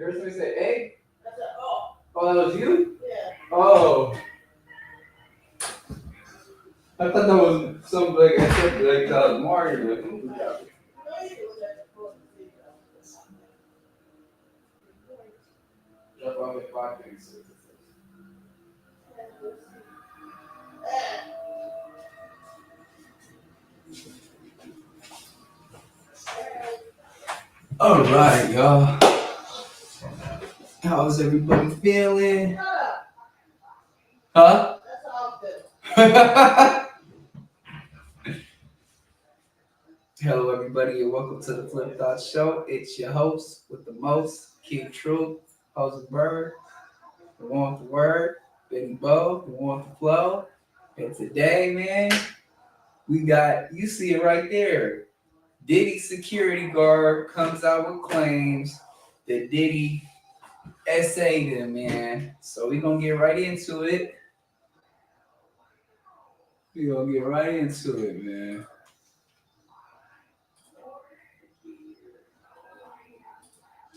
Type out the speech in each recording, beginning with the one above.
heard somebody say A? I said, oh. Oh, that was you? Yeah. Oh. I thought that was some like I said like Mario. Like, drop off at 5:36. All right, y'all. How's everybody feeling? Huh? Hello, everybody, and welcome to the Flip Thought Show. It's your host with the most, King Truth, Hosen Bird, the one with the word, Benny Bo, the one with the flow. And today, man, we got, you see it right there. Diddy security guard comes out with claims that Diddy essayed him, man. So we're going to get right into it. We're going to get right into it, man.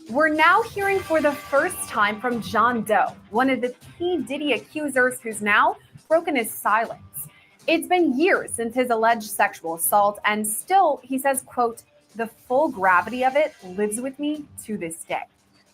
We're now hearing for the first time from John Doe, one of the P. Diddy accusers who's now broken his silence. It's been years since his alleged sexual assault, and still, he says, quote, the full gravity of it lives with me to this day.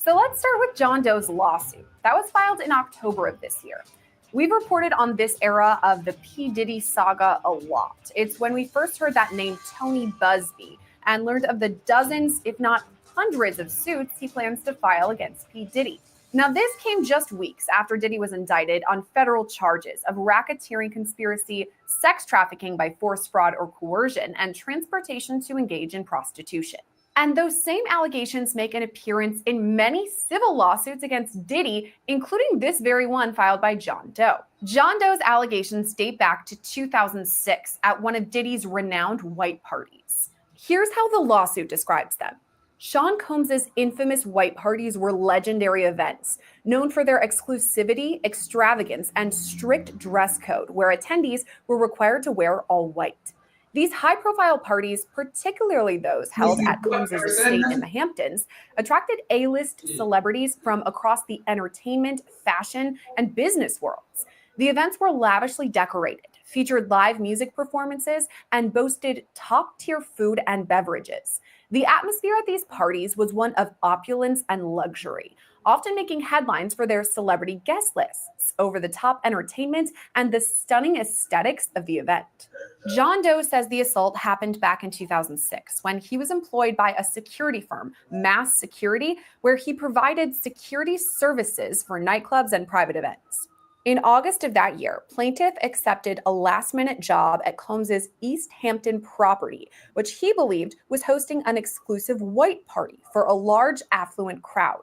So let's start with John Doe's lawsuit. That was filed in October of this year. We've reported on this era of the P. Diddy saga a lot. It's when we first heard that name Tony Busby and learned of the dozens, if not hundreds of suits he plans to file against P. Diddy. Now, this came just weeks after Diddy was indicted on federal charges of racketeering conspiracy, sex trafficking by force, fraud, or coercion, and transportation to engage in prostitution. And those same allegations make an appearance in many civil lawsuits against Diddy, including this very one filed by John Doe. John Doe's allegations date back to 2006 at one of Diddy's renowned white parties. Here's how the lawsuit describes them. Sean Combs's infamous white parties were legendary events, known for their exclusivity, extravagance, and strict dress code, where attendees were required to wear all white. These high-profile parties, particularly those held at Combs's estate in the Hamptons, attracted A-list celebrities from across the entertainment, fashion, and business worlds. The events were lavishly decorated, featured live music performances, and boasted top-tier food and beverages. The atmosphere at these parties was one of opulence and luxury, often making headlines for their celebrity guest lists, over-the-top entertainment, and the stunning aesthetics of the event. John Doe says the assault happened back in 2006 when he was employed by a security firm, Mass Security, where he provided security services for nightclubs and private events. In August of that year, plaintiff accepted a last-minute job at Combs's East Hampton property, which he believed was hosting an exclusive white party for a large, affluent crowd.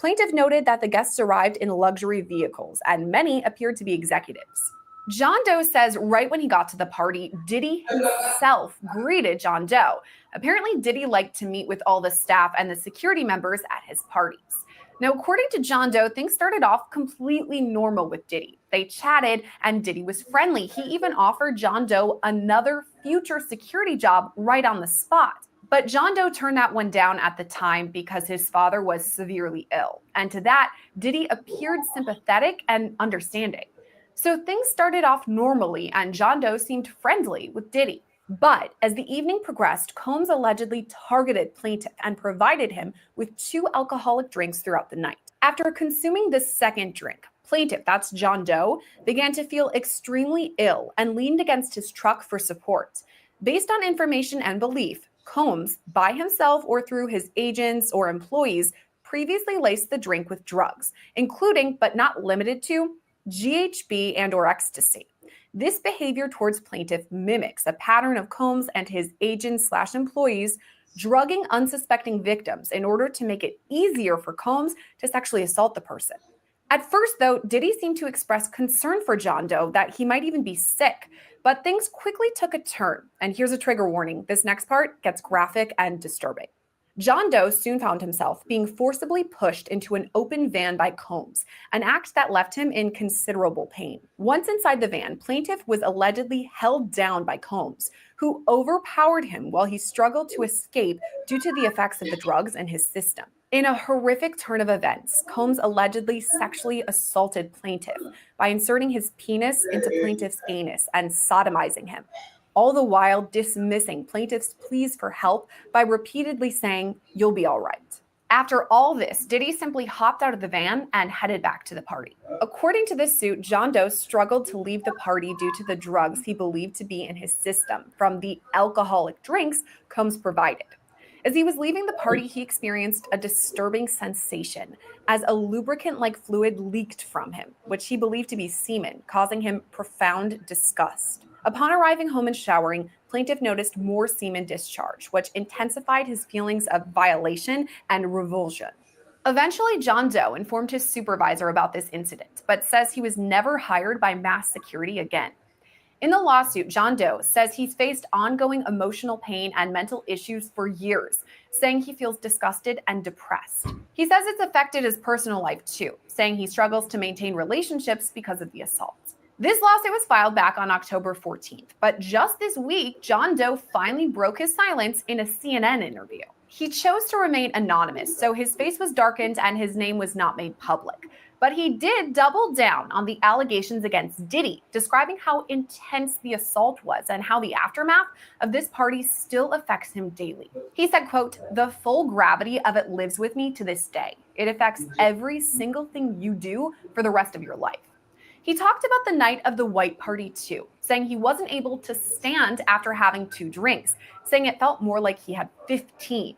Plaintiff noted that the guests arrived in luxury vehicles, and many appeared to be executives. John Doe says right when he got to the party, Diddy himself greeted John Doe. Apparently, Diddy liked to meet with all the staff and the security members at his parties. Now, according to John Doe, things started off completely normal with Diddy. They chatted, and Diddy was friendly. He even offered John Doe another future security job right on the spot. But John Doe turned that one down at the time because his father was severely ill. And to that, Diddy appeared sympathetic and understanding. So things started off normally, and John Doe seemed friendly with Diddy. But as the evening progressed, Combs allegedly targeted plaintiff and provided him with 2 alcoholic drinks throughout the night. After consuming the second drink, plaintiff, that's John Doe, began to feel extremely ill and leaned against his truck for support. Based on information and belief, Combs, by himself or through his agents or employees, previously laced the drink with drugs, including but not limited to GHB and/or ecstasy. This behavior towards plaintiff mimics a pattern of Combs and his agents/employees drugging unsuspecting victims in order to make it easier for Combs to sexually assault the person. At first, though, Diddy seemed to express concern for John Doe that he might even be sick, but things quickly took a turn. And here's a trigger warning. This next part gets graphic and disturbing. John Doe soon found himself being forcibly pushed into an open van by Combs, an act that left him in considerable pain. Once inside the van, plaintiff was allegedly held down by Combs, who overpowered him while he struggled to escape due to the effects of the drugs in his system. In a horrific turn of events, Combs allegedly sexually assaulted plaintiff by inserting his penis into plaintiff's anus and sodomizing him, all the while dismissing plaintiff's pleas for help by repeatedly saying, "You'll be all right." After all this, Diddy simply hopped out of the van and headed back to the party. According to this suit, John Doe struggled to leave the party due to the drugs he believed to be in his system from the alcoholic drinks Combs provided. As he was leaving the party, he experienced a disturbing sensation as a lubricant-like fluid leaked from him, which he believed to be semen, causing him profound disgust. Upon arriving home and showering, plaintiff noticed more semen discharge, which intensified his feelings of violation and revulsion. Eventually, John Doe informed his supervisor about this incident, but says he was never hired by mass security again. In the lawsuit, John Doe says he's faced ongoing emotional pain and mental issues for years, saying he feels disgusted and depressed. He says it's affected his personal life too, saying he struggles to maintain relationships because of the assault. This lawsuit was filed back on October 14th, but just this week, John Doe finally broke his silence in a CNN interview. He chose to remain anonymous, so his face was darkened and his name was not made public. But he did double down on the allegations against Diddy, describing how intense the assault was and how the aftermath of this party still affects him daily. He said, quote, "The full gravity of it lives with me to this day. It affects every single thing you do for the rest of your life." He talked about the night of the white party too, saying he wasn't able to stand after having 2 drinks, saying it felt more like he had 15.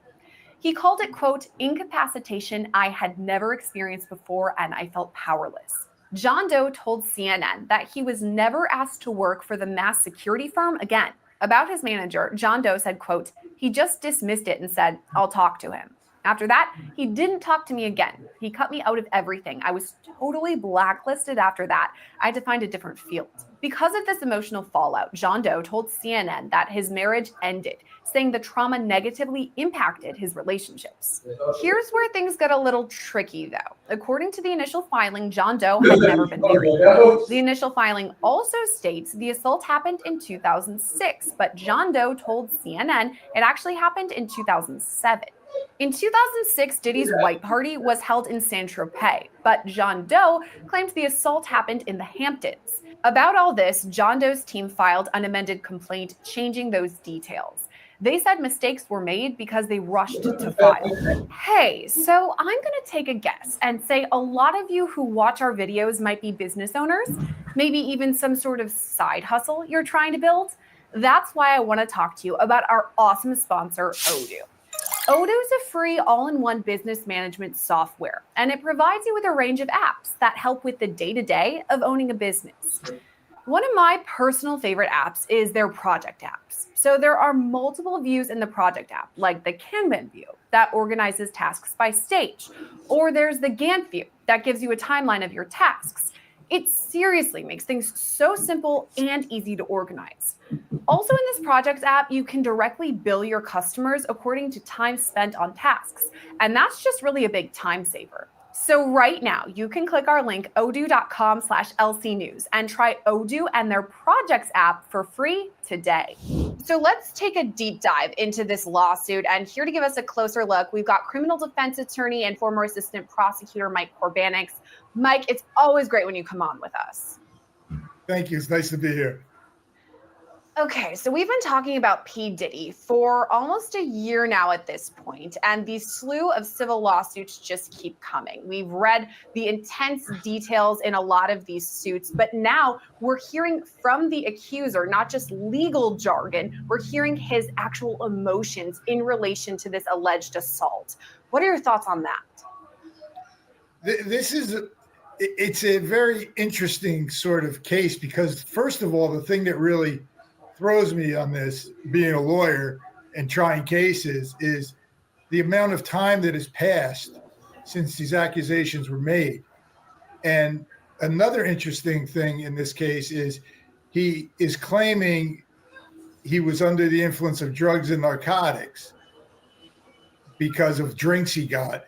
He called it, quote, "incapacitation I had never experienced before, and I felt powerless." John Doe told CNN that he was never asked to work for the mass security firm again. About his manager, John Doe said, quote, "He just dismissed it and said, 'I'll talk to him.' After that, he didn't talk to me again. He cut me out of everything. I was totally blacklisted after that. I had to find a different field." Because of this emotional fallout, John Doe told CNN that his marriage ended, saying the trauma negatively impacted his relationships. Here's where things get a little tricky, though. According to the initial filing, John Doe had never been married. The initial filing also states the assault happened in 2006, but John Doe told CNN it actually happened in 2007. In 2006, Diddy's white party was held in Saint-Tropez, but John Doe claimed the assault happened in the Hamptons. About all this, John Doe's team filed an amended complaint changing those details. They said mistakes were made because they rushed to file. Hey, so I'm going to take a guess and say a lot of you who watch our videos might be business owners, maybe even some sort of side hustle you're trying to build. That's why I want to talk to you about our awesome sponsor, Odoo. Odoo is a free all-in-one business management software, and it provides you with a range of apps that help with the day-to-day of owning a business. One of my personal favorite apps is their project apps. So there are multiple views in the project app, like the Kanban view that organizes tasks by stage, or there's the Gantt view that gives you a timeline of your tasks. It seriously makes things so simple and easy to organize. Also in this projects app, you can directly bill your customers according to time spent on tasks, and that's just really a big time saver. So right now, you can click our link, odoo.com/lcnews, and try Odoo and their projects app for free today. So let's take a deep dive into this lawsuit, and here to give us a closer look, we've got criminal defense attorney and former assistant prosecutor Mike Korbanix. Mike, it's always great when you come on with us. Thank you. It's nice to be here. Okay, so we've been talking about P. Diddy for almost a year now at this point, and the slew of civil lawsuits just keep coming. We've read the intense details in a lot of these suits, but now we're hearing from the accuser, not just legal jargon, we're hearing his actual emotions in relation to this alleged assault. What are your thoughts on that? It's a very interesting sort of case because, first of all, the thing that really throws me on this, being a lawyer and trying cases, is the amount of time that has passed since these accusations were made. And another interesting thing in this case is he is claiming he was under the influence of drugs and narcotics because of drinks he got.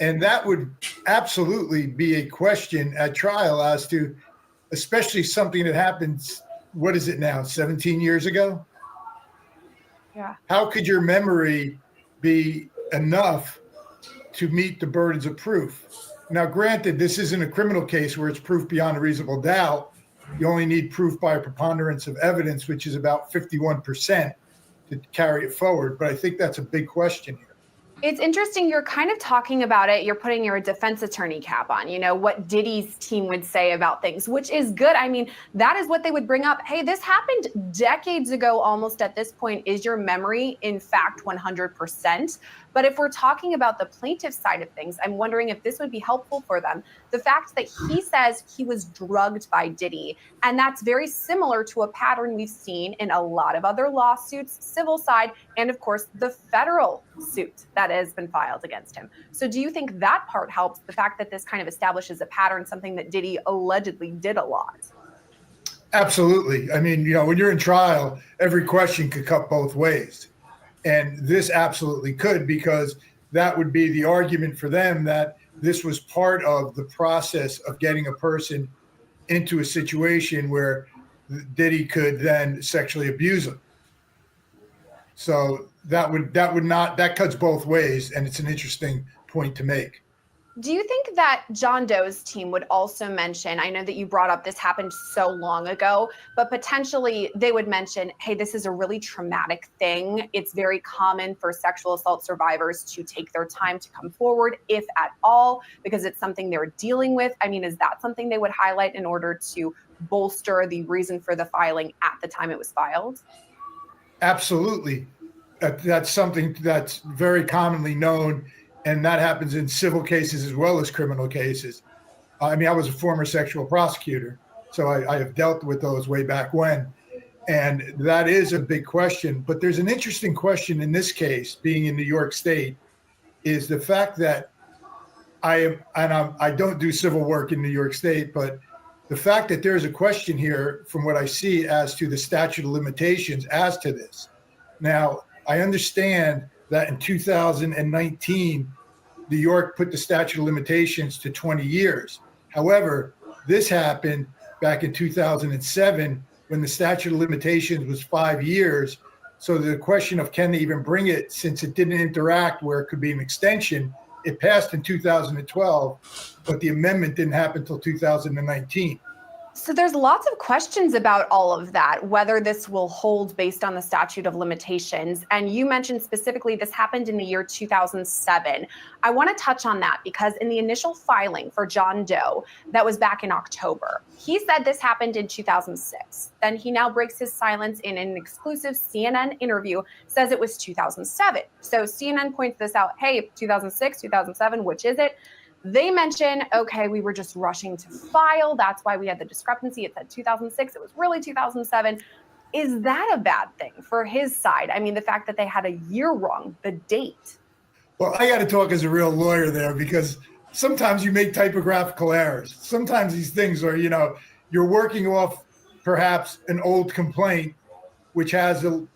And that would absolutely be a question at trial as to, especially something that happens, what is it now, 17 years ago? Yeah. How could your memory be enough to meet the burdens of proof. Now, granted, this isn't a criminal case where it's proof beyond a reasonable doubt. You only need proof by a preponderance of evidence, which is about 51% to carry it forward. But I think that's a big question here. It's interesting. You're kind of talking about it. You're putting your defense attorney cap on, what Diddy's team would say about things, which is good. I mean, that is what they would bring up. Hey, this happened decades ago, almost at this point. Is your memory, in fact, 100%? But if we're talking about the plaintiff side of things, I'm wondering if this would be helpful for them. The fact that he says he was drugged by Diddy, and that's very similar to a pattern we've seen in a lot of other lawsuits, civil side, and of course, the federal suit that has been filed against him. So do you think that part helps, the fact that this kind of establishes a pattern, something that Diddy allegedly did a lot? Absolutely. I mean, when you're in trial, every question could cut both ways. And this absolutely could, because that would be the argument for them that this was part of the process of getting a person into a situation where Diddy could then sexually abuse him. So that cuts both ways, and it's an interesting point to make. Do you think that John Doe's team would also mention, I know that you brought up this happened so long ago, but potentially they would mention, hey, this is a really traumatic thing. It's very common for sexual assault survivors to take their time to come forward, if at all, because it's something they're dealing with. I mean, is that something they would highlight in order to bolster the reason for the filing at the time it was filed? Absolutely. That's something that's very commonly known. And that happens in civil cases as well as criminal cases. I mean, I was a former sexual prosecutor, so I have dealt with those way back when. And that is a big question. But there's an interesting question in this case, being in New York State, is the fact that I don't do civil work in New York State, but the fact that there's a question here from what I see as to the statute of limitations as to this. Now, I understand that in 2019, New York put the statute of limitations to 20 years. However, this happened back in 2007 when the statute of limitations was 5 years. So the question of can they even bring it, since it didn't interact where it could be an extension, it passed in 2012, but the amendment didn't happen until 2019. So there's lots of questions about all of that, whether this will hold based on the statute of limitations. And you mentioned specifically this happened in the year 2007. I want to touch on that because in the initial filing for John Doe, that was back in October, he said this happened in 2006. Then he now breaks his silence in an exclusive CNN interview, says it was 2007. So CNN points this out, hey, 2006, 2007, which is it? They mention, okay, we were just rushing to file. That's why we had the discrepancy. It said 2006. It was really 2007. Is that a bad thing for his side? I mean, the fact that they had a year wrong, the date. Well, I got to talk as a real lawyer there, because sometimes you make typographical errors. Sometimes these things are, you're working off perhaps an old complaint, which has the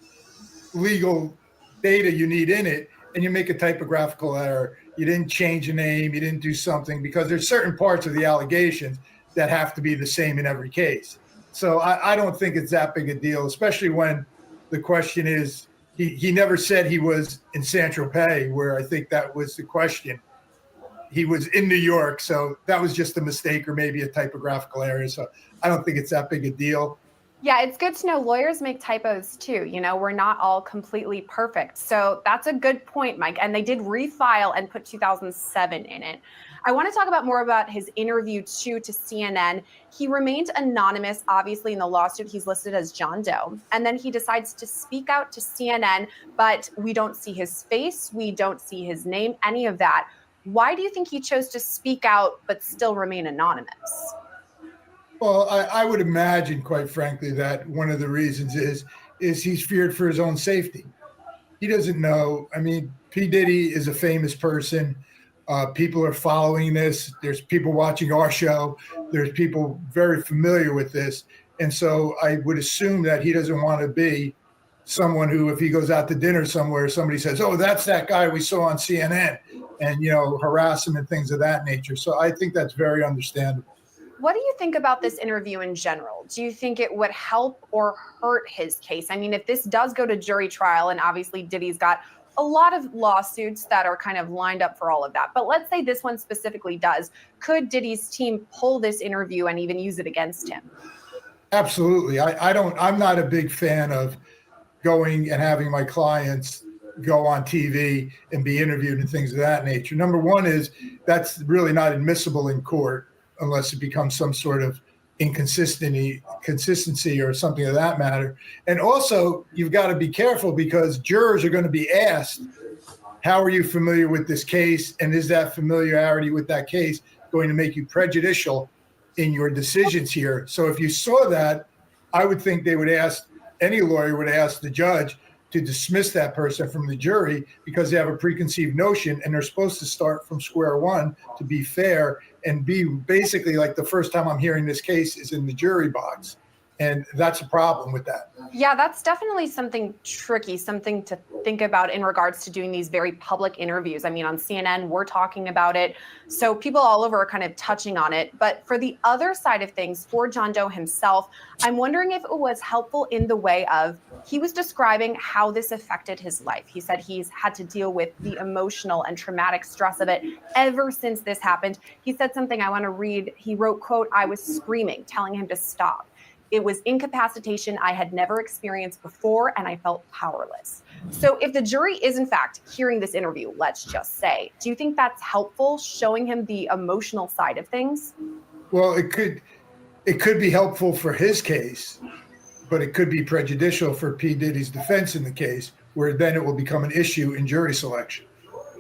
legal data you need in it, and you make a typographical error. You didn't change a name, you didn't do something, because there's certain parts of the allegations that have to be the same in every case. So I don't think it's that big a deal, especially when the question is, he never said he was in Saint-Tropez, where I think that was the question. He was in New York, so that was just a mistake or maybe a typographical error. So I don't think it's that big a deal. Yeah, it's good to know lawyers make typos too. We're not all completely perfect. So that's a good point, Mike. And they did refile and put 2007 in it. I want to talk about more about his interview too to CNN. He remained anonymous, obviously in the lawsuit. He's listed as John Doe. And then he decides to speak out to CNN, but we don't see his face. We don't see his name, any of that. Why do you think he chose to speak out, but still remain anonymous? Well, I would imagine, quite frankly, that one of the reasons is he's feared for his own safety. He doesn't know. I mean, P. Diddy is a famous person. People are following this. There's people watching our show. There's people very familiar with this. And so I would assume that he doesn't want to be someone who, if he goes out to dinner somewhere, somebody says, oh, that's that guy we saw on CNN, and, harass him and things of that nature. So I think that's very understandable. What do you think about this interview in general? Do you think it would help or hurt his case? I mean, if this does go to jury trial, and obviously Diddy's got a lot of lawsuits that are kind of lined up for all of that. But let's say this one specifically does. Could Diddy's team pull this interview and even use it against him? Absolutely. I'm not a big fan of going and having my clients go on TV and be interviewed and things of that nature. Number one is that's really not admissible in court unless it becomes some sort of consistency or something of that matter. And also, you've got to be careful because jurors are going to be asked, how are you familiar with this case? And is that familiarity with that case going to make you prejudicial in your decisions here? So if you saw that, I would think they would ask, any lawyer would ask the judge to dismiss that person from the jury because they have a preconceived notion and they're supposed to start from square one to be fair and be basically like the first time I'm hearing this case is in the jury box. And that's a problem with that. Yeah, that's definitely something tricky, something to think about in regards to doing these very public interviews. I mean, on CNN, we're talking about it. So people all over are kind of touching on it. But for the other side of things, for John Doe himself, I'm wondering if it was helpful in the way of he was describing how this affected his life. He said he's had to deal with the emotional and traumatic stress of it ever since this happened. He said something I want to read. He wrote, quote, "I was screaming, telling him to stop. It was incapacitation I had never experienced before, and I felt powerless." So if the jury is, in fact, hearing this interview, let's just say, do you think that's helpful, showing him the emotional side of things? Well, it could be helpful for his case, but it could be prejudicial for P. Diddy's defense in the case, where then it will become an issue in jury selection.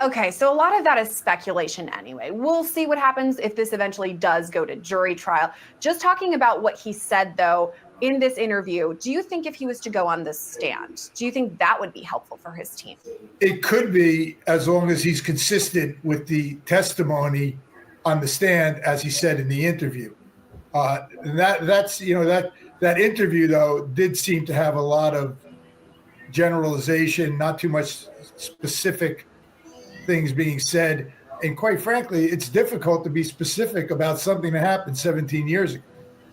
Okay, so a lot of that is speculation anyway. We'll see what happens if this eventually does go to jury trial. Just talking about what he said, though, in this interview, do you think if he was to go on the stand, do you think that would be helpful for his team? It could be, as long as he's consistent with the testimony on the stand, as he said in the interview. And that interview, though, did seem to have a lot of generalization, not too much specific things being said. And quite frankly, it's difficult to be specific about something that happened 17 years ago.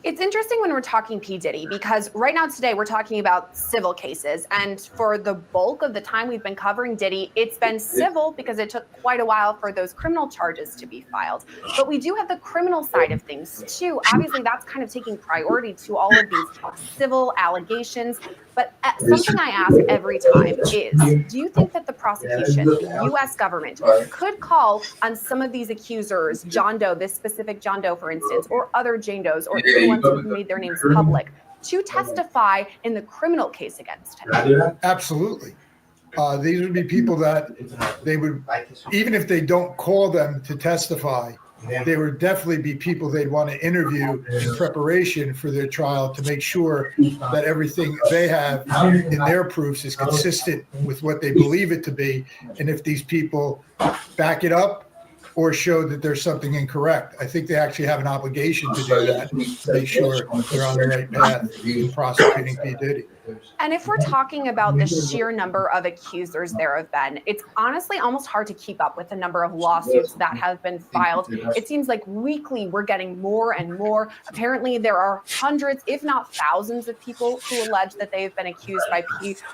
It's interesting when we're talking P. Diddy, because right now today we're talking about civil cases. And for the bulk of the time we've been covering Diddy, it's been civil because it took quite a while for those criminal charges to be filed. But we do have the criminal side of things too. Obviously, that's kind of taking priority to all of these civil allegations. But something I ask every time is, do you think that the prosecution, the U.S. government, could call on some of these accusers, John Doe, this specific John Doe, for instance, or other Jane Does, or even ones who made their names public, to testify in the criminal case against him? Absolutely. These would be people that they would, even if they don't call them to testify, they would definitely be people they'd want to interview in preparation for their trial to make sure that everything they have in their proofs is consistent with what they believe it to be. And if these people back it up or show that there's something incorrect, I think they actually have an obligation to do that, to make sure they're on the right path in prosecuting P. Diddy. And if we're talking about the sheer number of accusers there have been, it's honestly almost hard to keep up with the number of lawsuits that have been filed. It seems like weekly we're getting more and more. Apparently there are hundreds, if not thousands, of people who allege that they've been accused by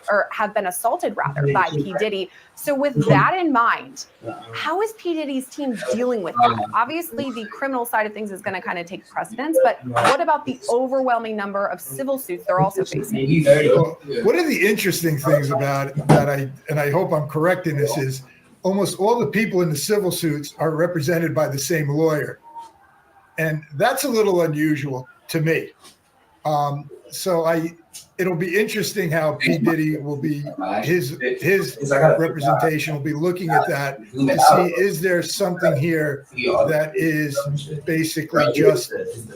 or have been assaulted rather by P. Diddy. So with that in mind, how is P. Diddy's team dealing with that? Obviously the criminal side of things is going to kind of take precedence, but what about the overwhelming number of civil suits they're also facing? Well, one of the interesting things about it that I hope I'm correct in this is almost all the people in the civil suits are represented by the same lawyer. And that's a little unusual to me. It'll be interesting how P. Diddy will be, his representation will be looking at that to see, is there something here that is basically just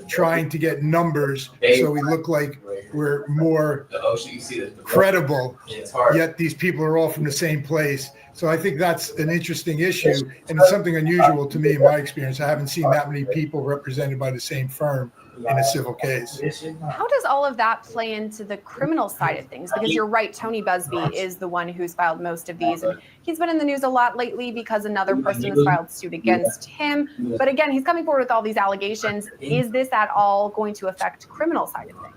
trying to get numbers so we look like we're more credible, yet these people are all from the same place. So I think that's an interesting issue, and it's something unusual to me in my experience. I haven't seen that many people represented by the same firm in a civil case. How does all of that play into the criminal side of things? Because you're right, Tony Busby is the one who's filed most of these. And he's been in the news a lot lately because another person has filed suit against him. But again, he's coming forward with all these allegations. Is this at all going to affect criminal side of things?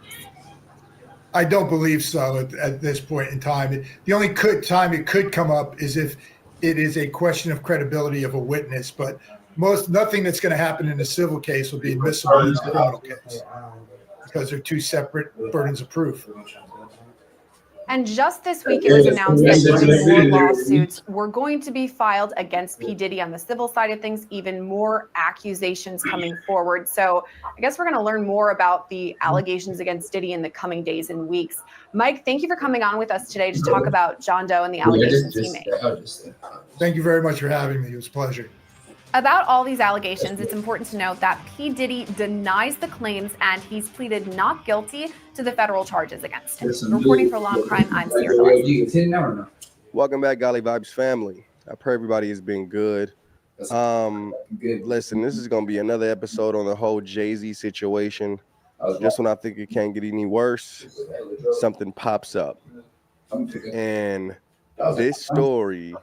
I don't believe so at this point in time. The only time it could come up is if it is a question of credibility of a witness, but nothing that's going to happen in a civil case will be admissible in a criminal case because they're two separate burdens of proof. And just this week, it was announced that even more lawsuits were going to be filed against P. Diddy on the civil side of things, even more accusations coming forward. So I guess we're going to learn more about the allegations against Diddy in the coming days and weeks. Mike, thank you for coming on with us today to talk about John Doe and the allegations he made. Thank you very much for having me. It was a pleasure. About all these allegations, it's important to note that P. Diddy denies the claims and he's pleaded not guilty to the federal charges against him. Reporting for Law and Crime, I'm Sierra. Welcome back, Golly Vibes family. I pray everybody has been good. Listen, this is going to be another episode on the whole Jay-Z situation. Just when I think it can't get any worse, something pops up. And this story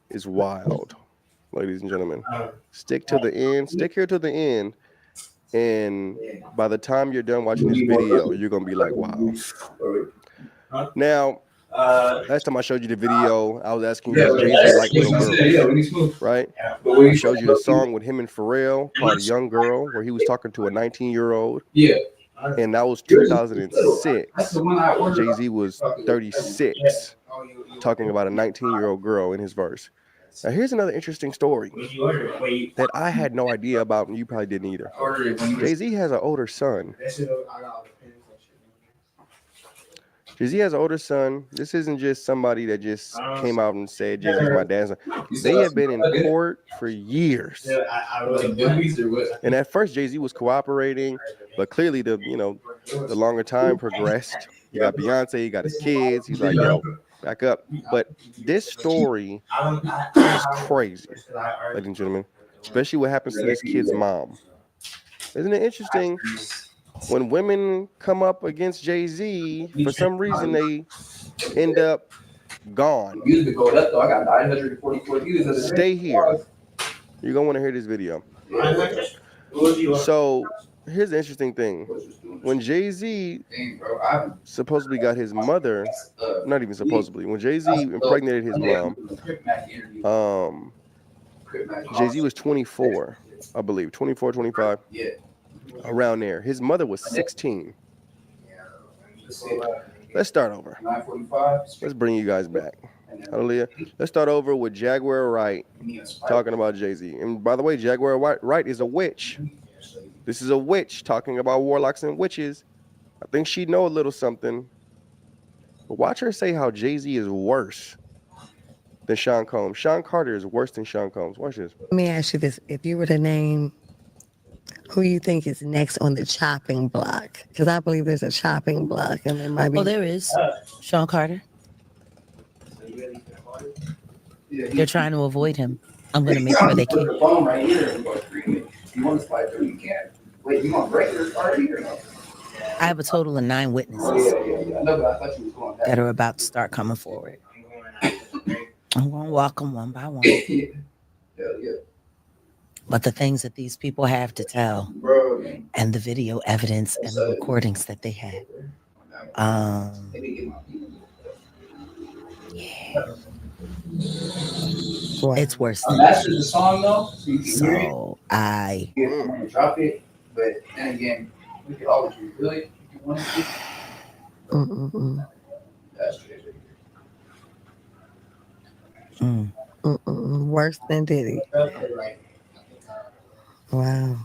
is wild. Ladies and gentlemen, stick to the end. Stick here to the end. And by the time you're done watching this video, you're going to be like, wow. Now, last time I showed you the video, I was asking you if Jay-Z like little girls, right? I showed you the song with him and Pharrell called Young Girl, where he was talking to a 19-year-old. Yeah. And that was 2006. Jay-Z was 36, talking about a 19-year-old girl in his verse. Now, here's another interesting story that I had no idea about, and you probably didn't either. Jay-Z has an older son. Jay-Z has an older son. This isn't just somebody that just came out and said Jay-Z's my dad's son. They have been in court for years. And at first, Jay-Z was cooperating, but clearly the longer time progressed. You got Beyonce, you got his kids. He's like, yo, back up. But this story is crazy, ladies and gentlemen, especially what happens to this kid's mom. Isn't it interesting? When women come up against Jay-Z, for some reason they end up gone. Stay here. You're going to want to hear this video. So here's the interesting thing. When Jay-Z supposedly got his mother, not even supposedly, when Jay-Z impregnated his mom, Jay-Z was 24, I believe, 24, 25. Around there. His mother was 16. Let's start over. Let's bring you guys back. Hallelujah. Let's start over with Jaguar Wright talking about Jay-Z. And by the way, Jaguar Wright is a witch. This is a witch talking about warlocks and witches. I think she know a little something. But watch her say how Jay-Z is worse than Sean Combs. Sean Carter is worse than Sean Combs. Watch this. Let me ask you this. If you were to name who you think is next on the chopping block, because I believe there's a chopping block, and there might be. Oh, there is. Sean Carter. They're trying to avoid him. I'm going to make sure they can. I have a total of 9 witnesses that are about to start coming forward. I'm going to walk them one by one. But the things that these people have to tell, and the video evidence and the recordings that they have, yeah, it's worse than that. So I drop it, but then again, we could always reveal it if you wanted to. That's worse than Diddy. Wow.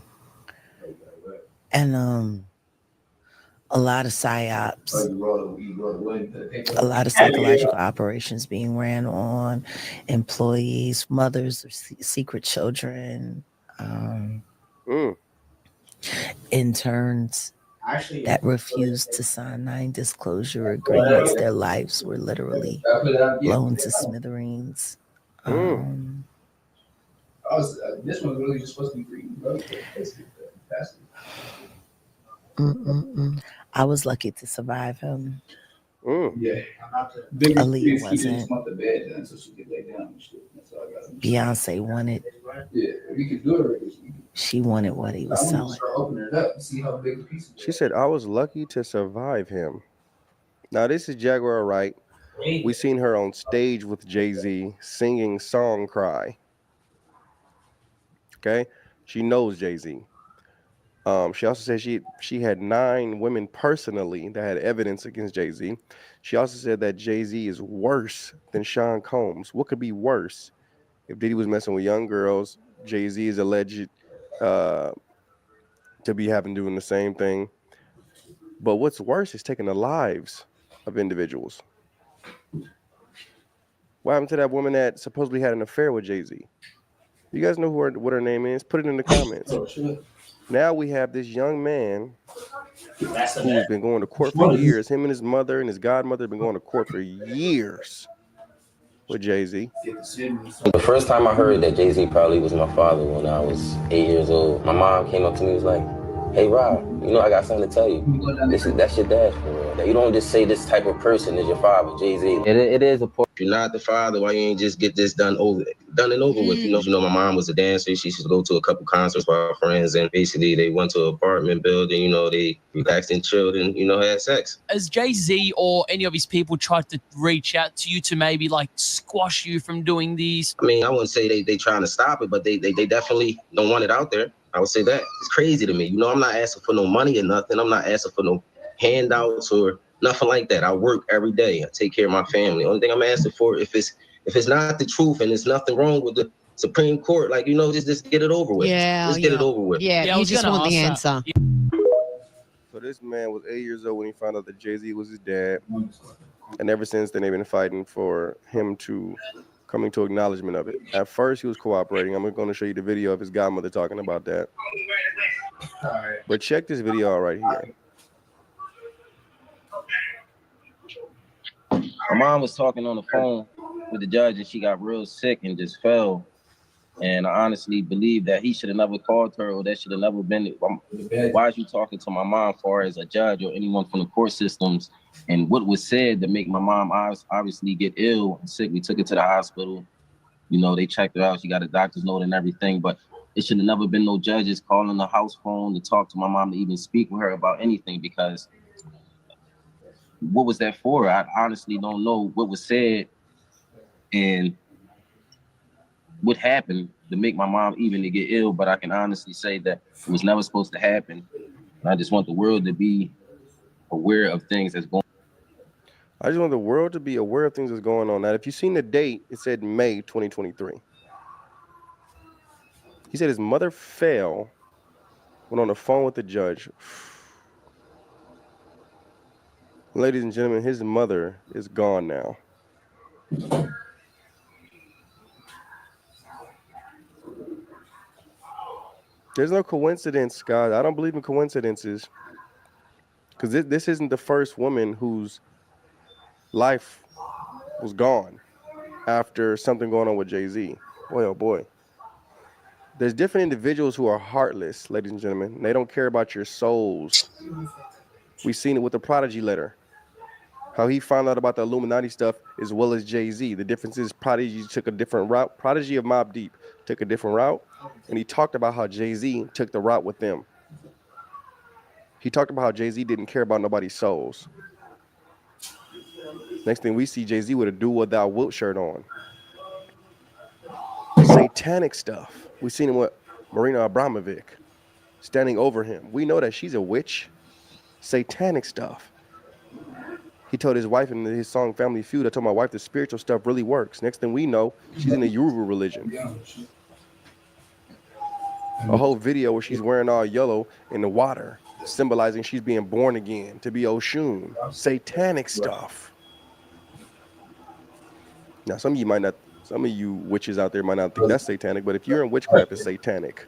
And a lot of psyops, a lot of psychological operations being ran on employees, mothers of secret children, interns that refused to sign non-disclosure agreements. Their lives were literally blown to smithereens. This one's really just supposed to be green, bro. I was lucky to survive him. Yeah. Aaliyah wasn't. Beyonce wanted. Yeah, we could do it. She wanted what he was selling. She said, I was lucky to survive him. Now this is Jaguar Wright. We seen her on stage with Jay-Z singing "Song Cry." Okay, she knows Jay-Z. She also said she had 9 women personally that had evidence against Jay-Z. She also said that Jay-Z is worse than Sean Combs. What could be worse? If Diddy was messing with young girls, Jay-Z is alleged to be doing the same thing. But what's worse is taking the lives of individuals. What happened to that woman that supposedly had an affair with Jay-Z? You guys know what her name is? Put it in the comments. Now we have this young man who's been going to court for years. Him and his mother and his godmother have been going to court for years with Jay-Z. The first time I heard that Jay-Z probably was my father when I was 8 years old, my mom came up to me and was like, "Hey Rob, you know I got something to tell you. That's your dad for real. You don't just say this type of person is your father, Jay-Z. It is important. If you're not the father, why you ain't just get this done and over with? You know, my mom was a dancer. She used to go to a couple concerts with our friends, and basically they went to an apartment building. You know, they relaxed and chilled and had sex." Has Jay-Z or any of his people tried to reach out to you to maybe like squash you from doing these? I mean, I wouldn't say they trying to stop it, but they definitely don't want it out there. I would say that. It's crazy to me. You know, I'm not asking for no money or nothing. I'm not asking for no handouts or nothing like that. I work every day. I take care of my family. Only thing I'm asking for, if it's not the truth and there's nothing wrong with the Supreme Court, like, just get it over with. Just get it over with. Yeah, you just want the answer. So this man was 8 years old when he found out that Jay-Z was his dad. And ever since then, they've been fighting for him to coming to acknowledgement of it. At first, he was cooperating. I'm going to show you the video of his godmother talking about that. But check this video out right here. My mom was talking on the phone with the judge, and she got real sick and just fell. And I honestly believe that he should have never called her, or that should have never been. Why is you talking to my mom far as a judge or anyone from the court systems? And what was said to make my mom obviously get ill and sick. We took her to the hospital. You know, they checked her out. She got a doctor's note and everything. But it should have never been no judges calling the house phone to talk to my mom, to even speak with her about anything, because what was that for? I honestly don't know what was said and what happened to make my mom even to get ill, but I can honestly say that it was never supposed to happen. And I just want the world to be aware of things that's going on. I just want the world to be aware of things that's going on. Now, if you've seen the date, it said May 2023. He said his mother fell, went on the phone with the judge. Ladies and gentlemen, his mother is gone now. There's no coincidence, guys. I don't believe in coincidences, because this isn't the first woman whose life was gone after something going on with Jay-Z. Boy, oh boy. There's different individuals who are heartless, ladies and gentlemen. They don't care about your souls. We've seen it with the Prodigy letter. How he found out about the Illuminati stuff as well as Jay-Z. The difference is Prodigy took a different route. Prodigy of Mobb Deep took a different route, and he talked about how Jay-Z took the route with them. He talked about how Jay-Z didn't care about nobody's souls. Next thing we see Jay-Z with a do what thou wilt shirt on. Satanic stuff. We seen him with Marina Abramovic standing over him. We know that she's a witch. Satanic stuff. He told his wife in his song Family Feud, I told my wife the spiritual stuff really works. Next thing we know, she's in the Yoruba religion. A whole video where she's wearing all yellow in the water, symbolizing she's being born again to be Oshun. Satanic stuff. Now, some of you witches out there might not think that's satanic, but if you're in witchcraft, it's satanic.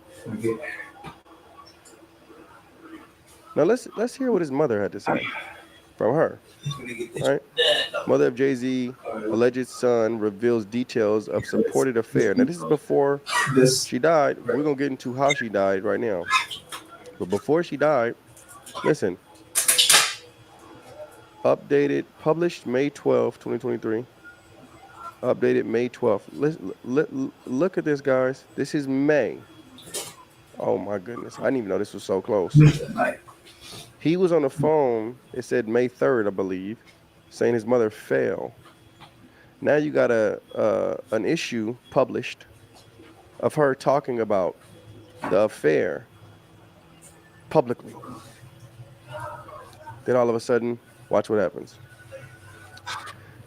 Now let's hear what his mother had to say from her. Right? Mother of Jay-Z, alleged son, reveals details of supported affair. Now this is before she died. We're gonna get into how she died right now. But before she died, listen. Updated, published May 12, 2023. Updated May 12th. Look at this, guys. This is May. Oh my goodness. I didn't even know this was so close. He was on the phone. It said May 3rd, I believe. saying his mother fell. Now you got an issue published of her talking about the affair publicly. Then all of a sudden, watch what happens.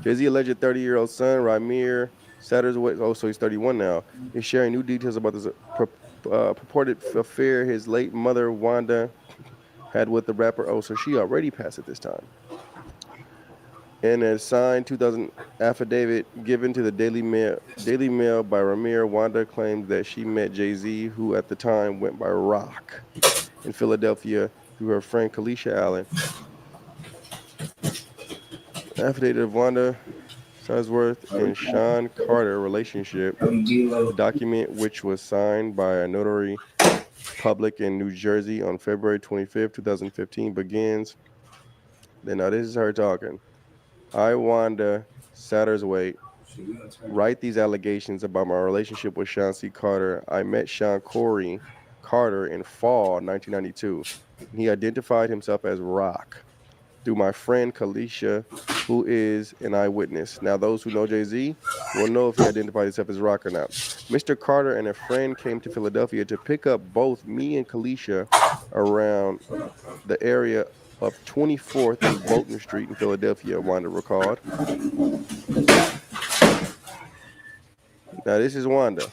Jay-Z alleged 30-year-old son, Ramir Satterthwaite, oh, so he's 31 now, is sharing new details about this purported affair his late mother, Wanda, had with the rapper. Oh, so she already passed at this time. In a signed 2000 affidavit given to the Daily Mail by Ramir, Wanda claimed that she met Jay-Z, who at the time went by Rock, in Philadelphia through her friend Kalisha Allen. Affidavit of Wanda Sadsworth and Sean Carter relationship, the document, which was signed by a notary public in New Jersey on February 25th, 2015, begins. Then now this is her talking. I, Wanda Satterthwaite, write these allegations about my relationship with Sean C. Carter. I met Sean Corey Carter in fall 1992. He identified himself as Rock through my friend Kalisha, who is an eyewitness. Now, those who know Jay-Z will know if he identified himself as Rock or not. Mr. Carter and a friend came to Philadelphia to pick up both me and Kalisha around the area of 24th and Bolton Street in Philadelphia, Wanda recalled. Now, this is Wanda.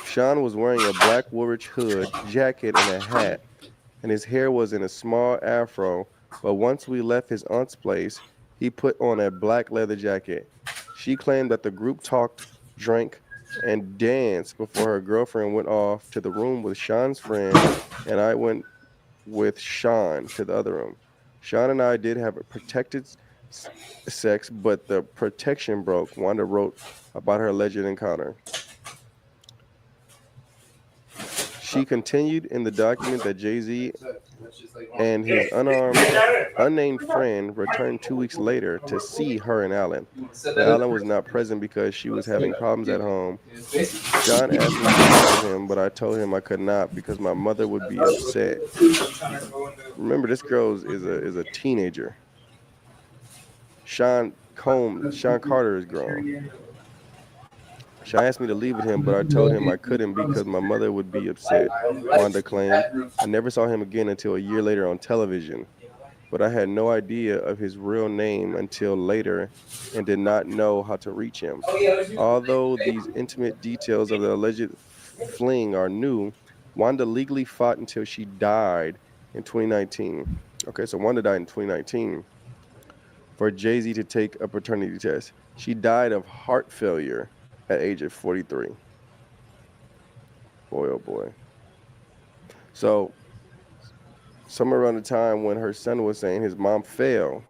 Sean was wearing a black Woolrich hood, jacket, and a hat, and his hair was in a small afro. But once we left his aunt's place, he put on a black leather jacket. She claimed that the group talked, drank, and danced before her girlfriend went off to the room with Sean's friend, and I went with Sean to the other room. Sean and I did have a protected sex, but the protection broke, Wanda wrote about her alleged encounter. She continued in the document that Jay-Z and his unnamed friend returned 2 weeks later to see her and Alan. But Alan was not present because she was having problems at home. Sean asked me to talk to him, but I told him I could not because my mother would be upset. Remember, this girl is a teenager. Sean Carter is grown. Sean asked me to leave with him, but I told him I couldn't because my mother would be upset, Wanda claimed. I never saw him again until a year later on television, but I had no idea of his real name until later and did not know how to reach him. Although these intimate details of the alleged fling are new, Wanda legally fought until she died in 2019. Okay, so Wanda died in 2019 for Jay-Z to take a paternity test. She died of heart failure at age of 43. Boy, oh boy. So, somewhere around the time when her son was saying his mom fell,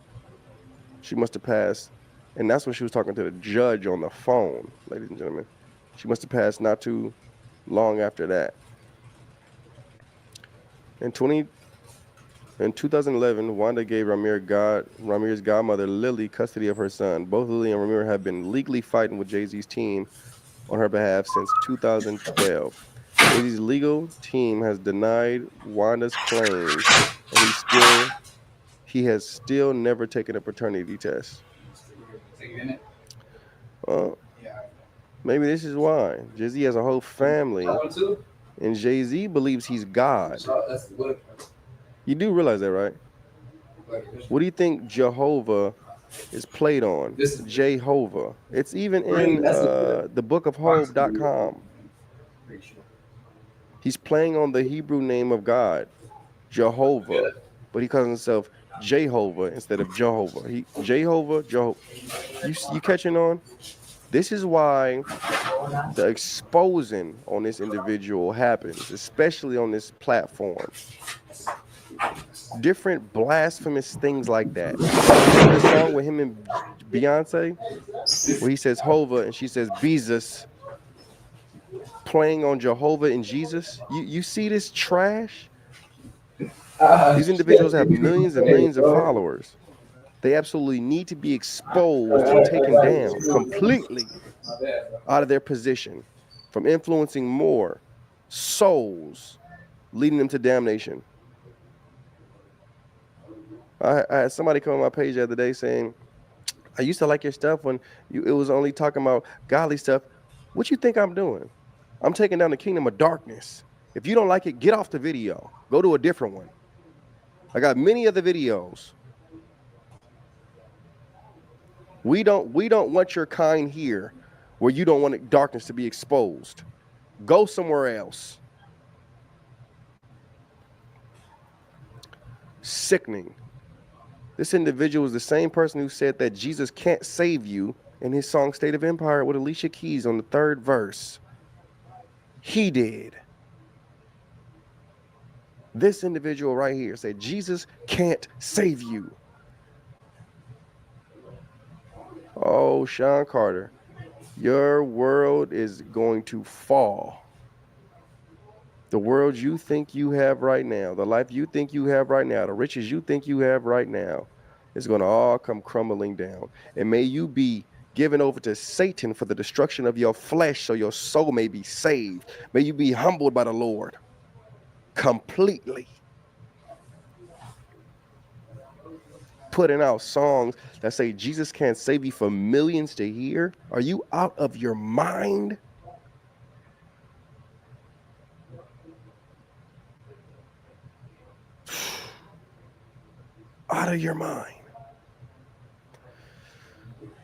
she must have passed, and that's when she was talking to the judge on the phone, ladies and gentlemen. She must have passed not too long after that. In 2011, Wanda gave Ramir's godmother, Lily, custody of her son. Both Lily and Ramir have been legally fighting with Jay-Z's team on her behalf since 2012. Jay-Z's legal team has denied Wanda's claims, and he has still never taken a paternity test. Maybe this is why. Jay-Z has a whole family, and Jay-Z believes he's God. You do realize that, right? What do you think Jehovah is played on? Jehovah. It's even in the bookofhope.com. He's playing on the Hebrew name of God, Jehovah, but he calls himself Jehovah instead of Jehovah. Jehovah. You catching on? This is why the exposing on this individual happens, especially on this platform. Different blasphemous things like that. The song with him and Beyonce, where he says Hova and she says Jesus, playing on Jehovah and Jesus. You see this trash? These individuals have millions and millions of followers. They absolutely need to be exposed and taken down completely out of their position from influencing more souls, leading them to damnation. I had somebody come on my page the other day saying, I used to like your stuff when it was only talking about godly stuff. What you think I'm doing? I'm taking down the kingdom of darkness. If you don't like it, get off the video. Go to a different one. I got many other videos. We don't want your kind here where you don't want darkness to be exposed. Go somewhere else. Sickening. This individual is the same person who said that Jesus can't save you in his song State of Empire with Alicia Keys on the 3rd verse. He did. This individual right here said Jesus can't save you. Oh, Sean Carter, your world is going to fall. The world you think you have right now, the life you think you have right now, the riches you think you have right now is going to all come crumbling down. And may you be given over to Satan for the destruction of your flesh so your soul may be saved. May you be humbled by the Lord completely. Putting out songs that say Jesus can't save you for millions to hear. Are you out of your mind? Out of your mind.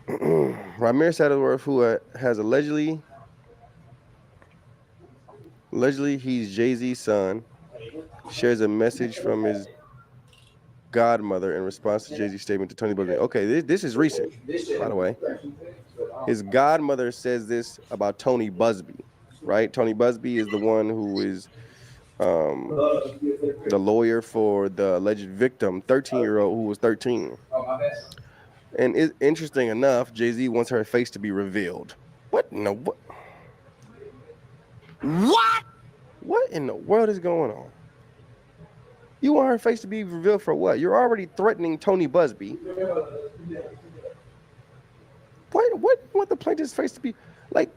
Ramir Saddleworth, who has allegedly he's Jay-Z's son, shares a message from his godmother in response to Jay-Z's statement to Tony Busby. Okay, this is recent, by the way. His godmother says this about Tony Busby, right? Tony Busby is the one who is the lawyer for the alleged victim, 13-year-old who was 13. And it's interesting enough, Jay-Z wants her face to be revealed. What in the what? What in the world is going on? You want her face to be revealed for what? You're already threatening Tony Busby. What you want the plaintiff's face to be like?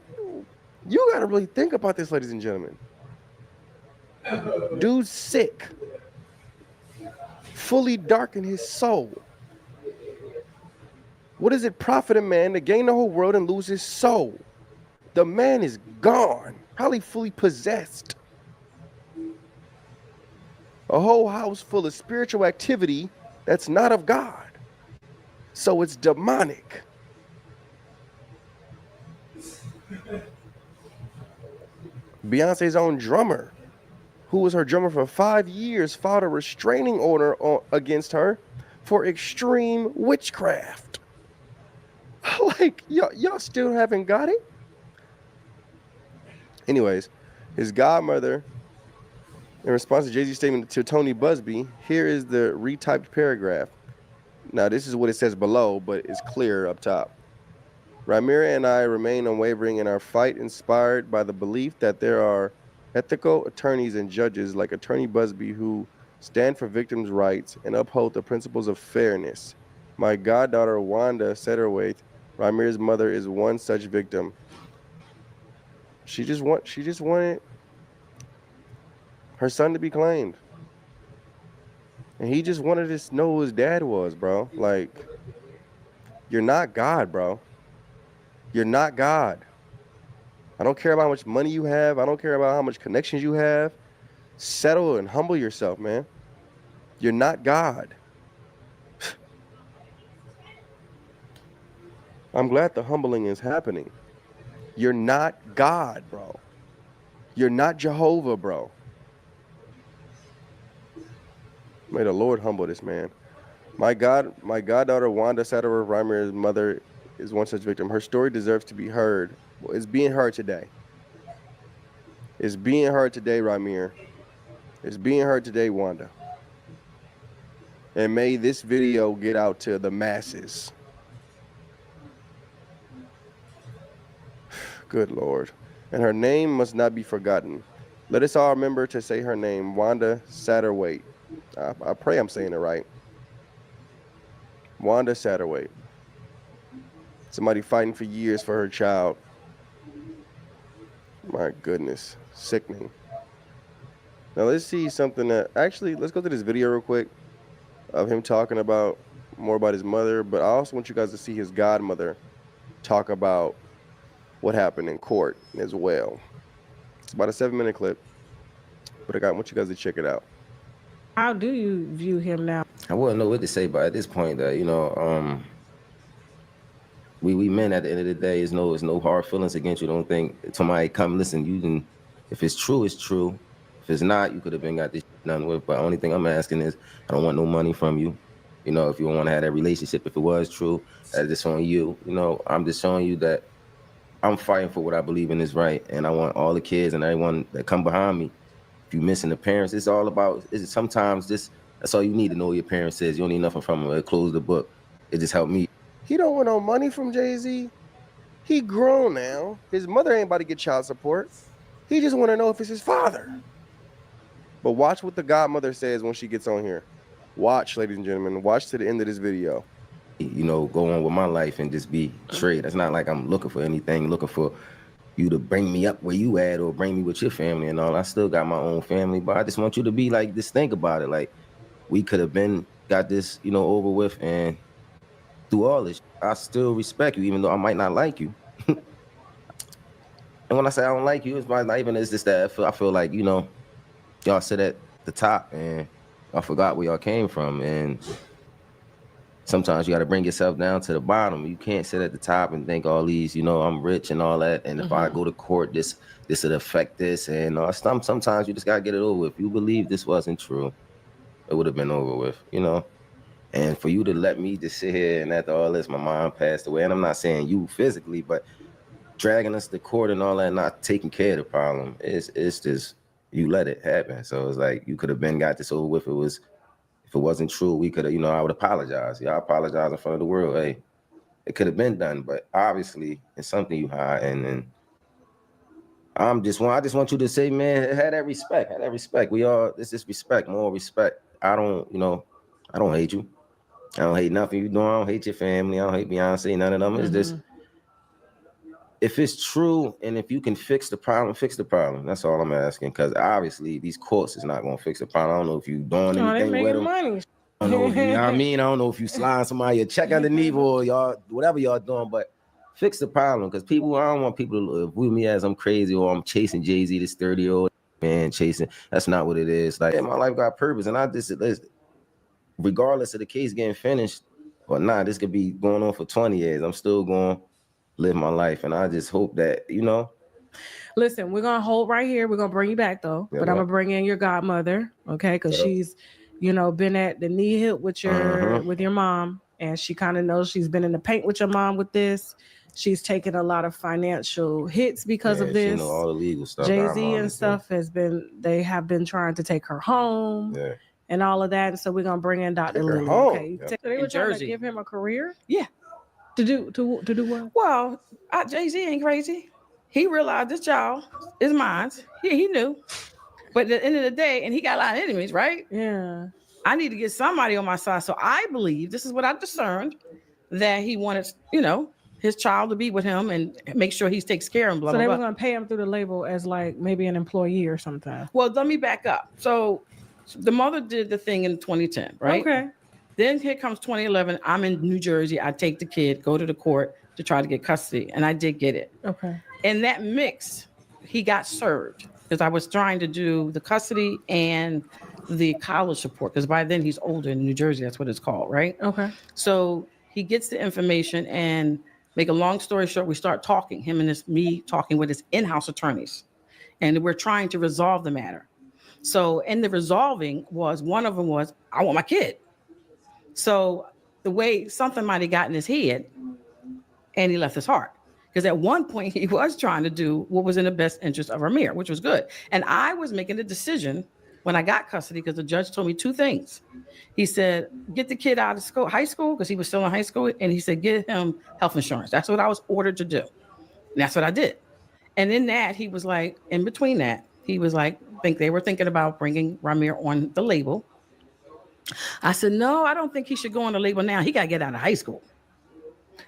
You got to really think about this, ladies and gentlemen. Dude's sick. Fully darkened his soul. What does it profit a man to gain the whole world and lose his soul? The man is gone, probably fully possessed. A whole house full of spiritual activity that's not of God. So it's demonic. Beyonce's own drummer, who was her drummer for 5 years, filed a restraining order against her for extreme witchcraft. Like, y'all still haven't got it? Anyways, his godmother, in response to Jay-Z's statement to Tony Busby, here is the retyped paragraph. Now, this is what it says below, but it's clear up top. Ramira and I remain unwavering in our fight, inspired by the belief that there are ethical attorneys and judges like Attorney Busby who stand for victims' rights and uphold the principles of fairness. My goddaughter, Wanda Satterthwaite, Ramira's mother, is one such victim. She just wanted her son to be claimed. And he just wanted to know who his dad was, bro. Like, you're not God, bro. You're not God. I don't care about how much money you have. I don't care about how much connections you have. Settle and humble yourself, man. You're not God. I'm glad the humbling is happening. You're not God, bro. You're not Jehovah, bro. May the Lord humble this man. My goddaughter Wanda Satterthwaite Reimer's mother is one such victim. Her story deserves to be heard. Well, it's being heard today. It's being heard today, Ramir. It's being heard today, Wanda. And may this video get out to the masses. Good Lord. And her name must not be forgotten. Let us all remember to say her name, Wanda Satterthwaite. I pray I'm saying it right. Wanda Satterthwaite. Somebody fighting for years for her child. My goodness. Sickening. Now let's see something that... Actually, let's go to this video real quick. of him talking about more about his mother, but I also want you guys to see his godmother talk about what happened in court as well. It's about a 7-minute clip, but I want you guys to check it out. How do you view him now? I wouldn't know what to say, but at this point, that we men at the end of the day, is no hard feelings against you. Don't think somebody come listen. You can, if it's true, it's true. If it's not, you could have been got this done with. But the only thing I'm asking is, I don't want no money from you. You know, if you don't want to have that relationship, if it was true, that's just on you. You know, I'm just showing you that I'm fighting for what I believe in is right, and I want all the kids and everyone that come behind me. If you missing the parents, it's all about. It's sometimes that's all you need to know. Your parents says you don't need nothing from them. It close the book. It just helped me. He don't want no money from Jay-Z. He grown now. His mother ain't about to get child support. He just want to know if it's his father. But watch what the godmother says when she gets on here. Watch, ladies and gentlemen. Watch to the end of this video. You know, go on with my life and just be straight. It's not like I'm looking for anything, looking for you to bring me up where you at or bring me with your family and all. I still got my own family, but I just want you to be like, just think about it. Like, we could have got this, over with, and through all this, I still respect you, even though I might not like you. And when I say I don't like you, it's not even, it's just that I feel like, y'all sit at the top and I forgot where y'all came from. And sometimes you got to bring yourself down to the bottom. You can't sit at the top and think all these, I'm rich and all that. And if I go to court, this would affect this. And sometimes you just got to get it over with. If you believe this wasn't true, it would have been over with, And for you to let me just sit here and after all this, my mom passed away. And I'm not saying you physically, but dragging us to court and all that, not taking care of the problem. It's just, you let it happen. So it's like, you could have got this over with. If it wasn't true, we could have, I would apologize. I apologize in front of the world. Hey, it could have been done, but obviously it's something you hide. And then I just want you to say, man, have that respect. It's just respect, more respect. I don't hate you. I don't hate nothing you doing. I don't hate your family. I don't hate Beyonce, none of them. It's just, if it's true and if you can fix the problem, fix the problem. That's all I'm asking. Because obviously these courts is not going to fix the problem. I don't know if you're doing anything with them. Money. I don't know if you know what I mean. I don't know if you slide somebody a check underneath or y'all, whatever y'all doing, but fix the problem. Because I don't want people to view me as I'm crazy or I'm chasing Jay-Z, this 30-year-old man chasing. That's not what it is. Like, my life got purpose. And I just, regardless of the case getting finished or not, this could be going on for 20 years. I'm still going to live my life. And I just hope that, Listen, we're going to hold right here. We're going to bring you back, though. Yeah, but I'm going to bring in your godmother, okay? Because she's, been at the knee hip with your mom. And she kind of knows she's been in the paint with your mom with this. She's taken a lot of financial hits because of this. All the legal stuff. Jay-Z and stuff they have been trying to take her home. Yeah. And all of that. And so we're going to bring in Dr. Lily. Okay. So they were trying to give him a career? Yeah. To do what? Well, Jay-Z ain't crazy. He realized this child is mine. He knew. But at the end of the day, and he got a lot of enemies, right? Yeah. I need to get somebody on my side. So I believe, this is what I discerned, that he wanted, his child to be with him and make sure he takes care of him. Blah, so blah, they blah. were going to pay him through the label as like maybe an employee or something. Well, let me back up. So the mother did the thing in 2010, right? Okay. Then here comes 2011. I'm in New Jersey. I take the kid, go to the court to try to get custody. And I did get it. Okay. In that mix, he got served because I was trying to do the custody and the college support. Because by then he's older in New Jersey. That's what it's called, right? Okay. So he gets the information, and make a long story short, we start talking, me talking with his in-house attorneys. And we're trying to resolve the matter. So in the resolving one of them was, I want my kid. So the way something might have gotten his head and he left his heart. Because at one point he was trying to do what was in the best interest of Ramir, which was good. And I was making the decision when I got custody, because the judge told me two things. He said, get the kid out of high school, because he was still in high school. And he said, get him health insurance. That's what I was ordered to do. And that's what I did. And in that, he was like, in between that, he was like, they were thinking about bringing Ramir on the label. I said, no, I don't think he should go on the label now. He got to get out of high school.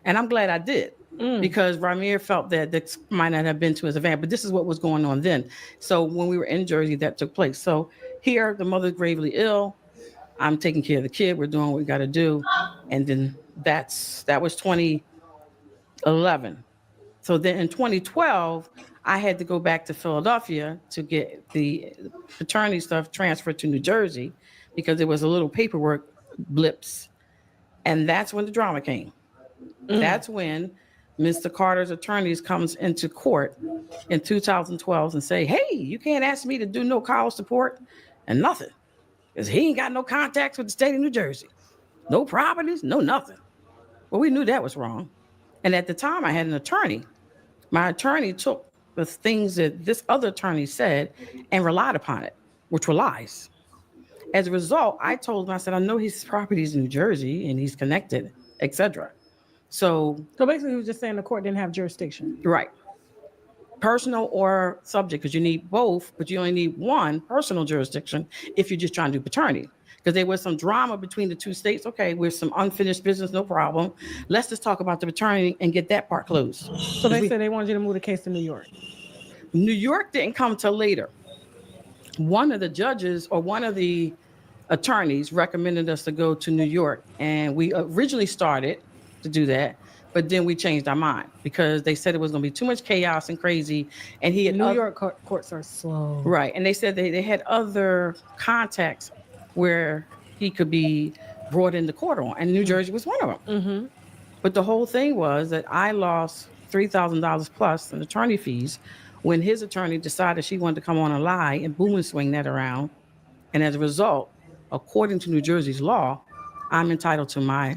And I'm glad I did, because Ramir felt that this might not have been to his advantage, but this is what was going on then. So when we were in Jersey, that took place. So here, the mother's gravely ill. I'm taking care of the kid. We're doing what we got to do. And then that was 2011. So then in 2012, I had to go back to Philadelphia to get the paternity stuff transferred to New Jersey because there was a little paperwork blips. And that's when the drama came. That's when Mr. Carter's attorneys comes into court in 2012 and say, hey, you can't ask me to do no college support and nothing. Because he ain't got no contacts with the state of New Jersey. No properties, no nothing. Well, we knew that was wrong. And at the time, I had an attorney. My attorney took the things that this other attorney said and relied upon it, which were lies. As a result, I told him, I said, I know his properties in New Jersey and he's connected, etc. So basically, he was just saying the court didn't have jurisdiction. Right. Personal or subject, because you need both, but you only need one, personal jurisdiction, if you're just trying to do paternity. Because there was some drama between the two states. Okay, with some unfinished business, no problem. Let's just talk about the paternity and get that part closed. So they said they wanted you to move the case to New York. New York didn't come till later. One of the judges or one of the attorneys recommended us to go to New York. And we originally started to do that, but then we changed our mind because they said it was going to be too much chaos and crazy. And he had New York courts are slow. Right. And they said they had other contacts where he could be brought into court on. And New Jersey was one of them. Mm-hmm. But the whole thing was that I lost $3,000 plus in attorney fees when his attorney decided she wanted to come on a lie and boom and swing that around. And as a result, according to New Jersey's law, I'm entitled to my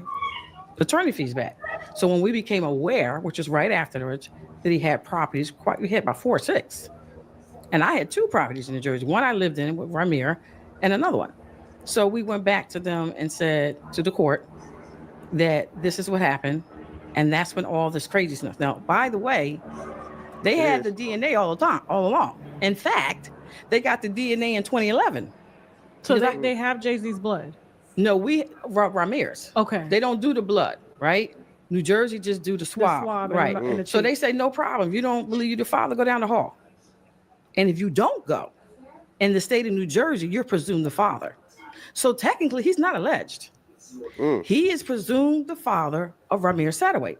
attorney fees back. So when we became aware, which is right afterwards, that he had properties, we had about 4 or 6. And I had 2 properties in New Jersey. One I lived in with Ramir and another one. So we went back to them and said to the court that this is what happened. And that's when all this crazy stuff. Now, by the way, they had the DNA all along. In fact, they got the DNA in 2011. So they have Jay-Z's blood? No, Ramirez. Okay. They don't do the blood, right? New Jersey just do the swab. Right. And the so they say, no problem. If you don't believe you the father, go down the hall. And if you don't go, in the state of New Jersey, you're presumed the father. So technically, he's not alleged. He is presumed the father of Ramir Satterwhite.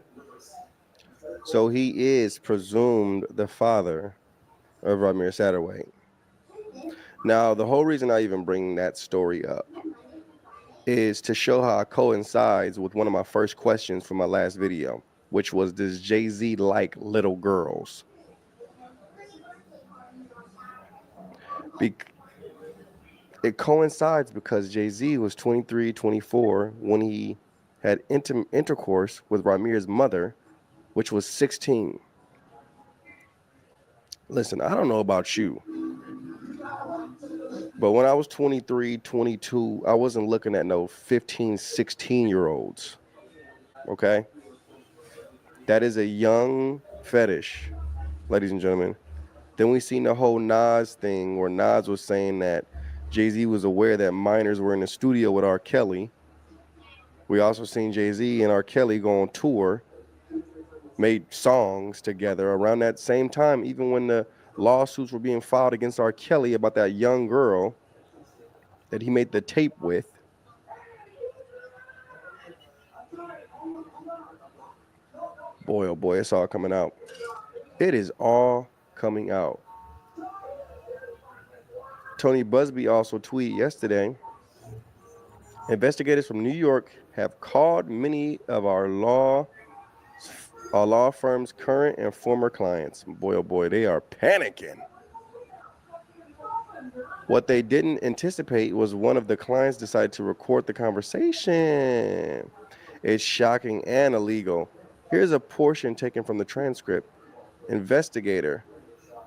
So he is presumed the father of Ramir Satterwhite. Now, the whole reason I even bring that story up is to show how it coincides with one of my first questions from my last video, which was, does Jay-Z like little girls? It coincides because Jay-Z was 23, 24 when he had intercourse with Ramir's mother, which was 16. Listen, I don't know about you, but when I was 23, 22, I wasn't looking at no 15, 16-year-olds, okay? That is a young fetish, ladies and gentlemen. Then we seen the whole Nas thing where Nas was saying that Jay-Z was aware that minors were in the studio with R. Kelly. We also seen Jay-Z and R. Kelly go on tour, made songs together around that same time, even when the lawsuits were being filed against R. Kelly about that young girl that he made the tape with. Boy, oh boy, it's all coming out. It is all coming out. Tony Busby also tweeted yesterday, investigators from New York have called many of our law firm's current and former clients. Boy, oh boy, they are panicking. What they didn't anticipate was one of the clients decided to record the conversation. It's shocking and illegal. Here's a portion taken from the transcript. Investigator,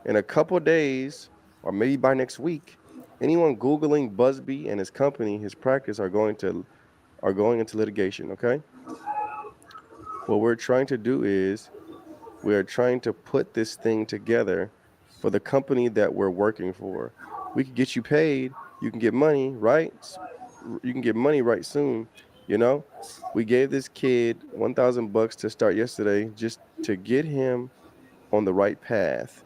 in a couple days, or maybe by next week, anyone Googling Busby and his company, his practice, are going into litigation, okay? What we're trying to do is we are trying to put this thing together for the company that we're working for. We can get you paid. You can get money, right? You can get money right soon, you know? We gave this kid $1,000 to start yesterday just to get him on the right path.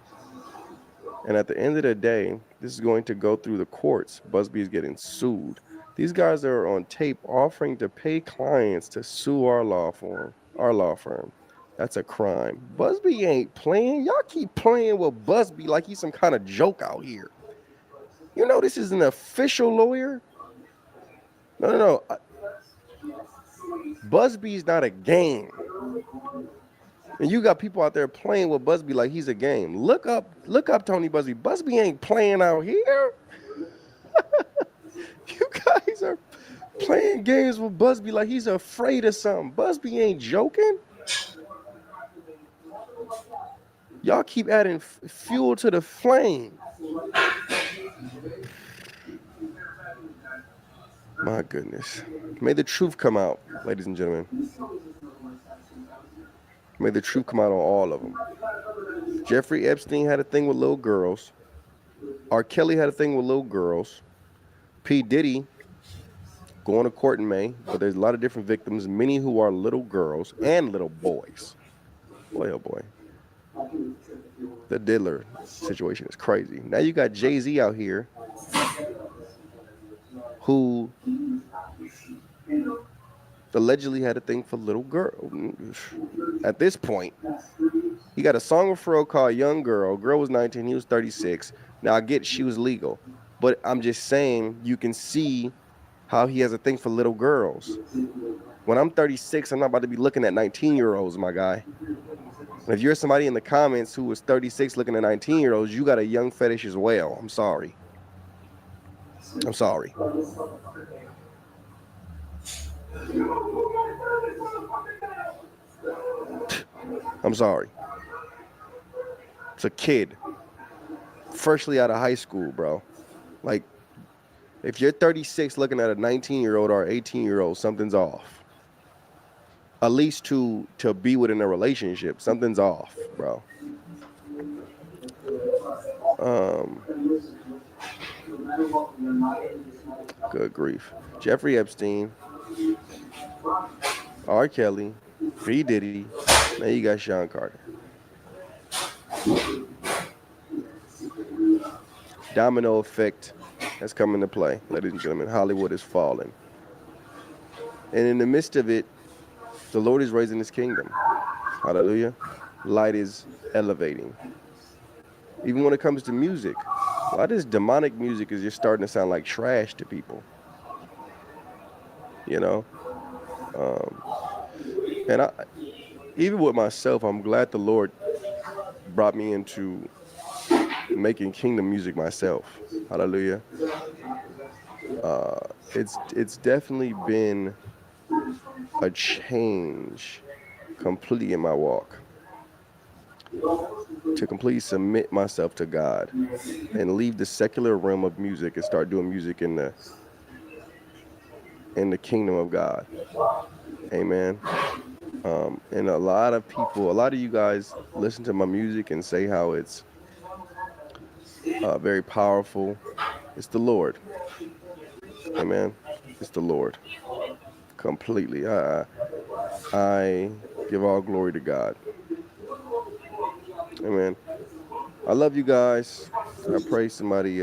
And at the end of the day, this is going to go through the courts. Busby is getting sued. These guys are on tape offering to pay clients to sue our law firm. That's a crime. Busby ain't playing. Y'all keep playing with Busby like he's some kind of joke out here. You know this is an official lawyer. No. Busby's not a game. And you got people out there playing with Busby like he's a game. Look up Tony Busby. Busby ain't playing out here. You guys are playing games with Busby like he's afraid of something. Busby ain't joking. Y'all keep adding fuel to the flame. My goodness. May the truth come out, ladies and gentlemen. May the truth come out on all of them. Jeffrey Epstein had a thing with little girls. R. Kelly had a thing with little girls. P. Diddy going to court in May, but there's a lot of different victims, many who are little girls and little boys. Boy, oh boy. The Diddler situation is crazy. Now you got Jay-Z out here who allegedly had a thing for little girls. At this point, he got a song with Pharrell called Young Girl. Girl was 19, he was 36. Now I get she was legal, but I'm just saying you can see how he has a thing for little girls. When I'm 36, I'm not about to be looking at 19-year-olds, my guy. And if you're somebody in the comments who was 36 looking at 19-year-olds, you got a young fetish as well. I'm sorry. I'm sorry. I'm sorry. It's a kid. Freshly out of high school, bro. Like, if you're 36 looking at a 19-year-old or 18-year-old, something's off. At least to be within a relationship, something's off, bro. Good grief. Jeffrey Epstein, R. Kelly, P. Diddy, now you got Sean Carter. Domino effect has come into play, ladies and gentlemen. Hollywood is falling. And in the midst of it, the Lord is raising his kingdom. Hallelujah. Light is elevating. Even when it comes to music, a lot of this demonic music is just starting to sound like trash to people. You know? And even with myself, I'm glad the Lord brought me into making kingdom music myself. Hallelujah. It's definitely been a change completely in my walk to completely submit myself to God and leave the secular realm of music and start doing music in the kingdom of God. Amen. And a lot of you guys listen to my music and say how it's very powerful. It's the Lord. Amen. It's the Lord. Completely. I give all glory to God. Amen. I love you guys. I pray somebody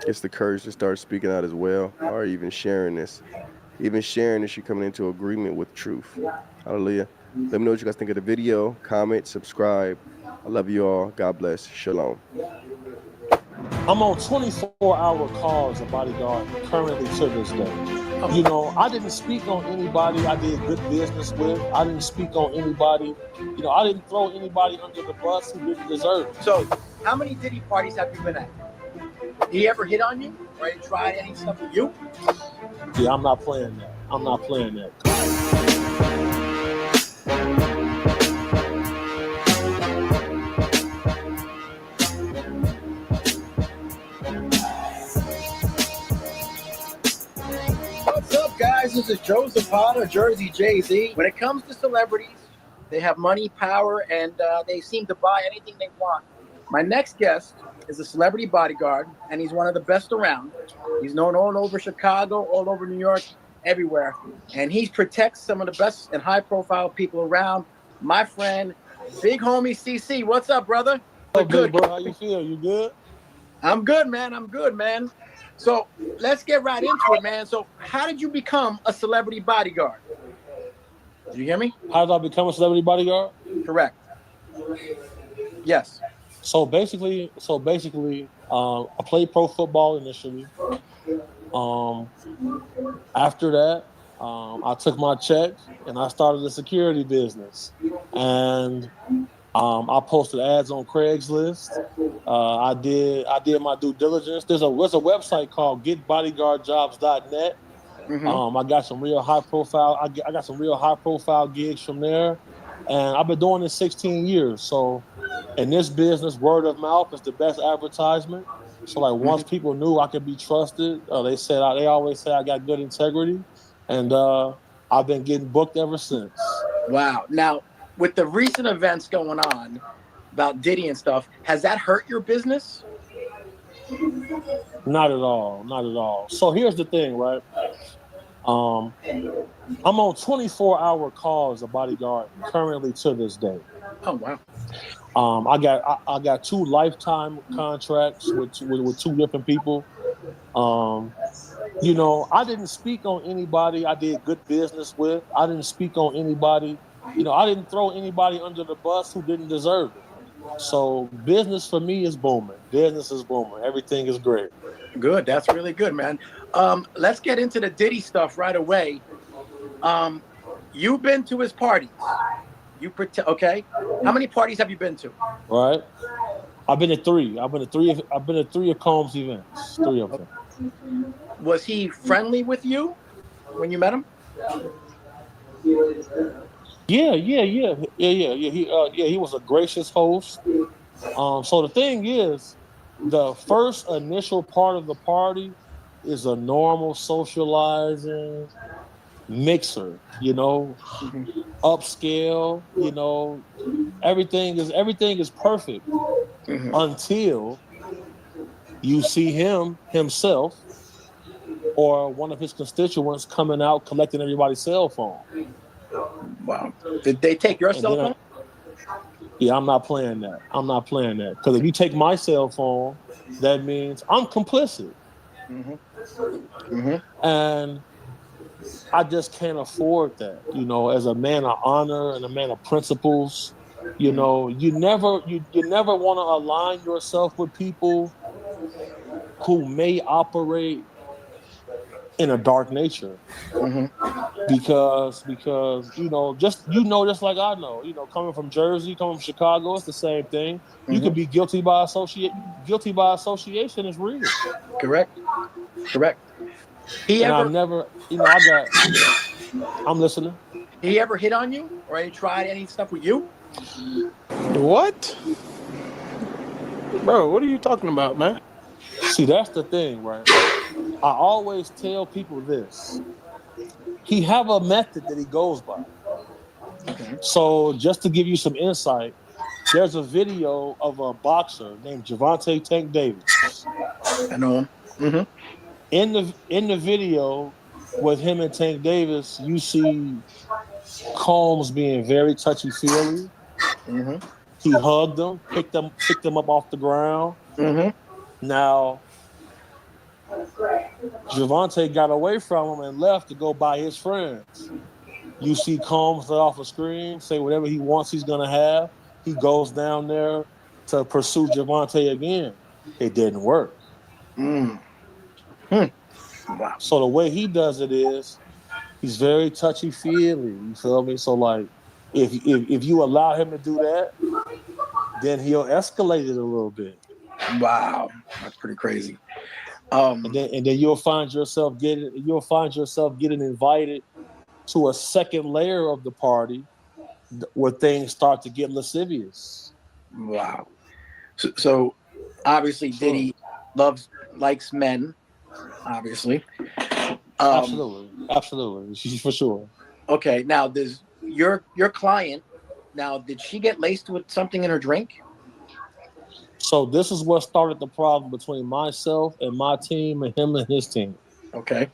gets the courage to start speaking out as well, or even sharing this. Even sharing this, you're coming into agreement with truth. Hallelujah. Let me know what you guys think of the video. Comment, subscribe. I love you all. God bless. Shalom. I'm on 24-hour calls, a bodyguard, currently to this day. You know, I didn't speak on anybody I did good business with. I didn't speak on anybody. You know, I didn't throw anybody under the bus who didn't deserve it. So, how many Diddy parties have you been at? Did he ever hit on you? Or he tried any stuff with you? Yeah, I'm not playing that. I'm not playing that. What's up, guys? This is Joseph Potter, Jersey Jay-Z. When it comes to celebrities, they have money, power, and they seem to buy anything they want. My next guest is a celebrity bodyguard, and he's one of the best around. He's known all over Chicago, all over New York, everywhere. And he protects some of the best and high-profile people around. My friend, big homie CC. What's up, brother? Good, bro. How you feel? You good? I'm good, man. I'm good, man. So let's get right into it, man. So how did you become a celebrity bodyguard? Did you hear me? How did I become a celebrity bodyguard? Correct. Yes. So basically, I played pro football initially. After that, I took my check and I started a security business. And I posted ads on Craigslist. I did my due diligence. There's a website called getbodyguardjobs.net. I got some real high profile. I got some real high profile gigs from there, and I've been doing this 16 years. So, in this business, word of mouth is the best advertisement. So, like once people knew I could be trusted, they always say I got good integrity, and I've been getting booked ever since. Wow. Now, with the recent events going on about Diddy and stuff, has that hurt your business? Not at all. Not at all. So here's the thing, right? I'm on 24-hour calls as a bodyguard currently to this day. Oh wow. I got 2 lifetime contracts with two different people. I didn't speak on anybody I did good business with. I didn't speak on anybody. I didn't throw anybody under the bus who didn't deserve it. So business for me is booming. Business is booming. Everything is great. Good. That's really good, man. Let's get into the Diddy stuff right away. You've been to his parties. Okay. How many parties have you been to? Right. I've been to 3. I've been to 3 of Combs events. 3 of them. Was he friendly with you when you met him? Yeah. He was a gracious host. So the thing is, the first initial part of the party is a normal socializing mixer, upscale, everything is perfect until you see himself or one of his constituents coming out collecting everybody's cell phone. Wow. Did they take your cell phone? Yeah, I'm not playing that. Because if you take my cell phone, that means I'm complicit. And I just can't afford that. As a man of honor and a man of principles, you never want to align yourself with people who may operate in a dark nature. Because just like I know, coming from Jersey, coming from Chicago, it's the same thing. You could be guilty by association. Guilty by association is real. Correct. I'm listening. He ever hit on you or he tried any stuff with you? What? Bro, what are you talking about, man? See, that's the thing, right? I always tell people this. He have a method that he goes by. So just to give you some insight, there's a video of a boxer named Gervonta Tank Davis. I know him. In the video with him and Tank Davis, you see Combs being very touchy-feely. He hugged him, picked him up off the ground. Now, Gervonta got away from him and left to go by his friends. You see Combs let off a scream, say whatever he wants he's going to have. He goes down there to pursue Gervonta again. It didn't work. Wow. So the way he does it is he's very touchy-feely. You feel me? So like, if you allow him to do that, then he'll escalate it a little bit. Wow, that's pretty crazy. And then you'll find yourself getting invited to a second layer of the party where things start to get lascivious. Wow. So obviously Diddy likes men, obviously. Absolutely, for sure. Okay, now does your client, did she get laced with something in her drink? So this is what started the problem between myself and my team and him and his team. Okay.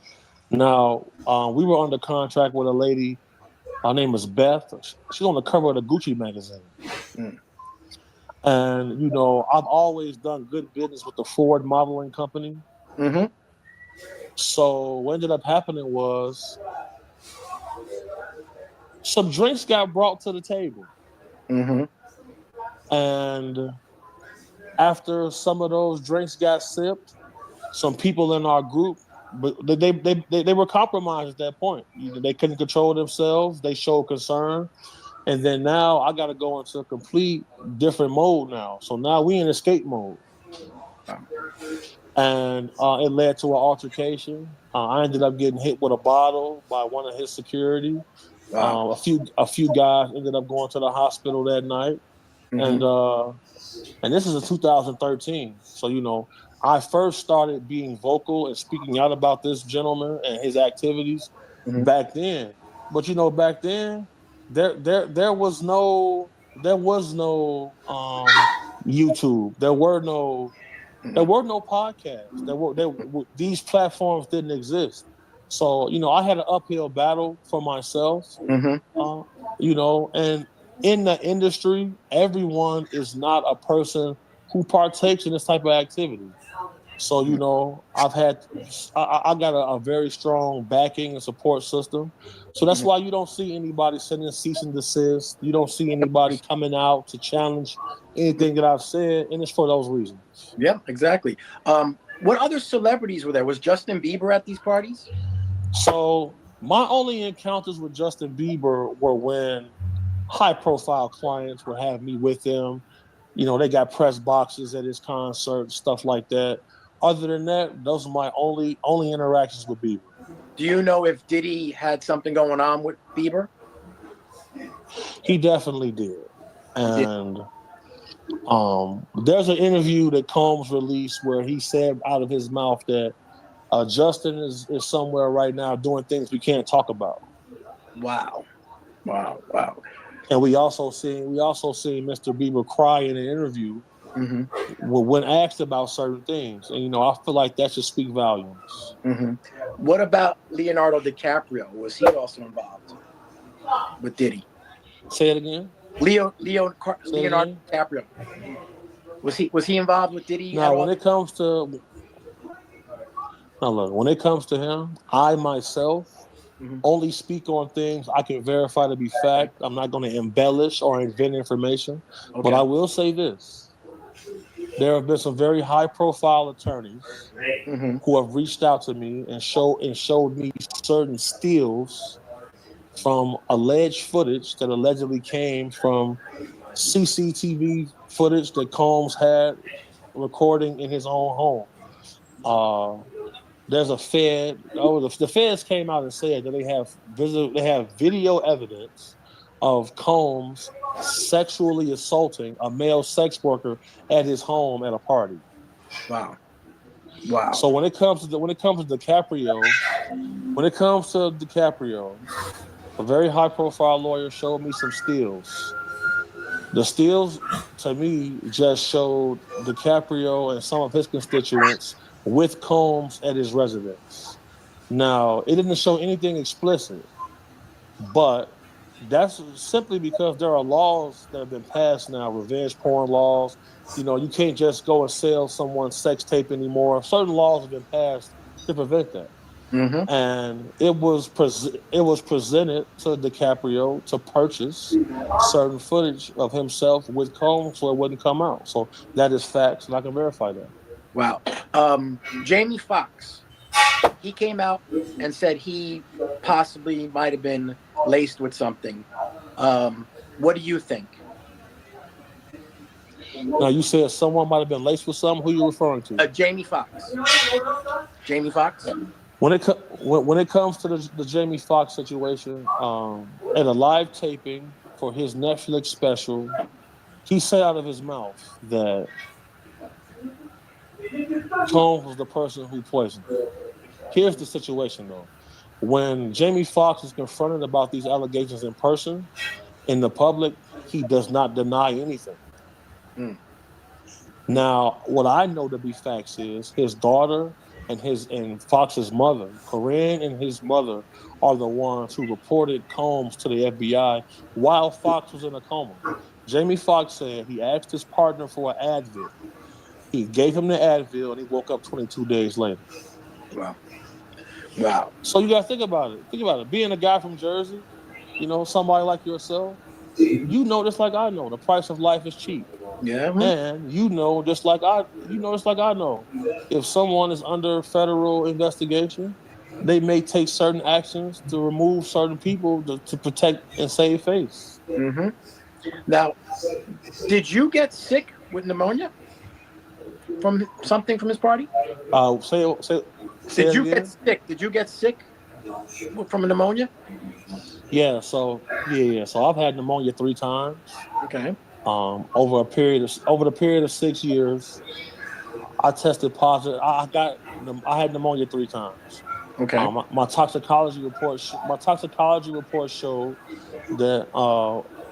Now, we were under contract with a lady. Her name is Beth. She's on the cover of the Gucci magazine. And, I've always done good business with the Ford modeling company. So what ended up happening was some drinks got brought to the table. Mm-hmm. And after some of those drinks got sipped, some people in our group, but they were compromised at that point. They couldn't control themselves. They showed concern. And then now I got to go into a complete different mode now. So now we in escape mode. And it led to an altercation. I ended up getting hit with a bottle by one of his security. Wow. A few guys ended up going to the hospital that night. Mm-hmm. And this is in 2013. So, I first started being vocal and speaking out about this gentleman and his activities back then. But back then there was no YouTube. There were no podcasts. These platforms didn't exist. So, I had an uphill battle for myself. And in the industry, everyone is not a person who partakes in this type of activity. So, I got a very strong backing and support system. So that's why you don't see anybody sending cease and desist. You don't see anybody coming out to challenge anything that I've said, and it's for those reasons. Yeah, exactly. What other celebrities were there? Was Justin Bieber at these parties? So my only encounters with Justin Bieber were when high-profile clients would have me with them. They got press boxes at his concerts, stuff like that. Other than that, those are my only interactions with Bieber. Do you know if Diddy had something going on with Bieber? He definitely did. And there's an interview that Combs released where he said out of his mouth that Justin is somewhere right now doing things we can't talk about. Wow. And we also seen Mr. Bieber cry in an interview when asked about certain things. And I feel like that should speak volumes. What about Leonardo DiCaprio? Was he also involved with Diddy? Say it again. Leonardo DiCaprio. Was he involved with Diddy? No, when it comes to him, I myself only speak on things I can verify to be fact. I'm not going to embellish or invent information. Okay. But I will say this. There have been some very high-profile attorneys who have reached out to me and showed me certain stills from alleged footage that allegedly came from CCTV footage that Combs had recording in his own home. There's a Fed. The Feds came out and said that they have video evidence of Combs sexually assaulting a male sex worker at his home at a party. Wow. So when it comes to DiCaprio, a very high-profile lawyer showed me some stills. The stills, to me, just showed DiCaprio and some of his constituents with Combs at his residence. Now, it didn't show anything explicit, but that's simply because there are laws that have been passed now, revenge porn laws. You can't just go and sell someone's sex tape anymore. Certain laws have been passed to prevent that. And it was presented to DiCaprio to purchase certain footage of himself with Combs so it wouldn't come out. So that is facts, and I can verify that. Wow. Jamie Foxx, he came out and said he possibly might have been laced with something. What do you think? Now, you said someone might have been laced with something. Who are you referring to? Jamie Foxx. Jamie Foxx? When it comes to the Jamie Foxx situation, at a live taping for his Netflix special, he said out of his mouth that Combs was the person who poisoned him. Here's the situation, though. When Jamie Foxx is confronted about these allegations in person, in the public, he does not deny anything. Now, what I know to be facts is his daughter and Fox's mother, Corinne and his mother, are the ones who reported Combs to the FBI while Foxx was in a coma. Jamie Foxx said he asked his partner for an Advil. He gave him the Advil and he woke up 22 days later. Wow. Wow. So you gotta think about it. Think about it. Being a guy from Jersey, somebody like yourself, you know just like I know, the price of life is cheap. Yeah. And just like I know, if someone is under federal investigation, they may take certain actions to remove certain people to protect and save face. Mm-hmm. Now, did you get sick with pneumonia from something from his party? Say it again. Did you get sick from a pneumonia? Yeah. So I've had pneumonia 3 times. Okay. Over the period of 6 years, I tested positive. I had pneumonia 3 times. Okay. My toxicology report showed that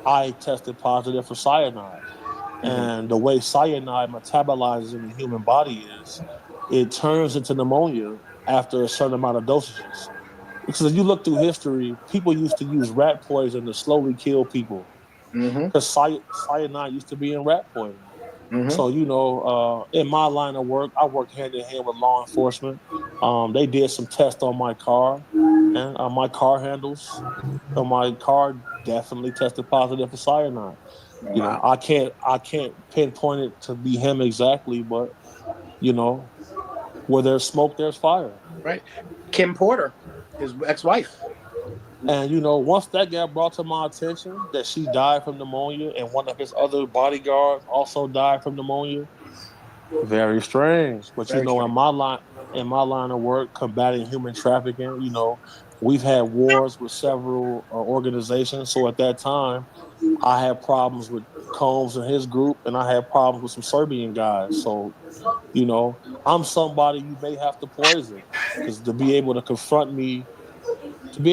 I tested positive for cyanide. And the way cyanide metabolizes in the human body is it turns into pneumonia after a certain amount of dosages. Because if you look through history, people used to use rat poison to slowly kill people. Because cyanide used to be in rat poison. So, in my line of work, I worked hand in hand with law enforcement. They did some tests on my car, and my car handles on my car definitely tested positive for cyanide. Wow. I can't pinpoint it to be him exactly, but where there's smoke, there's fire. Right. Kim Porter, his ex-wife. And once that got brought to my attention that she died from pneumonia and one of his other bodyguards also died from pneumonia, very strange. But Very strange. in my line of work, combating human trafficking, we've had wars with several organizations. So at that time, I had problems with Combs and his group, and I had problems with some Serbian guys. So, I'm somebody you may have to poison because to be able to confront me in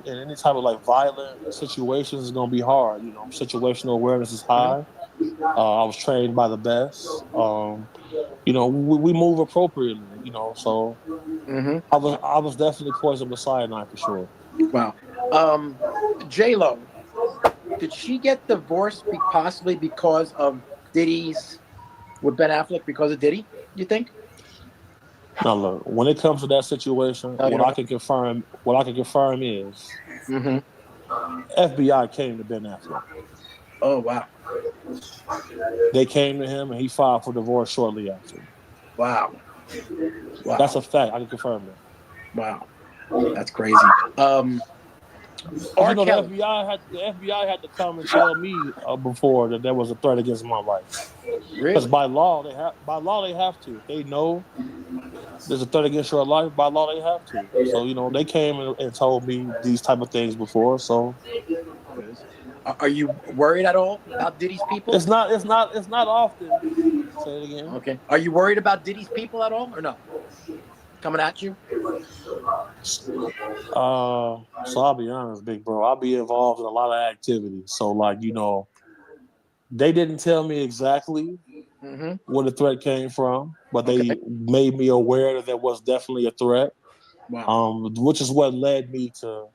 any type of like violent situations is gonna be hard. Situational awareness is high. I was trained by the best. We move appropriately. So I was definitely poisoned with cyanide for sure. Wow. J-Lo, did she get divorced possibly because of Diddy's with Ben Affleck because of Diddy? You think? Now look, when it comes to that situation, what I can confirm is FBI came to Ben Affleck. Oh wow. They came to him and he filed for divorce shortly after. Wow. That's a fact. I can confirm that. Wow. That's crazy. The FBI had to come and tell me before that there was a threat against my life. Really? Because by law they have to. If they know there's a threat against your life, by law they have to. So they came and told me these type of things before. So are you worried at all about Diddy's people? It's not often. Say it again. Okay. Are you worried about Diddy's people at all or no? Coming at you? So I'll be honest, big bro. I'll be involved in a lot of activities. So they didn't tell me exactly where the threat came from, but they made me aware that there was definitely a threat. Wow. Which is what led me to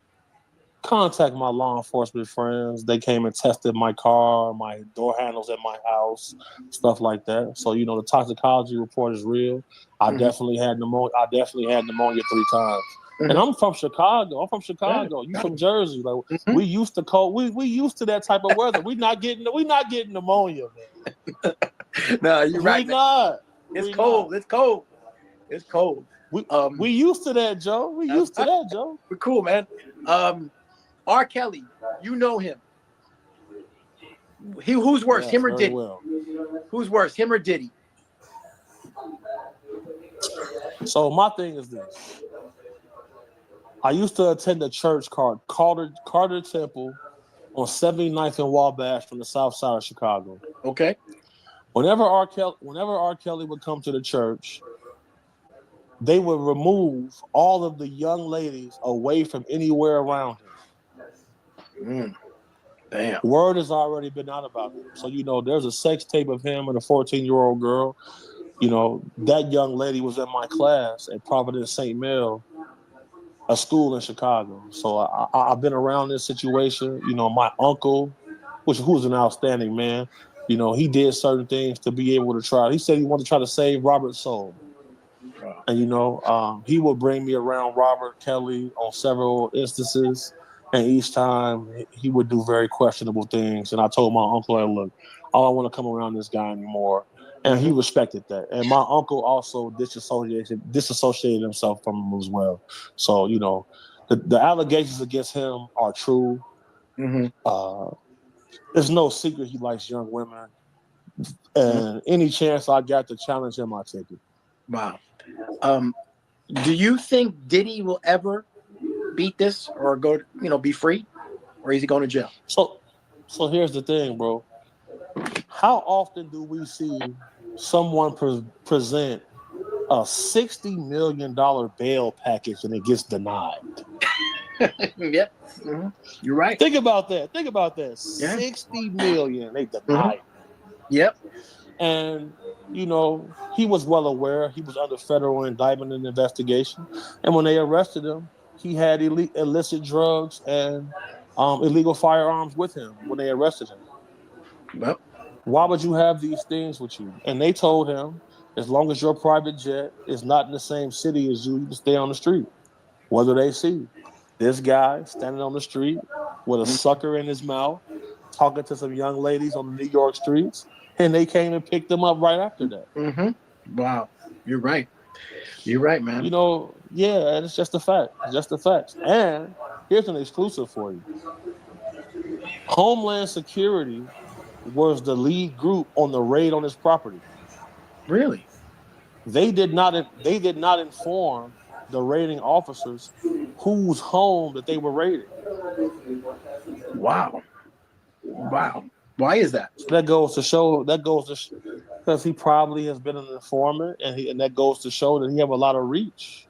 contact my law enforcement friends. They came and tested my car, my door handles at my house, stuff like that. So the toxicology report is real. I definitely had pneumonia. 3 times. And I'm from Chicago. You from Jersey? We used to cold. We used to that type of weather. We not getting pneumonia, man. No, you're right. It's cold. It's cold. It's cold. We used to that, Joe. We're cool, man. R. Kelly, you know him. Who's worse, him or Diddy? Well. Who's worse, him or Diddy? So my thing is this. I used to attend a church called Carter Temple on 79th and Wabash from the south side of Chicago. Okay. Whenever R. Kelly would come to the church, they would remove all of the young ladies away from anywhere around him. Damn. Word has already been out about him. So, there's a sex tape of him and a 14-year-old girl. That young lady was in my class at Providence St. Mel, a school in Chicago. So I've been around this situation. My uncle, who's an outstanding man, he did certain things to be able to try. He said he wanted to try to save Robert's soul. And he would bring me around Robert Kelly on several instances, and each time he would do very questionable things. And I told my uncle, hey, look, I don't want to come around this guy anymore. And he respected that. And my uncle also disassociated himself from him as well. So, the allegations against him are true. There's no secret he likes young women. And any chance I got to challenge him, I take it. Wow. Do you think Diddy will ever beat this or go, be free? Or is he going to jail? So here's the thing, bro. How often do we see someone present a $60 million bail package and it gets denied? Yep. You're right. Think about that. Yeah. $60 million, they denied. Yep. And he was well aware he was under federal indictment and investigation. And when they arrested him, he had illicit drugs and illegal firearms with him when they arrested him. Yep. Why would you have these things with you? And they told him, as long as your private jet is not in the same city as you can stay on the street. What do they see? This guy standing on the street with a sucker in his mouth, talking to some young ladies on the New York streets, and they came and picked him up right after that. Wow. You're right. You're right, man. Yeah, it's just a fact. It's just a fact. And here's an exclusive for you. Homeland Security was the lead group on the raid on his property. Really? They did not inform the raiding officers whose home that they were raiding. Wow. Why is that? That goes to because he probably has been an informant, and that goes to show that he have a lot of reach.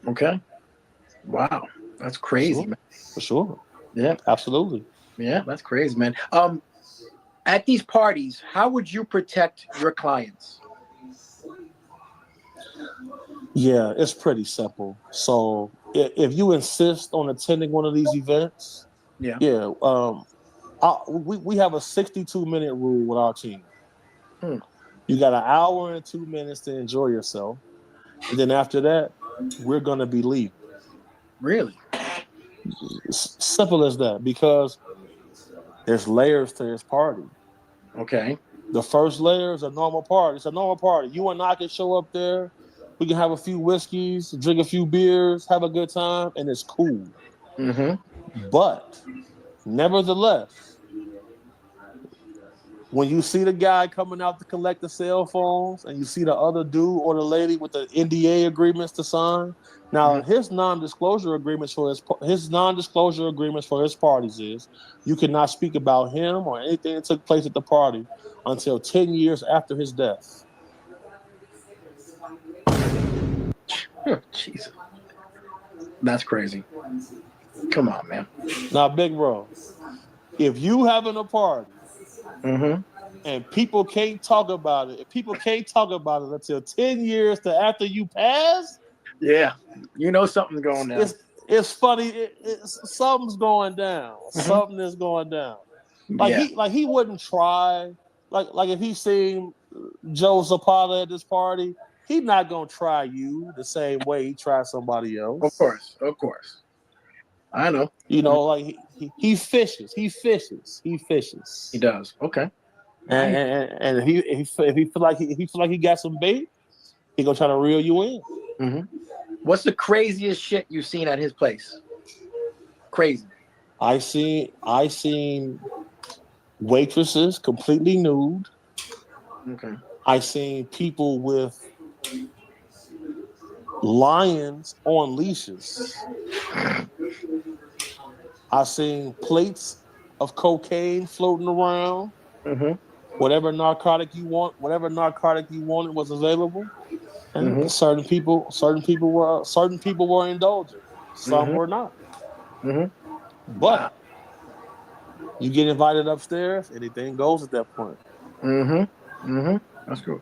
Okay. Wow. That's crazy, man. For sure. Yeah. Absolutely. Yeah, that's crazy, man. At these parties, how would you protect your clients? Yeah, it's pretty simple. So if you insist on attending one of these events, we have a 62-minute rule with our team. You got an hour and 2 minutes to enjoy yourself, and then after that, we're gonna be leaving. Really? Simple as that, because there's layers to this party. Okay. The first layer is a normal party. It's a normal party. You and I can show up there. We can have a few whiskeys, drink a few beers, have a good time, and it's cool. But nevertheless, when you see the guy coming out to collect the cell phones and you see the other dude or the lady with the NDA agreements to sign, now his non-disclosure agreements for his parties is you cannot speak about him or anything that took place at the party until 10 years after his death. Jesus. That's crazy. Come on, man. Now, big bro, if you having a party and people can't talk about it, until 10 years to after you pass, something's going down. It's funny. Something's going down. Something is going down. He wouldn't try. Like if he seen Joe Zapata at this party, he's not gonna try you the same way he tried somebody else. Of course. I know. He fishes. He does. Okay. And if he feel like he got some bait, he gonna try to reel you in. What's the craziest shit you've seen at his place? Crazy. I seen waitresses completely nude. Okay. I seen people with lions on leashes. I seen plates of cocaine floating around. Whatever narcotic you wanted was available. And certain people were indulgent. Some were not. But you get invited upstairs, anything goes at that point. That's cool.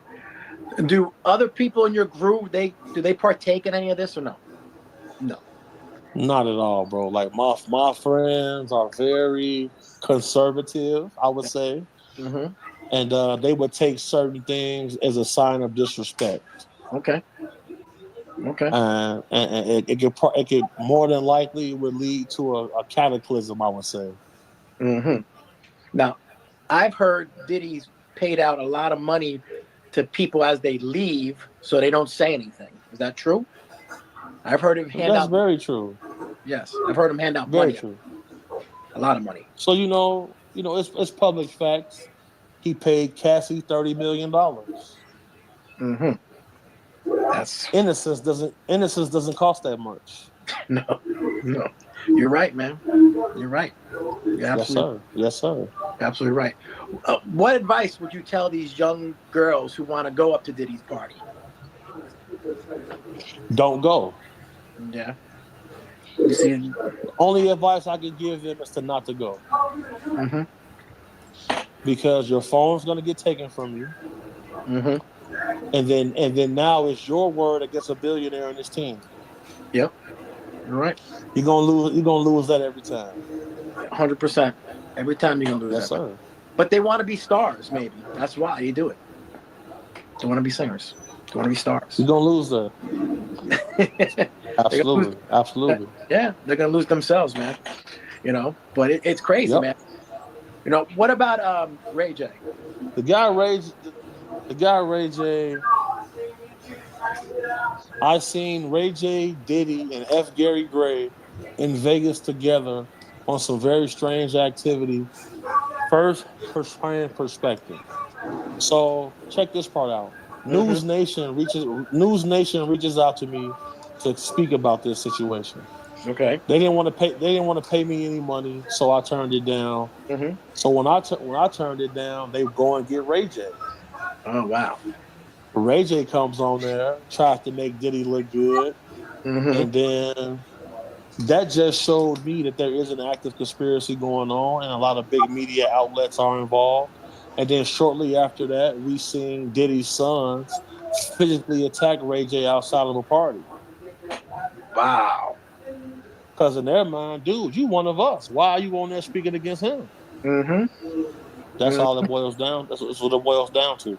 Do other people in your group do they partake in any of this or no? No. Not at all, bro. Like my friends are very conservative, I would say. And they would take certain things as a sign of disrespect. Okay. Okay. And it could more than likely would lead to a cataclysm, I would say. Mm-hmm. Now, I've heard Diddy's paid out a lot of money to people as they leave, so they don't say anything. Is that true? I've heard him hand That's out. very true. Yes, I've heard him hand out Very money, true. a lot of money. So it's public facts. He paid Cassie $30 million. Mm-hmm. That's Innocence doesn't cost that much. no. You're right, man. You're right. You're absolutely, Yes, sir. absolutely right. What advice would you tell these young girls who want to go up to Diddy's party? Don't go. Yeah. You see, Only advice I can give them is to not to go. mm-hmm. Because your phone's gonna get taken from you. Mm-hmm. And then now it's your word against a billionaire and his team. Yep. You're right. You're gonna lose that every time. 100%. Every time you're gonna lose Yes, that. sir. But they want to be stars, maybe. That's why you do it. They want to be singers. They want to be stars. You're gonna lose that. Absolutely. Absolutely. Yeah, they're gonna lose themselves, man. But it's crazy, man. What about Ray J? The guy Ray J. I seen Ray J, Diddy, and F. Gary Gray in Vegas together on some very strange activity. First perspective. So check this part out. News Nation reaches out to me to speak about this situation. Okay. They didn't want to pay me any money, so I turned it down. Mm-hmm. So when I turned it down, they go and get Ray J. Oh wow. Ray J comes on there, tries to make Diddy look good, and then that just showed me that there is an active conspiracy going on, and a lot of big media outlets are involved. And then shortly after that, we seen Diddy's sons physically attack Ray J outside of a party. Wow. Because in their mind, dude, you one of us. Why are you on there speaking against him? Mm-hmm. That's all it boils down. That's what it boils down to.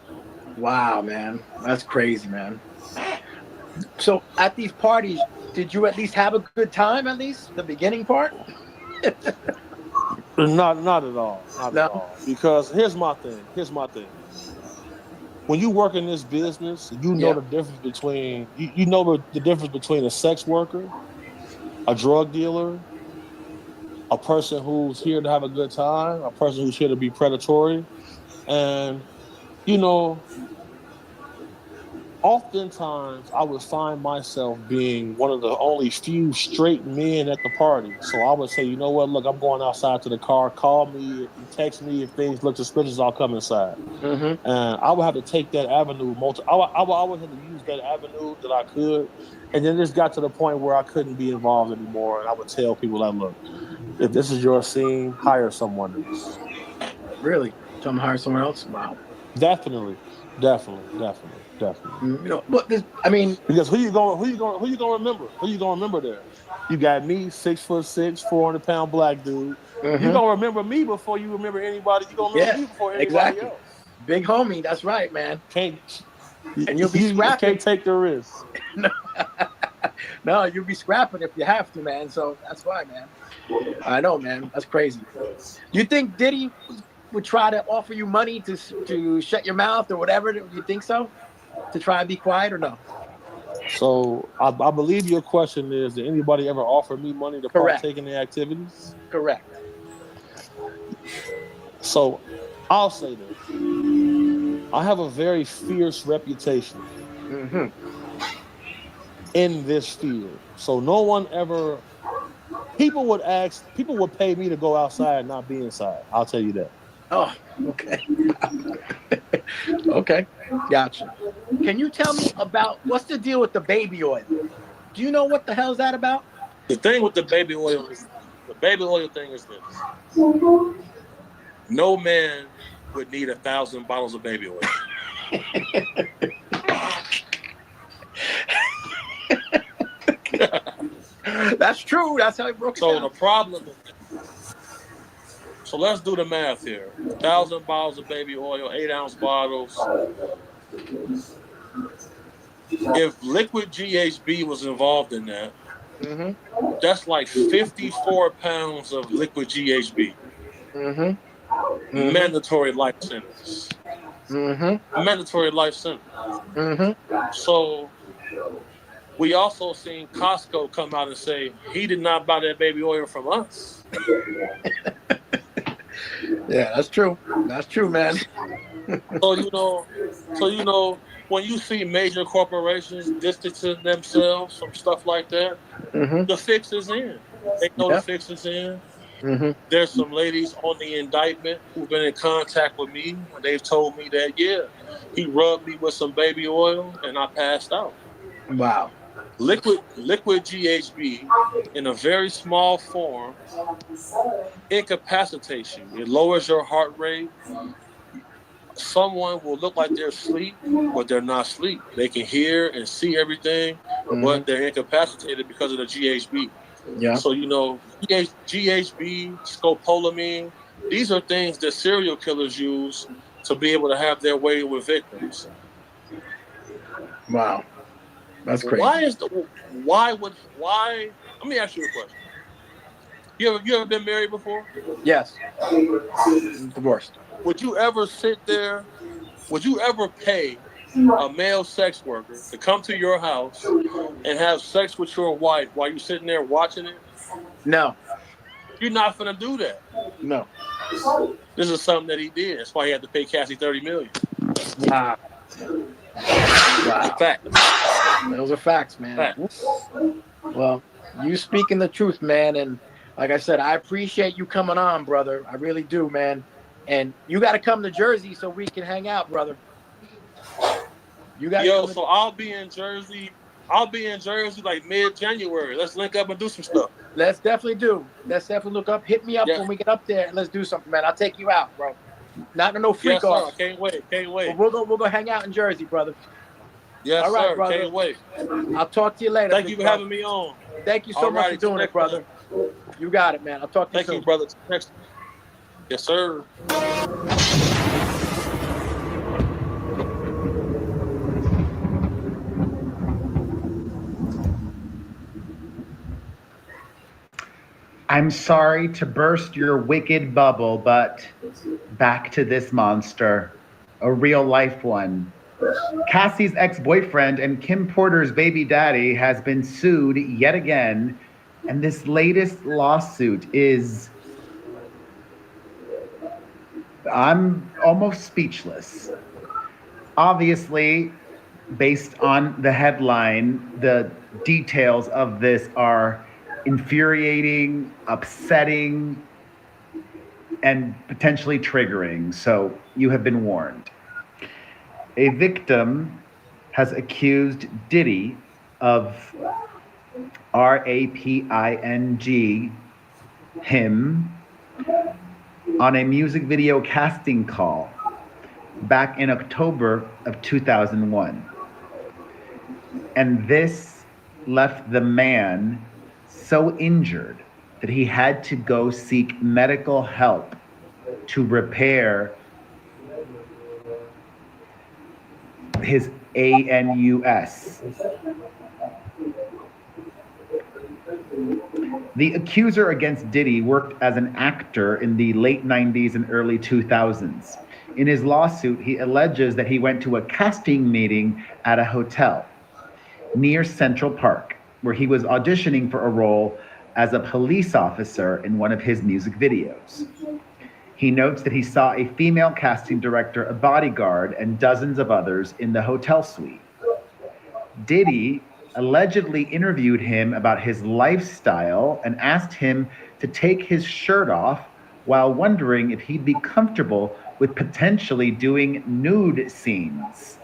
Wow, man. That's crazy, man. So at these parties, did you at least have a good time, at least? The beginning part? Not at all. Not at all. Because here's my thing. When you work in this business, you know the difference between the difference between a sex worker, a drug dealer, a person who's here to have a good time, a person who's here to be predatory. And oftentimes I would find myself being one of the only few straight men at the party. So I would say, you know what, look, I'm going outside to the car. Call me, text me if things look suspicious, I'll come inside. And I would have to take that avenue. I would always have to use that avenue that I could. And then this got to the point where I couldn't be involved anymore. And I would tell people that, look, if this is your scene, hire someone else. Really? Tell them to hire someone else? Wow. Definitely. But because who you gonna remember? Who you gonna remember there? You got me, 6'6", 400-pound black dude. You gonna remember me before you remember anybody. You gonna remember me before anybody else. Big homie, that's right, man. And you'll be scrapping. You can't take the risk. No, you'll be scrapping if you have to, man. So that's why, man. I know, man. That's crazy. You think Diddy would try to offer you money to shut your mouth or whatever? Do you think so? To try and be quiet or no? So I believe your question is, did anybody ever offer me money to partake in the activities? Correct. So I'll say this. I have a very fierce reputation in this field. So no one ever, people would pay me to go outside and not be inside. I'll tell you that. Oh, okay. Okay, gotcha. Can you tell me about what's the deal with the baby oil? Do you know what the hell's that about? The thing with the baby oil thing is this. No man would need 1,000 bottles of baby oil. That's true. That's how he broke it down. So the problem is, so let's do the math here. 1,000 bottles of baby oil, 8-ounce bottles. If liquid GHB was involved in that, Mm-hmm. that's like 54 pounds of liquid GHB. Mm-hmm. Mandatory life sentence. Mm-hmm. Mandatory life sentence. Mm-hmm. So we also seen Costco come out and say he did not buy that baby oil from us. Yeah, that's true. That's true, man. So you know, when you see major corporations distancing themselves from stuff like that, Mm-hmm. the fix is in. They know the Yeah. fix is in. Mm-hmm. There's some ladies on the indictment who've been in contact with me, and they've told me that he rubbed me with some baby oil and I passed out. Wow. Liquid GHB in a very small form incapacitates you. It lowers your heart rate. Someone will look like they're asleep, but they're not asleep. They can hear and see everything, but they're incapacitated because of the GHB. Yeah. So, GHB, scopolamine, these are things that serial killers use to be able to have their way with victims. Wow. That's crazy. Why, let me ask you a question. You ever been married before? Yes. Divorced. Would you ever pay a male sex worker to come to your house and have sex with your wife while you're sitting there watching it? No. You're not gonna do that. No. This is something that he did. That's why he had to pay Cassie $30 million. Wow. Wow. Fact. Those are facts, man. Facts. Well, you speaking the truth, man. And like I said, I appreciate you coming on, brother. I really do, man. And you got to come to Jersey so we can hang out, brother. You got. So I'll be in Jersey. Like mid-January. Let's link up and do some stuff. Let's definitely do. Let's definitely look up. Hit me up when we get up there and let's do something, man. I'll take you out, bro. Not no freak off. Sir. Can't wait. But we'll go hang out in Jersey, brother. Yes, all right, sir. Brother. Can't wait. I'll talk to you later. Thank you for having me on. Thank you so much for doing it, brother. You got it, man. I'll talk to you soon. Thank you, brother. Next. Yes, sir. I'm sorry to burst your wicked bubble, but back to this monster, a real life one. Cassie's ex-boyfriend and Kim Porter's baby daddy has been sued yet again, and this latest lawsuit is... I'm almost speechless. Obviously, based on the headline, the details of this are infuriating, upsetting, and potentially triggering, so you have been warned. A victim has accused Diddy of raping him on a music video casting call back in October of 2001. And this left the man so injured that he had to go seek medical help to repair his anus. The accuser against Diddy worked as an actor in the late 90s and early 2000s. In his lawsuit, he alleges that he went to a casting meeting at a hotel near Central Park, where he was auditioning for a role as a police officer in one of his music videos. He notes that he saw a female casting director, a bodyguard, and dozens of others in the hotel suite. Diddy allegedly interviewed him about his lifestyle and asked him to take his shirt off while wondering if he'd be comfortable with potentially doing nude scenes.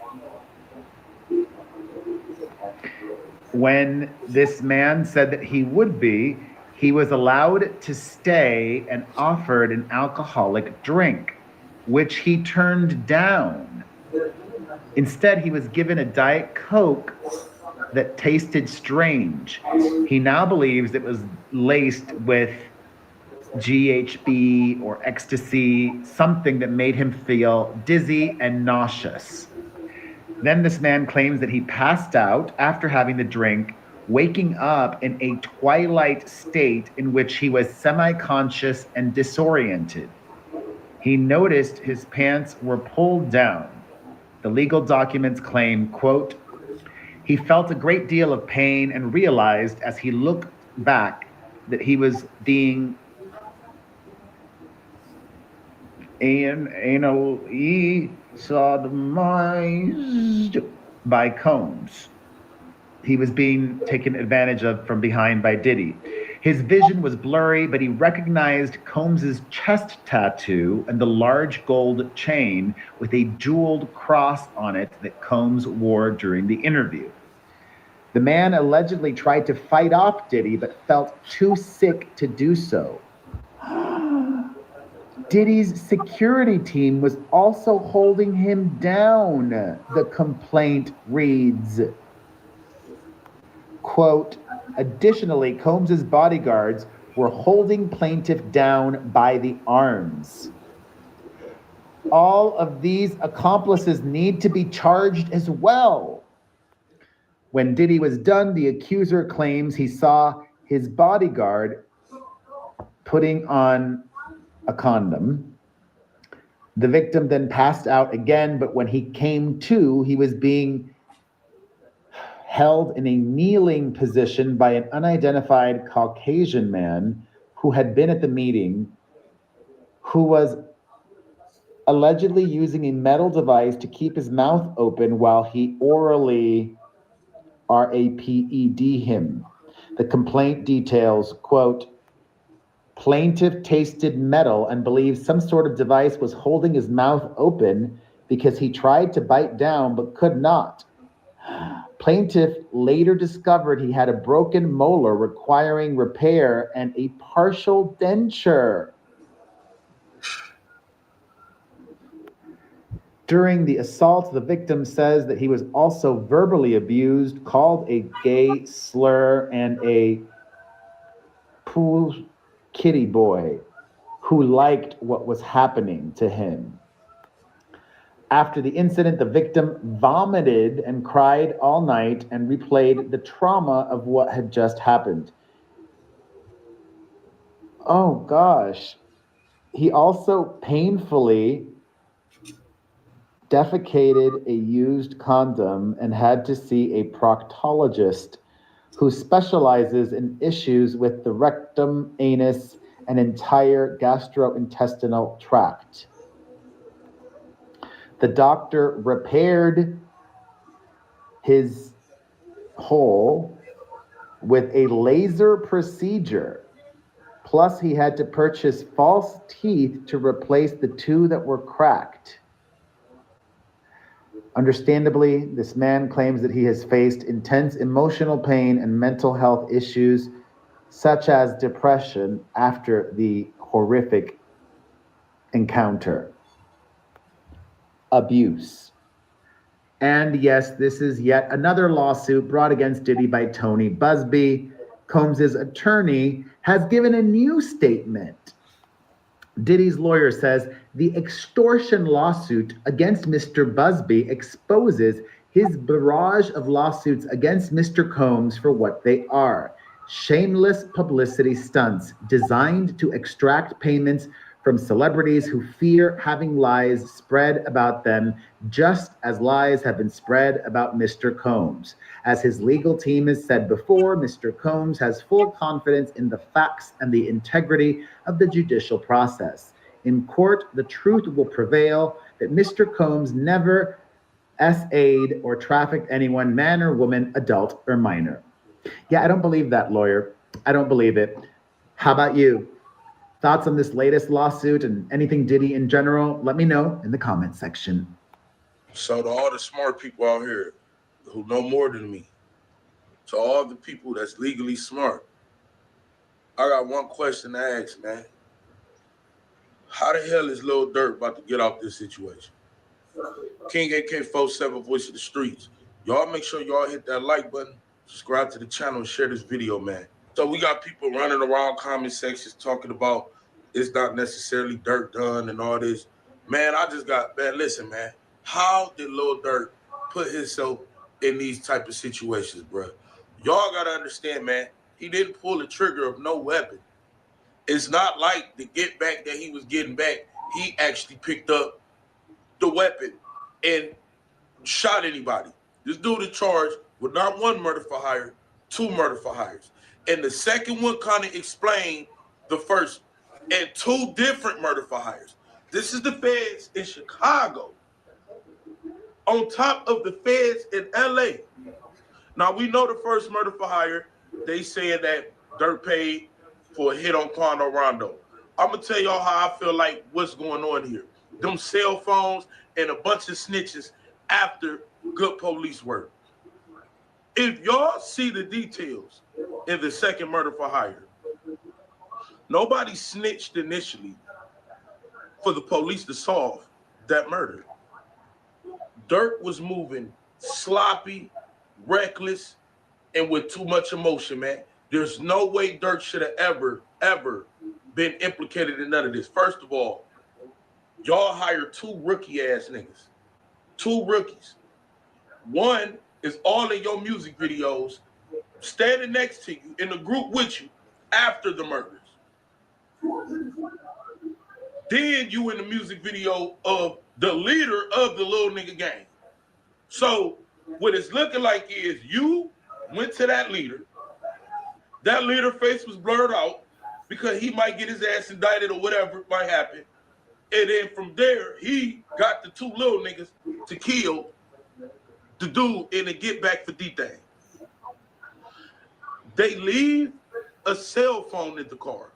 When this man said that he would be, he was allowed to stay and offered an alcoholic drink, which he turned down. Instead, he was given a Diet Coke that tasted strange. He now believes it was laced with GHB or ecstasy, something that made him feel dizzy and nauseous. Then this man claims that he passed out after having the drink, waking up in a twilight state in which he was semi-conscious and disoriented. He noticed his pants were pulled down. The legal documents claim, quote, he felt a great deal of pain and realized as he looked back that he was being anally sodomized by Combs. He was being taken advantage of from behind by Diddy. His vision was blurry, but he recognized Combs's chest tattoo and the large gold chain with a jeweled cross on it that Combs wore during the interview. The man allegedly tried to fight off Diddy, but felt too sick to do so. Diddy's security team was also holding him down, the complaint reads. Quote, additionally, Combs's bodyguards were holding plaintiff down by the arms. All of these accomplices need to be charged as well. When Diddy was done, the accuser claims he saw his bodyguard putting on a condom. The victim then passed out again, but when he came to, he was being held in a kneeling position by an unidentified Caucasian man who had been at the meeting, who was allegedly using a metal device to keep his mouth open while he orally raped him. The complaint details, quote, plaintiff tasted metal and believes some sort of device was holding his mouth open because he tried to bite down but could not. Plaintiff later discovered he had a broken molar requiring repair and a partial denture. During the assault, the victim says that he was also verbally abused, called a gay slur, and a pool kitty boy who liked what was happening to him. After the incident, the victim vomited and cried all night and replayed the trauma of what had just happened. Oh gosh. He also painfully defecated a used condom and had to see a proctologist who specializes in issues with the rectum, anus, and entire gastrointestinal tract. The doctor repaired his hole with a laser procedure. Plus, he had to purchase false teeth to replace the two that were cracked. Understandably, this man claims that he has faced intense emotional pain and mental health issues, such as depression, after the horrific encounter. Abuse. And yes, this is yet another lawsuit brought against Diddy by Tony Busby. Combs's attorney has given a new statement. Diddy's lawyer says the extortion lawsuit against Mr. Busby exposes his barrage of lawsuits against Mr. Combs for what they are: shameless publicity stunts designed to extract payments from celebrities who fear having lies spread about them, just as lies have been spread about Mr. Combs. As his legal team has said before, Mr. Combs has full confidence in the facts and the integrity of the judicial process. In court, the truth will prevail that Mr. Combs never SA'd or trafficked anyone, man or woman, adult or minor. Yeah, I don't believe that, lawyer. I don't believe it. How about you? Thoughts on this latest lawsuit and anything Diddy in general? Let me know in the comment section. So to all the smart people out here who know more than me, to all the people that's legally smart, I got one question to ask, man. How the hell is Lil Durk about to get out this situation? King AK-47 Voice of the Streets. Y'all make sure y'all hit that like button, subscribe to the channel, and share this video, man. So we got people running around comment sections talking about it's not necessarily Durk done and all this. Man, man, listen, man. How did Lil Durk put himself in these type of situations, bro. Y'all gotta understand, man. He didn't pull the trigger of no weapon. It's not like the get back that he was getting back. He actually picked up the weapon and shot anybody. This dude is charged with not one murder for hire, 2 murder for hires. And the second one kind of explained the first, and 2 different murder for hires. This is the feds in Chicago, on top of the feds in LA. Now we know the first murder for hire, they said that Dirt paid for a hit on Quando Rondo. I'm gonna tell y'all how I feel like what's going on here. Them cell phones and a bunch of snitches after good police work. If y'all see the details in the second murder for hire, nobody snitched initially for the police to solve that murder. Dirt was moving sloppy, reckless, and with too much emotion, man. There's no way Dirt should have ever been implicated in none of this. First of all, y'all hired 2 rookie-ass niggas. 2 rookies. One is all in your music videos, standing next to you in the group with you after the murders. Then you in the music video of the leader of the little nigga gang. So what it's looking like is you went to that leader face was blurred out because he might get his ass indicted or whatever might happen. And then from there, he got the 2 little niggas to kill the dude in a get back for D-Thing. They leave a cell phone in the car.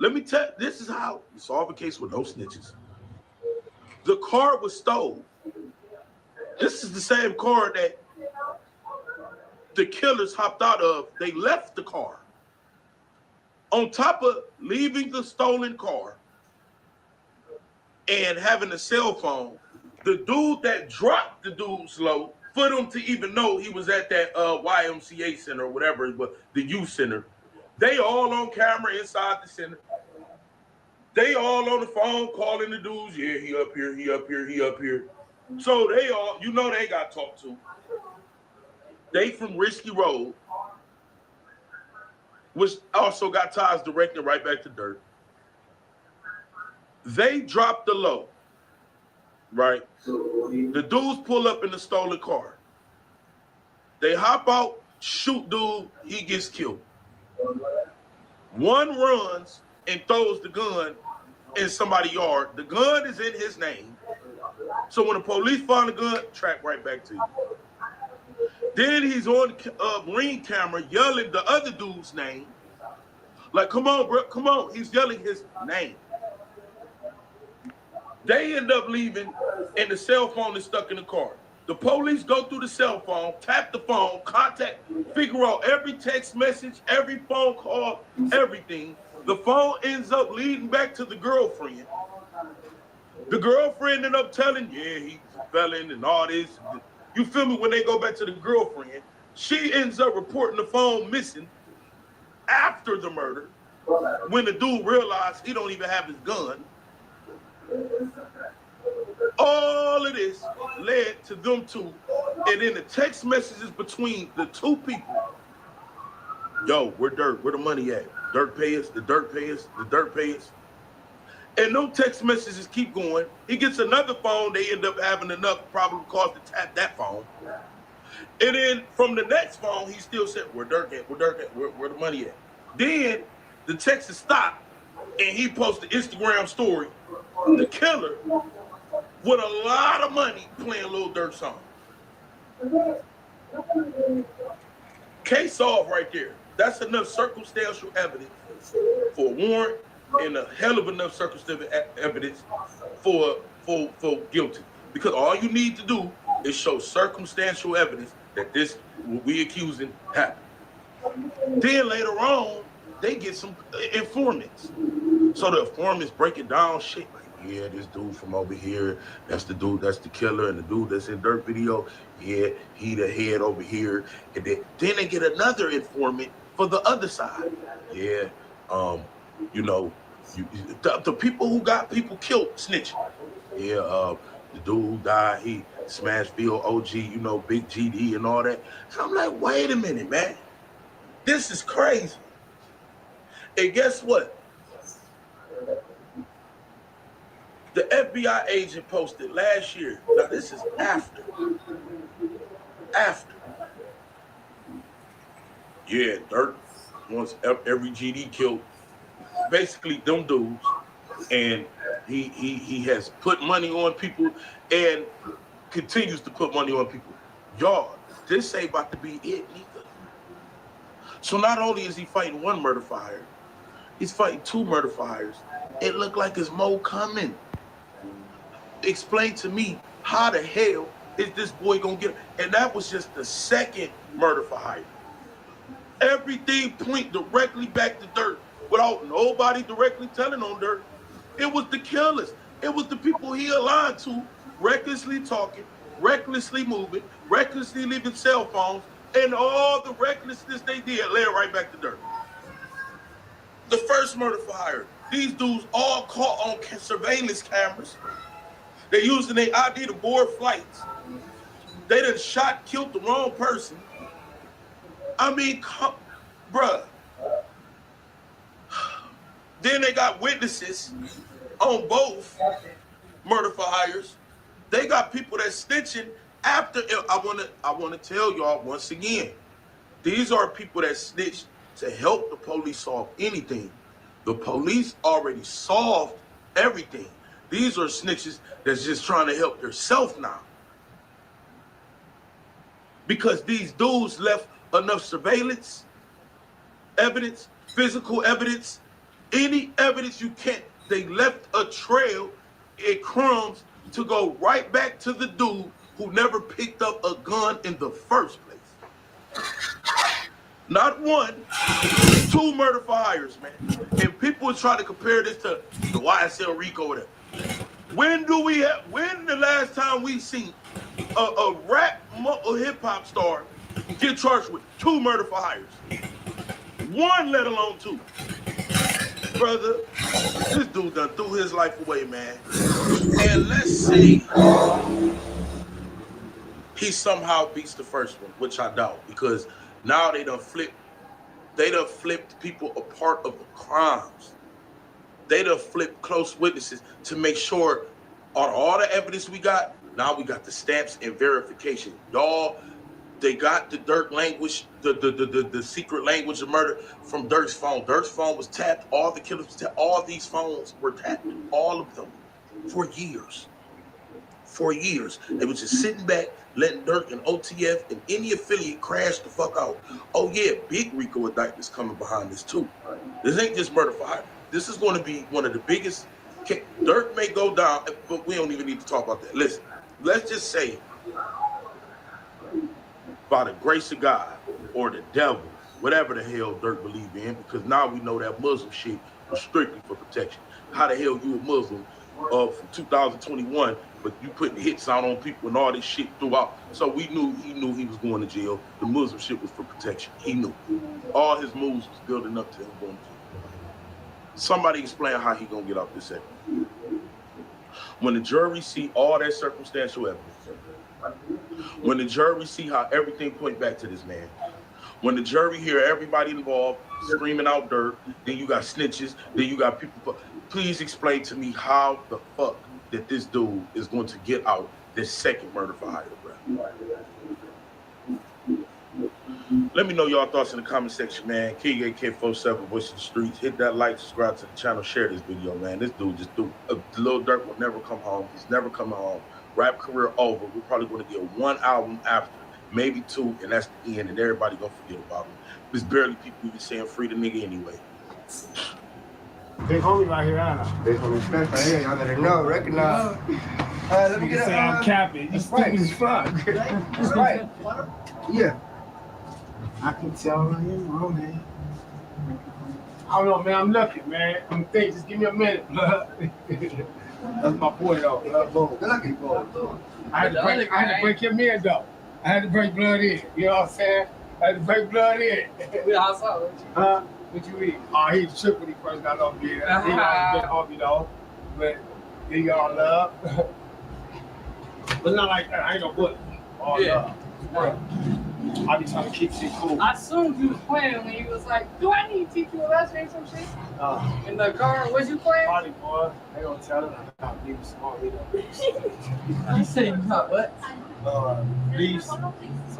Let me tell you, this is how you solve a case with no snitches. The car was stolen. This is the same car that the killers hopped out of. They left the car. On top of leaving the stolen car and having a cell phone, the dude that dropped the dude's low, for them to even know he was at that YMCA center or whatever, but the youth center, they all on camera inside the center. They all on the phone calling the dudes, yeah, he up here, he up here, he up here. So they all, you know they got talked to. They from Risky Road, which also got ties directly right back to Dirt. They dropped the low, right? The dudes pull up in the stolen car. They hop out, shoot dude, he gets killed. One runs and throws the gun in somebody's yard. The gun is in his name. So when the police find the gun, track right back to you. Then he's on ring camera yelling the other dude's name. Like, come on, bro, come on. He's yelling his name. They end up leaving and the cell phone is stuck in the car. The police go through the cell phone, tap the phone, contact, figure out every text message, every phone call, everything. The phone ends up leading back to the girlfriend. The girlfriend ended up telling, yeah, he's a felon and all this. You feel me? When they go back to the girlfriend, she ends up reporting the phone missing after the murder when the dude realized he don't even have his gun. All of this led to them 2. And then the text messages between the 2 people. Yo, where Dirt? Where the money at? Dirt pay us, the Dirt pay us, the Dirt pay us. And them text messages keep going. He gets another phone. They end up having enough probable cause to tap that phone. And then from the next phone, he still said, where Dirt at? Where Dirt at? Where the money at? Then the text is stopped. And he posted an Instagram story. The killer with a lot of money playing Lil Durk song. Case solved right there. That's enough circumstantial evidence for a warrant and a hell of enough circumstantial evidence for guilty. Because all you need to do is show circumstantial evidence that this, what we accusing, happened. Then later on, they get some informants. So the informants breaking down shit like, yeah, this dude from over here, that's the dude, that's the killer, and the dude that's in Dirt video, yeah, he the head over here. And then they get another informant for the other side. Yeah, you know, the people who got people killed snitching. Yeah, The dude who died, he Smashville OG, you know, Big GD and all that. So I'm like, wait a minute, man. This is crazy. And guess what? The FBI agent posted last year. Now this is after. Yeah, Dirt wants every GD killed. Basically, them dudes. And he has put money on people and continues to put money on people. Y'all, this ain't about to be it neither. So not only is he fighting one murder for hire, he's fighting two murder for hires. It looked like there's more coming. Explain to me how the hell is this boy gonna get? And that was just the second murder for hire. Everything point directly back to Dirt without nobody directly telling on Dirt. It was the killers. It was the people he aligned to, recklessly talking, recklessly moving, recklessly leaving cell phones, and all the recklessness they did led right back to Dirt. The first murder for hire, these dudes all caught on surveillance cameras. They using their ID to board flights. They done shot, killed the wrong person. I mean, bruh. Then they got witnesses on both murder for hires. They got people that snitching after. I wanna tell y'all once again, these are people that snitch to help the police solve anything. The police already solved everything. These are snitches that's just trying to help themselves now. Because these dudes left enough surveillance, evidence, physical evidence, any evidence you can. They left a trail in crumbs to go right back to the dude who never picked up a gun in the first place. Not one, two murder for hires, man. And people are trying to compare this to the YSL Rico or that. When the last time we seen a rap or hip hop star get charged with two murder for hires? One, let alone two. Brother, this dude done threw his life away, man. And let's say he somehow beats the first one, which I doubt, because now they done flipped people a part of the crimes. They done flipped close witnesses to make sure on all the evidence we got, now we got the stamps and verification. Y'all, they got the Dirt language, the secret language of murder from Dirt's phone. Dirt's phone was tapped, all the killers was tapped, all these phones were tapped, all of them, for years. For years. They were just sitting back, letting Dirt and OTF and any affiliate crash the fuck out. Oh yeah, big Rico indictments coming behind this too. This ain't just murder for hire. This is going to be one of the biggest. Dirt may go down, but we don't even need to talk about that. Listen, let's just say, by the grace of God or the devil, whatever the hell Dirt believe in, because now we know that Muslim shit was strictly for protection. How the hell you a Muslim from 2021, but you putting hits out on people and all this shit throughout? So he knew he was going to jail. The Muslim shit was for protection. He knew. All his moves was building up to him going to jail. Somebody explain how he gonna get out this second. When the jury see all that circumstantial evidence, when the jury see how everything point back to this man, when the jury hear everybody involved screaming out Dirt, then you got snitches, then you got people. Please explain to me how the fuck that this dude is going to get out this second murder for hire, bro. Let me know y'all thoughts in the comment section, man. King AK47, Voice of the Streets. Hit that like, subscribe to the channel, share this video, man. This dude just threw. Lil Durk will never come home. He's never coming home. Rap career over. We're probably going to get one album after, maybe two, and that's the end, and everybody going to forget about him. There's barely people even saying free the nigga anyway. Big homie right here, I know. Big homie Smith right here, y'all better know, recognize. Let me get say I'm capping. You stupid as fuck. That's right. Yeah. I can tell I am wrong, man. I don't know, man. I'm lucky, man. I'm thinking. Just give me a minute. That's my boy, though. Lucky boy. I had to break him in, though. I had to break blood in. You know what I'm saying? I had to break blood in. What you eat? Oh, he was tripped when he first got off here. He always been off, you know. But he got love. But not like that. I ain't no bully. Oh, yeah. I be trying to keep shit cool. I assumed you was playing when you was like, do I need to teach you a lesson or some shit? In the car, was you playing? Party boy. They gonna tell them how to be small. You said what? Beefs. So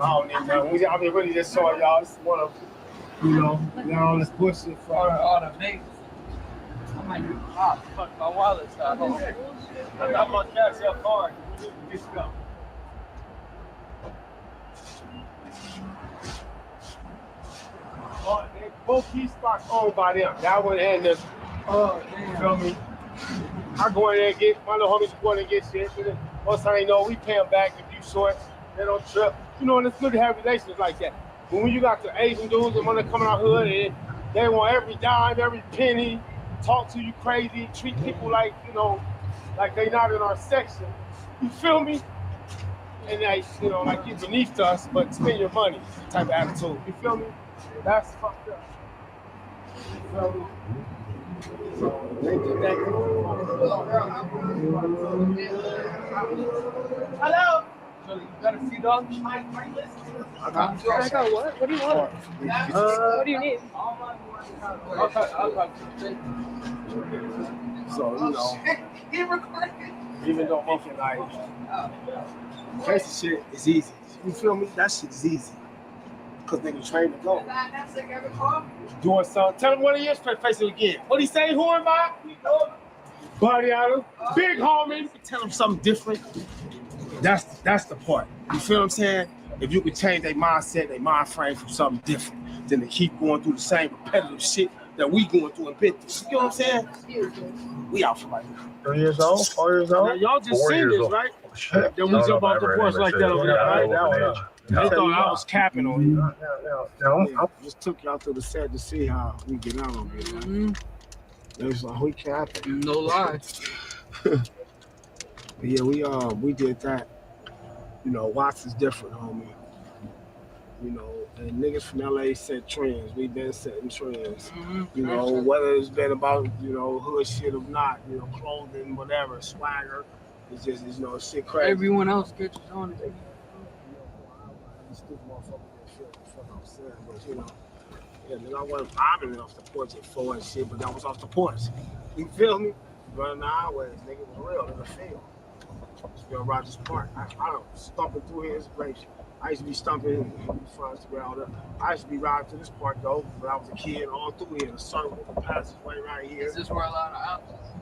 I don't need that. I mean, really just showing y'all. It's one of, all this bullshit from all the niggas. I'm like, fuck my wallet's not home. I'm gonna catch your card. Let's go. Both key spots owned by them. That one and this. You feel me? I go in there and get my little homies go in there and get shit. Once I ain't know, we pay them back if you short. They don't trip. And it's good to have relations like that. But when you got the Asian dudes that want to come out hood and they want every dime, every penny, talk to you crazy, treat people like, like they not in our section. You feel me? And they, like you're beneath us, but spend your money type of attitude. You feel me? That's fucked up. You feel me? So they did that. Hello? So you got a few dollars? I got what? What do you want? What do you need? So, even though making like crazy shit is easy. You feel me? That shit is easy. Because niggas trained to go. Doing something. Tell him what he is, face it again. What he say? Who am I? Buddy Adam. Big homie. Tell him something different. That's the part. You feel what I'm saying? If you could change their mindset, their mind frame from something different, than to keep going through the same repetitive shit that we going through and been through. You know what I'm saying? We out for like 3 years old, 4 years old. Now, y'all just seen this, right? Then we jump off the porch like that over there, right? They thought I was capping on you. I just took y'all to the set to see how we get out on here, man. They was like, we capping. No lie. But yeah, we did that. Watts is different, homie. And niggas from LA set trends. We been setting trends. Whether it's been about, hood shit or not, clothing, whatever, swagger. It's just, shit crazy. Everyone else gets on it. Stupid motherfucker shit, fuck I'm saying, but I wasn't bombing off the porch at 4 and shit, but that was off the porch. You feel me? Running the highways, nigga, was real in the field. Bill Rogers Park. I don't stomping through here is great. I used to be stomping I used to be riding to this park though when I was a kid, all through here, the circle, the passageway right here. Is this where a lot of houses?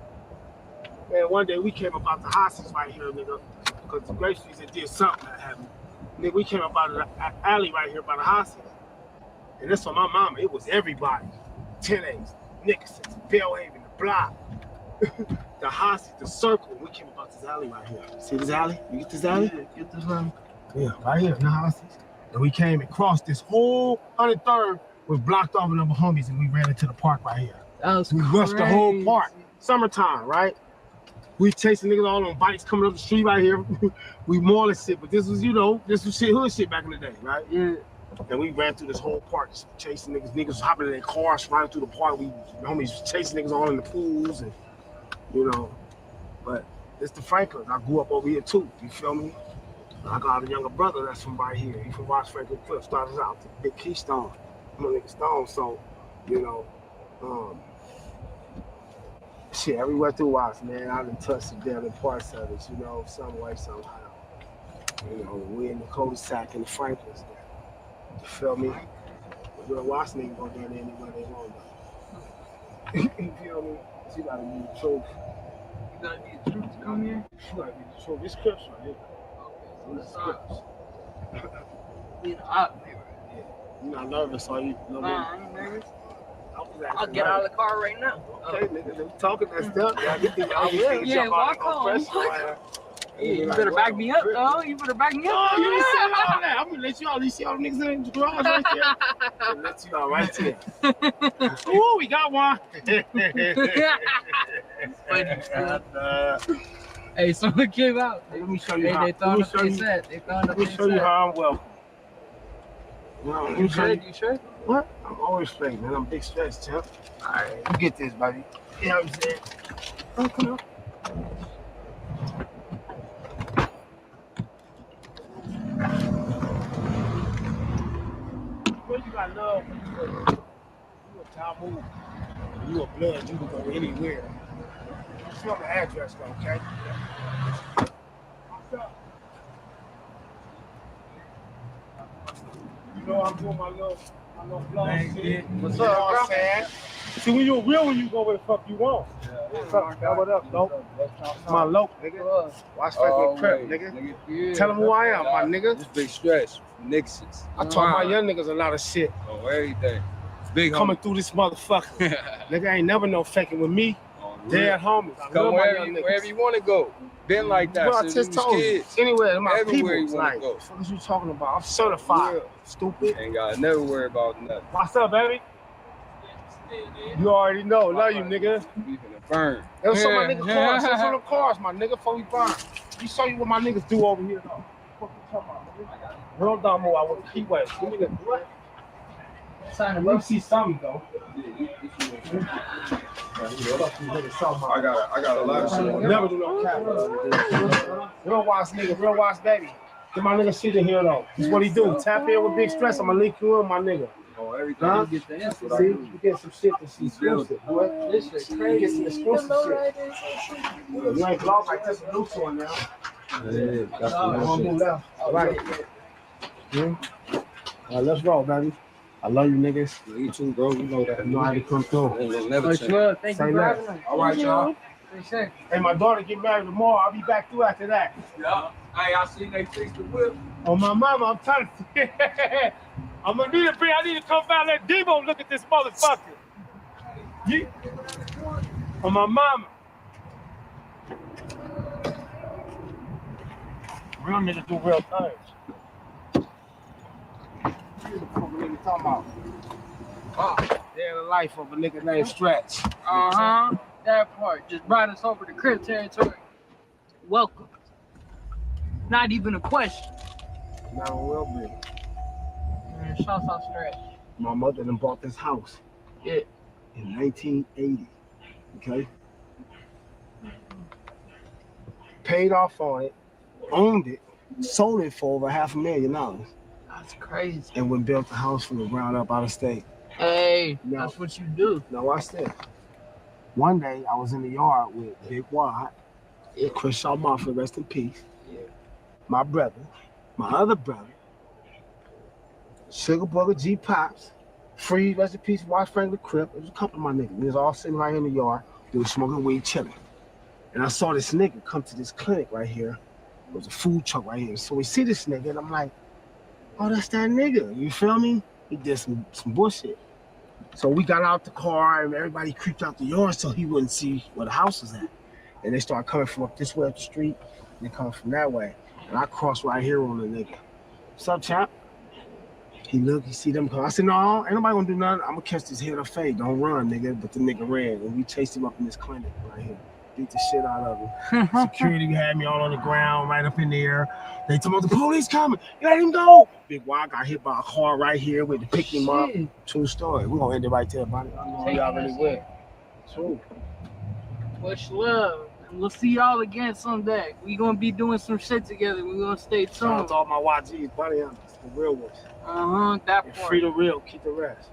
Man, one day we came about the houses right here, nigga, because the Grape Streets did something that happened. Nigga, we came up out of the alley right here by the houses. And this on my mama, it was everybody. 10A's, Nickersons, Bellhaven, the block, the houses, the circle. We came about this alley right here. See this alley? You get this alley? Yeah, get this alley. Yeah, right here in the houses. And we came and crossed this whole 103rd, was blocked off with other homies, and we ran into the park right here. We rushed the whole park. Summertime, right? We chasing niggas all on bikes coming up the street right here. We mauling shit, but this was, this was shit, hood shit back in the day, right? Yeah. And we ran through this whole park, chasing niggas. Niggas hopping in their cars, flying through the park. We homies chasing niggas all in the pools, and But it's the Franklins. I grew up over here too. You feel me? I got a younger brother that's from right here. He from Watts Franklin Cliff. Started out the Big Keystone. I'm a nigga Stone, so shit, everywhere through Watts, man. I done touched the damn parts of it, some way, somehow. We in the cul-de-sac in the Franklins there. You feel me? The Watts niggas go down there anywhere they want though. You feel me? So you gotta be the truth. You gotta be the truth to come here? You gotta be the truth. This Crips right here. It's Crips. Being hot, nigga. Yeah. You not nervous, are you? Nah, I ain't nervous. I'll get out of the car right now. Okay, nigga, they talking that stuff. I will. Yeah, walk home. You better back me up, though. You better back me up. Oh, you didn't say all that. I'm gonna let you all see all the niggas in the garage right there. I'm gonna let you all right there. Ooh, we got one. Hey, someone came out. Let me show you how. They found up they said. Let me show you how I'm welcome. You sure? What? I'm always straight, man. I'm big stretch, champ. All right, you get this, baby. You know what I'm saying? Oh, come on. You got love for you. You a Talmud. You a blood. You can go anywhere. Just know the address, though, okay? What's up? You know I'm doing my little vlog shit. What's up, bro? Saed. See, when you're real, when you go where the fuck you want. What's up, man? What up, dope? My local, nigga. Watch like crap, nigga. Tell them who I am, my nigga. This big stretch. Nixons. I taught my young niggas a lot of shit. Oh, everything. Big coming through this motherfucker. Nigga ain't never no faking with me. Dead homies. I Come love my young niggas. wherever you want to go. Been like that. Bro, I since just we was told you. kids. Anywhere, my Everywhere people. you want Like, to go. what is you talking about? I'm certified. Stupid. Ain't got to never worry about nothing. What's up, baby? You already know. Love you, nigga. We finna burn. Let's show my nigga cars. Let's show the cars, my nigga, before we burn. Let me show you what my niggas do over here, though. What you talking about, nigga? Real Damo, I want to keep wet. Give me the what? Let me see something, though. I got a lot of shit. Never do no cap. Real wise nigga, real wise baby. Get my nigga shit in here, though. This is what he do. Tap in with Big Stress. I'm going to link you in, my nigga. Oh, everything. Huh? You get the answer. See, you get some shit that's exclusive, boy. This shit crazy. Get some exclusive shit. You ain't vlog like this, a loose one now. Yeah, that's I'm gonna move left. All right. All right, let's roll, baby. I love you, niggas. You too, bro. You know that. You know how to come through. It'll never change. Thank you for having us. All right, y'all. Hey, my daughter get married tomorrow. I'll be back through after that. Yeah. Hey, I seen they fixed the whip. Oh, my mama, I'm trying to... I'm gonna need I need to come back and let Debo look at this motherfucker. Yeah. Oh, my mama. Real niggas do real things. What the nigga talking about? Wow. They're the life of a nigga named Stretch. Uh-huh. That part. Just brought us over to crib territory. Welcome. Not even a question. Never will be. Shouts out Stretch. My mother done bought this house. Yeah. In 1980. Okay? Paid off on it, owned it, sold it for over $500,000. That's crazy. And we built the house from the ground up out of state. Hey, that's what you do. Now watch this. One day I was in the yard with Big Wad, Chris Shaw Mafia, rest in peace. My brother, my other brother, Sugar Booger G Pops, Free, rest in peace, Watch Franklin Crip. There was a couple of my niggas. We was all sitting right in the yard. They was smoking weed, chilling. And I saw this nigga come to this clinic right here. There was a food truck right here. So we see this nigga and I'm like, oh, that's that nigga. You feel me? He did some bullshit. So we got out the car and everybody creeped out the yard so he wouldn't see where the house was at. And they started coming from up this way up the street and they coming from that way. And I crossed right here on the nigga. What's up, chap? He looked, he see them come. I said, no, ain't nobody gonna do nothing. I'm gonna catch this head or fade. Don't run, nigga. But the nigga ran and we chased him up in this clinic right here. Beat the shit out of him. Security had me all on the ground, right up in the air. They told me the police coming. Let him go. Big Y got hit by a car right here. We had to pick him up. True story. We're gonna end it right there, buddy. I know y'all really will. True. Much love. We'll see y'all again someday. We gonna be doing some shit together. We gonna stay tuned. Shout out to all my YGs, buddy. It's the real ones. That and part. free the real, keep the rest.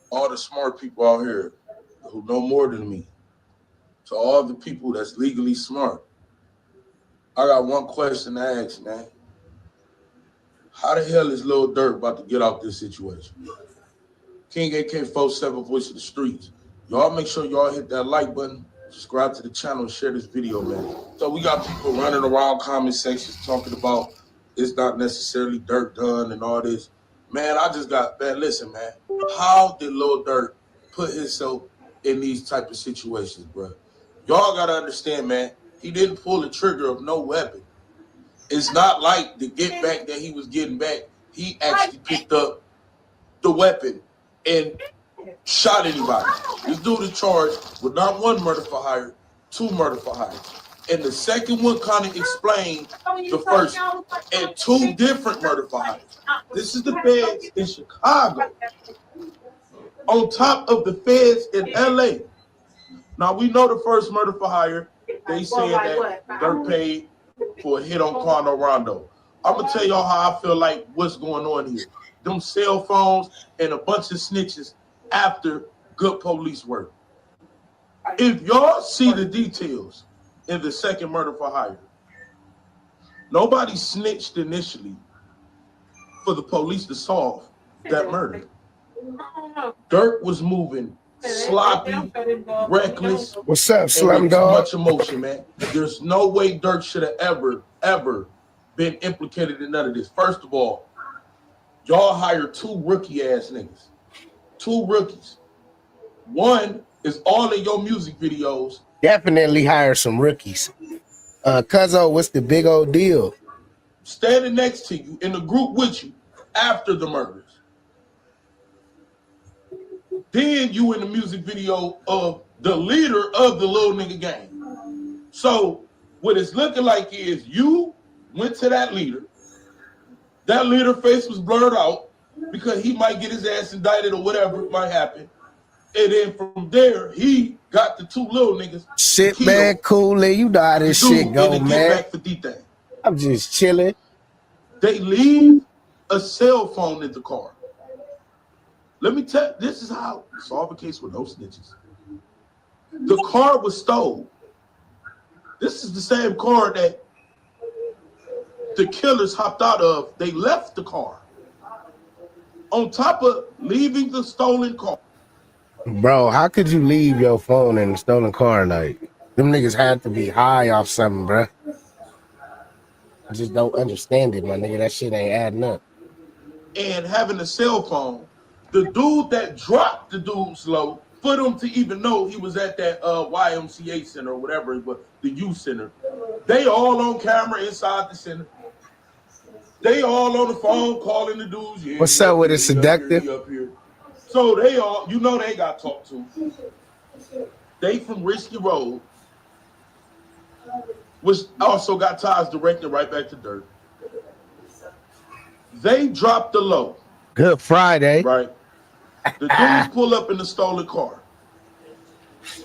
All the smart people out here who know more than me, to all the people that's legally smart, I got one question to ask, man. How the hell is Lil Durk about to get out this situation? King AK-47 Voice of the Streets. Y'all make sure y'all hit that like button, subscribe to the channel, and share this video, man. So we got people running around comment sections talking about it's not necessarily Durk done and all this. Man, listen, man. How did Lil Durk put himself in these type of situations, bro? Y'all gotta understand, man. He didn't pull the trigger of no weapon. It's not like the get back that he was getting back. He actually picked up the weapon and shot anybody. This dude is charged with not one murder for hire, 2 murder for hire. And the second one kind of explained the first and 2 different murder for hire. This is the feds in Chicago. On top of the feds in LA. Now we know the first murder for hire, they said that Durk paid for a hit on Quando Rondo. I'm gonna tell y'all how I feel like what's going on here. Them cell phones and a bunch of snitches after good police work. If y'all see the details in the second murder for hire, nobody snitched initially for the police to solve that murder. Dirk was moving sloppy, reckless. What's up, and Slim with too Dog? much emotion, man. There's no way Dirk should have ever been implicated in none of this. First of all, y'all hired two rookie ass niggas. Two rookies. One is all of your music videos. Definitely hire some rookies. Cuzzo, what's the big old deal? Standing next to you in the group with you after the murders. Then you in the music video of the leader of the little nigga gang. So what it's looking like is you went to that leader. That leader face was blurred out because he might get his ass indicted or whatever might happen. And then from there, he got the two little niggas. Shit, man, cool. You know how this shit go, man. Back for D-Thing. I'm just chilling. They leave a cell phone in the car. Let me tell you, this is how you solve a case with no snitches. The car was stolen. This is the same car that the killers hopped out of. They left the car. On top of leaving the stolen car. Bro, how could you leave your phone in a stolen car? Like, them niggas had to be high off something, bro. I just don't understand it, my nigga. That shit ain't adding up. And having a cell phone, the dude that dropped the dude's low, for them to even know he was at that YMCA center or whatever it was, the youth center. They all on camera inside the center. They all on the phone calling the dudes. Yeah, What's up with it, seductive? Up here. So they all, you know, they got talked to. They from Risky Road, which also got ties directed right back to Dirt. They dropped the low. Good Friday. Right. The dudes pull up in the stolen car.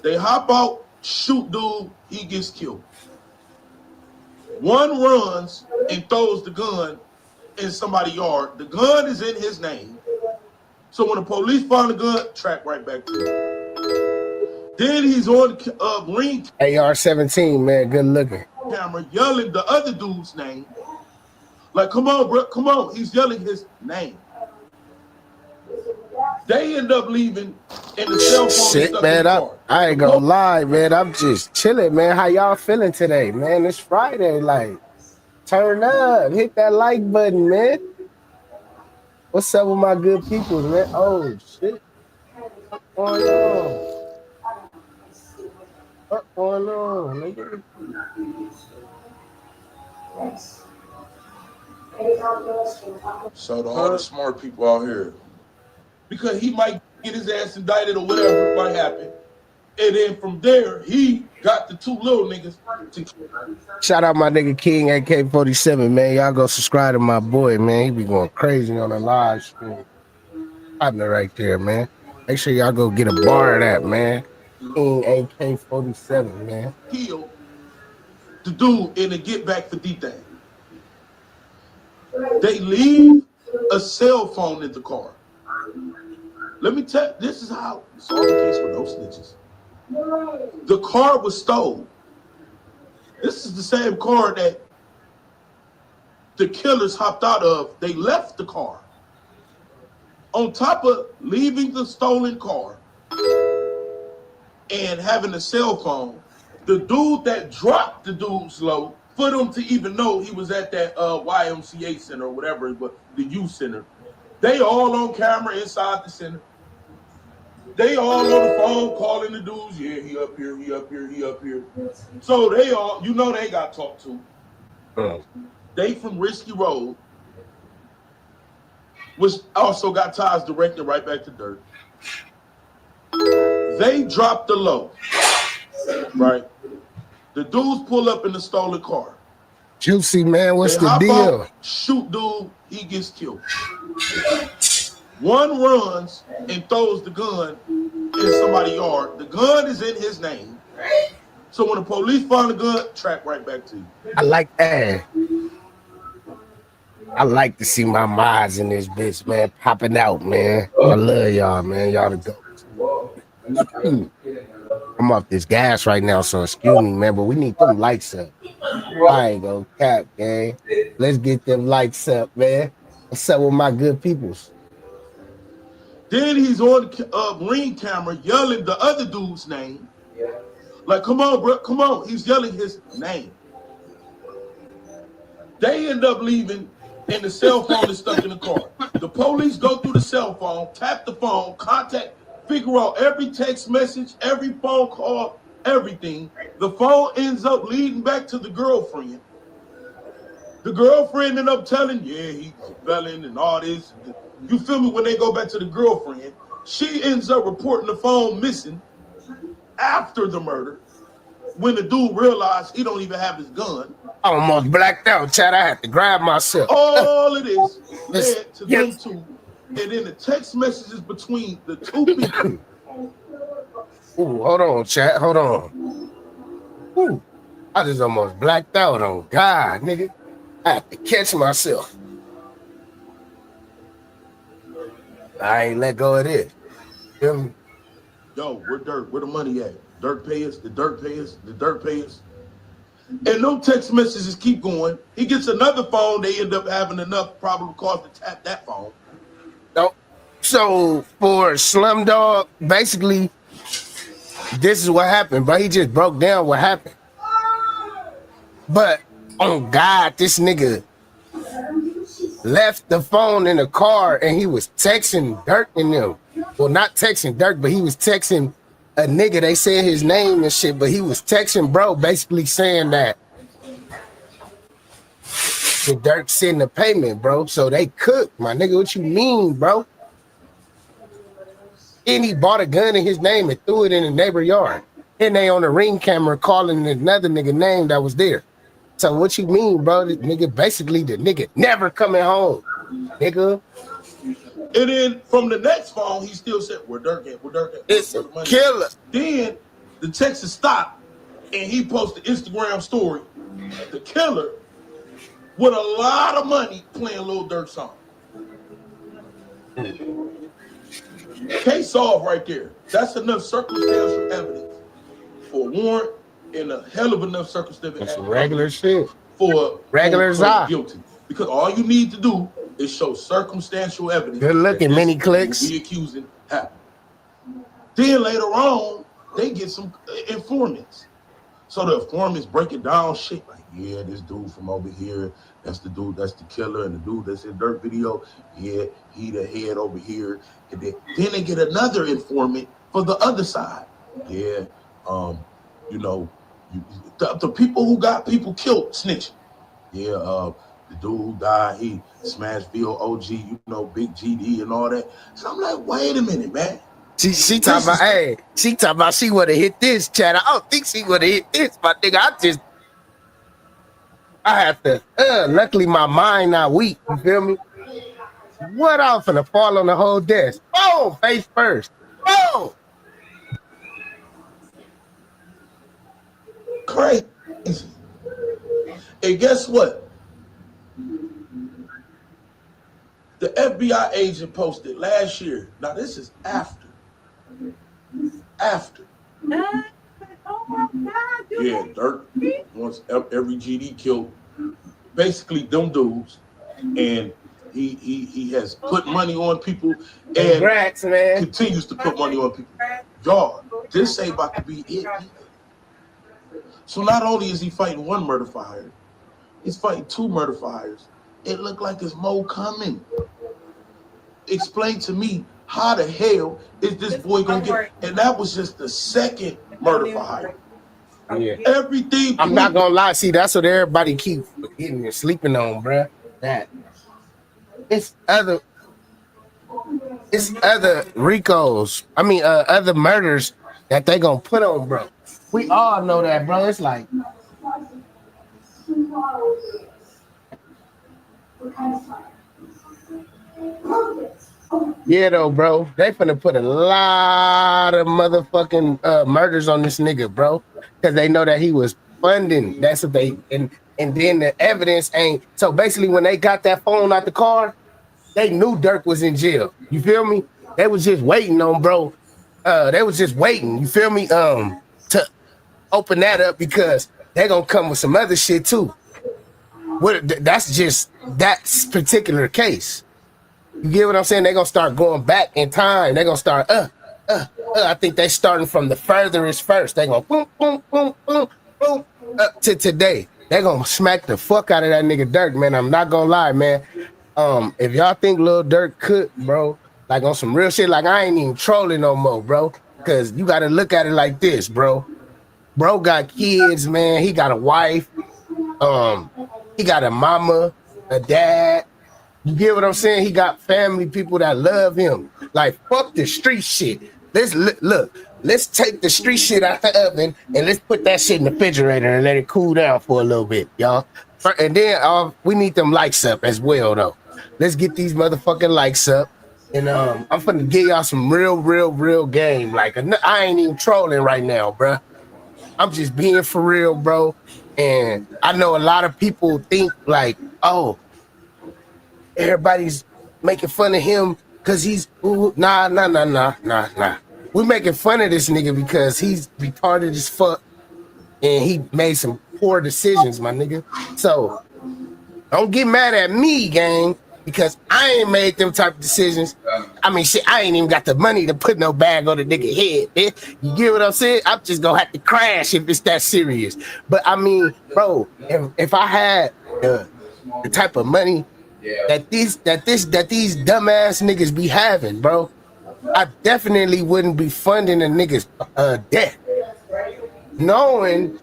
They hop out, shoot dude, he gets killed. One runs and throws the gun in somebody's yard. The gun is in his name. So when the police find the gun, track right back to him. Then he's on ring AR-17, man, good looking. camera yelling the other dude's name. Like, come on, bro, come on. He's yelling his name. They end up leaving in the cell phone. Shit, man, I ain't gonna lie, man. I'm just chilling, man. How y'all feeling today, man? It's Friday, like, turn up, hit that like button, man. What's up with my good people, man? Oh, shit. What's going on? What's going on, nigga? So to all the smart people out here, because he might get his ass indicted or whatever might happen, and then from there he got the two little niggas to Shout out my nigga King AK-47, man. Y'all go subscribe to my boy, man. He be going crazy on the live stream. Partner right there, man. Make sure y'all go get a bar of that, man. King AK-47, man. kill the dude in a get back for D-Thing. They leave a cell phone in the car. Let me tell you, this is how you solve the case with no snitches. The car was stolen. This is the same car that the killers hopped out of. They left the car. On top of leaving the stolen car and having a cell phone, the dude that dropped the dude's low, for them to even know he was at that YMCA center or whatever it was, the youth center. They all on camera inside the center. They all on the phone calling the dudes. Yeah, he up here, he up here, he up here. So they all, you know, they got talked to. They from Risky Road, which also got ties directed right back to Dirt. They dropped the low, right? The dudes pull up in the stolen car. Juicy, man, what's They the hop deal? out, shoot dude, he gets killed. One runs and throws the gun in somebody's yard. The gun is in his name. So when the police find a gun, track right back to you. I like that. I like to see my mods in this bitch, man, popping out, man. I love y'all, man. Y'all the go. I'm off this gas right now, so excuse me, man, but we need them lights up. I ain't gonna cap, gang. Let's get them lights up, man. What's up with my good peoples? Then he's on the ring camera yelling the other dude's name. Like, come on, bro, come on. He's yelling his name. They end up leaving, and the cell phone is stuck in the car. The police go through the cell phone, tap the phone, contact, figure out every text message, every phone call, everything. The phone ends up leading back to the girlfriend. The girlfriend ended up telling, yeah, he's a felon and all this. You feel me? When they go back to the girlfriend, she ends up reporting the phone missing after the murder. When the dude realized he don't even have his gun. I almost blacked out, Chad. I had to grab myself. All of this led to them two. And then the text messages between the two people. Ooh, hold on, Chad. Hold on. Ooh, I just almost blacked out on God, nigga. I had to catch myself. I ain't let go of this. Yo, where Dirk? Where the money at? Dirk pay us, the Dirk pay us, the Dirk pay us. And no text messages keep going. He gets another phone. They end up having enough probable cause to tap that phone. So for Slumdog, basically, this is what happened, but he just broke down what happened. But on God, this nigga left the phone in the car and he was texting Dirk and them. Well, not texting Dirk, but he was texting a nigga. They said his name and shit, but he was texting bro, basically saying that the Dirk sent the payment, bro. So they cooked, my nigga. What you mean, bro? And he bought a gun in his name and threw it in the neighbor yard. And they on the ring camera calling another nigga name that was there. So what you mean, bro? The nigga, basically the nigga never coming home, nigga. And then from the next phone, he still said, where Dirk at? Where Dirk at? It's a killer. Then the text is stopped and he posted Instagram story, the killer, with a lot of money playing Lil Durk's song. Case solved right there. That's enough circumstantial evidence for a warrant and a hell of enough circumstantial evidence. Regular shit. For regular guilty. Because all you need to do is show circumstantial evidence. Good looking, mini clicks. The accusing happened. Then later on, they get some informants. So the informants breaking down shit like, yeah, this dude from over here, that's the dude, that's the killer, and the dude that's in Dirk video, yeah, he the head over here. And then they get another informant for the other side. Yeah, you know, the people who got people killed snitching. Yeah, the dude who died, he Smashville OG, you know, Big GD and all that. So I'm like, wait a minute, man. She talking about, hey, she talking about she would have hit this, Chad. I don't think she would have hit this, my nigga. I have to, luckily my mind not weak, you feel me? What off finna fall on the whole desk? Oh, face first. Oh! Crazy. And guess what? The FBI agent posted last year. Now this is after. Yeah, Dirk wants every GD killed. Basically, them dudes, and he has put money on people and Congrats, man. Continues to put money on people. Y'all, this ain't about to be it either. So not only is he fighting one murder for hire, he's fighting two murder for hires. It looked like there's more coming. Explain to me, how the hell is this boy gonna get? And that was just the second murder for hire. Yeah. Everything. I'm not gonna lie. See, that's what everybody keep forgetting and sleeping on, bruh. That it's other Ricos. I mean, other murders that they gonna put on, bro. We all know that, bro. It's like. Yeah, though, bro. They finna put a lot of motherfucking murders on this nigga, bro, because they know that he was funding. That's what they and then the evidence ain't. So basically, when they got that phone out the car, they knew Dirk was in jail. You feel me? They was just waiting on, bro. They was just waiting. You feel me? To open that up because they gonna come with some other shit too. That's just that particular case. You get what I'm saying? They're gonna start going back in time. They're gonna start I think they starting from the furthest first. They're gonna boom, boom, boom, boom, boom up to today. They're gonna smack the fuck out of that nigga Dirk, man. I'm not gonna lie, man. If y'all think Lil Durk could, bro, like on some real shit, like I ain't even trolling no more, bro. Cause you gotta look at it like this, bro. Bro got kids, man. He got a wife. He got a mama, a dad. You get what I'm saying? He got family, people that love him. Like, fuck the street shit. Let's take the street shit out the oven and let's put that shit in the refrigerator and let it cool down for a little bit, y'all. And then we need them likes up as well, though. Let's get these motherfucking likes up. And I'm finna give y'all some real game. Like, I ain't even trolling right now, bruh. I'm just being for real, bro. And I know a lot of people think like, oh, everybody's making fun of him because he's nah. We're making fun of this nigga because he's retarded as fuck and he made some poor decisions, my nigga. So don't get mad at me, gang, because I ain't made them type of decisions. I mean, shit, I ain't even got the money to put no bag on the nigga head, bitch. You get what I'm saying? I'm just gonna have to crash if it's that serious. But I mean, bro, if I had the type of money that these dumbass niggas be having, bro, I definitely wouldn't be funding a nigga's death, knowing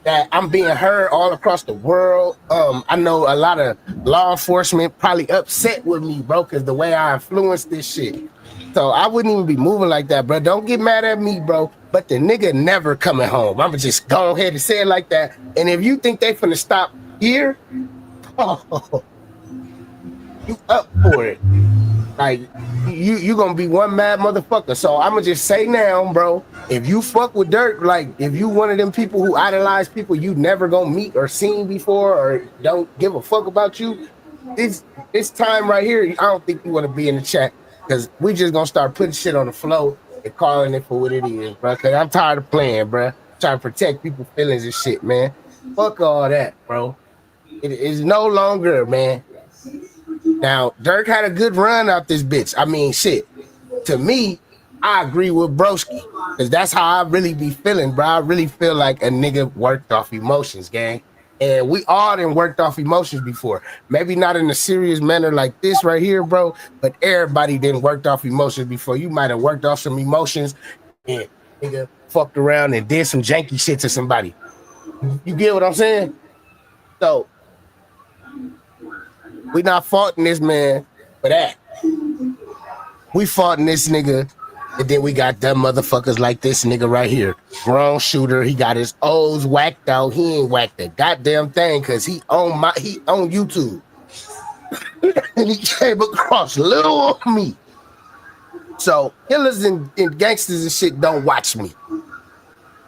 that I'm being heard all across the world. I know a lot of law enforcement probably upset with me, bro, because the way I influenced this shit. So I wouldn't even be moving like that, bro. Don't get mad at me, bro. But the nigga never coming home. I'ma just go ahead and say it like that. And if you think they finna stop here, oh, you up for it. Like, you gonna be one mad motherfucker. So I'ma just say now, bro, if you fuck with Dirk, like if you one of them people who idolize people you never gonna meet or seen before or don't give a fuck about you, this time right here, I don't think you wanna be in the chat because we just gonna start putting shit on the floor and calling it for what it is, bro. Cause I'm tired of playing, bro. Trying to protect people's feelings and shit, man. Fuck all that, bro. It is no longer, man. Now, Dirk had a good run out this bitch. I mean, shit. To me, I agree with Broski. Because that's how I really be feeling, bro. I really feel like a nigga worked off emotions, gang. And we all done worked off emotions before. Maybe not in a serious manner like this right here, bro. But everybody done worked off emotions before. You might have worked off some emotions and nigga fucked around and did some janky shit to somebody. You get what I'm saying? So, we not faulting this man for that. We faulting this nigga, and then we got dumb motherfuckers like this nigga right here. Grown shooter, he got his O's whacked out. He ain't whacked a goddamn thing because he on YouTube. And he came across little on me. So killers and gangsters and shit don't watch me.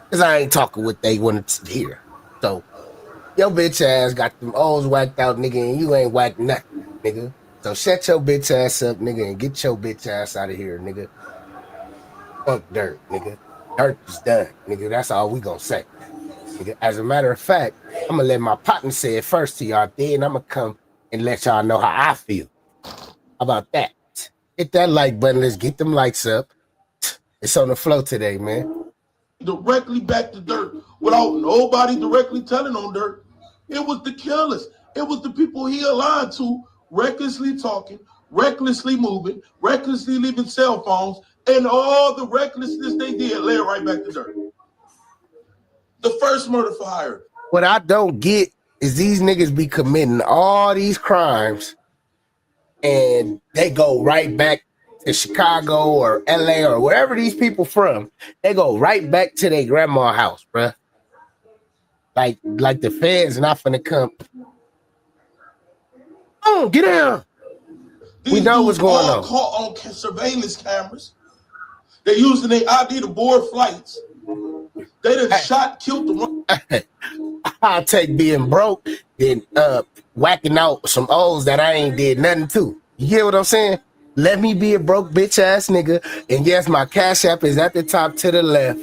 Because I ain't talking what they wanted to hear. So your bitch ass got them O's whacked out, nigga, and you ain't whacked nothing, nigga. So shut your bitch ass up, nigga, and get your bitch ass out of here, nigga. Fuck Dirk, nigga. Dirk is done, nigga. That's all we gonna say, nigga. As a matter of fact, I'm gonna let my partner say it first to y'all, then I'm gonna come and let y'all know how I feel. How about that? Hit that like button. Let's get them likes up. It's on the flow today, man. Directly back to Dirk without nobody directly telling on Dirk. It was the killers. It was the people he aligned to, recklessly talking, recklessly moving, recklessly leaving cell phones, and all the recklessness they did led right back to Dirk. The first murder for hire. What I don't get is these niggas be committing all these crimes and they go right back to Chicago or LA or wherever these people from. They go right back to their grandma's house, bruh. Like the feds not finna come. Oh, get down. We know what's going on. Caught on surveillance cameras. They're using their ID to board flights. They done shot, killed the. I'll take being broke than whacking out some O's that I ain't did nothing to. You hear what I'm saying? Let me be a broke bitch ass nigga. And yes, my Cash App is at the top to the left.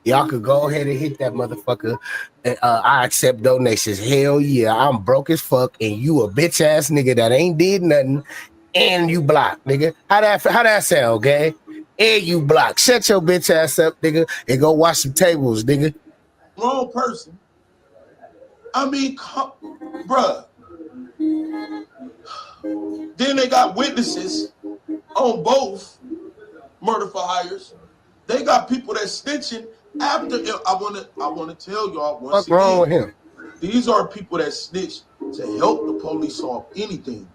Y'all could go ahead and hit that motherfucker. I accept donations. Hell yeah, I'm broke as fuck, and you a bitch ass nigga that ain't did nothing, and you blocked, nigga. How that sound, okay? And you blocked. Shut your bitch ass up, nigga, and go wash some tables, nigga. Wrong person. I mean, bruh. Then they got witnesses on both murder for hires. They got people that snitching after. I want to tell y'all once again. What's wrong with him? These are people that snitch to help the police solve anything.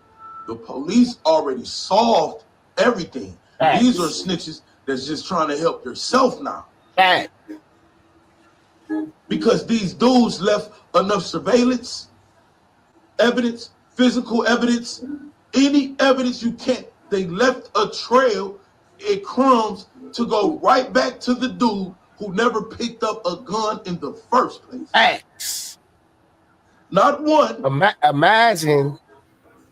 The police already solved everything. Facts. These are snitches that's just trying to help yourself now. Facts. Because these dudes left enough surveillance evidence, physical evidence, any evidence you can. They left a trail in crumbs to go right back to the dude who never picked up a gun in the first place. Facts. Not one. Imagine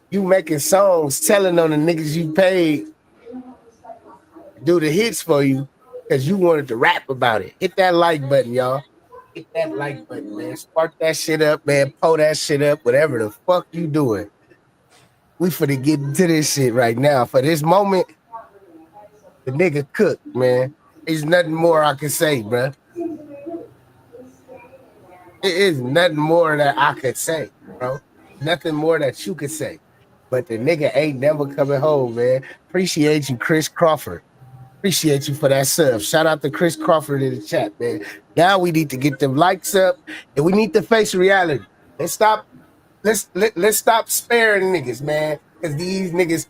you making songs telling on the niggas you paid do the hits for you because you wanted to rap about it. Hit that like button, y'all. Hit that like button, man. Spark that shit up, man. Pull that shit up, whatever the fuck you doing. We finna get into this shit right now. For this moment, the nigga cooked, man. There's nothing more I can say, bro. It is nothing more that I could say, bro. Nothing more that you could say. But the nigga ain't never coming home, man. Appreciate you, Chris Crawford. Appreciate you for that sub. Shout out to Chris Crawford in the chat, man. Now we need to get them likes up, and we need to face reality. Let's stop sparing niggas, man. Because these niggas,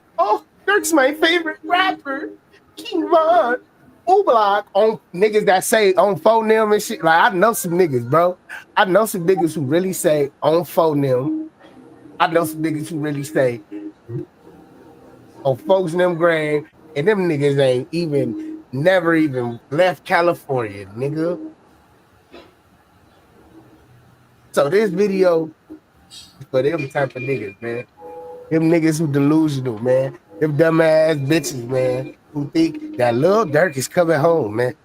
Dirk's my favorite rapper. King Von. Block on niggas that say on phone them and shit. Like, I know some niggas, bro. I know some niggas who really say on phone them. I know some niggas who really say on folks in them grave, and them niggas ain't never even left California, nigga. So this video is for them type of niggas, man. Them niggas who delusional, man. Them dumbass bitches, man, who think that Lil Durk is coming home, man.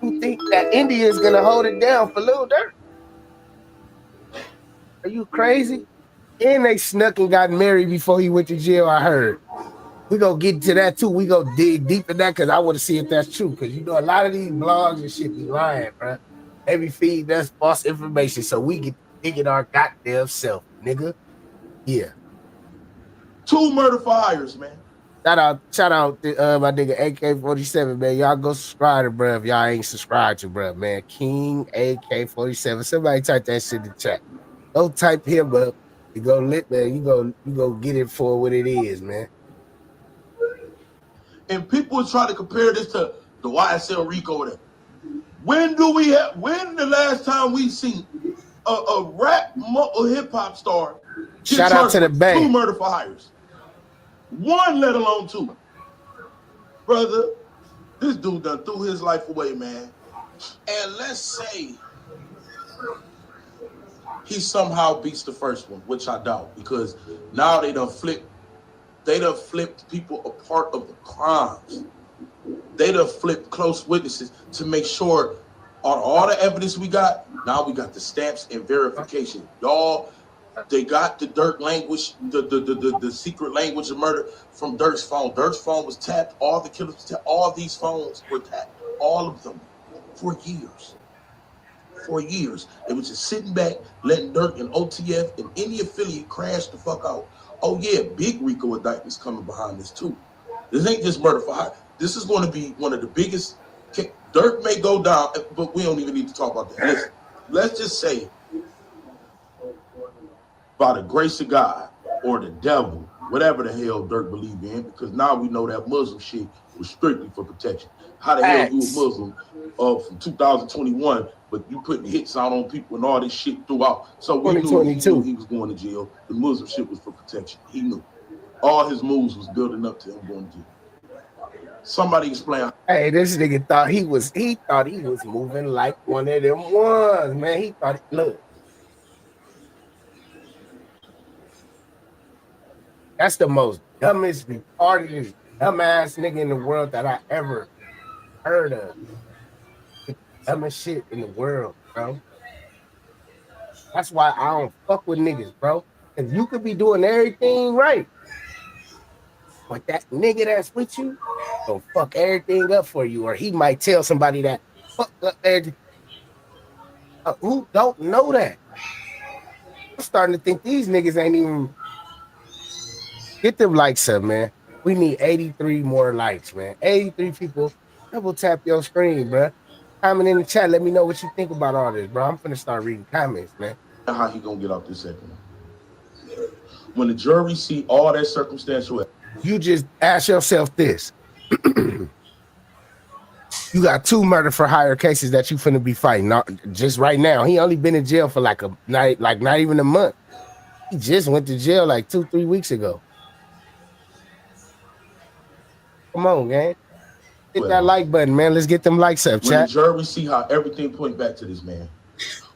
Who think that India is gonna hold it down for Lil Durk? Are you crazy? And they snuck and got married before he went to jail, I heard. We gonna get to that too. We gonna dig deep in that because I want to see if that's true. Because you know a lot of these blogs and shit be lying, bro. They be feeding us false information so we can dig in our goddamn self, nigga. Yeah. 2 murder for hires, man. Shout out to my nigga AK-47, man. Y'all go subscribe to bruh if y'all ain't subscribed to bruh, man. King AK-47. Somebody type that shit in the chat. Go type him up. You go lit, man. You go get it for what it is, man. And people try to compare this to the YSL Rico or whatever. When the last time we seen a rap or hip hop star shout out to the Bay 2 murder for hires? 1, let alone 2. Brother, this dude done threw his life away, man. And let's say he somehow beats the first one, which I doubt, because now they done flipped people a part of the crimes. They done flipped close witnesses to make sure on all the evidence we got, now we got the stamps and verification. Y'all, they got the Dirk language, the secret language of murder from Dirk's phone. Dirk's phone was tapped, all the killers tapped, all these phones were tapped, all of them, for years. For years. They was just sitting back, letting Dirk and OTF and any affiliate crash the fuck out. Oh yeah, big Rico indictments coming behind this too. This ain't just murder for hire. This is going to be one of the biggest. Dirk may go down, but we don't even need to talk about that. Listen, let's just say, by the grace of God or the devil, whatever the hell Dirk believed in, because now we know that Muslim shit was strictly for protection. How the hell you a Muslim from 2021, but you putting hits out on people and all this shit throughout? So we knew he was going to jail. The Muslim shit was for protection. He knew. All his moves was building up to him going to. Somebody explain. Hey, this nigga thought he was moving like one of them ones, man. He thought, look, that's the most dumbest, retarded, dumbass nigga in the world that I ever heard of. The dumbest shit in the world, bro. That's why I don't fuck with niggas, bro. Cause you could be doing everything right, but that nigga that's with you gonna fuck everything up for you, or he might tell somebody that fuck up everything. Who don't know that? I'm starting to think these niggas ain't even get them likes up, man. We need 83 more likes, man. 83 people. Double tap your screen, bro. Comment in the chat. Let me know what you think about all this, bro. I'm finna start reading comments, man. How he gonna get off this second one? When the jury see all that circumstantial, you just ask yourself this. You got 2 murder for hire cases that you finna be fighting. Not just right now. He only been in jail for like not even a month. He just went to jail like 2-3 weeks ago. Come on, gang. Hit that like button, man. Let's get them likes up, when chat. the jury see how everything points back to this man,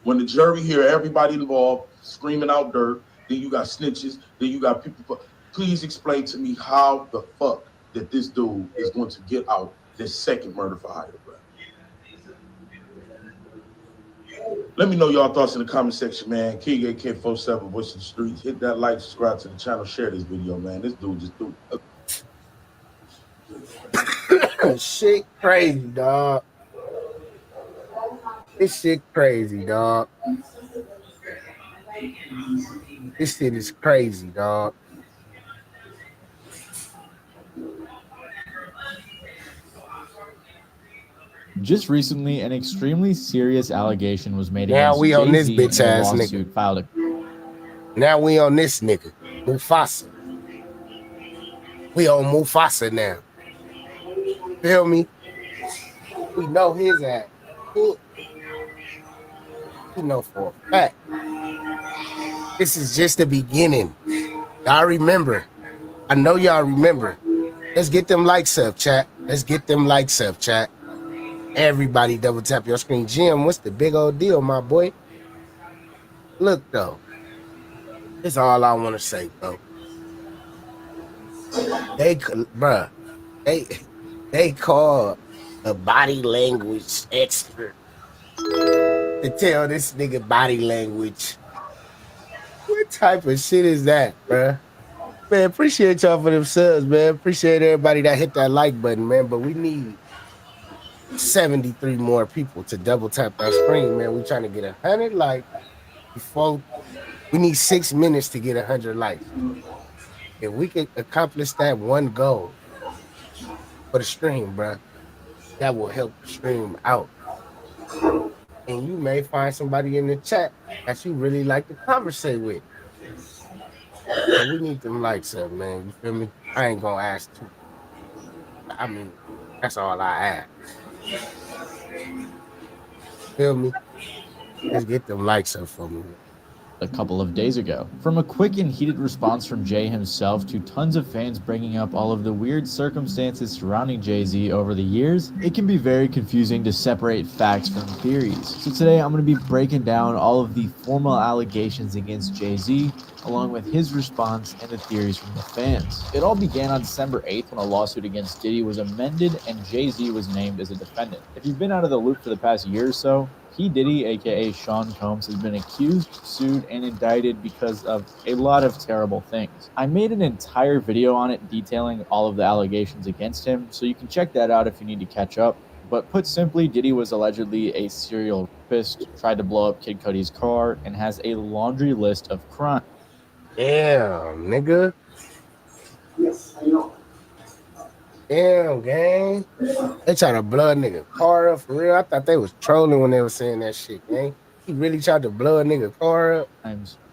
when the jury hear everybody involved screaming out dirt, then you got snitches, then you got people. Please explain to me how the fuck that this dude is going to get out this second murder for hire, bro. Let me know y'all thoughts in the comment section, man. King AK47, Voice of the Streets. Hit that like, subscribe to the channel, share this video, man. This dude just threw. Shit crazy, dog. This shit crazy, dog. This shit is crazy, dog. Just recently, an extremely serious allegation was made now against we on this Jay-Z bitch ass lawsuit nigga. Filed now we on this nigga, Mufasa. We on Mufasa now. Feel me? We know his ass. We know for a fact. This is just the beginning. Y'all remember. I know y'all remember. Let's get them likes up, chat. Let's get them likes up, chat. Everybody double tap your screen. Jim, what's the big old deal, my boy? Look, though. That's all I want to say, bro. They call a body language expert to tell this nigga body language. What type of shit is that, bruh? Man, appreciate y'all for them subs, man. Appreciate everybody that hit that like button, man. But we need 73 more people to double tap that screen, man. We trying to get 100 likes before. We need 6 minutes to get 100 likes. If we can accomplish that one goal for the stream, bruh, that will help the stream out. And you may find somebody in the chat that you really like to conversate with. So we need them likes up, man. You feel me? I ain't gonna ask too. I mean, that's all I ask. Feel me? Let's get them likes up for me. a couple of days ago. From a quick and heated response from Jay himself to tons of fans bringing up all of the weird circumstances surrounding Jay-Z over the years, it can be very confusing to separate facts from theories. So today I'm going to be breaking down all of the formal allegations against Jay-Z, along with his response and the theories from the fans. It all began on December 8th when a lawsuit against Diddy was amended and Jay-Z was named as a defendant. If you've been out of the loop for the past year or so, Diddy, aka Sean Combs, has been accused, sued, and indicted because of a lot of terrible things. I made an entire video on it detailing all of the allegations against him, so you can check that out if you need to catch up. But put simply, Diddy was allegedly a serial rapist, tried to blow up Kid Cudi's car, and has a laundry list of crimes. Damn, nigga. Damn, gang. They trying to blow a nigga car up for real. I thought they was trolling when they were saying that shit, gang. He really tried to blow a nigga car up.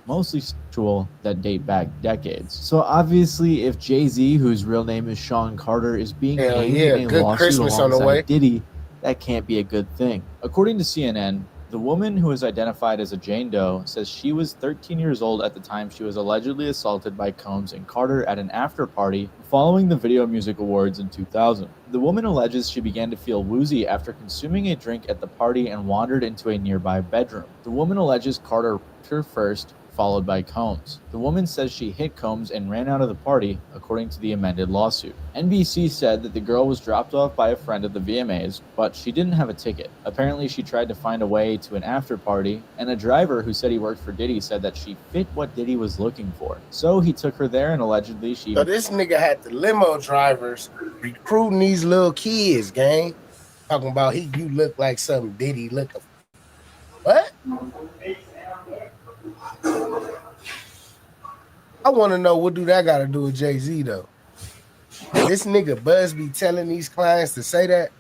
Mostly sexual that date back decades. So obviously, if Jay-Z, whose real name is Sean Carter, is being named in a lawsuit alongside Diddy, that can't be a good thing. According to CNN, The woman, who is identified as a Jane Doe, says she was 13 years old at the time she was allegedly assaulted by Combs and Carter at an after party following the Video Music Awards in 2000. The woman alleges she began to feel woozy after consuming a drink at the party and wandered into a nearby bedroom. The woman alleges Carter raped her first, followed by Combs. The woman says she hit Combs and ran out of the party, according to the amended lawsuit. NBC said that the girl was dropped off by a friend at the VMAs, but she didn't have a ticket. Apparently, she tried to find a way to an after party, and a driver who said he worked for Diddy said that she fit what Diddy was looking for. So he took her there, and allegedly she... So this nigga had the limo drivers recruiting these little kids, gang. Talking about you look like something Diddy looking for. What? I want to know, what do that got to do with Jay-Z, though? This nigga Buzz be telling these clients to say that?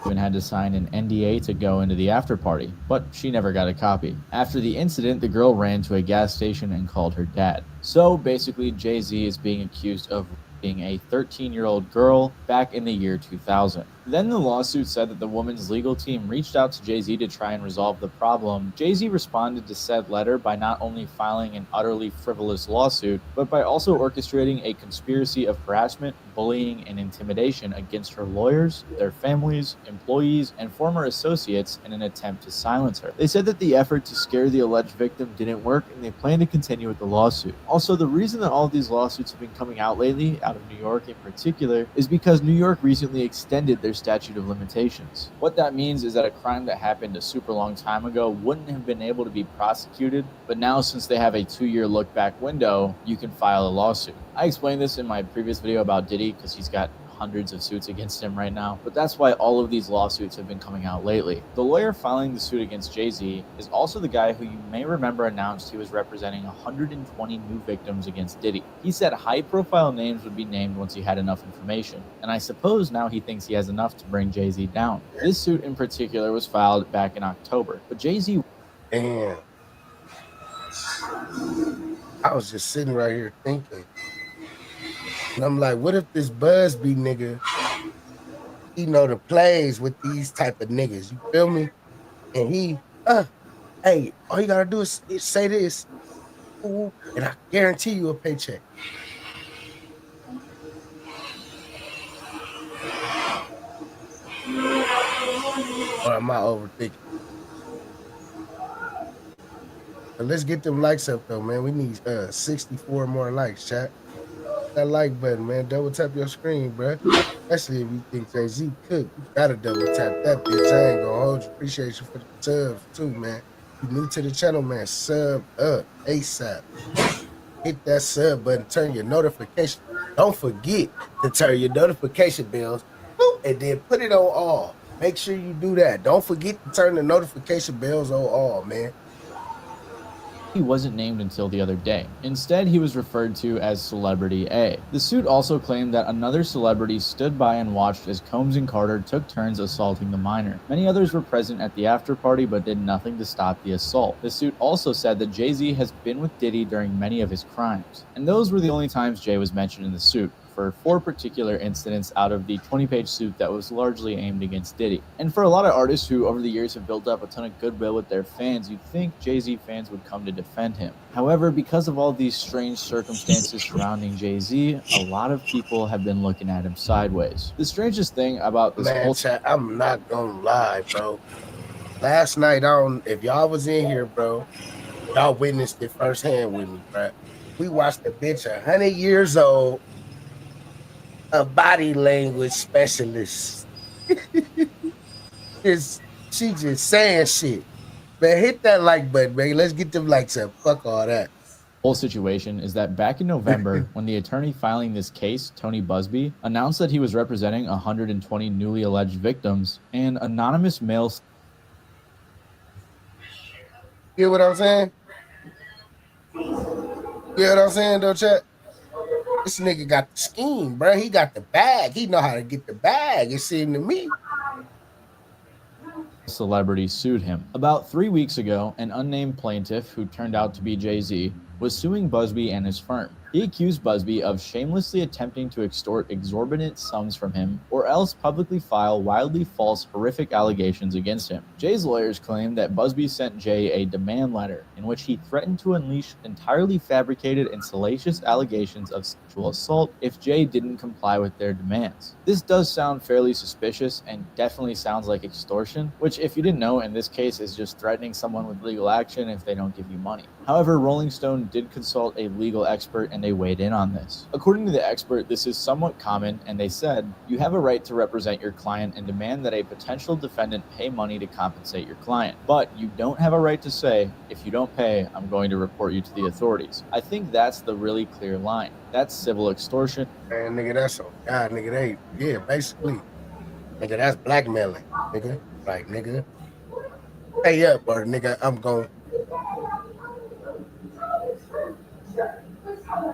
Even had to sign an NDA to go into the after party, but she never got a copy. After the incident, the girl ran to a gas station and called her dad. So basically, Jay-Z is being accused of being a 13-year-old girl back in the year 2000. Then the lawsuit said that the woman's legal team reached out to Jay-Z to try and resolve the problem. Jay-Z responded to said letter by not only filing an utterly frivolous lawsuit, but by also orchestrating a conspiracy of harassment, bullying, and intimidation against her lawyers, their families, employees, and former associates in an attempt to silence her. They said that the effort to scare the alleged victim didn't work, and they plan to continue with the lawsuit. Also, the reason that all of these lawsuits have been coming out lately, out of New York in particular, is because New York recently extended their statute of limitations. What that means is that a crime that happened a super long time ago wouldn't have been able to be prosecuted, but now since they have a 2-year look back window, you can file a lawsuit. I explained this in my previous video about Diddy because he's got hundreds of suits against him right now, but that's why all of these lawsuits have been coming out lately. The lawyer filing the suit against Jay-Z is also the guy who you may remember announced he was representing 120 new victims against Diddy. He said high-profile names would be named once he had enough information, and I suppose now he thinks he has enough to bring Jay-Z down. This suit in particular was filed back in October, but Jay-Z... Damn. I was just sitting right here thinking. And I'm like, what if this Busby nigga, he know the plays with these type of niggas, you feel me? And he, hey, all you gotta do is say this, ooh, and I guarantee you a paycheck. Or am I overthinking? But let's get them likes up though, man. We need 64 more likes, chat. That like button, man. Double tap your screen, bro. Especially if you think Jay-Z cook. You gotta double tap that bitch. I ain't gonna hold you. Appreciate you for the subs too, man. You new to the channel, man. Sub up ASAP. Hit that sub button. Turn your notification. Don't forget to turn your notification bells. And then put it on all. Make sure you do that. Don't forget to turn the notification bells on all, man. He wasn't named until the other day. Instead, he was referred to as Celebrity A. The suit also claimed that another celebrity stood by and watched as Combs and Carter took turns assaulting the minor. Many others were present at the after party but did nothing to stop the assault. The suit also said that Jay-Z has been with Diddy during many of his crimes, and those were the only times Jay was mentioned in the suit, for 4 particular incidents out of the 20-page suit that was largely aimed against Diddy. And for a lot of artists who over the years have built up a ton of goodwill with their fans, you'd think Jay-Z fans would come to defend him. However, because of all these strange circumstances surrounding Jay-Z, a lot of people have been looking at him sideways. The strangest thing about this whole... chat, I'm not gonna lie, bro. Last night, if y'all was in here, bro, y'all witnessed it firsthand with me, bro. We watched a bitch 100 years old, a body language specialist. She just saying shit. Man, hit that like button, man. Let's get them likes up. Fuck all that. Whole situation is that back in November, when the attorney filing this case, Tony Busby, announced that he was representing 120 newly alleged victims, an anonymous male... You know what I'm saying? You know what I'm saying, though, chat? This nigga got the scheme, bro. He got the bag. He know how to get the bag, it seemed to me. Celebrity sued him. About 3 weeks ago, an unnamed plaintiff, who turned out to be Jay-Z, was suing Busby and his firm. He accused Busby of shamelessly attempting to extort exorbitant sums from him or else publicly file wildly false, horrific allegations against him. Jay's lawyers claim that Busby sent Jay a demand letter in which he threatened to unleash entirely fabricated and salacious allegations of sexual assault if Jay didn't comply with their demands. This does sound fairly suspicious and definitely sounds like extortion, which, if you didn't know, in this case is just threatening someone with legal action if they don't give you money. However, Rolling Stone did consult a legal expert and they weighed in on this. According to the expert, this is somewhat common, and they said, "You have a right to represent your client and demand that a potential defendant pay money to compensate your client. But you don't have a right to say, if you don't pay, I'm going to report you to the authorities." I think that's the really clear line. That's civil extortion. Man, nigga, that's so God, nigga, basically. Nigga, that's blackmailing, nigga. Like, nigga. Hey up, or nigga, I'm going.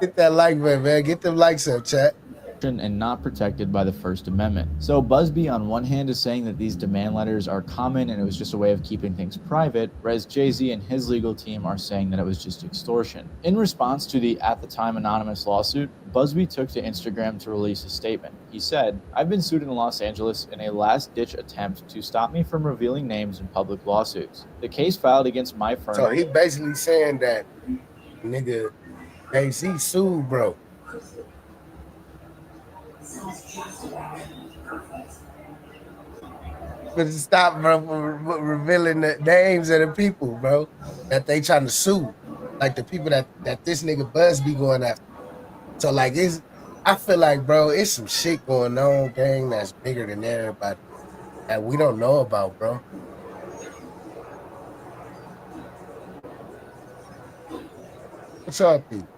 Get that like button, man. Get them likes up, chat. And not protected by the First Amendment. So Busby on one hand is saying that these demand letters are common and it was just a way of keeping things private, whereas Jay-Z and his legal team are saying that it was just extortion. In response to the at the time anonymous lawsuit, Busby took to Instagram to release a statement. He said, "I've been sued in Los Angeles in a last-ditch attempt to stop me from revealing names in public lawsuits. The case filed against my firm..." So he basically saying that nigga Jay-Z sued, bro. But stop, bro, from revealing the names of the people, bro, that they trying to sue. Like the people that this nigga Busby going after. So like I feel like, bro, it's some shit going on, gang, that's bigger than everybody that we don't know about, bro. What's up, people?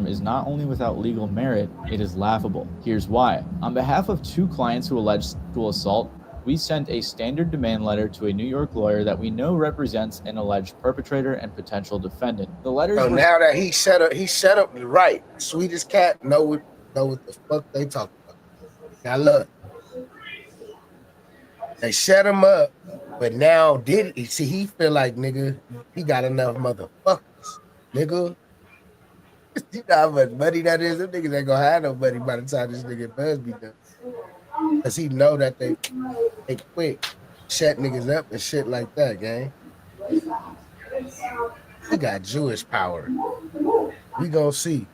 Is not only without legal merit, it is laughable. Here's why. On behalf of two clients who allege sexual assault, we sent a standard demand letter to a New York lawyer that we know represents an alleged perpetrator and potential defendant. The letters So were... now that he set up right, sweetest cat know what the fuck they talking about. Now look, they set him up, but now Diddy, see, he feel like, nigga, he got enough motherfuckers, nigga. You know how much money that is? Them niggas ain't gonna have no money by the time this nigga Busby done. Cause he know that they quick shut niggas up and shit like that, gang. He got Jewish power. We gonna see.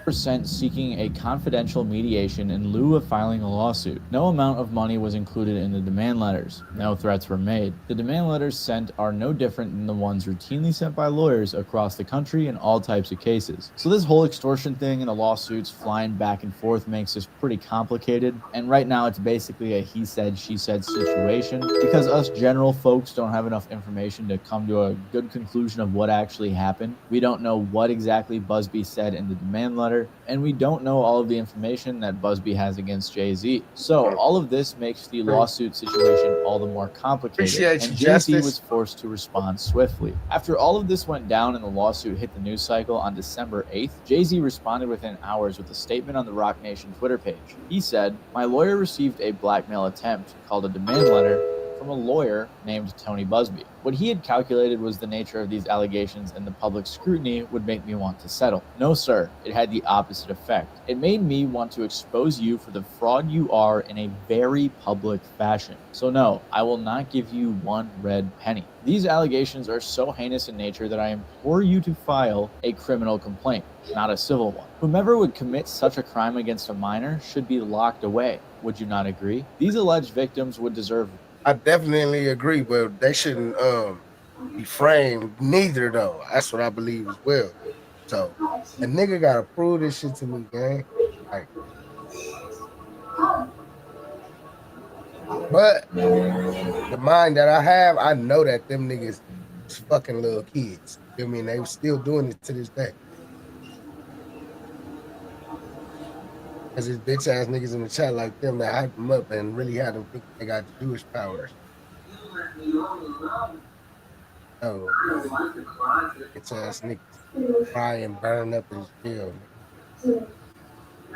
Sent seeking a confidential mediation in lieu of filing a lawsuit. No amount of money was included in the demand letters. No threats were made. The demand letters sent are no different than the ones routinely sent by lawyers across the country in all types of cases. So this whole extortion thing and the lawsuits flying back and forth makes this pretty complicated. And right now it's basically a he said, she said situation because us general folks don't have enough information to come to a good conclusion of what actually happened. We don't know what exactly Busby said in the demand letter, and we don't know all of the information that Busby has against Jay-Z. So all of this makes the lawsuit situation all the more complicated, and Jay-Z was forced to respond swiftly. After all of this went down and the lawsuit hit the news cycle on December 8th, Jay-Z responded within hours with a statement on the Roc Nation Twitter page. He said, "My lawyer received a blackmail attempt called a demand letter from a lawyer named Tony Busby. What he had calculated was the nature of these allegations and the public scrutiny would make me want to settle. No, sir, it had the opposite effect. It made me want to expose you for the fraud you are in a very public fashion. So no, I will not give you one red penny. These allegations are so heinous in nature that I implore you to file a criminal complaint, not a civil one. Whomever would commit such a crime against a minor should be locked away. Would you not agree? These alleged victims would deserve..." I definitely agree, but they shouldn't be framed neither, though. That's what I believe as well. So a nigga gotta prove this shit to me, gang. Like, but the mind that I have, I know that them niggas is fucking little kids. You know what I mean? They were still doing it to this day. Cause there's bitch ass niggas in the chat like them that hype them up and really had them think they got Jewish powers. Oh, bitch ass niggas cry and burn up in jail.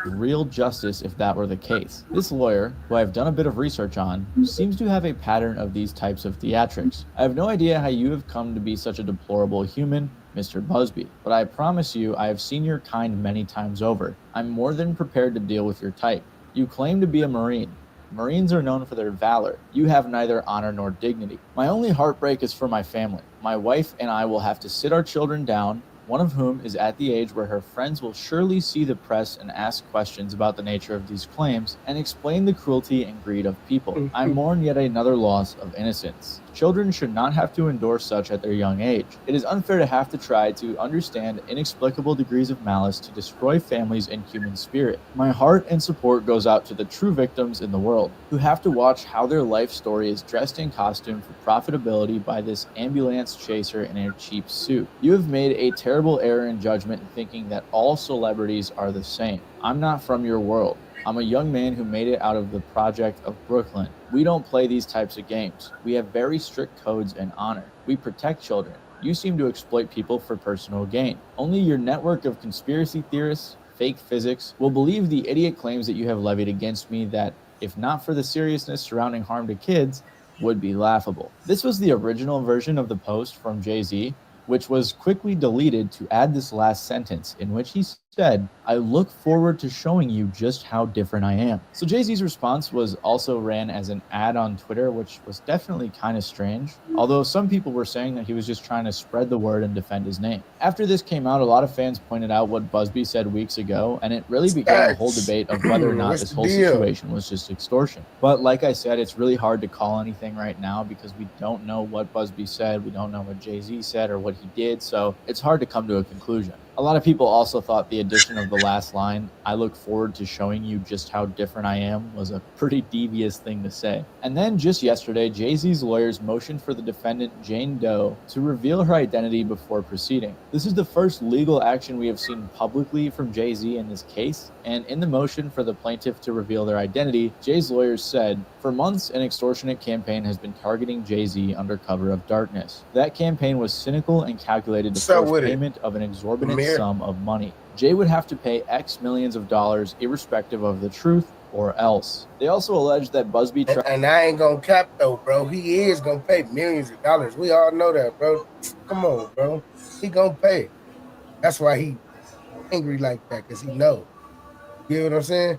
real justice if that were the case. This lawyer, who I've done a bit of research on, seems to have a pattern of these types of theatrics. I have no idea how you have come to be such a deplorable human, Mr. Busby, but I promise you I have seen your kind many times over. I'm more than prepared to deal with your type. You claim to be a Marine. Marines are known for their valor. You have neither honor nor dignity. My only heartbreak is for my family. My wife and I will have to sit our children down, one of whom is at the age where her friends will surely see the press and ask questions about the nature of these claims and explain the cruelty and greed of people. I mourn yet another loss of innocence. Children should not have to endure such at their young age. It is unfair to have to try to understand inexplicable degrees of malice to destroy families and human spirit. My heart and support goes out to the true victims in the world, who have to watch how their life story is dressed in costume for profitability by this ambulance chaser in a cheap suit. You have made a terrible error in judgment in thinking that all celebrities are the same. I'm not from your world. I'm a young man who made it out of the project of Brooklyn. We don't play these types of games. We have very strict codes and honor. We protect children. You seem to exploit people for personal gain. Only your network of conspiracy theorists, fake physics, will believe the idiot claims that you have levied against me that, if not for the seriousness surrounding harm to kids, would be laughable. This was the original version of the post from Jay-Z, which was quickly deleted to add this last sentence in which he said, "I look forward to showing you just how different I am." So Jay-Z's response was also ran as an ad on Twitter, which was definitely kind of strange, although some people were saying that he was just trying to spread the word and defend his name. After this came out, a lot of fans pointed out what Busby said weeks ago, and it really became a whole debate of whether or not this whole situation was just extortion. But like I said, it's really hard to call anything right now because we don't know what Busby said, we don't know what Jay-Z said or what he did, so it's hard to come to a conclusion. A lot of people also thought the addition of the last line, "I look forward to showing you just how different I am," was a pretty devious thing to say. And then just yesterday, Jay-Z's lawyers motioned for the defendant Jane Doe to reveal her identity before proceeding. This is the first legal action we have seen publicly from Jay-Z in this case, and in the motion for the plaintiff to reveal their identity, Jay's lawyers said, "For months, an extortionate campaign has been targeting Jay-Z under cover of darkness. That campaign was cynical and calculated to force payment of an exorbitant sum of money. Jay would have to pay X millions of dollars irrespective of the truth or else." They also alleged that Busby tried. And I ain't gonna cap though, bro. He is gonna pay millions of dollars. We all know that, bro. Come on, bro. He gonna pay. That's why he angry like that, because he know. You know what I'm saying?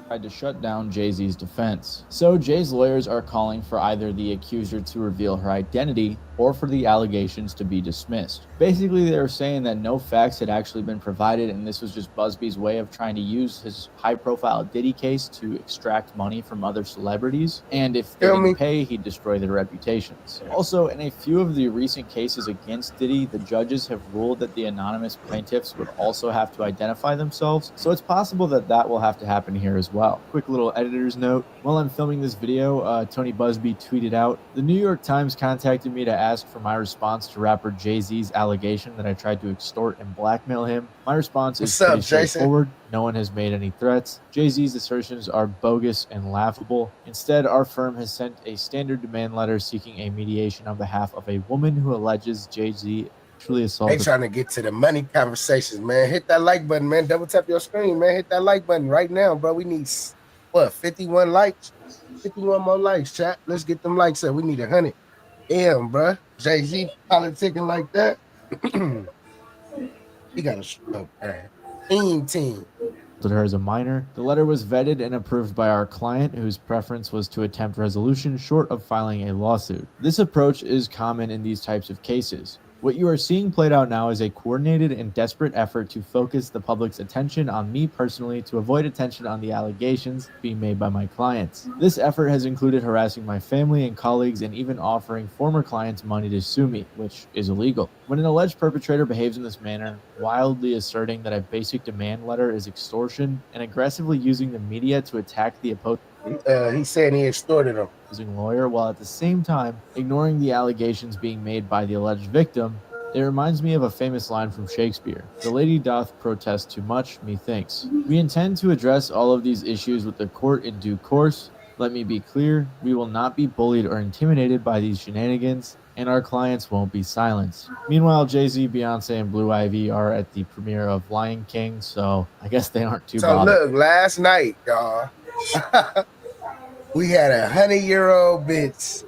Tried to shut down Jay-Z's defense. So Jay's lawyers are calling for either the accuser to reveal her identity or for the allegations to be dismissed. Basically, they were saying that no facts had actually been provided, and this was just Busby's way of trying to use his high-profile Diddy case to extract money from other celebrities, and if they didn't pay, he'd destroy their reputations. Also, in a few of the recent cases against Diddy, the judges have ruled that the anonymous plaintiffs would also have to identify themselves, so it's possible that that will have to happen here as well. Quick little editor's note. While I'm filming this video, Tony Busby tweeted out, "The New York Times contacted me to ask for my response to rapper Jay-Z's allegation that I tried to extort and blackmail him. My response is pretty straightforward. No one has made any threats. Jay-Z's assertions are bogus and laughable. Instead, our firm has sent a standard demand letter seeking a mediation on behalf of a woman who alleges Jay-Z truly assaulted." They trying to get to the money conversations, man. Hit that like button, man. Double tap your screen, man. Hit that like button right now, bro. We need, 51 likes? 51 more likes, chat. Let's get them likes up. We need 100. Damn, bro. Jay-Z politicking like that. He got a stroke, man. Team. Her as a minor. The letter was vetted and approved by our client, whose preference was to attempt resolution short of filing a lawsuit. This approach is common in these types of cases. What you are seeing played out now is a coordinated and desperate effort to focus the public's attention on me personally to avoid attention on the allegations being made by my clients. This effort has included harassing my family and colleagues and even offering former clients money to sue me, which is illegal. When an alleged perpetrator behaves in this manner, wildly asserting that a basic demand letter is extortion and aggressively using the media to attack the opposing he's saying he extorted him. Lawyer, while at the same time ignoring the allegations being made by the alleged victim, it reminds me of a famous line from Shakespeare: "The lady doth protest too much, methinks." We intend to address all of these issues with the court in due course, Let me be clear, we will not be bullied or intimidated by these shenanigans, and our clients won't be silenced. Meanwhile, Jay-Z, Beyonce, and Blue Ivy are at the premiere of Lion King, so I guess they aren't too So bothered. look, last night, y'all, we had 100-year-old bitch,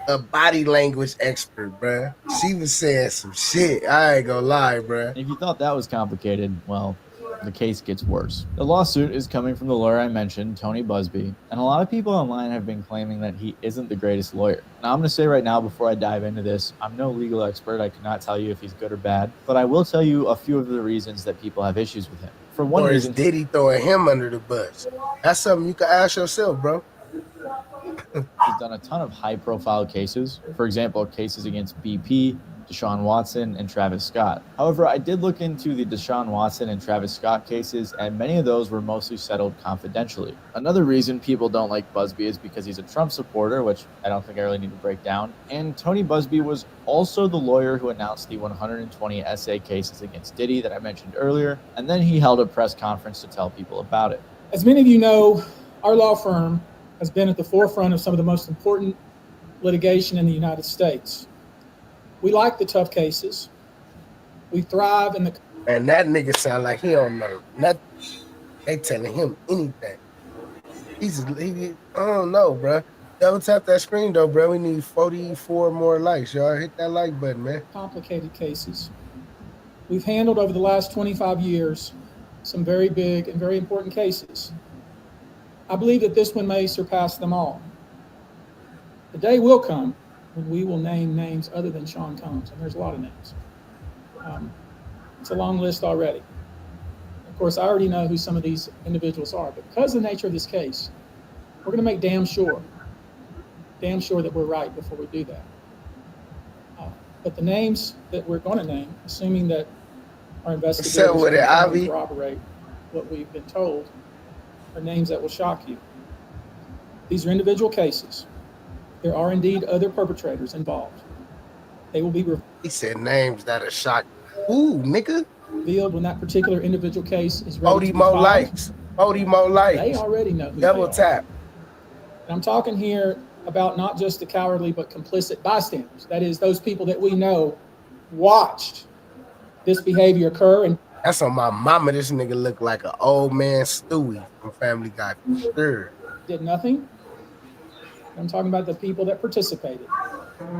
a body language expert, bruh. She was saying some shit. I ain't gonna lie, bruh. If you thought that was complicated, well, the case gets worse. The lawsuit is coming from the lawyer I mentioned, Tony Busby, and a lot of people online have been claiming that he isn't the greatest lawyer. Now, I'm going to say right now, before I dive into this, I'm no legal expert. I cannot tell you if he's good or bad, but I will tell you a few of the reasons that people have issues with him. For one Or reason, is Diddy throwing him under the bus? That's something you can ask yourself, bro. he's done a ton of high-profile cases. For example, cases against BP, Deshaun Watson, and Travis Scott. However, I did look into the Deshaun Watson and Travis Scott cases, and many of those were mostly settled confidentially. Another reason people don't like Busby is because he's a Trump supporter, which I don't think I really need to break down. And Tony Busby was also the lawyer who announced the 120 essay cases against Diddy that I mentioned earlier, and then he held a press conference to tell people about it. As many of you know, our law firm has been at the forefront of some of the most important litigation in the United States. We like the tough cases. We thrive in the... And that nigga sound like he don't know nothing. They telling him anything. I don't know, bro. Double tap that screen though, bro. We need 44 more likes, y'all. Hit that like button, man. Complicated cases. We've handled over the last 25 years some very big and very important cases. I believe that this one may surpass them all. The day will come when we will name names other than Sean Combs, and there's a lot of names. It's a long list already. Of course, I already know who some of these individuals are, but because of the nature of this case, we're going to make damn sure that we're right before we do that. But the names that we're going to name, assuming that our investigators can corroborate what we've been told, are names that will shock you. These are individual cases. There are indeed other perpetrators involved. They will be he said names that are shocked. Ooh, nigga. Revealed when that particular individual case is ready 40 to be more filed. likes. 40 more likes. They already know who Double they tap. And I'm talking here about not just the cowardly but complicit bystanders. That is, those people that we know watched this behavior occur. And that's on my mama. This nigga look like an old man Stewie from Family Guy. For sure. Did nothing. I'm talking about the people that participated,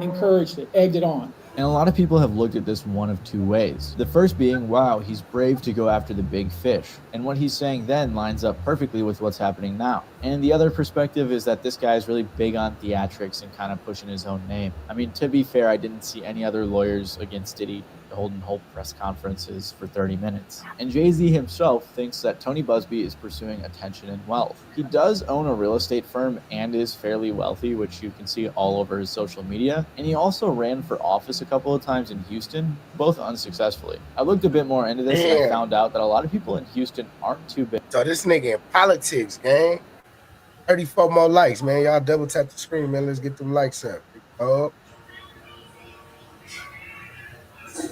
encouraged it, egged it on. And a lot of people have looked at this one of two ways. The first being, wow, he's brave to go after the big fish. And what he's saying then lines up perfectly with what's happening now. And the other perspective is that this guy is really big on theatrics and kind of pushing his own name. I mean, to be fair, I didn't see any other lawyers against Diddy holding whole press conferences for 30 minutes. And Jay-Z himself thinks that Tony Busby is pursuing attention and wealth. He does own a real estate firm and is fairly wealthy, which you can see all over his social media. And he also ran for office a couple of times in Houston, both unsuccessfully. I looked a bit more into this and I found out that a lot of people in Houston aren't too big. So this nigga in politics, gang. 34 more likes, man. Y'all double tap the screen, man. Let's get them likes up. Oh.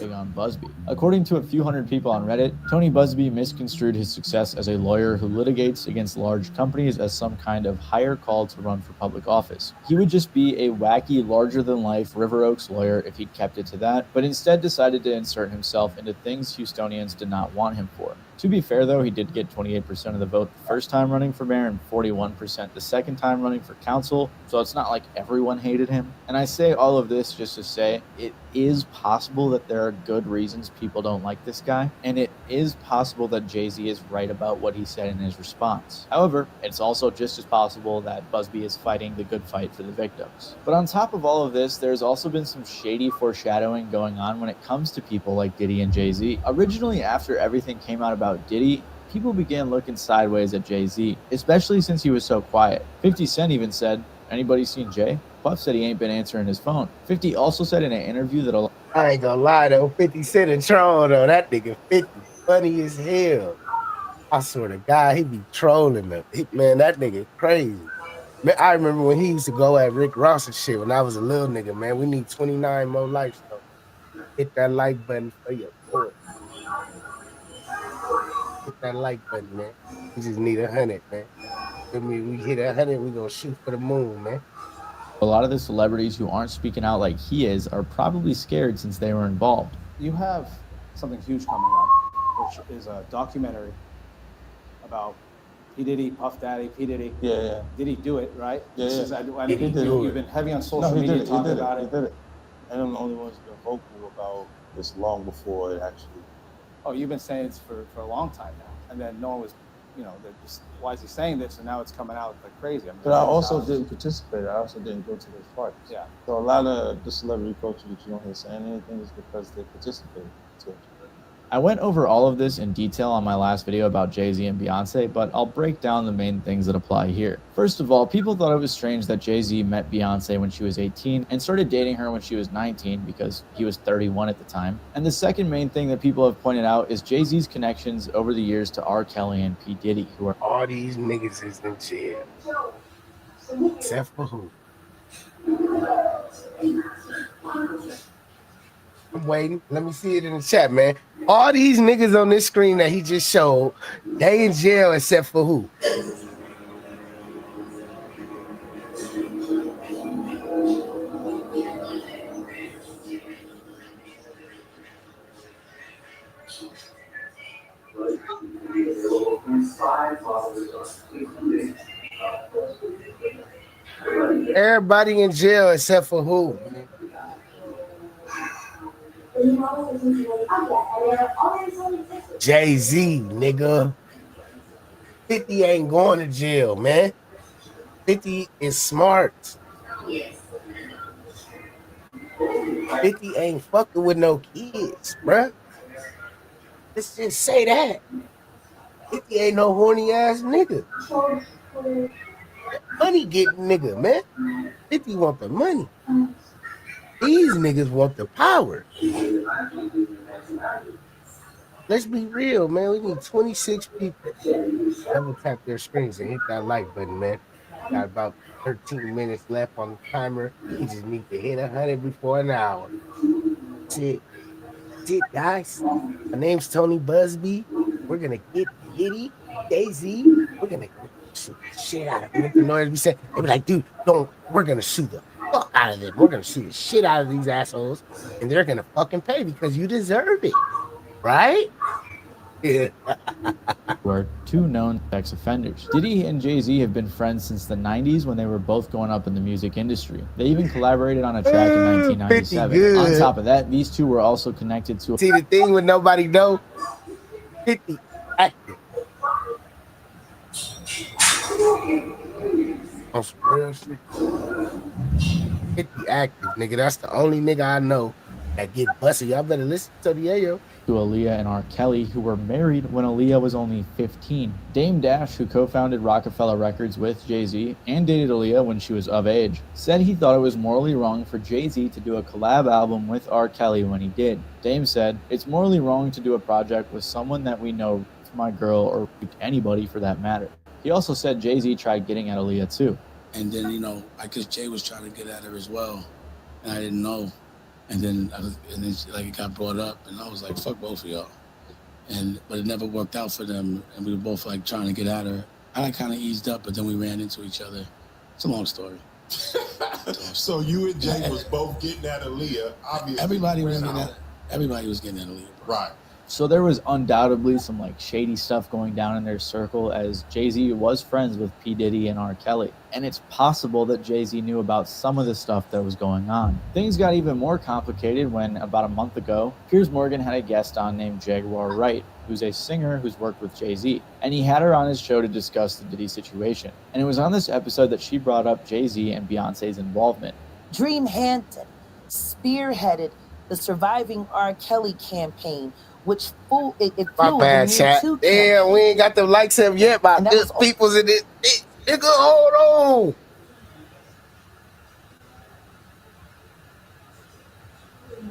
On Busby. According to a few hundred people on Reddit, Tony Busby misconstrued his success as a lawyer who litigates against large companies as some kind of higher call to run for public office. He would just be a wacky, larger-than-life River Oaks lawyer if he'd kept it to that, but instead decided to insert himself into things Houstonians did not want him for. To be fair, though, he did get 28% of the vote the first time running for mayor and 41% the second time running for council, so it's not like everyone hated him. And I say all of this just to say it is possible that there are good reasons people don't like this guy, and it is possible that Jay-Z is right about what he said in his response. However, it's also just as possible that Busby is fighting the good fight for the victims. But on top of all of this, there's also been some shady foreshadowing going on when it comes to people like Diddy and Jay-Z. Originally, after everything came out about Diddy, people began looking sideways at Jay-Z, especially since he was so quiet. 50 Cent even said, "Anybody seen Jay?" Puff said he ain't been answering his phone. 50 also said in an interview that I ain't gonna lie though, 50 Cent and Tron though, that nigga 50 funny as hell. I swear to God, he be trolling them. Man, that nigga crazy. Man, I remember when he used to go at Rick Ross and shit when I was a little nigga, man. We need 29 more likes though. Hit that like button for your boy. Hit hit that like button, man. We just need 100, man. I mean, we hit 100, we gonna shoot for the moon, man. A lot of the celebrities who aren't speaking out like he is are probably scared since they were involved. You have something huge coming up, which is a documentary about P. Diddy, Puff Daddy, P. Diddy. Yeah. Did he do it, right? Yeah. You've been heavy on social media talking about it. He did it. And I'm the only ones that are vocal about this long before it actually. Oh, you've been saying this for a long time now. And then no one was, they're just, why is he saying this? And now it's coming out like crazy. But I also didn't participate. I also didn't go to those parties. Yeah. So a lot of the celebrity culture that you don't hear saying anything is because they participated to it. I went over all of this in detail on my last video about Jay-Z and Beyonce, but I'll break down the main things that apply here. First of all, people thought it was strange that Jay-Z met Beyonce when she was 18 and started dating her when she was 19 because he was 31 at the time. And the second main thing that people have pointed out is Jay-Z's connections over the years to R. Kelly and P. Diddy, who are all these niggas is in jail. Except for who? I'm waiting. Let me see it in the chat, man. All these niggas on this screen that he just showed, they in jail except for who? Everybody in jail except for who? Jay-Z, nigga. 50 ain't going to jail, man. 50 is smart. 50 ain't fucking with no kids, bruh. Let's just say that. 50 ain't no horny ass nigga. Money getting nigga, man. 50 want the money. These niggas want the power. Let's be real, man. We need 26 people. Double tap their screens and hit that like button, man. Got about 13 minutes left on the timer. We just need to hit 100 before an hour. That's it. That's it, guys. My name's Tony Busby. We're gonna get Diddy, Jay-Z. We're gonna shoot the shit out of them. The noise we said, they be like, dude, we're gonna shoot the fuck out of them. We're gonna shoot the shit out of these assholes, and they're gonna fucking pay because you deserve it, right? Yeah. were two known sex offenders. Diddy and Jay-Z have been friends since the 90s when they were both going up in the music industry. They even collaborated on a track in 1997. On top of that, these two were also connected to. See, the thing with nobody know, 50 active. On some real shit. 50 active, nigga. That's the only nigga I know that get busted. Y'all better listen to the Ayo. To Aaliyah and R. Kelly, who were married when Aaliyah was only 15. Dame Dash, who co-founded Rockefeller Records with Jay-Z and dated Aaliyah when she was of age, said he thought it was morally wrong for Jay-Z to do a collab album with R. Kelly when he did. Dame said, "It's morally wrong to do a project with someone that we know, my girl, or anybody for that matter." He also said Jay-Z tried getting at Aaliyah too. And then, you know, I guess Jay was trying to get at her as well, and I didn't know. And then it got brought up, and I was like, "Fuck both of y'all." But it never worked out for them, and we were both like trying to get at her. I kind of eased up, but then we ran into each other. It's a long story. So you and Jay was both getting at Aaliyah, obviously. Everybody was getting at Aaliyah. Right. So there was undoubtedly some shady stuff going down in their circle, as Jay-Z was friends with P. Diddy and R. Kelly. And it's possible that Jay-Z knew about some of the stuff that was going on. Things got even more complicated when, about a month ago, Piers Morgan had a guest on named Jaguar Wright, who's a singer who's worked with Jay-Z. And he had her on his show to discuss the Diddy situation. And it was on this episode that she brought up Jay-Z and Beyonce's involvement. Dream Hampton spearheaded the Surviving R. Kelly campaign, which fueled the Me Too. Damn, we ain't got the likes up yet, my good people's in this. Nigga, hold on.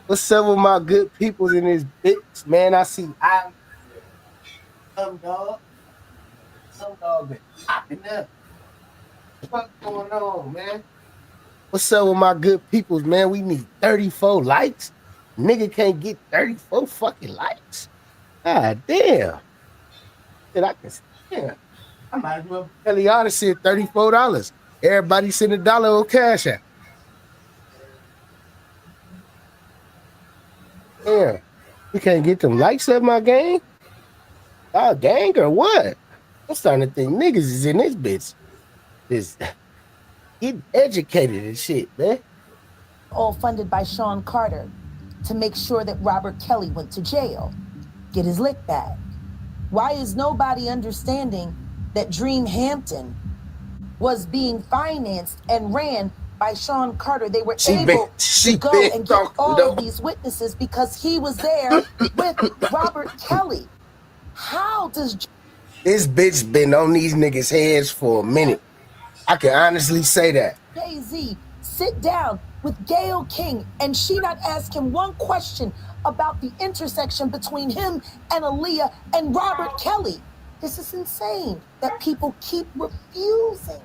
What's up with my good peoples in this bitch, man? I see some dog been popping up. What's going on, man? What's up with my good peoples, man? We need 34 likes. Nigga can't get 34 fucking likes. God damn. Shit, I can. Yeah, I might as well tell y'all to shit $34. Everybody send $1 on Cash App. Yeah, you can't get them likes at my gang. Oh, gang or what? I'm starting to think niggas is in this bitch. Is getting educated and shit, man. All funded by Sean Carter to make sure that Robert Kelly went to jail, get his lick back. Why is nobody understanding that Dream Hampton was being financed and ran by Sean Carter? They were able to go and get all of these witnesses because he was there with Robert Kelly. How does this bitch been on these niggas' heads for a minute? I can honestly say that. Jay-Z sit down with Gayle King and she not ask him one question about the intersection between him and Aaliyah and Robert Kelly? This is insane that people keep refusing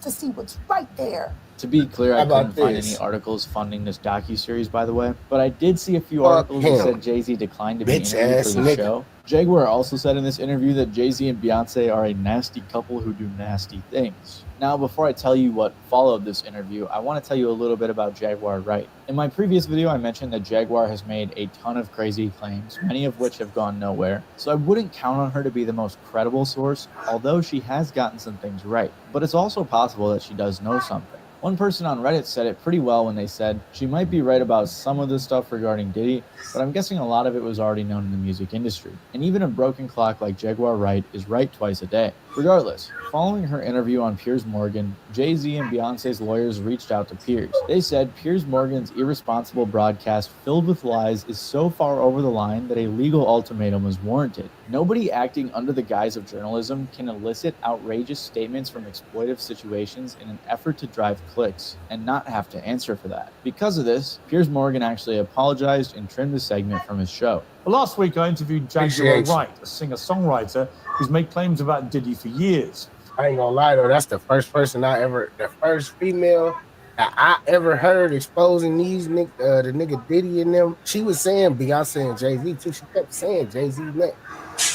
to see what's right there. To be clear, I couldn't find any articles funding this docuseries, by the way, but I did see a few articles that said Jay-Z declined to be interviewed for the show. Jaguar also said in this interview that Jay-Z and Beyonce are a nasty couple who do nasty things. Now, before I tell you what followed this interview, I want to tell you a little bit about Jaguar Wright. In my previous video, I mentioned that Jaguar has made a ton of crazy claims, many of which have gone nowhere, so I wouldn't count on her to be the most credible source, although she has gotten some things right. But it's also possible that she does know something. One person on Reddit said it pretty well when they said, she might be right about some of the stuff regarding Diddy, but I'm guessing a lot of it was already known in the music industry. And even a broken clock like Jaguar Wright is right twice a day. Regardless, following her interview on Piers Morgan, Jay-Z and Beyonce's lawyers reached out to Piers. They said Piers Morgan's irresponsible broadcast filled with lies is so far over the line that a legal ultimatum was warranted. Nobody acting under the guise of journalism can elicit outrageous statements from exploitive situations in an effort to drive clicks and not have to answer for that. Because of this, Piers Morgan actually apologized and trimmed the segment from his show. Well, last week I interviewed Jaguar Wright, a singer-songwriter who's made claims about Diddy for years. I ain't gonna lie though, that's the first person the first female that I ever heard exposing these the nigga Diddy and them. She was saying Beyonce and Jay-Z too. She kept saying Jay-Z next.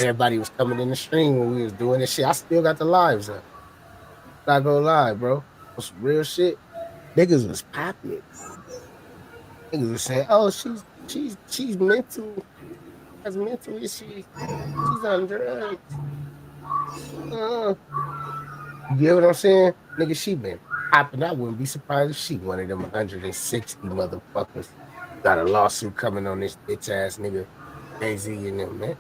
Everybody was coming in the stream when we was doing this shit. I still got the lives up. Not gonna lie, bro. Was some real shit. Niggas was popping it. Niggas was saying, oh, she's mental. Has mental issues. She's on drugs. You get what I'm saying? Nigga, she been popping. I wouldn't be surprised if she one of them 160 motherfuckers. Got a lawsuit coming on this bitch ass nigga Jay-Z and them, man.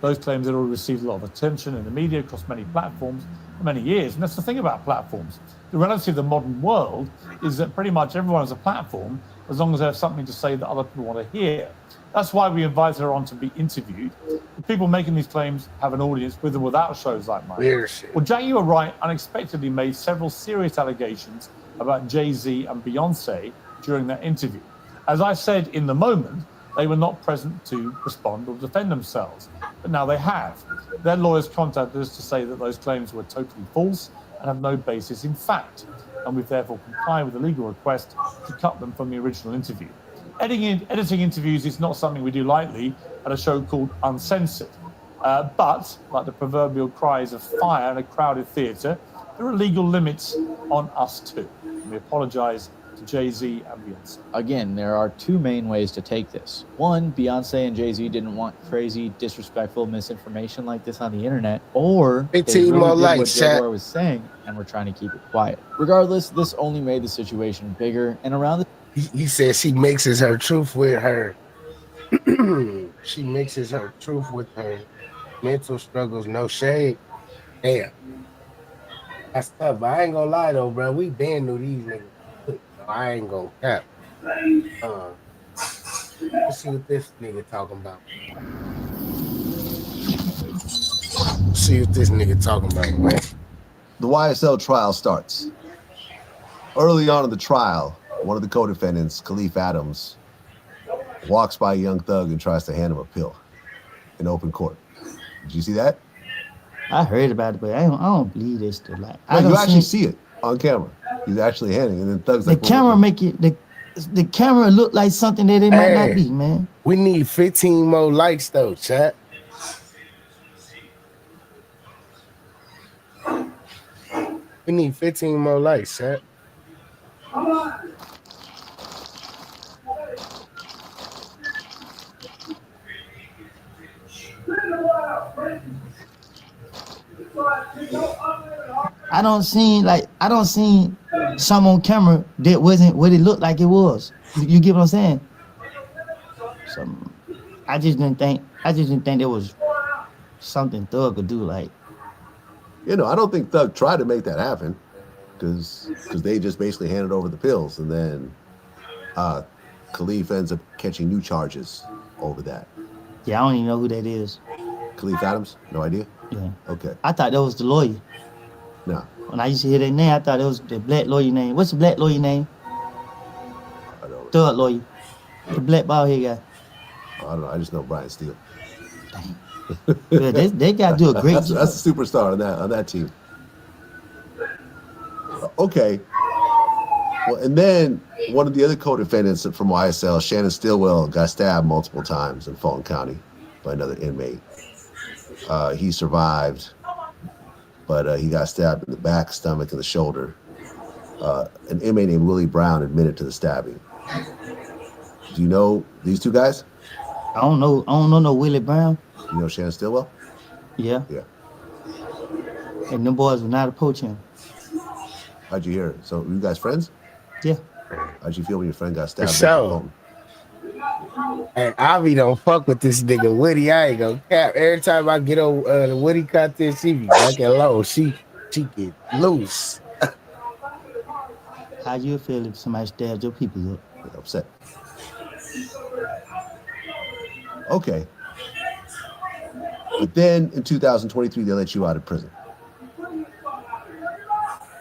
Those claims had already received a lot of attention in the media across many platforms for many years. And that's the thing about platforms. The reality of the modern world is that pretty much everyone has a platform as long as they have something to say that other people want to hear. That's why we invite her on to be interviewed. The people making these claims have an audience with or without shows like mine. Weird shit. Well, Jaguar Wright unexpectedly made several serious allegations about Jay-Z and Beyonce during that interview. As I said in the moment, they were not present to respond or defend themselves, but now they have. Their lawyers contacted us to say that those claims were totally false and have no basis in fact, and we've therefore complied with the legal request to cut them from the original interview. Editing interviews is not something we do lightly at a show called Uncensored. But, like the proverbial cries of fire in a crowded theatre, there are legal limits on us too. And we apologise to Jay-Z and Beyonce. Again, there are two main ways to take this. One, Beyonce and Jay-Z didn't want crazy, disrespectful misinformation like this on the internet, or they really did what Jaguar was saying and were trying to keep it quiet. Regardless, this only made the situation bigger, and around the He said she mixes her truth with her. She mixes her truth with her mental struggles. No shade. Damn. That's tough. But I ain't gonna lie though, bro. We been through these niggas. I ain't gonna cap. Let's see what this nigga talking about. See what this nigga talking about, man. The YSL trial starts. Early on in the trial, one of the co-defendants, Khalif Adams, walks by a young thug and tries to hand him a pill in open court. Did you see that? I heard about it, but I don't believe this still. Like, No, you actually see it on camera. He's actually handing, and then thugs the like camera make it the camera look like something that it might not be, man. We need 15 more likes though, chat. We need 15 more lights, Saed. I don't see some on camera that wasn't what it looked like it was. You get what I'm saying? So I just didn't think there was something Thug could do. Like, I don't think Thug tried to make that happen because they just basically handed over the pills, and then Khalif ends up catching new charges over that. yeah, I don't even know who that is. Khalif Adams? No idea? Yeah. Okay. I thought that was the lawyer. No. When I used to hear that name, I thought it was the black lawyer name. What's the black lawyer name? I don't know. Thug lawyer. The black bald head guy. I don't know. I just know Brian Steele. Yeah, they got to do a great job. That's a superstar on that team. Okay. Well, and then one of the other co-defendants from YSL, Shannon Stillwell, got stabbed multiple times in Fulton County by another inmate. He survived, but he got stabbed in the back, stomach, and the shoulder. An inmate named Willie Brown admitted to the stabbing. Do you know these two guys? I don't know no Willie Brown. You know Shannon Stillwell? Yeah. Yeah. And them boys were not approaching him. How'd you hear it? So, were you guys friends? Yeah. How'd you feel when your friend got stabbed? So, and Avi don't fuck with this nigga Woody. I ain't gonna cap. Every time I get on the Woody content, she be back and low. She get loose. How you feel if somebody stabbed your people up? Get upset. Okay. But then in 2023, they let you out of prison.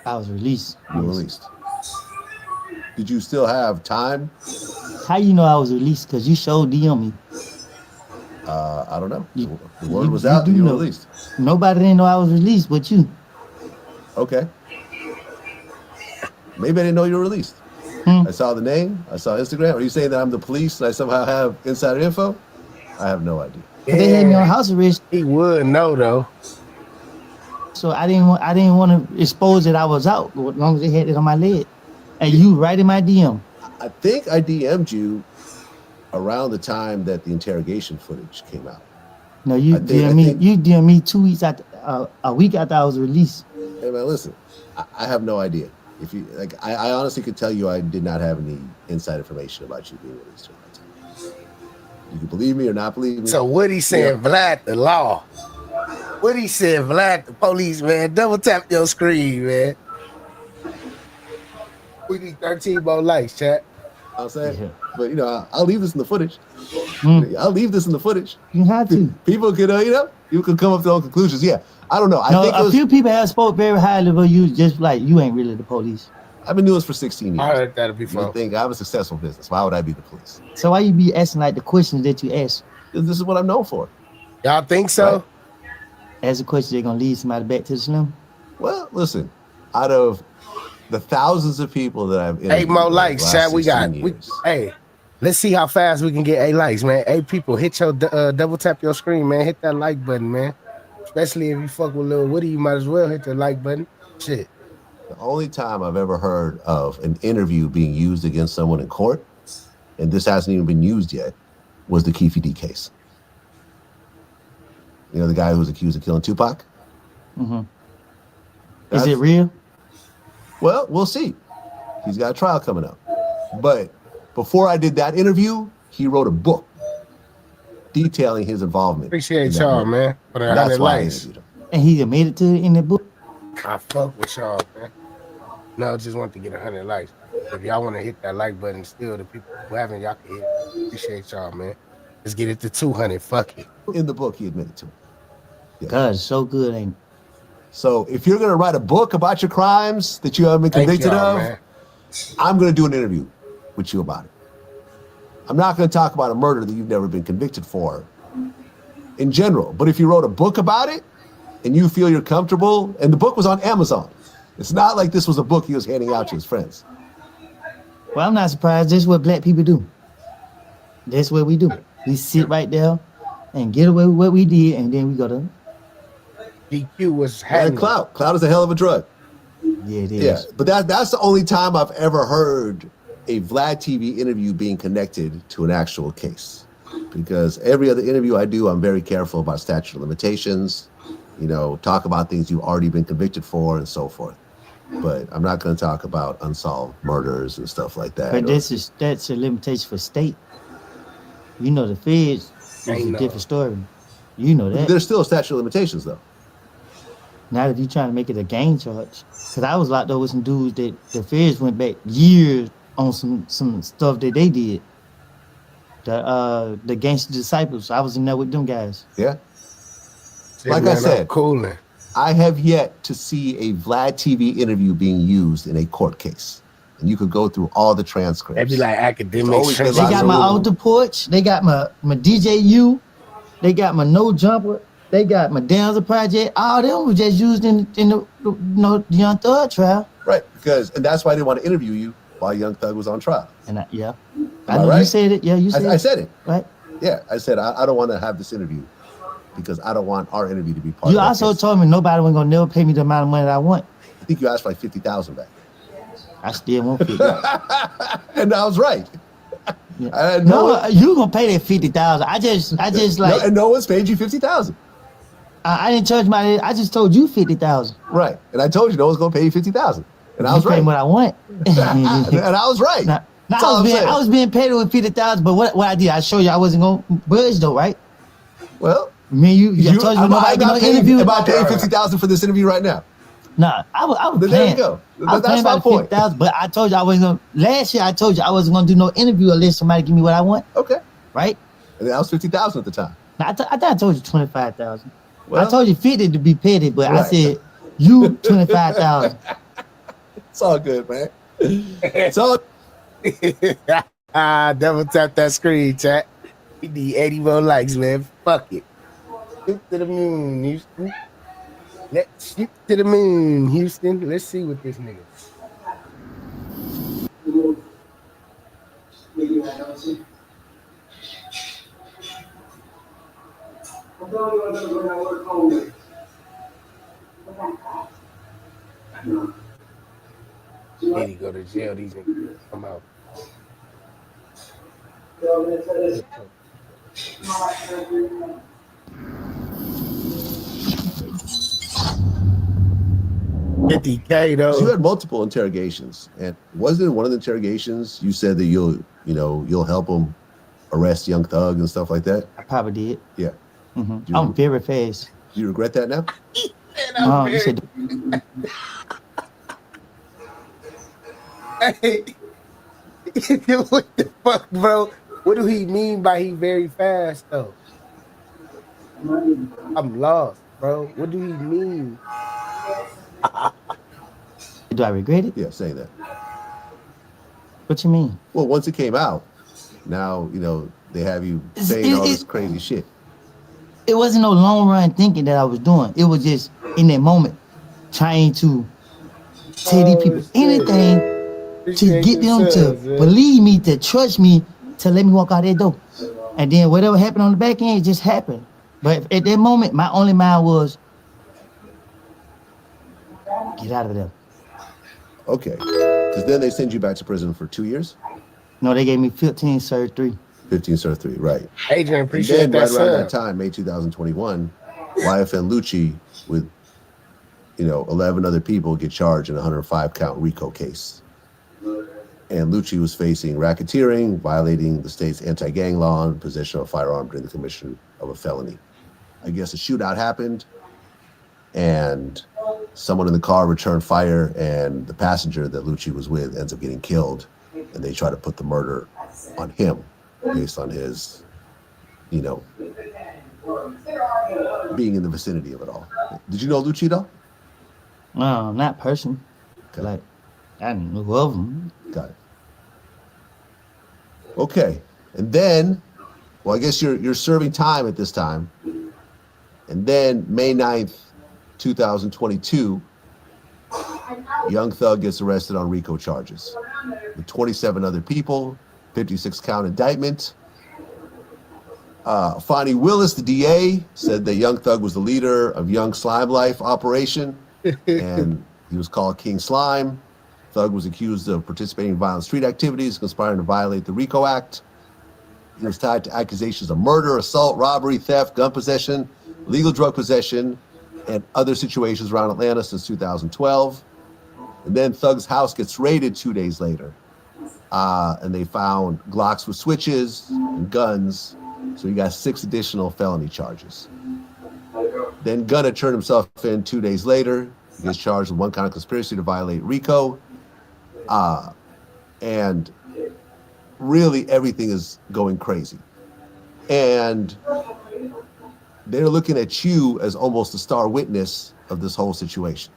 I was released. You were released. Did you still have time? How you know I was released? Because you showed DM me. I don't know. The word was out and you were released. Nobody didn't know I was released but you. Okay. Maybe I didn't know you were released. I saw the name. I saw Instagram. Are you saying that I'm the police and I somehow have insider info? I have no idea. Yeah. They had me on house arrest. He would know though. So I didn't want to expose that I was out as long as they had it on my leg. And you right in my DM. I think I DM'd you around the time that the interrogation footage came out. No, you DM'd me 2 weeks after, a week after I was released. Hey man, listen, I have no idea. If you like, I honestly could tell you I did not have any inside information about you being released during that time. You can believe me or not believe me. So Woody said, Vlad the law. Woody said, Vlad the police, man. Double tap your screen, man. We need 13 more likes, chat. I'm saying, but I'll leave this in the footage. I'll leave this in the footage. You have to. People could, you could come up to their own conclusions. Yeah, I don't know. I think a few people have spoke very highly of you, just like you ain't really the police. I've been doing this for 16 years. I heard that before. I think I have a successful business. Why would I be the police? So why you be asking like the questions that you ask? This is what I'm known for. Y'all think so? Right? Ask a question, they're gonna lead somebody back to the slim. Well, listen, out of the thousands of people that I've interviewed, 8 more likes, chat. Hey, let's see how fast we can get 8 likes, man. 8 people, hit your double tap your screen, man. Hit that like button, man. Especially if you fuck with Lil Woody, you might as well hit the like button. Shit. The only time I've ever heard of an interview being used against someone in court, and this hasn't even been used yet, was the Keefe D case. You know, the guy who was accused of killing Tupac? Mm-hmm. Is it real? Well, we'll see. He's got a trial coming up. But before I did that interview, he wrote a book detailing his involvement. Appreciate y'all, man. For the 100 likes. And he made it to in the book. I fuck with y'all, man. No, just want to get 100 likes. If y'all want to hit that like button, still the people who haven't, y'all can hit it. Appreciate y'all, man. Let's get it to 200. Fuck it. In the book, he admitted to it. Yeah. God, it's so good, ain't it? So if you're gonna write a book about your crimes that you haven't been convicted of, man, I'm gonna do an interview with you about it. I'm not gonna talk about a murder that you've never been convicted for in general. But if you wrote a book about it and you feel you're comfortable, and the book was on Amazon. It's not like this was a book he was handing out to his friends. Well, I'm not surprised. This is what black people do. That's what we do. We sit right there and get away with what we did, and then we go to DQ was having clout. Clout is a hell of a drug. Yeah, it is. Yeah, but that's the only time I've ever heard a Vlad TV interview being connected to an actual case. Because every other interview I do, I'm very careful about statute of limitations, talk about things you've already been convicted for and so forth. But I'm not going to talk about unsolved murders and stuff like that. But that's a limitation for state. The feds is a different story. You know that. There's still a statute of limitations, though. Not if you're trying to make it a gang charge. Because I was locked up with some dudes that the feds went back years on some stuff that they did. The Gangster Disciples. I was in there with them guys. Yeah. Like I said, I have yet to see a Vlad TV interview being used in a court case. And you could go through all the transcripts. That'd be like academics. They got my Altar Porch. They got my DJU. They got my No Jumper. They got my Danza Project. All them was just used in the Young Thug trial. Right, and that's why they want to interview you while Young Thug was on trial. And I know right? You said it. Yeah, you said it. I said it. Right? Yeah, I said I don't want to have this interview because I don't want our interview to be part of You that also case. told me nobody was going to never pay me the amount of money that I want. I think you asked for like $50,000 back. I still want 50. And I was right. Yeah. No, you gonna pay that 50,000. I just like. No one's paid you 50,000. I didn't charge my. I just told you 50,000. Right, and I told you no one's gonna pay you 50,000, and I was right. What I want, and I was right. I was being paid with 50,000, but what I did, I showed you I wasn't gonna budge though, right? Well, I told you I got paid. interview. Am I paying 50,000 for this interview right now? Nah, I was There paying. you go. I was That's paying my about point. 50,000, but I told you I wasn't gonna. Last year I told you I wasn't gonna do no interview unless somebody give me what I want. Okay. Right. And that was 50,000 at the time. Now, I thought I told you 25,000. Well, I told you 50 to be petty, but I right. said you 25,000. It's all good, man. It's all. Double tap that screen, chat. We need 80 more likes, man. Fuck it. Shoot to the moon, Houston. Let's shoot to the moon, Houston. Let's see what this nigga. Diddy go to jail, these niggas come out. $50K though. So you had multiple interrogations, and wasn't in one of the interrogations you said that you'll help him arrest Young Thug and stuff like that? I probably did. Yeah. Mm-hmm. I'm very fast. Do you regret that now? You said. Hey, what the fuck, bro? What do he mean by he very fast though? I'm lost, bro. What do he mean? Do I regret it? Yeah, saying that. What you mean? Well, once it came out, now they have you saying all this crazy shit. It wasn't no long run thinking that I was doing. It was just in that moment trying to tell these people anything to get them to believe me, to trust me, to let me walk out that door. And then whatever happened on the back end, it just happened. But at that moment, my only mind was, get out of there. Okay. Because then they send you back to prison for 2 years? No, they gave me 15, served 3. 15, served 3, right. Adrian, appreciate and then, that. right around that time, May 2021, YFN Lucci with 11 other people get charged in a 105-count RICO case. And Lucci was facing racketeering, violating the state's anti-gang law, and possession of a firearm during the commission of a felony. I guess a shootout happened, and someone in the car returned fire, and the passenger that Lucci was with ends up getting killed, and they try to put the murder on him based on his, being in the vicinity of it all. Did you know Lucci, though? No, not person. Okay. Like, I knew of him. Got it. Okay, and then, well, I guess you're serving time at this time, and then May 9th, 2022, Young Thug gets arrested on RICO charges with 27 other people, 56-count indictment. Fonnie Willis, the DA, said that Young Thug was the leader of Young Slime Life operation, and He was called King Slime. Thug was accused of participating in violent street activities, conspiring to violate the RICO Act. He was tied to accusations of murder, assault, robbery, theft, gun possession, illegal drug possession, and other situations around Atlanta since 2012. And then Thug's house gets raided 2 days later. And they found Glocks with switches and guns. So he got 6 additional felony charges. Then Gunna turned himself in 2 days later. He gets charged with 1 count of conspiracy to violate RICO. And really everything is going crazy. And they're looking at you as almost a star witness of this whole situation.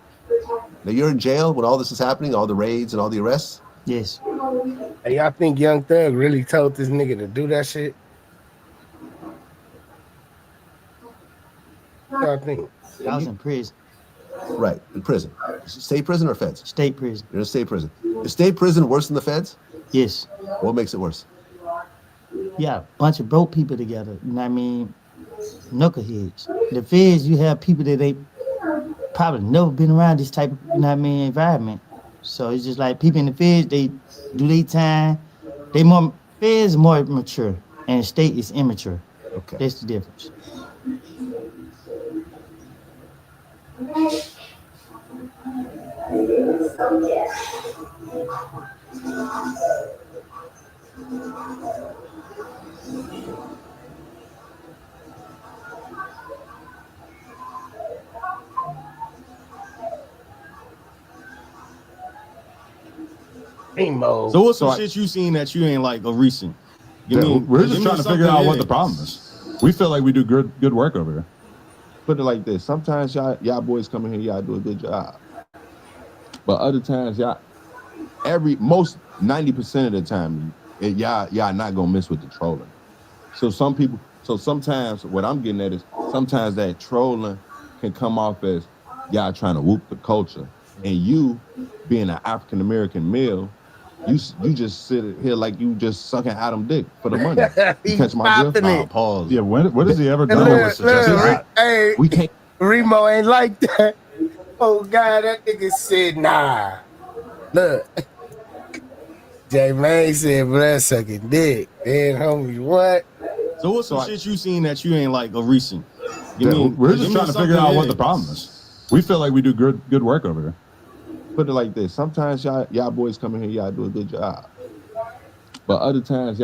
Now you're in jail when all this is happening, all the raids and all the arrests? Yes. Hey, y'all think Young Thug really told this nigga to do that shit? What y'all think? I was in prison. Right, in prison. State prison or feds? State prison. You're in state prison. Is state prison worse than the feds? Yes. What makes it worse? Yeah, a bunch of broke people together. You know what I mean? Knuckleheads. The feds, you have people that they probably never been around this type of, you know what I mean, environment. So it's just like people in the feds, they do their time. Feds are more mature, and state is immature. Okay. That's the difference. Emo. So what's some shit you seen that you ain't like a recent? We're just trying to figure out what the problem is. We feel like we do good work over here. Put it like this: sometimes y'all boys come in here, y'all do a good job, but other times most 90% of the time, y'all not gonna miss with the trolling. So sometimes what I'm getting at is sometimes that trolling can come off as y'all trying to whoop the culture, and you being an African American male. You just sit here like you just sucking Adam dick for the money. You catch my drift? Nah, pause. Yeah, what has he ever done with suggestion? Hey, We can't. Remo ain't like that. Oh God, that nigga said nah. Look, J May said blood sucking dick. Then homie, what? So what's some shit you seen that you ain't like a recent? We're just trying to figure out what the problem is. We feel like we do good work over here. Put it like this: sometimes y'all boys come in here, y'all do a good job, but other times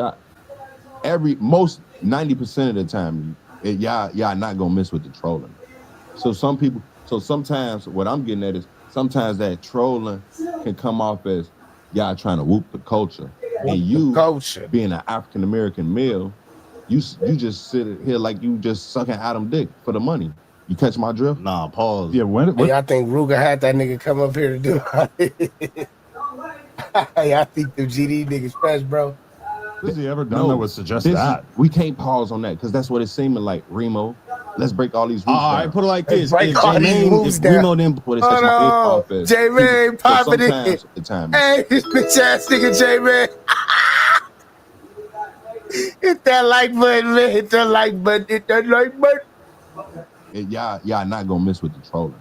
most 90% of the time, y'all not gonna miss with the trolling. So sometimes what I'm getting at is sometimes that trolling can come off as y'all trying to whoop the culture, and you being an African American male, you just sit here like you just sucking Adam dick for the money. You catch my drift? Nah, pause. Yeah, Hey, I think Ruger had that nigga come up here to do it. Hey, I think the GD niggas fresh, bro. Has he ever done that would suggest that? We can't pause on that because that's what it's seeming like, Remo. Let's break all these rules down. All right, put it like this. Break all these moves down. Remo didn't What it sets my head off as. J-Man popping it. Sometimes the time. Hey, this bitch ass nigga J-Man. Hit that like button, man. Hit that like button. Hit that like button. Y'all not gonna miss with the trolling.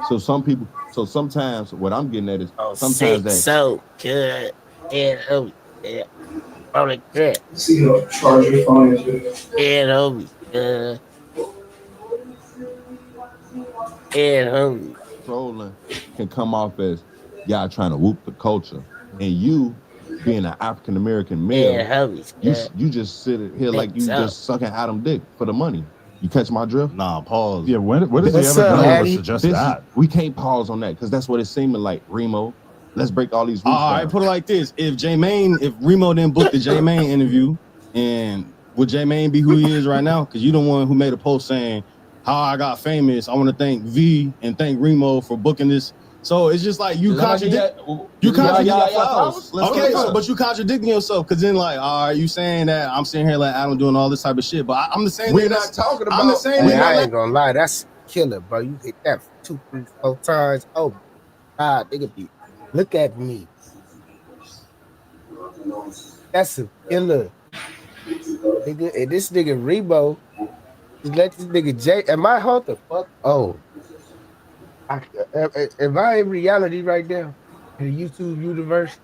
So sometimes what I'm getting at is sometimes that so good. And oh yeah. Oh the crap. See how charge your phone is. And trolling can come off as y'all trying to whoop the culture, and you being an African American male, you just sit here like you just sucking Adam dick for the money. You catch my drift? Nah, pause. Yeah, what has he ever done that would suggest that? We can't pause on that because that's what it's seeming like, Remo. Let's break all these rules All down. right, put it like this. If Remo didn't book the J-Mane interview, and would J-Mane be who he is right now? Because you're the one who made a post saying how I got famous. I want to thank V and thank Remo for booking this. So it's just like you contradict. You contradict. Okay, but you contradicting yourself because then like, all right, you saying that I'm sitting here like Adam doing all this type of shit, but I'm the same. We're not talking about. I'm the same. I ain't gonna lie, that's killer, bro. You hit that 2, 3, 4 times. Oh, God, nigga, be. Look at me. That's a killer. Nigga, and this nigga Rebo just let this nigga J. Am I hold the fuck? Oh. Am I in reality right now? In the YouTube universe?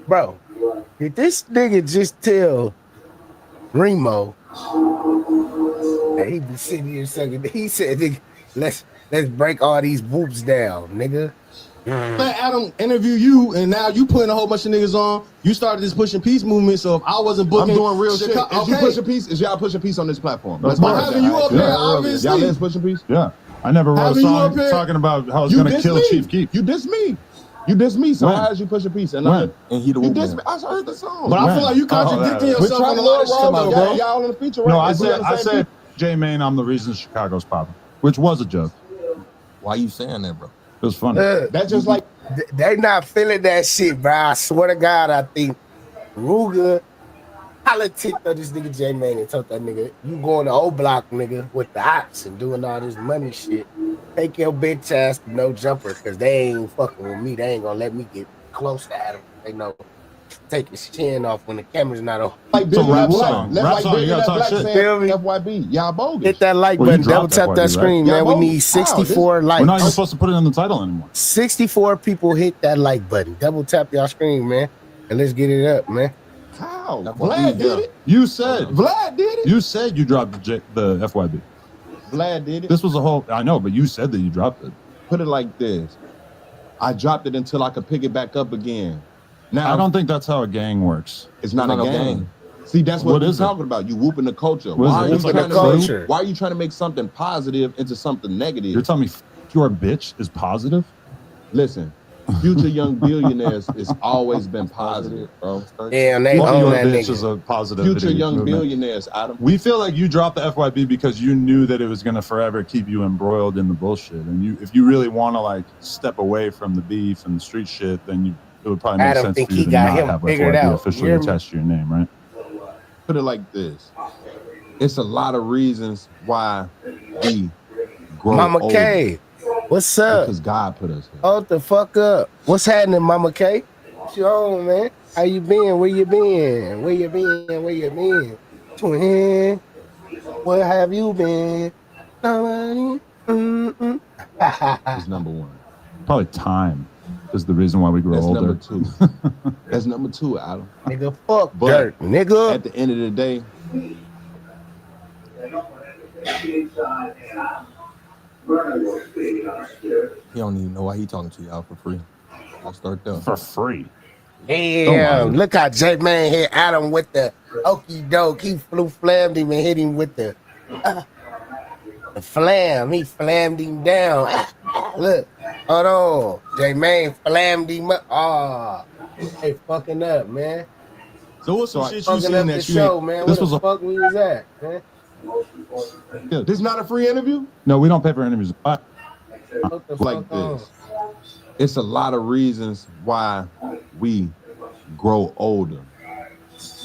Bro, did this nigga just tell Remo that he be sitting here sucking? He said, nigga, let's break all these whoops down, nigga. Let Adam interview you, and now you putting a whole bunch of niggas on. You started this pushing peace movement, so if I wasn't booking, I'm doing real shit. Is you pushing peace? Is y'all pushing peace on this platform? That's part having you up here, obviously. Y'all is pushing peace? Yeah. I never wrote a song talking about how I was going to kill Chief Keef. You diss me. You diss me, so how is you pushing peace? And he you diss me. I heard the song. But I feel like you contradicting yourself on a lot of shit, bro. Y'all in the feature, right? No, I said, J Mane, I'm the reason Chicago's popping, which was a joke. Why you saying that, bro? It was funny. That's just like they not feeling that shit, bro. I swear to God, I think Ruger politics of this nigga J Mane and told that nigga, you going to old block, nigga, with the ops and doing all this money shit. Take your bitch ass to no jumper, cause they ain't fucking with me. They ain't gonna let me get close to Adam. They know take his chin off when the camera's not on. Like Big Rap song. Rap song, you gotta talk shit. FYB, y'all bogus. Hit that like button, double tap that screen, man. We need 64 likes. We're not even supposed to put it in the title anymore. 64 people hit that like button. Double tap y'all screen, man, and let's get it up, man. How? Vlad did it. You said. Vlad did it. You said you dropped the FYB. Vlad did it. This was a whole. I know, but you said that you dropped it. Put it like this: I dropped it until I could pick it back up again. Now I don't think that's how a gang works. It's not a gang. See, that's what we're talking about. You whooping the culture. Why are you trying to make something positive into something negative? You're telling me your bitch is positive? Listen, future young billionaires has always been positive, bro. Yeah, and they own that bitch nigga. Is a positive. Future young billionaires, Adam. We feel like you dropped the FYB because you knew that it was going to forever keep you embroiled in the bullshit. And if you really want to like step away from the beef and the street shit, then it would probably make sense for you to not have FYB officially attached to your name, right? Put it like this: it's a lot of reasons why we grow Mama older. K, what's up? Because God put us here. Hold the fuck up. What's happening, Mama K? What you on, man? How you been? Where you been? Where you been? Where you been? Twin, where have you been? It's number one. Probably time is the reason why we grow older. Number two. That's number two, Adam. Nigga, fuck dirt, nigga. At the end of the day, He don't even know why he talking to y'all for free. I'll start there. For free. Damn, look how J Mane hit Adam with the okie doke. He flammed him and hit him with the flam. He flammed him down. Look, hold on. J Mane flammed him up. Oh, they fucking up, man. So what's some shit you Fucking seen up that the you show, man. Where the fuck we was at, man? this is not a free interview? No, we don't pay for interviews. Like this. It's a lot of reasons why we grow older.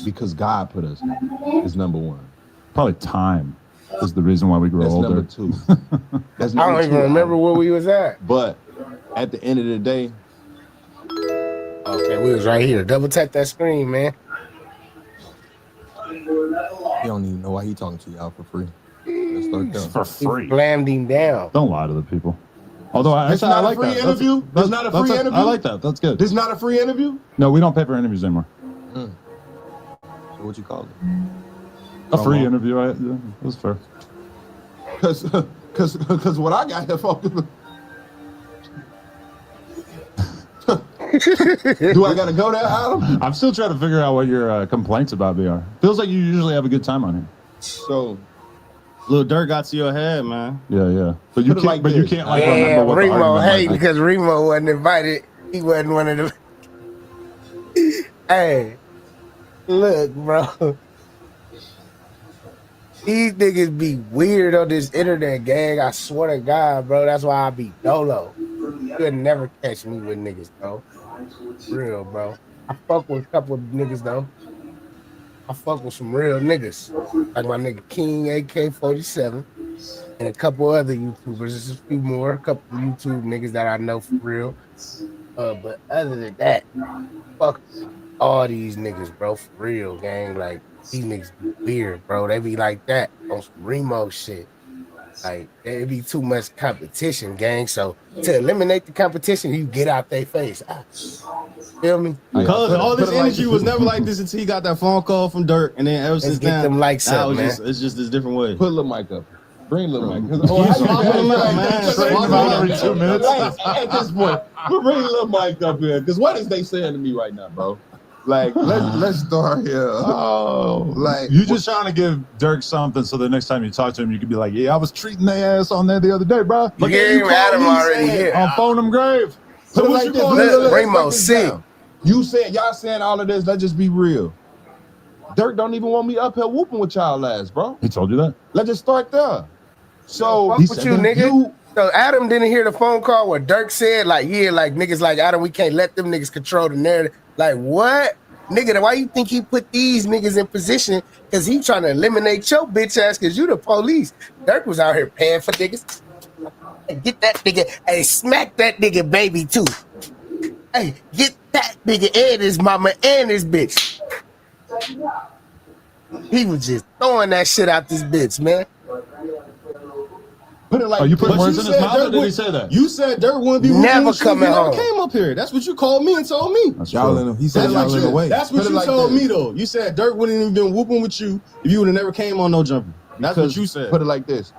Because God put us here. Is number one. Probably time is the reason why we grow older. Number two. That's I number don't even two. remember where we was at. But at the end of the day, okay, we was right here. Double tap that screen, man. He don't even know why he talking to y'all for free. Let's start there. For free. He slammed him down. Don't lie to the people. Although I like that. Interview? That's not a free interview. I like that. That's good. This is not a free interview? No, we don't pay for interviews anymore. So what you call it? A free interview. Yeah, that's fair. Because what I got here for. Do I gotta go there, Adam? I'm still trying to figure out what your complaints about me are. Feels like you usually have a good time on here. So, Lil Durk got to your head, man. Yeah. But you can't. Like you can't like remember what Remo the argument hate was. because Remo wasn't invited. He wasn't one of them. Hey, look, bro. These niggas be weird on this internet, gang. I swear to God, bro. That's why I be dolo. You could never catch me with niggas, bro. Real, bro. I fuck with a couple of niggas, though. I fuck with some real niggas. Like my nigga King AK-47 and a couple other YouTubers. There's a few more. A couple of YouTube niggas that I know for real. But other than that, fuck all these niggas, bro. For real, gang. Like, these niggas be weird, bro. They be like that on some Remo shit. Like it'd be too much competition, gang. So to eliminate the competition, you get out their face. Feel me? Because all this energy was never like this until he got that phone call from Dirk, and then ever since get then, them likes now up, it's just this different way. Put Lil Mike up. Bring Lil Mike. Every 2 minutes. At this point, bring Lil Mike up here. Because what is they saying to me right now, bro? Like, let's start here. Oh, like you just trying to give Dirk something so the next time you talk to him, you can be like, "Yeah, I was treating their ass on there the other day, bro. Look at you, Adam already here. on phone them grave." So what you call this? Remo C. You said y'all saying all of this. Let's just be real. Dirk don't even want me up here whooping with y'all last, bro. He told you that. Let's just start there. So Fuck with you, nigga. So Adam didn't hear the phone call where Dirk said, like, yeah, like niggas like Adam, we can't let them niggas control the narrative. Like, what? Nigga, why you think he put these niggas in position? Because he trying to eliminate your bitch ass because you the police. Dirk was out here paying for niggas. Hey, get that nigga. Hey, smack that nigga baby too. Hey, get that nigga and his mama and his bitch. He was just throwing that shit out this bitch, man. Put it like, you put words in his mouth, or did he would- say that? You said Dirk wouldn't be Never with you if coming he never home. came up here. That's what you called me and told me. Y'all in him. He said y'all in the way. That's what Put it you like told this. me though. You said Dirk wouldn't even been whooping with you if you would have never came on No Jumper. That's what you said. Put it like this.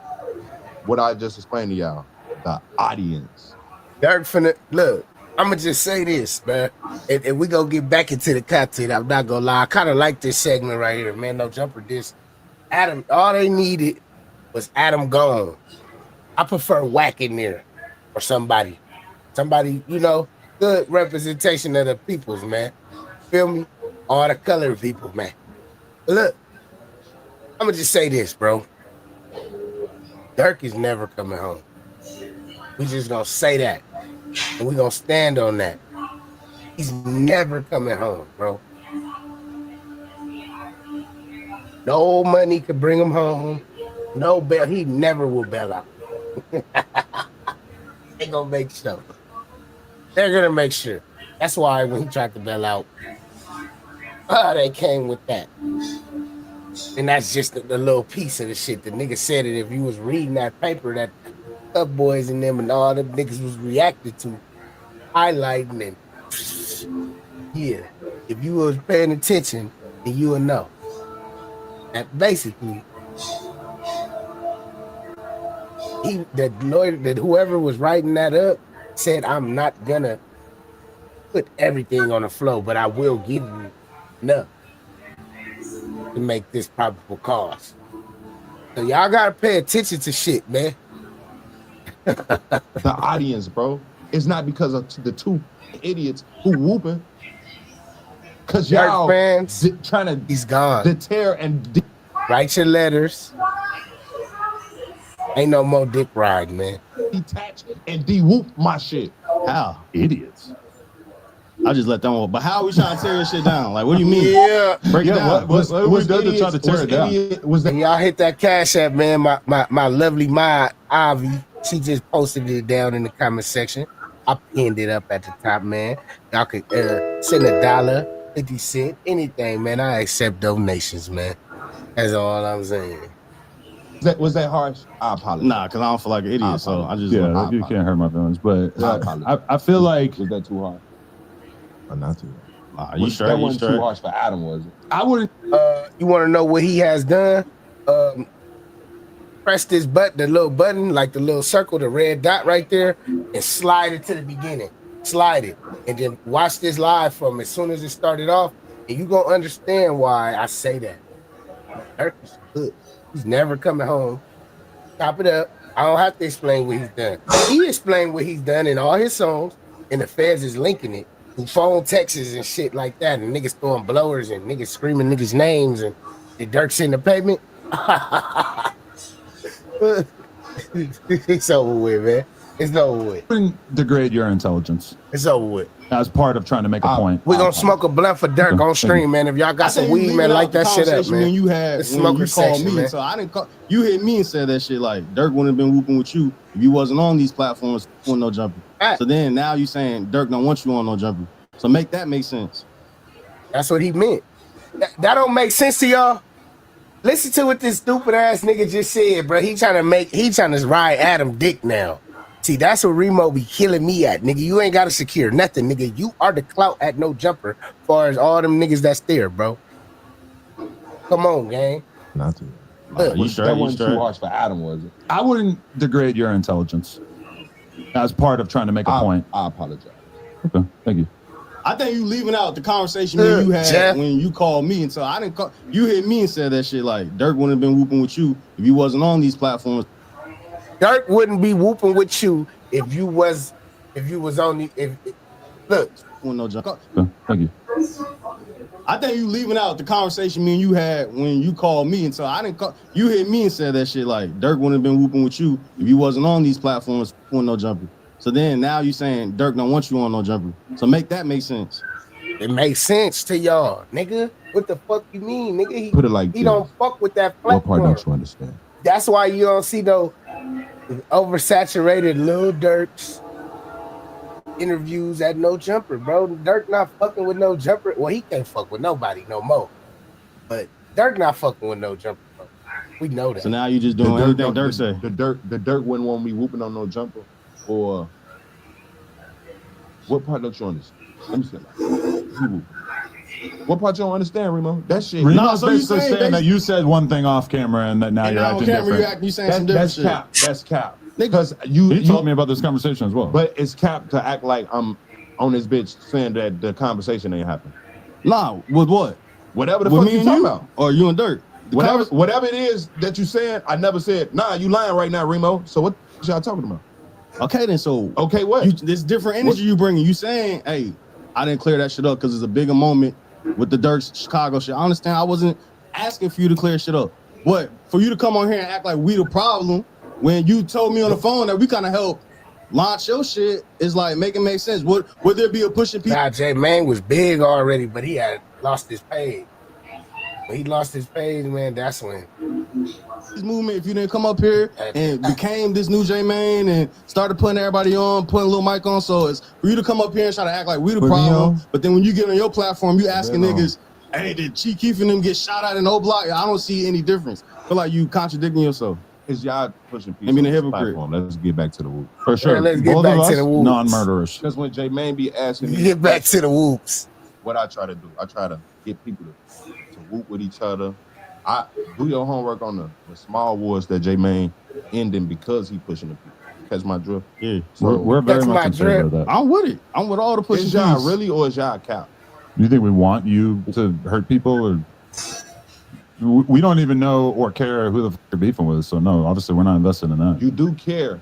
What I just explained to y'all. The audience. Dirk finna look. I'ma just say this, man. And we gonna get back into the content. I'm not gonna lie. I kind of like this segment right here, man. No Jumper. This Adam. All they needed was Adam gone. I prefer Whack in there or somebody, you know, good representation of the peoples, man. Feel me? All the colored people, man. But look, I'm gonna just say this, bro. Dirk is never coming home. We just gonna say that, and we gonna stand on that. He's never coming home, bro. No money could bring him home. No bail. He never will bail out. They gonna make sure. They're gonna make sure. That's why when he tried to bail out, they came with that. And that's just the little piece of the shit. The nigga said it. If you was reading that paper that Up Boys and them and all the niggas was reacted to, highlighting and yeah. If you was paying attention, then you would know. That basically whoever was writing that up said, I'm not gonna put everything on the flow, but I will give you enough to make this probable cause. So y'all gotta pay attention to shit, man. The audience, bro. It's not because of the two idiots who whooping. Cause y'all fans trying to he's gone. Deter and write your letters. Ain't no more dick ride, man. Detach and de-whoop my shit. How? Idiots. I just let them walk. But how are we trying to tear this shit down? Like, what do you mean? Yeah. Break it down. Was that y'all hit that cash app, man? My lovely Ivy, she just posted it down in the comment section. I pinned it up at the top, man. Y'all could send $1, 50 cents, anything, man. I accept donations, man. That's all I'm saying. Was that harsh? I apologize. Nah, because I don't feel like an idiot, so I just... Yeah, you can't hurt my feelings, but I feel like... Was that too hard? Or not too hard? You sure? That wasn't too harsh for Adam, was it? I wouldn't... you want to know what he has done? Press this button, the little button, like the little circle, the red dot right there, and slide it to the beginning. Slide it. And then watch this live from as soon as it started off, and you're going to understand why I say that. Dirk is good. He's never coming home. Top it up. I don't have to explain what he's done. He explained what he's done in all his songs, and the feds is linking it through phone texts and shit like that, and niggas throwing blowers and niggas screaming niggas' names, and the Dirk's in the pavement. It's over with, man. It's over with. Degrade your intelligence. It's over with. As part of trying to make a point. We're gonna smoke a blunt for Dirk on stream, man. If y'all got some weed, man, light that shit up, man. When you had the when smoker you called section, me, man. so I didn't call you. Hit me and said that shit like Dirk wouldn't have been whooping with you if you wasn't on these platforms on No Jumper. So then now you saying Dirk don't want you on No Jumper. So make that make sense. That's what he meant. That don't make sense to y'all. Listen to what this stupid ass nigga just said, bro. He trying to ride Adam dick now. See, that's what Remo be killing me at, nigga. You ain't got to secure nothing, nigga. You are the clout at No Jumper, as far as all them niggas that's there, bro. Come on, gang. Not to. You sure? That wasn't too harsh for Adam, was it? I wouldn't degrade your intelligence as part of trying to make a point. I apologize. Okay, thank you. I think you leaving out the conversation you had Jeff. when you called me, and so I didn't call. You hit me and said that shit like Dirk wouldn't have been whooping with you if you wasn't on these platforms. Dirk wouldn't be whooping with you if you was on the look. No jump. Okay, thank you. I think you leaving out the conversation me and you had when you called me, and so I didn't call. You hit me and said that shit like Dirk wouldn't have been whooping with you if you wasn't on these platforms with No Jumper. So then now you saying Dirk don't want you on No Jumper. So make that make sense. It makes sense to y'all, nigga. What the fuck you mean, nigga? Put it like he this. don't fuck with that What platform. part don't you understand? That's why you don't see no oversaturated Lil Durk's interviews at No Jumper, bro. Dirk not fucking with No Jumper. Well, he can't fuck with nobody no more. But Dirk not fucking with No Jumper, bro. We know that. So now you just doing everything Dirk say. The Dirk wouldn't want me whooping on No Jumper, or what part don't you understand? Let me see. What part you don't understand, Remo? That shit. Remo's basically saying that you said one thing off camera and that now you're acting different. You saying some different shit. That's cap. Because you told me about this conversation as well. But it's cap to act like I'm on this bitch saying that the conversation ain't happening. Nah, with what? Whatever the with fuck me you and talking you? about. Or you and Dirk. Whatever it is that you saying, I never said, nah, you lying right now, Remo. So what y'all talking about? Okay, then so okay, what? This different energy you bringing. You saying, hey, I didn't clear that shit up because it's a bigger moment with the Dirk Chicago shit. I understand. I wasn't asking for you to clear shit up, but for you to come on here and act like we the problem when you told me on the phone that we kind of helped launch your shit is like make it make sense. Would there be a pushing people? Nah, J Mang was big already, but he had lost his page. When he lost his page, man, that's when this movement, if you didn't come up here and became this new J Mane and started putting everybody on, putting a little mic on, so it's for you to come up here and try to act like we the problem, but then when you get on your platform, you asking niggas, hey, did Chief Keef and them get shot at in O-Block? I don't see any difference. I feel like you contradicting yourself. It's y'all pushing people. I mean, a hypocrite. Let's get back to the whoop. For sure. Yeah, let's get Both back of to us, the whoops. non-murderers. Because when J Mane be asking me, get back to the whoops. What I try to do, I try to get people to whoop with each other. I do your homework on the small wars that J Mane ending because he pushing the people. Catch my drift. Yeah, so we're very much in favor of that. I'm with it. I'm with all the pushing. Is y'all really or is y'all cap? You think we want you to hurt people, or we don't even know or care who the fuck you're beefing with? So no, obviously we're not invested in that. You do care.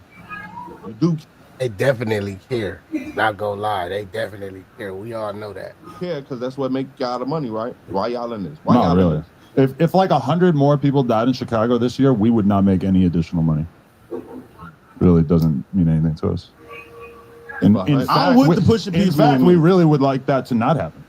You do. They definitely care. Not gonna lie, they definitely care. We all know that. Care because that's what make y'all the money, right? Why y'all in this? Why Not y'all really. in this? If like 100 more people died in Chicago this year, we would not make any additional money. Really doesn't mean anything to us. In fact, we really would like that to not happen.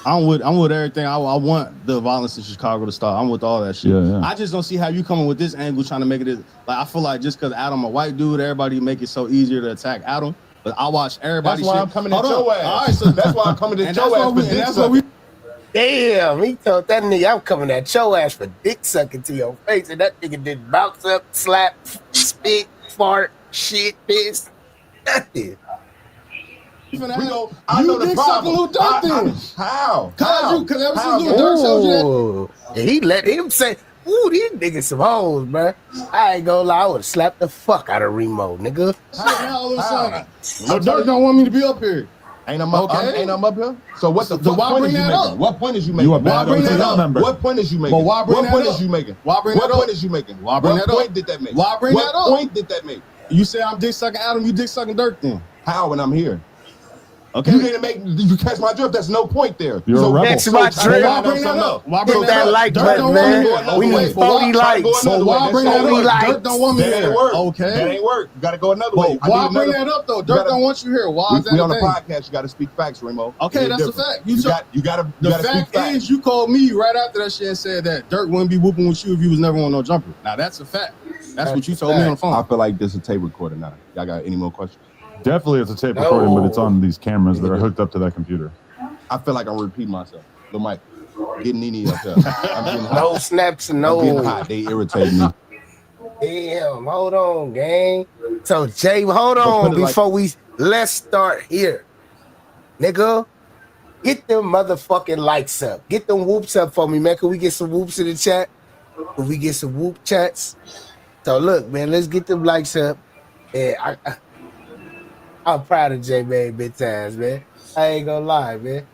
I'm with everything. I want the violence in Chicago to stop. I'm with all that shit. Yeah. I just don't see how you coming with this angle trying to make it like I feel like just because Adam a white dude, everybody make it so easier to attack Adam. But I watch everybody. That's why shit. I'm coming Hold at on. your ass. All right, so that's why I'm coming at your ass for dick sucking. Damn, he told that nigga I'm coming at your ass for dick sucking to your face, and that nigga did bounce up, slap, spit, fart, shit, piss, nothing. I know the problem. How? Because ever since Lil Durk showed you that, he let him say, "Ooh, these niggas some hoes, man." I ain't gonna lie, I would slap the fuck out of Remo, nigga. All of a sudden, Lil Durk don't want me to be up here. Ain't I'm up here? So what the fuck why point bring is you that making? up? What point is you making? You a bad OTL member. What point is you making? But why bring what that point up? is you making? Why bring what that point up? is you making? Why bring what that up? point did that make? Why bring that up? What point did that make? You say I'm dick sucking Adam, you dick sucking Dirk then. How when I'm here? Okay. You didn't make you catch my drift. That's no point there. You're a rebel. Catch my drift. Why bring that up? Why bring Hit that like button, man. We need 40 likes. So why bring that up? Dirk don't want me That here. ain't work. Okay. That ain't work. You gotta go another way. Why bring that up though? Dirk don't want you here. Why is that we a on the thing? podcast. You gotta speak facts, Remo. Okay, that's a fact. You gotta the speak fact facts. is, you called me right after that shit and said that Dirk wouldn't be whooping with you if you was never on No Jumper. Now that's a fact. That's what you told me on the phone. I feel like this is a tape recorder now. Y'all got any more questions? Definitely it's a tape recording, but it's on these cameras that are hooked up to that computer. I feel like I'm repeating myself. The mic. Getting Nene up there. I'm getting hot. No snaps and no. I'm getting hot. They irritate me. Damn, hold on, gang. So Jay, hold on before let's start here. Nigga, get them motherfucking likes up. Get them whoops up for me, man. Can we get some whoops in the chat? Can we get some whoop chats? So look, man, let's get them likes up. Yeah, I'm proud of J Man big times, man. I ain't gonna lie, man.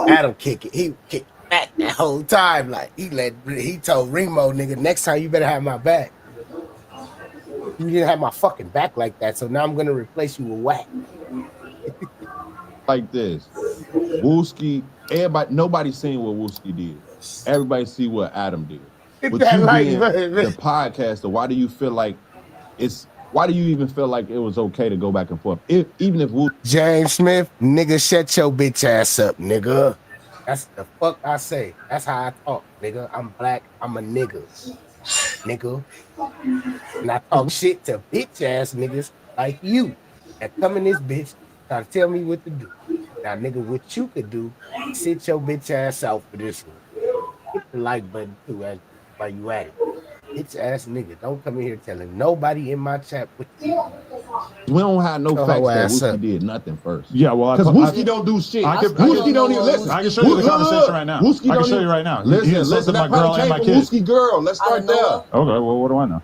Adam kick it. He kicked back that whole time. Like he told Remo, nigga, next time you better have my back. You didn't have my fucking back like that, so now I'm gonna replace you with whack. Like this. Wooski, nobody's seen what Wooski did. Everybody see what Adam did. But you being the podcaster, why do you feel like why do you even feel like it was okay to go back and forth? Even if James Smith, nigga, shut your bitch ass up, nigga. That's the fuck I say. That's how I talk, nigga. I'm black. I'm a nigga. Nigga. And I talk shit to bitch ass niggas like you that come in this bitch try to tell me what to do. Now, nigga, what you could do, sit your bitch ass out for this one. Hit the like button too while you at it. Bitch ass nigga, don't come in here telling nobody in my chat what you do. We don't have no facts that Wooski did nothing first. Yeah, well, because Wooski don't do shit. Wooski don't even listen. I can show you the conversation right now. I can show you right now. Listen. That probably came from Wooski girl. Let's start there. Okay, well, what do I know?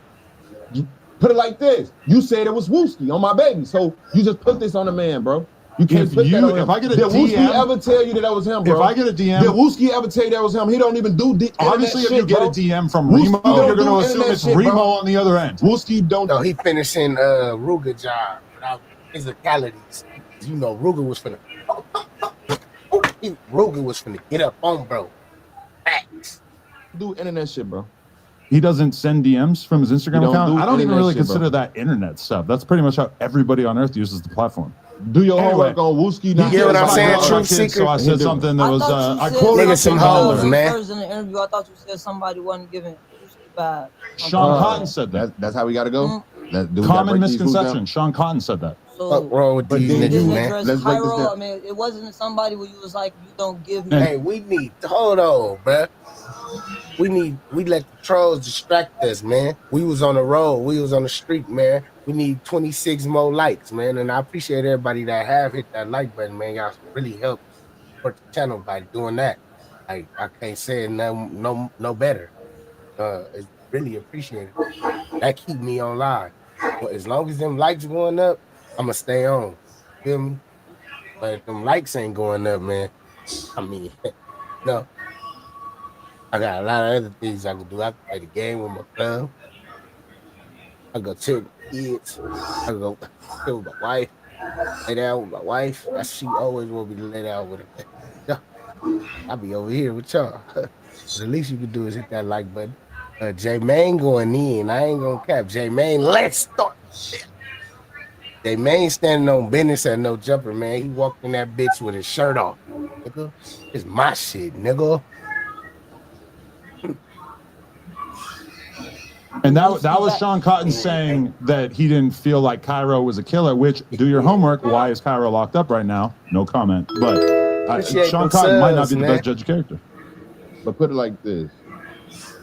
Put it like this. You said it was Wooski on my baby, so you just put this on the man, bro. You can't put that on him. If I get a did DM, Wooski ever tell you that was him, bro? If I get a DM, did Wooski ever tell you that was him? He don't even do obviously, if shit, you get bro. a DM from Remo, you're going to assume it's shit, Remo bro. on the other end. Wooski don't. No, he finishing Ruger job without physicalities. You know, Ruger was finna get up on bro. Facts. Do internet shit, bro. He doesn't send DMs from his Instagram account. I don't even really consider bro. that internet stuff. That's pretty much how everybody on earth uses the platform. Do your homework on Wooski. You get what I'm saying? Truth Secret. So I said something that was I quoted nigga some hoes, man. First in the interview, I thought you said somebody wasn't giving Wooski vibe. Sean Cotton said that. That's how we got to go. Common misconception. Sean Cotton said that. So, what's wrong with these niggas, man? Let's break this down. I mean, it wasn't somebody where you was like, you don't give me. Hey, we need hold on, bruh. We let the trolls distract us, man. We was on the road, we was on the street, man. We need 26 more likes, man. And I appreciate everybody that have hit that like button, man. Y'all really helped support the channel by doing that. I can't say it no better. It's really appreciated. That keep me on live. But as long as them likes going up, I'ma stay on. Feel me? But if them likes ain't going up, man, I mean, no. I got a lot of other things I can do. I can play the game with my club. I go chill with the kids. I go chill with my wife. Lay down with my wife. She always want me to lay down with her. I'll be over here with y'all. So the least you can do is hit that like button. J Main going in. I ain't gonna cap. J Main, let's start. J Main standing on business at no jumper, man. He walked in that bitch with his shirt off. Nigga, it's my shit, nigga. And that was Sean Cotton saying that he didn't feel like Cairo was a killer, which, do your homework. Why is Cairo locked up right now? No comment. But Sean Cotton might not be the best judge of character. But put it like this.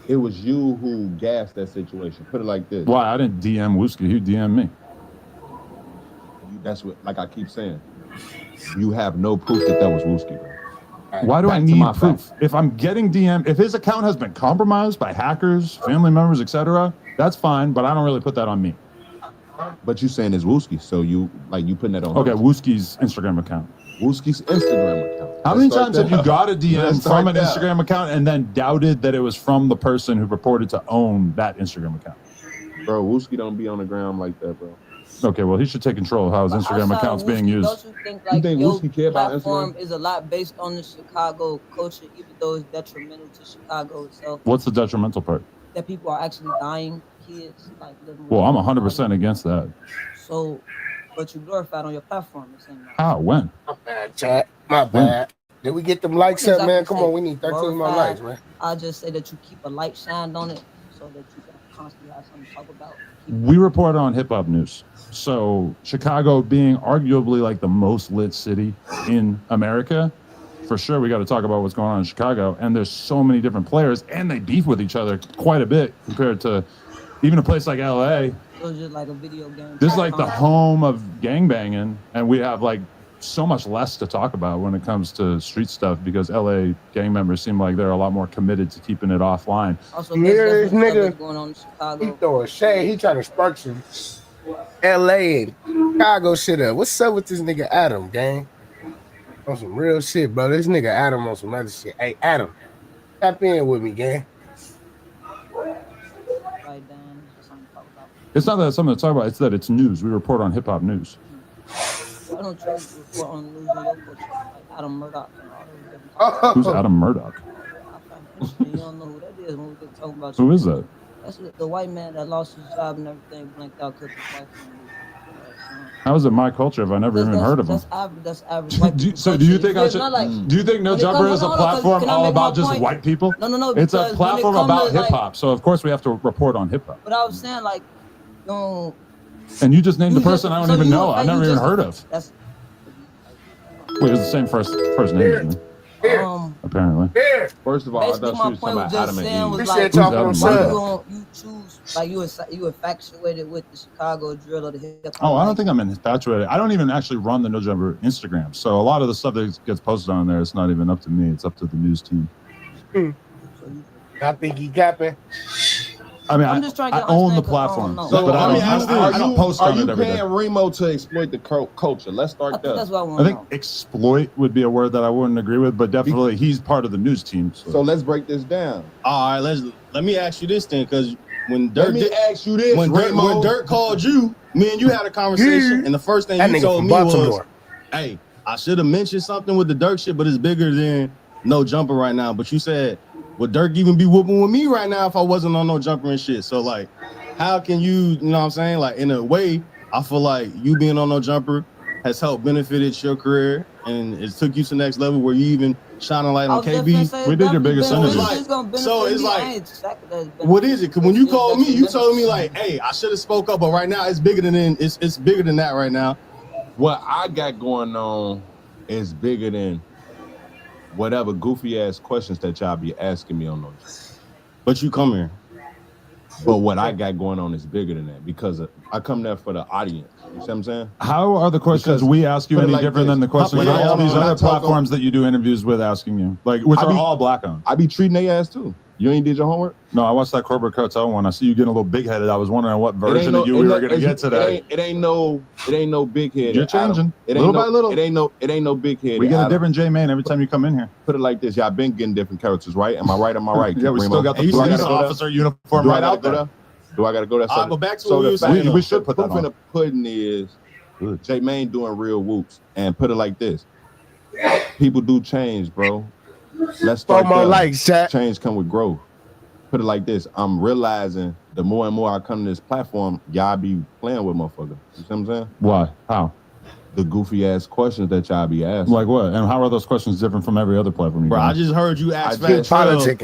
It was you who gassed that situation. Put it like this. Why? I didn't DM Wooski. He DM'd me. That's what, like I keep saying, you have no proof that was Wooski. Why do I need proof? If I'm getting DM, if his account has been compromised by hackers, family members, etc., that's fine, but I don't really put that on me. But you saying it's Wooski, so you putting that on. Okay, Wooski's Instagram account. Wooski's Instagram account. How many times have you got a DM from an Instagram account and then doubted that it was from the person who purported to own that Instagram account? Bro, Wooski don't be on the ground like that, bro. Okay, well, he should take control of how his Instagram account's being used. Don't you think like your platform is a lot based on the Chicago culture, even though it's detrimental to Chicago itself? What's the detrimental part? That people are actually dying, kids like living. Well, I'm 100% against that. So, but you glorified on your platform. How? When? My bad, chat. My bad. Did we get them likes up, man? Come on, we need 13 more likes, man. I'll just say that you keep a light shined on it so that you can constantly have something to talk about. We reported on Hip Hop News. So Chicago being arguably like the most lit city in America, for sure we got to talk about what's going on in Chicago. And there's so many different players, and they beef with each other quite a bit compared to even a place like LA. It was just like a video game. This is like the home of gangbanging, and we have like so much less to talk about when it comes to street stuff because LA gang members seem like they're a lot more committed to keeping it offline. Also, This nigga, going on in Chicago. he throwing shade. He trying to spark some LA and Chicago shit up. What's up with this nigga Adam, gang? On some real shit, bro. This nigga Adam on some other shit. Hey, Adam, tap in with me, gang. It's not that it's something to talk about, it's that it's news. We report on hip hop news. Why don't you report on the news in your culture? Like Adam Murdoch and all those different Who's Adam Murdoch? You don't know who that is when we get talking about Who is that? That's the white man that lost his job and everything, blanked out, cooked his wife. How is it my culture if I never even heard of him? That's average white people. So do you think I should? Do you think No Jumper is a platform all about just white people? No. It's a platform about hip hop. So of course we have to report on hip hop. But I was saying like, no. And you just named the person I don't even know. I never even heard of. That's Wait, it's the same first name as me. Apparently. First of all, I thought she was talking about Adam and Eve. Was like, you choose, like you infatuated with the Chicago drill or the hip hop. Oh, I don't think I'm infatuated. I don't even actually run the No Jumper Instagram. So a lot of the stuff that gets posted on there, it's not even up to me. It's up to the news team. I think he capping. I mean, I own the platform, So, but I don't post on it Are you every paying day. Remo to exploit the culture? Let's start there. That's what I want I think exploit would be a word that I wouldn't agree with, but definitely he's part of the news team. So let's break this down. All right, let me ask you this then, because when Dirk when Dirk called you, me and you had a conversation, and the first thing you told me was, "Hey, I should have mentioned something with the Dirk shit, but it's bigger than No Jumper right now." But you said, would Dirk even be whooping with me right now if I wasn't on No Jumper and shit? So like, how can you know what I'm saying? Like in a way, I feel like you being on No Jumper has helped benefited your career and it took you to the next level where you even shine a light on KB. We did your biggest interview. So it's like, what is it? Because when you called me, you told me like, "Hey, I should have spoke up, but right now it's bigger than it's bigger than that right now." What I got going on is bigger than whatever goofy ass questions that y'all be asking me on those. But you come here. But what I got going on is bigger than that because I come there for the audience. You see what I'm saying? How are the questions we ask you any different than the questions that all these other platforms that you do interviews with asking you? Like, which are all black owned. I be treating their ass too. You ain't did your homework? No, I watched that Corporate Cartel one. I see you getting a little big headed. I was wondering what version of you we were gonna get today. It ain't no big head. You're changing Little by little. It ain't no big head. We get a different J Man every time you come in here. Put it like this: y'all been getting different characters, right? Am I right? Am I right? Yeah, we still got the police officer uniform right out there. Do I got to go there? I'll go back to what we were saying. We should put that on. The pudding is J Mane doing real whoops, and put it like this: people do change, bro. Let's start more likes, chat. Change come with growth. Put it like this: I'm realizing the more and more I come to this platform, y'all be playing with motherfuckers. You see what I'm saying? Why? How? The goofy ass questions that y'all be asking. Like what? And how are those questions different from every other platform? Bro, I just heard you ask Fat Trell.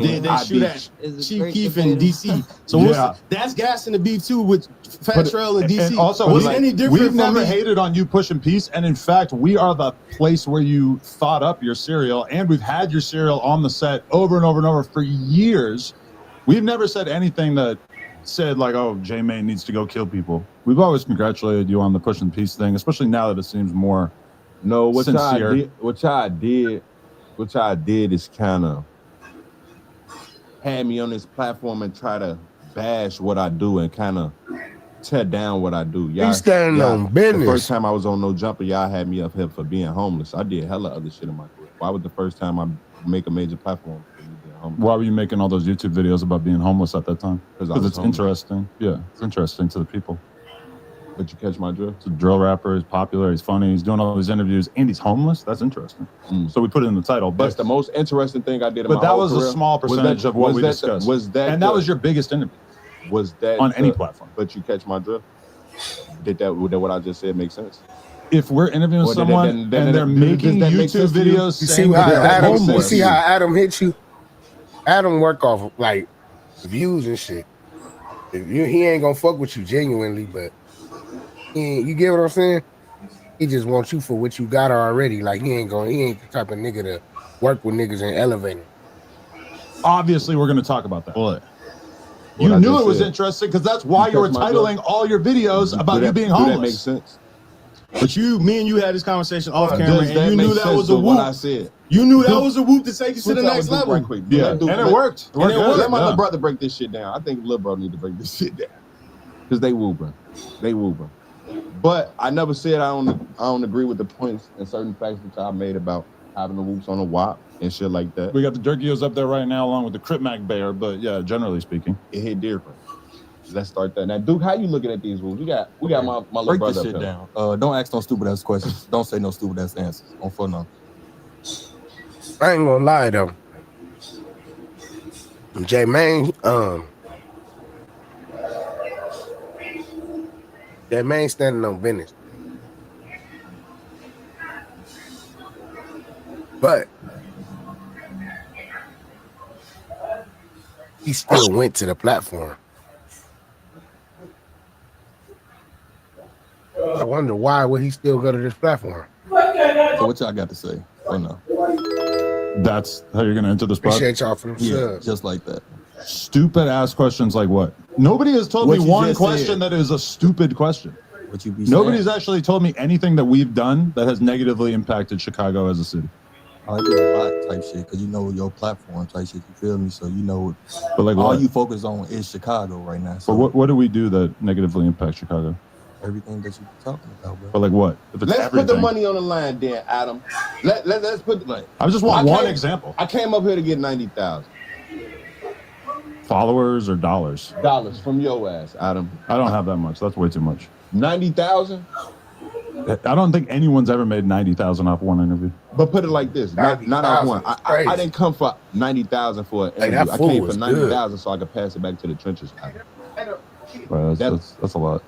Did they shoot at Chief Keef in DC? So that's gassing the beef too with Fat Trell in DC. And also, what's any different? We've never hated on you pushing peace, and in fact, we are the place where you thought up your cereal, and we've had your cereal on the set over and over and over for years. We've never said anything that said like, "Oh, J Mane needs to go kill people." We've always congratulated you on the pushing peace thing, especially now that it seems more sincere. What y'all did is kind of had me on this platform and try to bash what I do and kind of tear down what I do. Y'all standing on business. The first time I was on No Jumper, y'all had me up here for being homeless. I did hella other shit in my career. Why was the first time I make a major platform? Why were you making all those YouTube videos about being homeless at that time? Because it's interesting. Yeah, it's interesting to the people. But you catch my drill? He's a drill rapper. He's popular. He's funny. He's doing all these interviews, and he's homeless. That's interesting. So we put it in the title. But that's the most interesting thing I did in my But that whole was career. a small percentage of what we discussed. And that was your biggest interview. Was that on any platform? But you catch my drill? Did what I just said make sense? If we're interviewing someone and they're making YouTube videos, you see how Adam hit you? Adam work off like views and shit. He ain't gonna fuck with you genuinely, but you get what I'm saying? He just wants you for what you got already. Like he ain't the type of nigga to work with niggas and elevate him. Obviously, we're going to talk about that. What? You knew it was interesting because that's why you were titling all your videos about you being homeless. Do that make sense? But me and you had this conversation off camera, Does and you knew that was a what I whoop. said? You knew that was a whoop to take you to the next level. Right quick. Yeah, and it worked. Let my little brother break this shit down. I think little brother need to break this shit down because they whooping. But I never said I don't agree with the points and certain facts that I made about having the whoops on the WAP and shit like that. We got the Durkios up there right now along with the Crip Mac Bear, but yeah, generally speaking. It hit different. Let's start that. Now, Duke, how you looking at these whoops? We got my little Break brother this shit up down. Don't ask no stupid ass questions. Don't say no stupid ass answers. On for no. I ain't gonna lie though. J-Main, J-Main standing on business. But he still went to the platform. I wonder why would he still go to this platform? So what y'all got to say? Oh no. That's how you're gonna enter the spot? Appreciate y'all for the Yeah, just like that. Stupid ass questions like what? Nobody has told me one question that is a stupid question. What you be Nobody's saying? actually told me anything that we've done that has negatively impacted Chicago as a city. I like it a lot type shit because you know your platform type shit. You feel me? So you know, but like all what? you focus on is Chicago right now. So But what do we do that negatively impacts Chicago? everything that you be talking about, bro. But like what? If it's Let's everything. put the money on the line, then, Adam. Let's put like. I just want one example. I came up here to get 90,000 followers or dollars from your ass, Adam. I don't have that much. That's way too much. 90,000. I don't think anyone's ever made 90,000 off one interview. But put it like this, not off one. I didn't come for 90,000 for an interview. I came for 90,000 so I could pass it back to the trenches. Well, that's a lot.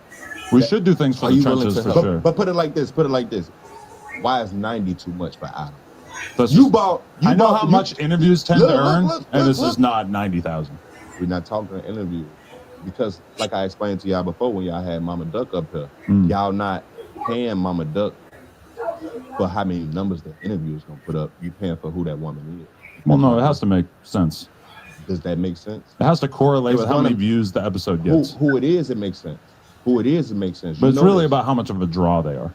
We should do things for the trenches for sure. But put it like this. Why is 90 too much for Adam? I know how much interviews tend to earn, and this is not 90,000. We're not talking an interview because, like I explained to y'all before, when y'all had Mama Duck up here, y'all not paying Mama Duck for how many numbers the interview is gonna put up. You paying for who that woman is. Well, no, it has to make sense. Does that make sense? It has to correlate with how many views the episode gets. Who it is, it makes sense. But it's really about how much of a draw they are.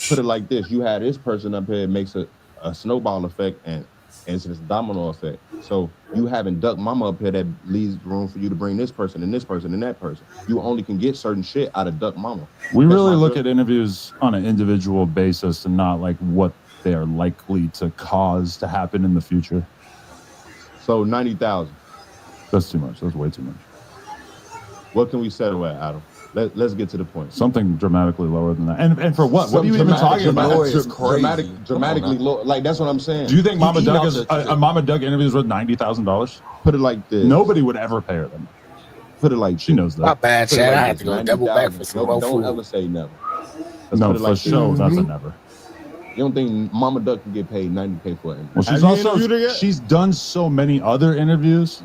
Put it like this: you have this person up here, it makes a snowball effect, and it's this domino effect. So you having Duck Mama up here that leaves room for you to bring this person and this person and that person. You only can get certain shit out of Duck Mama. We really look at interviews on an individual basis and not like what they are likely to cause to happen in the future. So 90,000. That's too much. That's way too much. What can we settle at, Adam? Let's get to the point. Something dramatically lower than that. And for what? What are you even talking about? Dramatically low. Like, that's what I'm saying. Do you think Mama Doug is a Mama Doug interview is worth $90,000? Put it like this. Nobody would ever pay her that much. Put it like she knows that. My bad, Chad. I had to go double back for some more Don't food. ever say never. No, for sure, that's a never. You don't think Mama Duck can get paid $90K for it? Well, she's done so many other interviews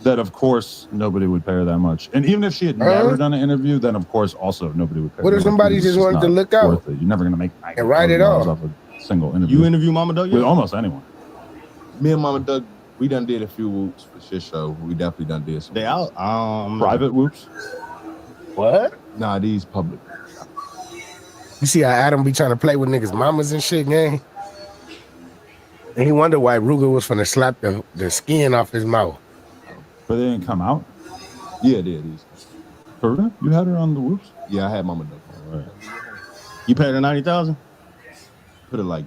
that, of course, nobody would pay her that much. And even if she had never done an interview, then, of course, also nobody would pay her. What if somebody just wanted to look out? You're never going to make and write it off a single interview. You interview Mama Duck? With almost anyone. Me and Mama Duck, we done did a few whoops for shit show. We definitely done did some. They out? Private whoops? What? Nah, these public. You see how Adam be trying to play with niggas' mamas and shit, gang? And he wondered why Ruger was finna slap the skin off his mouth. But they didn't come out? Yeah, they did. For real? You had her on the whoops? Yeah, I had Mama Duck. All right. You paid her 90,000? Put it like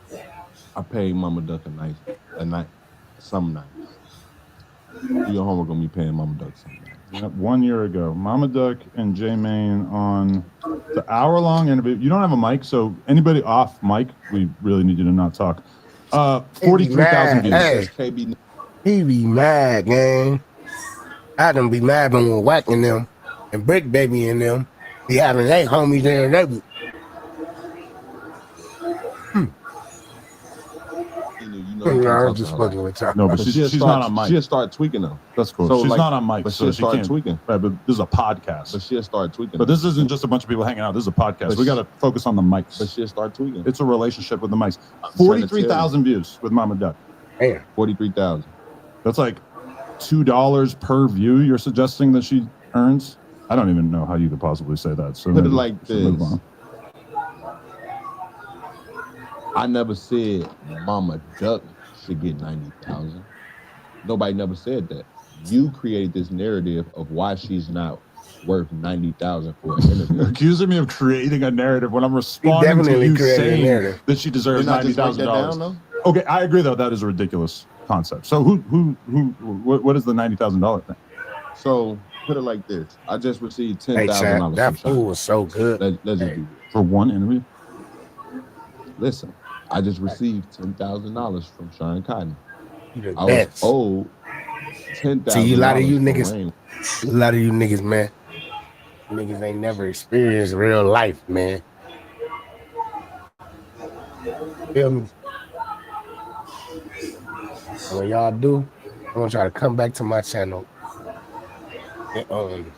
this. I paid Mama Duck some nights. Do your homework on me paying Mama Duck some nights. Yep, 1 year ago, Mama Duck and J-Main on the hour-long interview. You don't have a mic, so anybody off mic, we really need you to not talk. 43,000 views. Hey, he be mad, gang. Adam be mad when we're whacking them and Brick Baby and them. He having their homies there and they be. I'm just fucking with y'all. No, but she's not on mic. She'll start tweaking them. That's cool. So, She's like, not on mic, but so she'll she start can't. tweaking. Right, but this is a podcast. But she'll start tweaking. But this isn't just a bunch of people hanging out. This is a podcast. But We got to focus on the mics. But she'll start tweaking. It's a relationship with the mics. 43,000 views with Mama Duck. Damn. 43,000. That's like $2 per view you're suggesting that she earns? I don't even know how you could possibly say that. So Put it like this. I never said Mama Duck should get 90,000. Nobody never said that. You created this narrative of why she's not worth 90,000 for an interview. You're accusing me of creating a narrative when I'm responding to you saying that she deserves $90,000. Okay, I agree though. That is a ridiculous concept. So what is the $90,000 thing? So put it like this. I just received Hey, Chad, $10,000. that food was so good. Let's just do this. For one interview? Listen, I just received $10,000 from Sean Cotton. You the I was best. owed $10,000. See, a lot of you from niggas, man, niggas ain't never experienced real life, man. Feel me? And when y'all do, I'm gonna try to come back to my channel and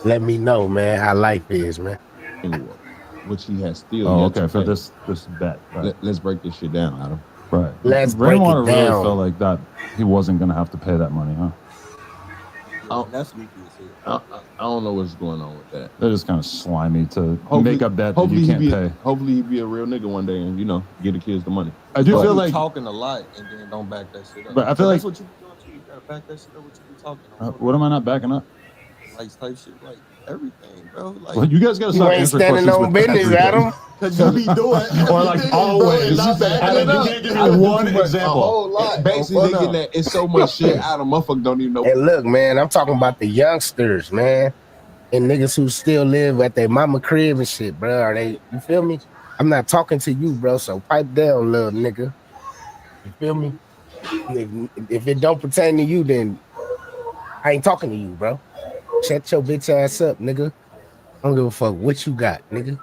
let me know, man, how life is, man. Which he has still. Oh, yet okay, to for pay. this bet. Right. Let's break this shit down, Adam. Right. Let's break Rainwater it really down. felt like that he wasn't going to have to pay that money, huh? That's sneaky as hell. I don't know what's going on with that. They're just kind of slimy to make a bet that Hopefully you can't he pay. Hopefully he be a real nigga one day and get the kids the money. I do feel You like talking a lot and then don't back that shit up. But I feel that's like- what you be doing too. You gotta back that shit up. What you be talking about? what am I not backing up? Like type shit, like everything, bro. Like Well, you guys got to You stop ain't answering standing questions on with business, everything. Adam. Cause you be doing Or like always. Adam, you can't give me one A example. whole lot. Basically, they getting that. It's so much shit out of motherfucker don't even know. And look, man, I'm talking about the youngsters, man, and niggas who still live at their mama crib and shit, bro. Are they? You feel me? I'm not talking to you, bro. So pipe down, little nigga. You feel me? If it don't pertain to you, then I ain't talking to you, bro. Shut your bitch ass up, nigga. I don't give a fuck what you got, nigga.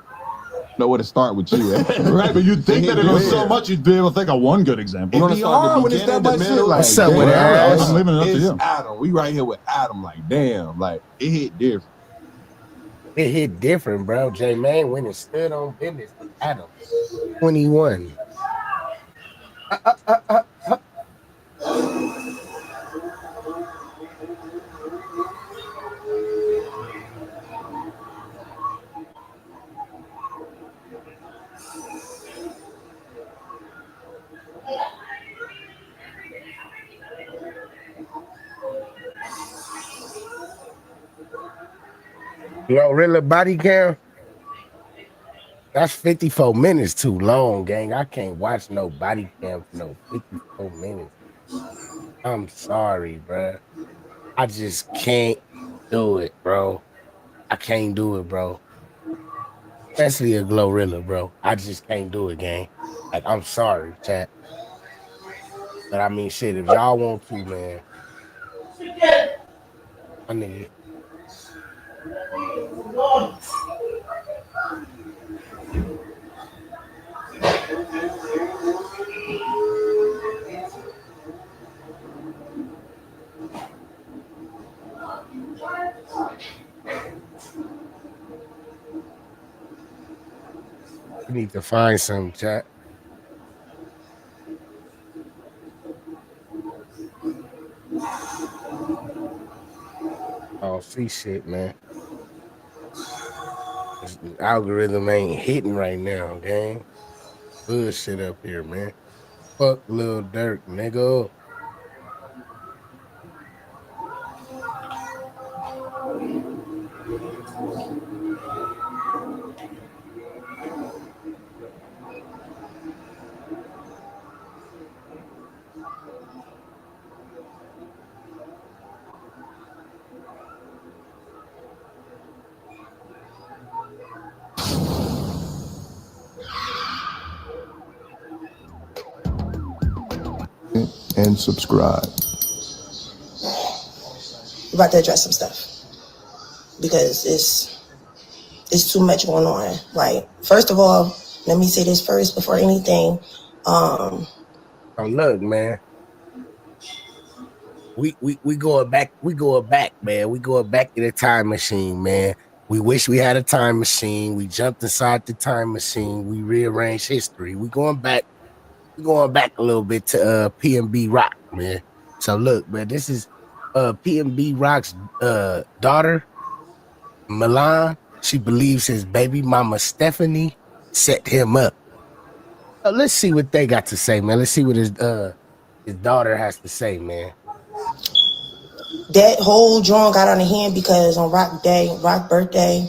Know where to start with you, eh? Right, but you'd think that if it was so much, you'd be able to think of one good example. You want to start the when it's beginning, that the much middle, shit, like, what's up with damn, that? I'm leaving it up to it's you. Adam. We right here with Adam. Like, damn, like it hit different. It hit different, bro. J Man went and stood on business with Adam. 21. Glorilla body cam. That's 54 minutes too long, gang. I can't watch no body cam for no 54 minutes. I'm sorry, bro. I just can't do it, bro. I can't do it, bro. Especially a Glorilla, bro. I just can't do it, gang. Like, I'm sorry, chat. But I mean, shit, if y'all want to, man. I nigga. You need to find some, chat. Oh, see shit, man. This algorithm ain't hitting right now, gang. Bullshit up here, man. Fuck Lil Durk, nigga. And subscribe. We're about to address some stuff because it's too much going on. Like, first of all, let me say this first before anything. So look, man. We going back, man. We going back in the time machine, man. We wish we had a time machine. We jumped inside the time machine. We rearranged history. We going back a little bit to PNB Rock, man. So look, man, this is PNB Rock's daughter, Milan. She believes his baby mama Stephanie set him up. Let's see what they got to say, man. Let's see what his daughter has to say, man. That whole drawing got out of hand because on Rock birthday,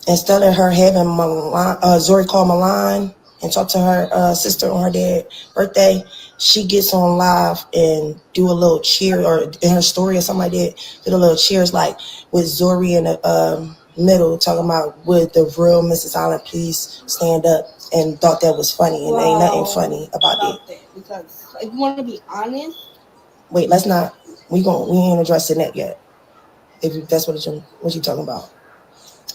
instead of her having Milan, Zori call Milan and talk to her sister on her dad's birthday, she gets on live and do a little cheer, or in her story or something like that, did a little cheers like with Zori in the middle talking about, would the real Mrs. Allen please stand up, and thought that was funny, and ain't nothing funny about that. Because if you want to be honest, wait, let's not. We ain't addressing that yet. If that's what you talking about.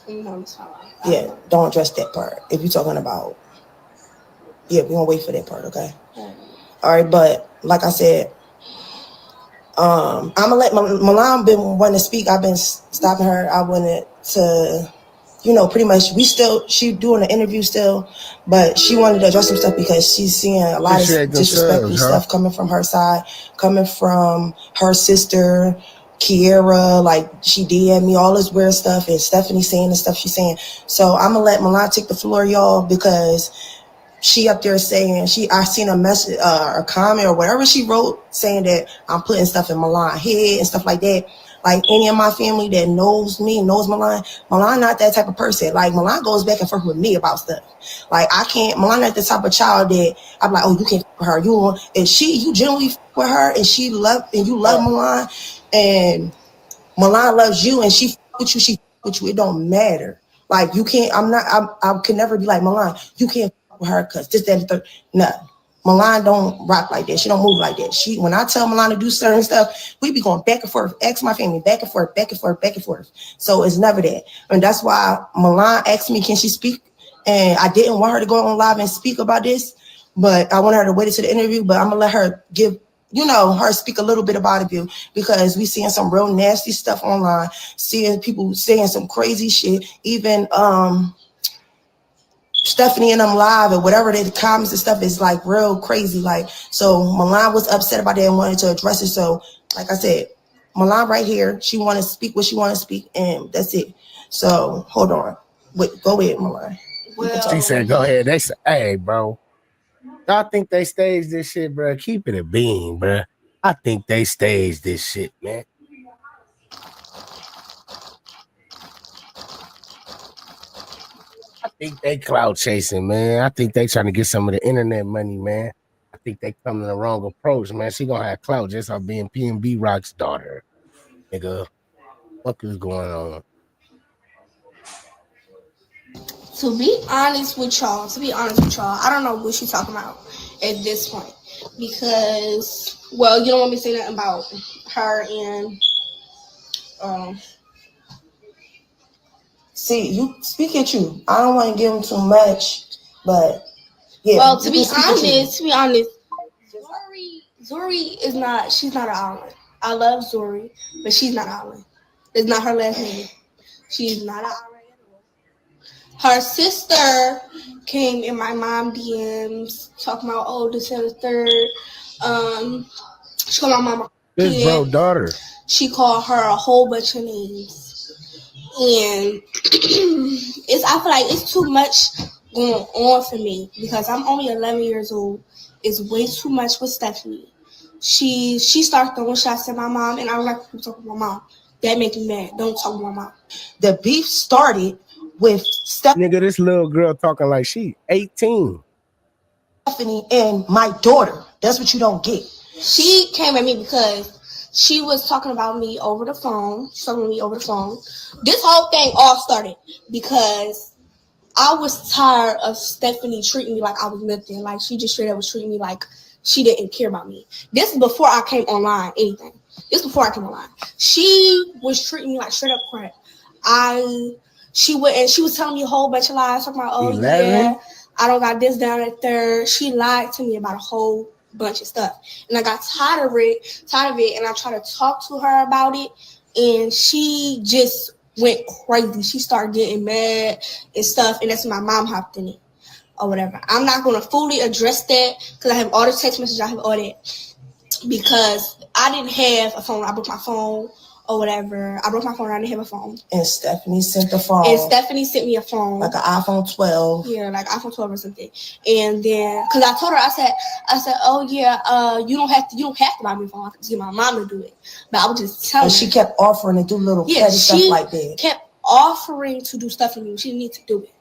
No, it's fine. Yeah, don't address that part. If you're talking about, yeah, we're gonna wait for that part, okay? All right, but like I said, I'm gonna let Milan been wanting to speak. I've been stopping her. I wanted to, pretty much she doing an interview still, but she wanted to address some stuff because she's seeing a lot of disrespectful stuff coming from her side, coming from her sister, Kiera, like she DM'd me all this weird stuff, and Stephanie saying the stuff she's saying. So I'm gonna let Milan take the floor, y'all, because she up there saying I seen a message, a comment or whatever she wrote saying that I'm putting stuff in Milan's head and stuff like that. Like any of my family that knows me, knows Milan not that type of person. Like Milan goes back and forth with me about stuff. Like Milan not the type of child that I'm like, oh, you can't f with her. You generally f with her, and you love Milan, and Milan loves you, and she f with you, it don't matter. Like you can't, I could never be like, Milan, you can't f with her because this, that, and the third. No. Milan don't rock like that. She don't move like that. When I tell Milan to do certain stuff, we be going back and forth. Ask my family, back and forth, back and forth, back and forth. So it's never that. And that's why Milan asked me, can she speak? And I didn't want her to go on live and speak about this, but I wanted her to wait until the interview. But I'm gonna let her give, her speak a little bit about it, because we seeing some real nasty stuff online, seeing people saying some crazy shit, even Stephanie and them live or whatever, the comments and stuff is like real crazy. Like, so Milan was upset about that and wanted to address it. So like I said, Milan right here, she want to speak what she want to speak, and that's it. So hold on. Wait, go ahead, Milan. Well, she said, go ahead. They said, hey, bro, y'all think they staged this shit, bro? Keep it a bean, bro. I think they staged this shit, man. I think they clout chasing, man. I think they trying to get some of the internet money, man. I think they coming the wrong approach, man. She gonna have clout just off being PNB Rock's daughter, nigga. What is going on? To be honest with y'all, I don't know what she's talking about at this point, because, well, you don't want me to say nothing about her and see, you speak at you. I don't want to give them too much, but yeah. Well, to be honest, Zori is not. She's not an island. I love Zori, but she's not an island. It's not her last name. She's not an island. Her sister came in my mom DMs talking about, oh, December 3rd. She called my mama. This bro daughter. She called her a whole bunch of names, and I feel like it's too much going on for me because I'm only 11 years old. It's way too much with Stephanie. She started throwing shots at my mom, and I don't like people talking about my mom. That makes me mad. Don't talk about my mom. The beef started with Stephanie. Nigga, this little girl talking like she 18. Stephanie and my daughter. That's what you don't get. She came at me because she was talking about me over the phone. She's talking to me over the phone. This whole thing all started because I was tired of Stephanie treating me like I was nothing. Like, she just straight up was treating me like she didn't care about me. This is before I came online, anything. This is before I came online. She was treating me like straight up crap. She was telling me a whole bunch of lies, talking about, oh, 11? yeah, I don't got this down at third. She lied to me about a whole bunch of stuff. And I got tired of it, and I tried to talk to her about it, and she just went crazy. She started getting mad and stuff, and that's when my mom hopped in it or whatever. I'm not going to fully address that because I have all the text messages, I have all that, because I didn't have a phone. I broke my phone or whatever. I broke my phone. I didn't have a phone. And Stephanie sent the phone. And Stephanie sent me a phone. Like an iPhone 12. Yeah, like iPhone 12 or something. And then, because I told her, I said, oh yeah, you don't have to buy me a phone. I can just get my mom to do it. But I was just telling her. And she kept offering to do little petty stuff like that. Kept offering to do stuff for me. She didn't need to do it.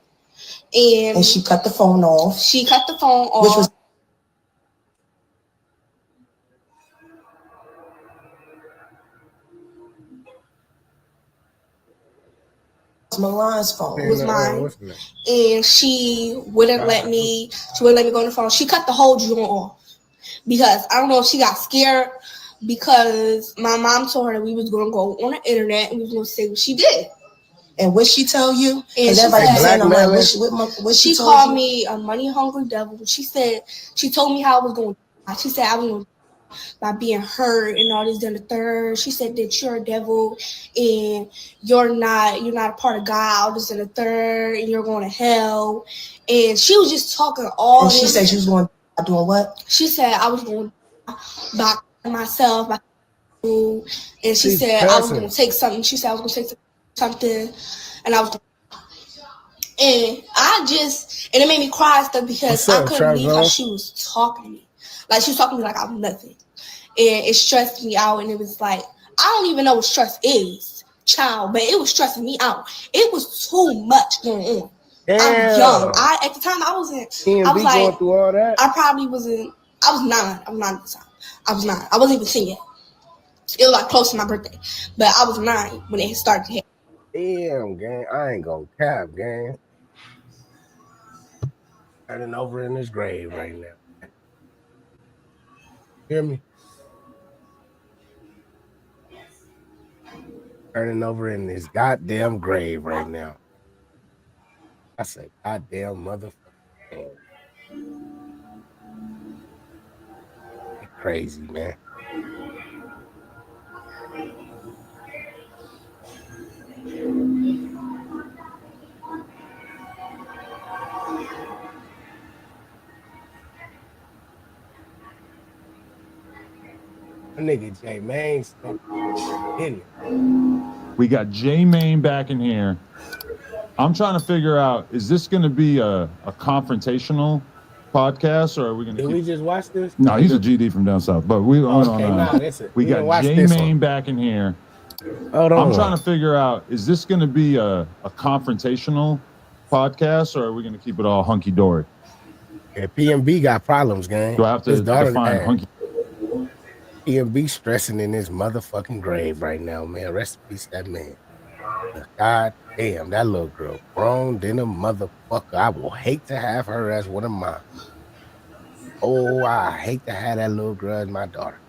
And she cut the phone off. She cut the phone off. Which was Milan's phone. It was mine. And she wouldn't let me go on the phone. She cut the whole joint off. Because I don't know if she got scared, because my mom told her that we was going to go on the internet and we was going to say what she did. And what she tell you? And she she called me a money hungry devil. She told me how I was going to die. She said I was going to by being hurt and all this, then the third. She said that you're a devil and you're not a part of God, all this and the third, and you're going to hell. And she was just talking all and this. She said she was going to doing what? She said I was going by myself, and she said I was going to take something. She said I was going to take something, and I was. And it made me cry and stuff because I couldn't believe how she was talking to me. Like, she was talking to me like I was nothing. And it stressed me out. And it was like, I don't even know what stress is, child, but it was stressing me out. It was too much going on. Damn. I'm young. At the time, I was like, going through all that. I was 9. I was 9 at the time. I was 9. I wasn't even 10 yet. It was like close to my birthday. But I was 9 when it started to hit. Damn, gang. I ain't gonna cap, gang. Turning over in his grave right now. Hear me? Turning over in this goddamn grave right now. I say, goddamn motherfucker. You're crazy, man. Nigga J Main. We got J Main back in here. I'm trying to figure out, is this going to be a confrontational podcast, or are we going to? Did we just watch this? No, he's a GD from down south, but we got J Main back in here. Hold on. I'm trying to figure out, is this going to be a confrontational podcast, or are we going to keep it all hunky dory? Yeah, PMB got problems, gang. Do I have to define hunky? PMB stressing in his motherfucking grave right now, man. Rest in peace, that man. God damn, that little girl, grown than a motherfucker. I will hate to have her as one of mine. Oh, I hate to have that little girl as my daughter.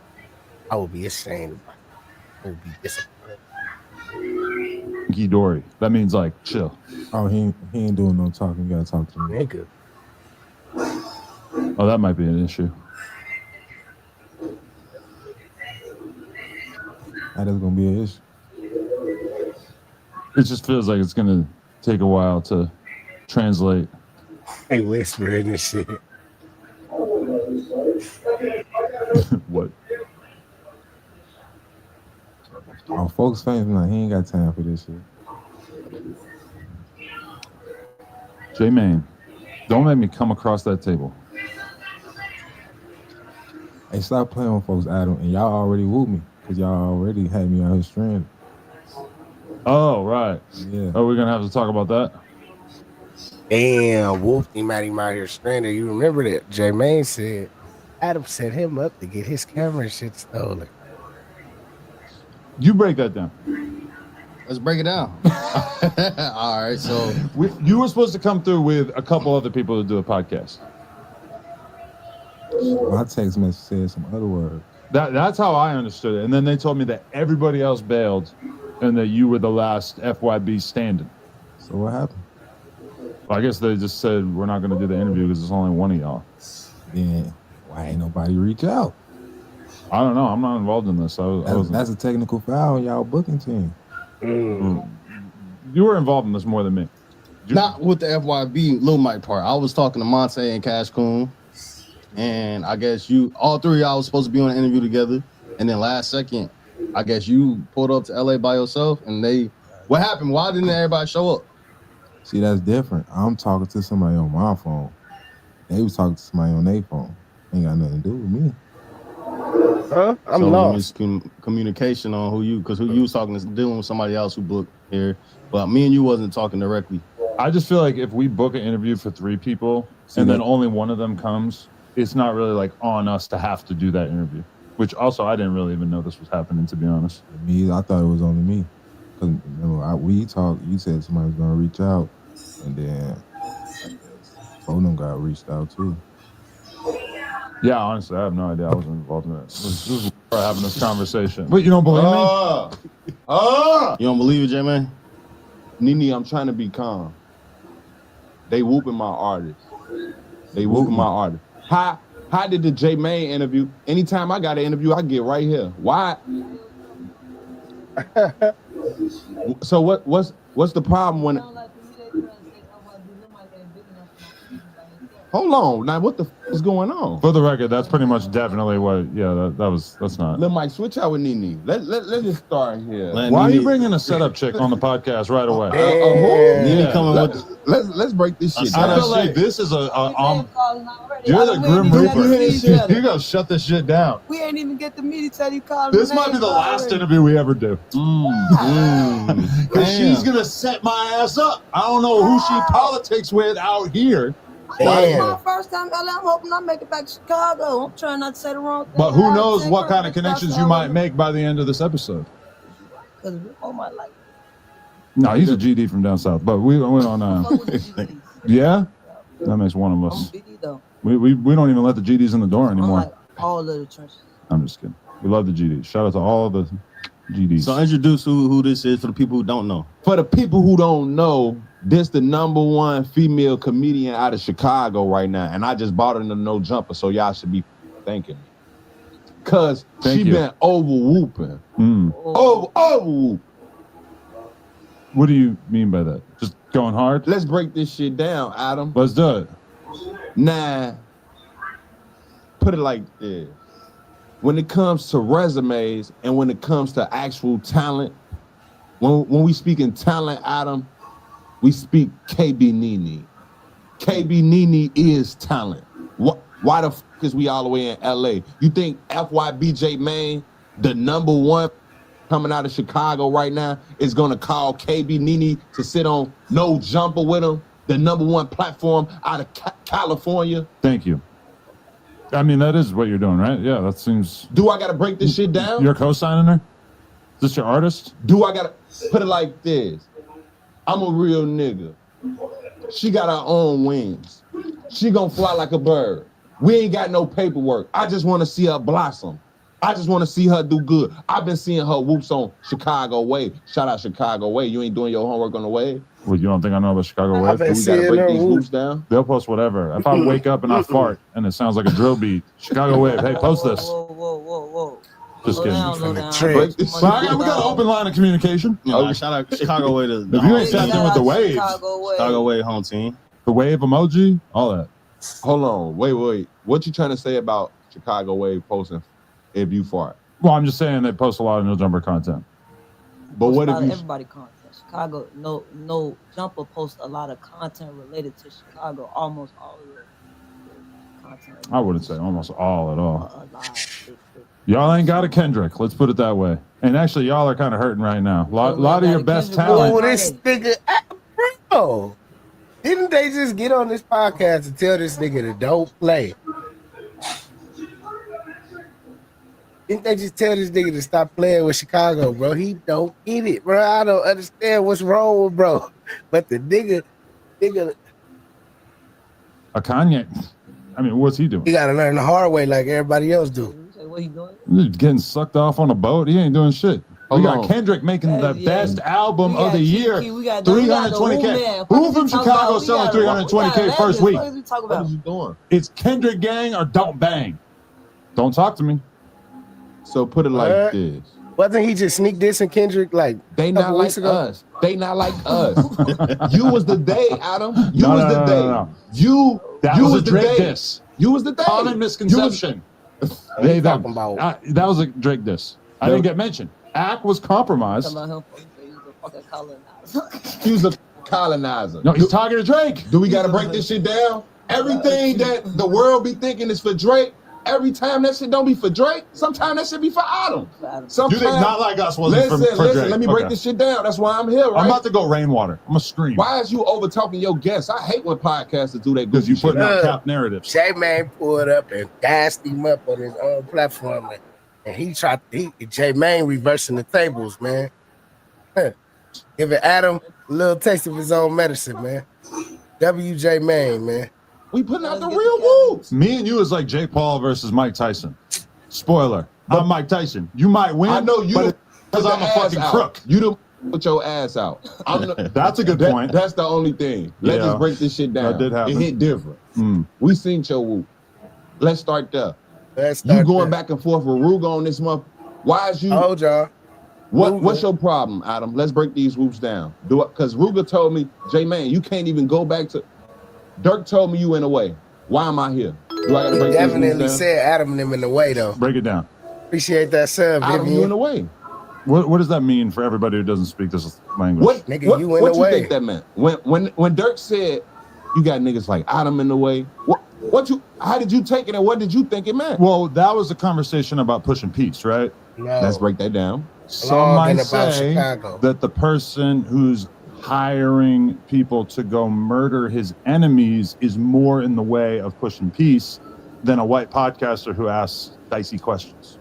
I will be ashamed about it. I will be disappointed. Hunky dory. That means like chill. Oh, he ain't doing no talking. You gotta talk to me. Nigga. Oh, that might be an issue. That is gonna be an issue. It just feels like it's gonna take a while to translate. Hey, whispering this shit. What? Oh, folks fans, like, he ain't got time for this shit. J Main, don't make me come across that table. Hey, stop playing with folks, Adam. And y'all already wooed me. Because y'all already had me out here stranded. Oh, right. Yeah. Oh, we're going to have to talk about that? Damn, Wolf team had him out here stranded. You remember that? J Main said Adam set him up to get his camera and shit stolen. You break that down. Let's break it down. All right, so you were supposed to come through with a couple other people to do a podcast. My text message said some other words. That's how I understood it. And then they told me that everybody else bailed and that you were the last FYB standing. So what happened? I guess they just said we're not going to do the interview because there's only one of y'all. Then why ain't nobody reach out? I don't know. I'm not involved in this. That's a technical foul on y'all booking team. You were involved in this more than me. Not with the FYB Lil Mike part. I was talking to Monte and Cash Coon, and I guess all three of y'all was supposed to be on an interview together. And then last second, I guess you pulled up to LA by yourself, and what happened? Why didn't everybody show up? See, that's different. I'm talking to somebody on my phone. They was talking to somebody on their phone. Ain't got nothing to do with me. Huh? I'm lost. Communication on who you was talking to, dealing with somebody else who booked here, but me and you wasn't talking directly. I just feel like if we book an interview for 3 people and then only one of them comes, it's not really like on us to have to do that interview. Which also I didn't really even know this was happening, to be honest. Me, I thought it was only me. Cause we talked. You said somebody was gonna reach out, and then I guess Fonum got reached out too. Yeah, honestly, I have no idea. I wasn't involved in that. This is we're having this conversation. But you don't believe me? You don't believe it, J-Man? Nene, I'm trying to be calm. They whooping my artist. They whooping my artist. How did the J-Man interview? Anytime I got an interview, I get right here. Why? So what's the problem when? Hold on. Now, what the is going on? For the record, that's pretty much definitely what. Yeah, that's not. Let Mike switch out with Nene. Let's just start here. Why are you bringing a setup chick on the podcast right away? Nene coming with. Let's break this shit down. I feel like this is you're the Grim Reaper. You gotta shut this shit down. We ain't even get to meet each other. You call This might be the last interview we ever do. Because she's gonna set my ass up. I don't know who she politics with out here. It's my first time LA. I'm hoping I make it back to Chicago. I'm trying not to say the wrong thing. But who knows what kind of connections you might make by the end of this episode. Because all my life. No, he's a GD from down south. But we went on. Yeah? That makes one of us. We don't even let the GDs in the door anymore. Like all of the trenches. I'm just kidding. We love the GDs. Shout out to all the GDs. So introduce who this is for the people who don't know. For the people who don't know, this the #1 female comedian out of Chicago right now, and I just bought her the No Jumper, so y'all should be thanking me. Cause she been over whooping. Over whoop. What do you mean by that? Just going hard? Let's break this shit down, Adam. Let's do it. Nah, put it like this. When it comes to resumes and when it comes to actual talent, when we speak in talent, Adam, we speak KB Nene. KB Nene is talent. Why the fuck is we all the way in LA? You think FYBJ Maine, the #1 coming out of Chicago right now, is gonna call KB Nene to sit on No Jumper with him? The #1 platform out of California. Thank you. I mean, that is what you're doing, right? Yeah, that seems... Do I gotta break this shit down? You're co-signing her? Is this your artist? Do I gotta put it like this? I'm a real nigga. She got her own wings. She gonna fly like a bird. We ain't got no paperwork. I just wanna see her blossom. I just wanna see her do good. I've been seeing her whoops on Chicago Way. Shout out Chicago Way. You ain't doing your homework on the way? Well, you don't think I know about Chicago Way? We gotta break these whoops down. They'll post whatever. If I wake up and I fart and it sounds like a drill beat, Chicago Wave, hey, post this. Whoa. Just kidding. Slow down. We got an open line of communication. Shout out Chicago Way to if you ain't tapped in with the waves. Chicago Way home team. The wave emoji, all that. Hold on, wait. What you trying to say about Chicago Wave posting if you fart? Well, I'm just saying they post a lot of No Jumper content. But what if you... Everybody content. Chicago, no Jumper posts a lot of content related to Chicago. Almost all of the content. I wouldn't say almost all at all. Y'all ain't got a Kendrick. Let's put it that way. And actually, y'all are kind of hurting right now. A lot of your best talent. Oh, this nigga, bro. Didn't they just get on this podcast and tell this nigga to don't play? Didn't they just tell this nigga to stop playing with Chicago, bro? He don't get it, bro. I don't understand what's wrong with bro. But the nigga. A Kanye. I mean, what's he doing? He gotta learn the hard way like everybody else do. What he doing? He's getting sucked off on a boat. He ain't doing shit. We got Kendrick making the best album of the year. 320K. Who from Chicago selling 320K first week? What is you doing? It's Kendrick Gang or Don't Bang. Don't talk to me. So put it like this. Wasn't he just sneak dissing Kendrick like they not like us? They not like us. You was the day, Adam. You was the day. No. You was was a the Drake day. diss. You was the day. Common misconception. That was a Drake diss. I didn't get mentioned. Act was compromised. He was a colonizer. No, he's talking to Drake. Do we gotta break this shit down? Everything that the world be thinking is for Drake. Every time that shit don't be for Drake, sometimes that shit be for Adam. You think Not Like Us wasn't for Drake? Let me break this shit down. That's why I'm here, right? I'm about to go rainwater. I'm gonna scream. Why is you over talking your guests? I hate when podcasters do that. Because you putting out cap narratives. J-Man pulled up and gassed him up on his own platform, and J-Man reversing the tables, man. Giving Adam a little taste of his own medicine, man. WJ Main, man. We putting out the real wolves. Me and you is like Jake Paul versus Mike Tyson. Spoiler. I'm Mike Tyson. You might win. I know you because I'm a fucking crook. You don't put your ass out. That's a good point. That's the only thing. Let's just break this shit down. That did happen. It hit different. We seen your whoop. Let's start there. You going back and forth with Ruga on this month. Why is you? Hold y'all. What's your problem, Adam? Let's break these whoops down. Do it, because Ruga told me, J-Man, you can't even go back to. Dirk told me you in the way. Why am I here? Do I gotta break these whoops Definitely down? said Adam and them in the way, though. Break it down. Appreciate that sub, Adam, Vivian. you in the way. What does that mean for everybody who doesn't speak this language? What you in what the you way. think that meant? When Dirk said you got niggas like Adam in the way, how did you take it and what did you think it meant? Well, that was a conversation about pushing peace, right? No. Let's break that down. Some might say that the person who's hiring people to go murder his enemies is more in the way of pushing peace than a white podcaster who asks dicey questions.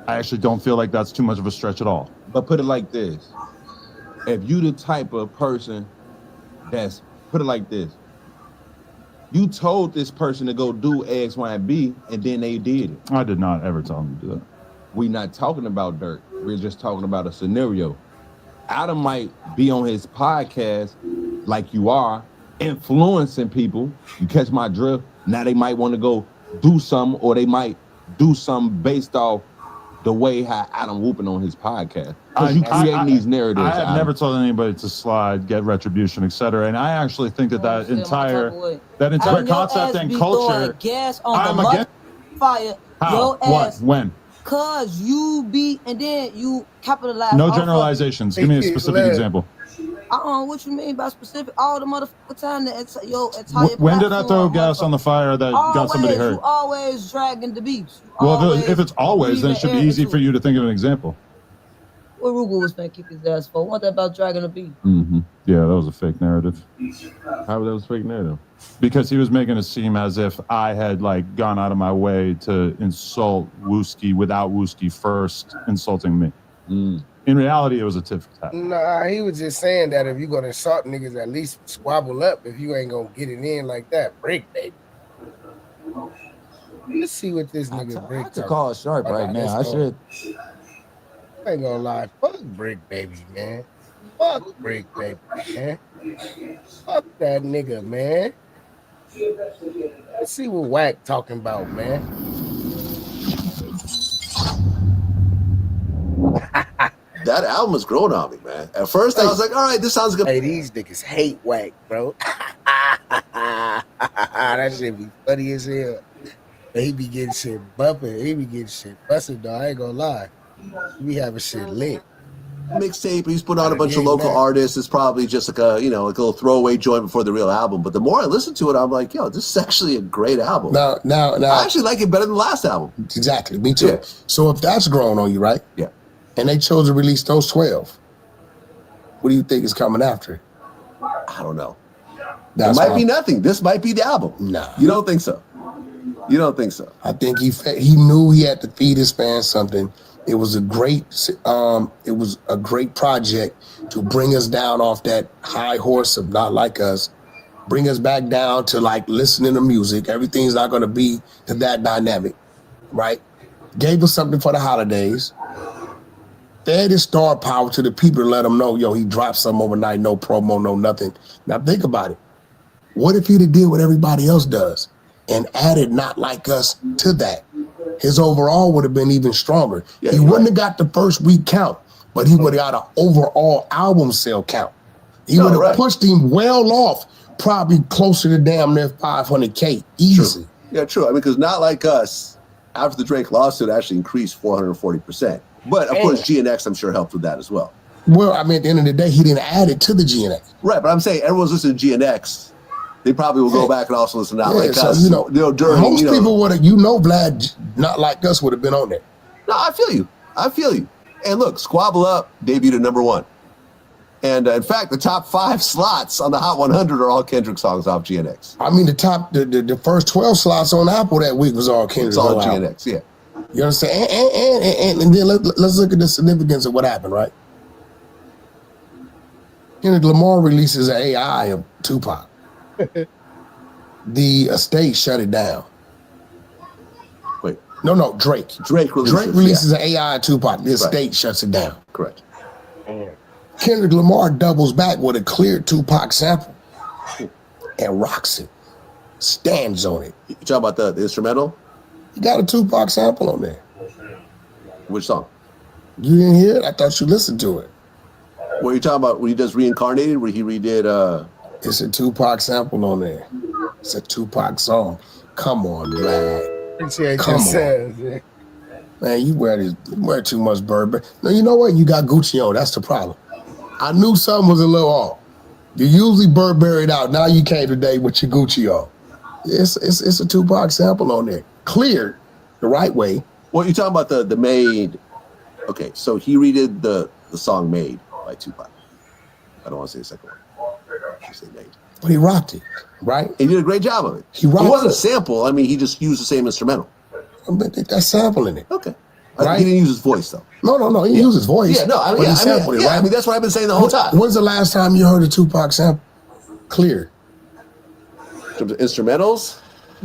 I actually don't feel like that's too much of a stretch at all. But put it like this. If you the type of person that's, put it like this. You told this person to go do X, Y, and B, and then they did it. I did not ever tell them to do that. We're not talking about Dirk. We're just talking about a scenario. Adam might be on his podcast like you are, influencing people. You catch my drift? Now they might want to go do something, or they might do something based off the way how Adam whooping on his podcast. Because you creating these narratives. I have never told anybody to slide, get retribution, etc. And I actually think that entire concept and culture. Gas on the against fire. How? Your ass. What? When? Cause you be and then you capitalize. No generalizations. Give me a specific example. What you mean by specific? All the motherfucking time that it's your entire. When did I throw gas on the fire that got somebody hurt? You always dragging the beefs. Well, if it's always, then it should be easy for you to think of an example. What Rugal was finna kick his ass for? What that about dragging the beef? Yeah, that was a fake narrative. How was that a fake narrative? Because he was making it seem as if I had like gone out of my way to insult Wooski without Wooski first insulting me. In reality, it was a tit for tat. Nah, he was just saying that if you gonna insult niggas, at least squabble up. If you ain't gonna get it in like that, break, baby. Let's see what this nigga Brick. I could call Sharp right now. I should. I ain't gonna lie. Fuck Brick, baby, man. Fuck Brick, baby, man. Fuck that nigga, man. Let's see what Wack talking about, man. That album is growing on me, man. At first, I was like, all right, this sounds good. Hey, these niggas hate Wack, bro. That shit be funny as hell. But he be getting shit bumping. He be getting shit busting, though. I ain't gonna lie. He be having shit lit. Mixtape, he's put on a bunch of local artists. It's probably just like a, like a little throwaway joint before the real album. But the more I listen to it, I'm like, yo, this is actually a great album. Now, I actually like it better than the last album. Exactly, me too. Yeah. So if that's grown on you, right? Yeah. And they chose to release those 12, what do you think is coming after? I don't know. That's it might be nothing. This might be the album. Nah. You don't think so? You don't think so? I think he knew he had to feed his fans something. It was a great project to bring us down off that high horse of Not Like Us, bring us back down to like listening to music. Everything's not going to be to that dynamic, right? Gave us something for the holidays. They added star power to the people to let them know, yo, he dropped something overnight, no promo, no nothing. Now think about it. What if he'd have did what everybody else does and added Not Like Us to that? His overall would have been even stronger. He wouldn't have got the first week count, but he would have got an overall album sale count. He would have pushed him well off, probably closer to damn near 500K, easy. True. Yeah, true. I mean, because Not Like Us, after the Drake lawsuit, actually increased 440%. But of course, GNX, I'm sure, helped with that as well. Well, I mean, at the end of the day, he didn't add it to the GNX. Right, but I'm saying everyone's listening to GNX. They probably will go back and also listen to Not Like so, Us. During, most people would have, Vlad, Not Like Us would have been on there. No, I feel you. And look, Squabble Up debuted at #1. And in fact, the top 5 slots on the Hot 100 are all Kendrick songs off GNX. I mean, the first 12 slots on Apple that week was all Kendrick. It's all GNX, yeah. You understand? And then let's look at the significance of what happened, right? Kendrick Lamar releases an AI of Tupac. The estate shut it down. Wait. No, Drake. Drake releases an AI of Tupac. The estate shuts it down. Correct. Kendrick Lamar doubles back with a clear Tupac sample and rocks it. Stands on it. You talking about the instrumental? You got a Tupac sample on there. Which song? You didn't hear it? I thought you listened to it. What are you talking about when he does Reincarnated, where he redid It's a Tupac sample on there. It's a Tupac song. Come on, Vlad. Come on. Man, you wear too much Burberry. No, you know what? You got Gucci on. That's the problem. I knew something was a little off. You usually Burberry'd out. Now you came today with your Gucci on. It's a Tupac sample on there. Cleared the right way. Well, you're talking about the Made. Okay, so he redid the song Made by Tupac. I don't want to say the second one. I say Made. But he rocked it, right? He did a great job of it. He rocked it wasn't a sample. I mean, he just used the same instrumental. But that's sampling it. Okay. Right? He didn't use his voice, though. No. He used his voice. Yeah, no, I mean, he sampled it, right? I mean, that's what I've been saying the whole time. When's the last time you heard a Tupac sample? Clear. In terms of instrumentals?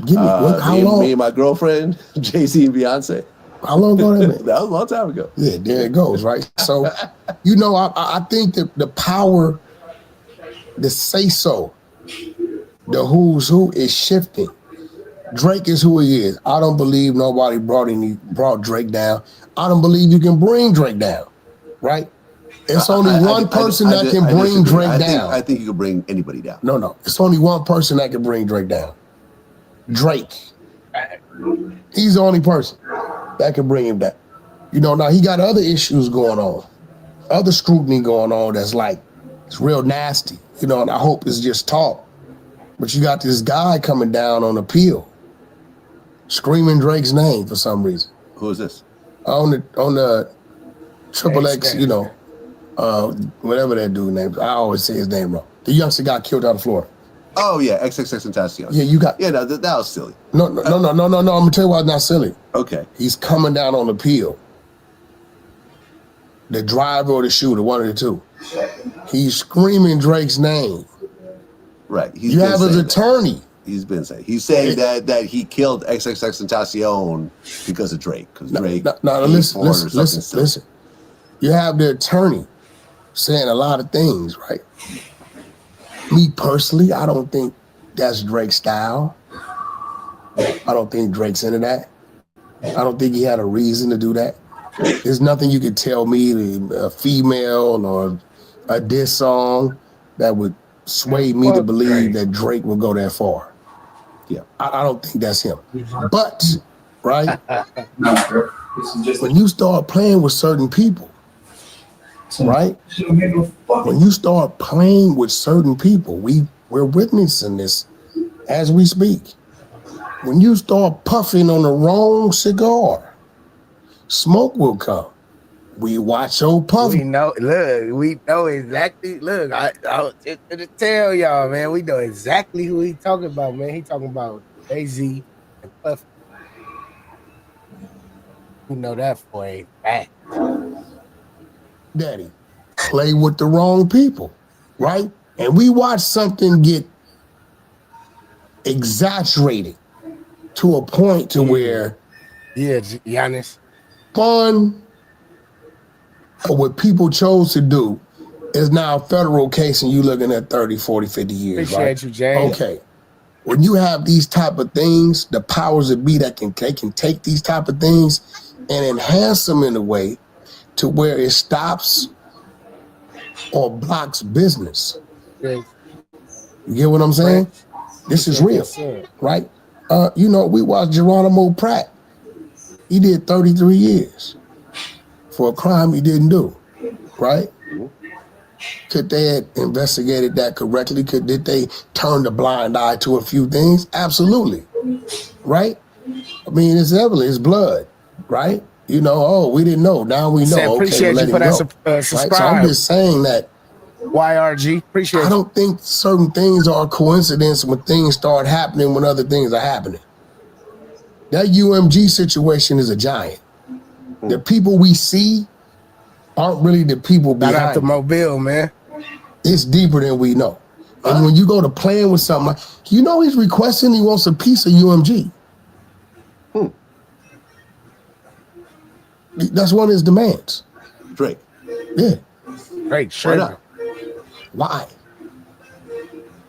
Give me, how long? Me and my girlfriend, Jay-Z and Beyonce. How long ago that been? That was a long time ago. Yeah, there it goes, right? So, I think that the power, the say-so, the who's who is shifting. Drake is who he is. I don't believe nobody brought Drake down. I don't believe you can bring Drake down, right? It's only one person that can bring Drake down. I think you can bring anybody down. No. It's only one person that can bring Drake down. Drake. He's the only person that can bring him down. Now he got other issues going on, other scrutiny going on that's like, it's real nasty, and I hope it's just talk. But you got this guy coming down on appeal, screaming Drake's name for some reason. Who is this? On the Triple X, whatever that dude name. I always say his name wrong. The youngster got killed out of Florida. Oh yeah, XXXTentacion. Yeah, you got. Yeah, no, that was silly. No. I'm gonna tell you why it's not silly. Okay. He's coming down on appeal. The driver or the shooter, one of the two. He's screaming Drake's name. Right. You have his attorney. He's been saying. He's saying that he killed XXXTentacion because of Drake. Because Drake. No, listen. You have the attorney saying a lot of things, right? Me personally, I don't think that's Drake's style. I don't think Drake's into that. I don't think he had a reason to do that. There's nothing you could tell me, a female or a diss song, that would sway me to believe that Drake would go that far. Yeah, I don't think that's him. But, right, when you start playing with certain people, right, when you start playing with certain people, we're witnessing this as we speak. When you start puffing on the wrong cigar, smoke will come. We watch old Puff. We know exactly. Look, I just tell y'all, man, we know exactly who he talking about, man. He talking about Jay-Z and Puff. You know that for a fact. Daddy, play with the wrong people, right? And we watch something get exaggerated to a point to where Giannis. Fun, But what people chose to do is now a federal case and you looking at 30, 40, 50 years, Appreciate right? you, Jay. Okay. When you have these type of things, the powers that be that can take these type of things and enhance them in a way to where it stops or blocks business. Yes. You get what I'm saying? This is real, right? You know, we watched Geronimo Pratt. He did 33 years for a crime he didn't do, right? Could they have investigated that correctly? Did they turn the blind eye to a few things? Absolutely, right? I mean, it's evident, it's blood, right? You know, oh, we didn't know. Now we know. Okay, we'll let him go. Right? So I'm just saying that YRG, appreciate you. I don't think certain things are a coincidence when things start happening when other things are happening. That UMG situation is a giant. The people we see aren't really the people behind Shout out to Mobile, man. It's deeper than we know. And when you go to playing with something like, you know, he's requesting he wants a piece of UMG. That's one of his demands. Drake. Yeah. Drake, sure. Why not? Why?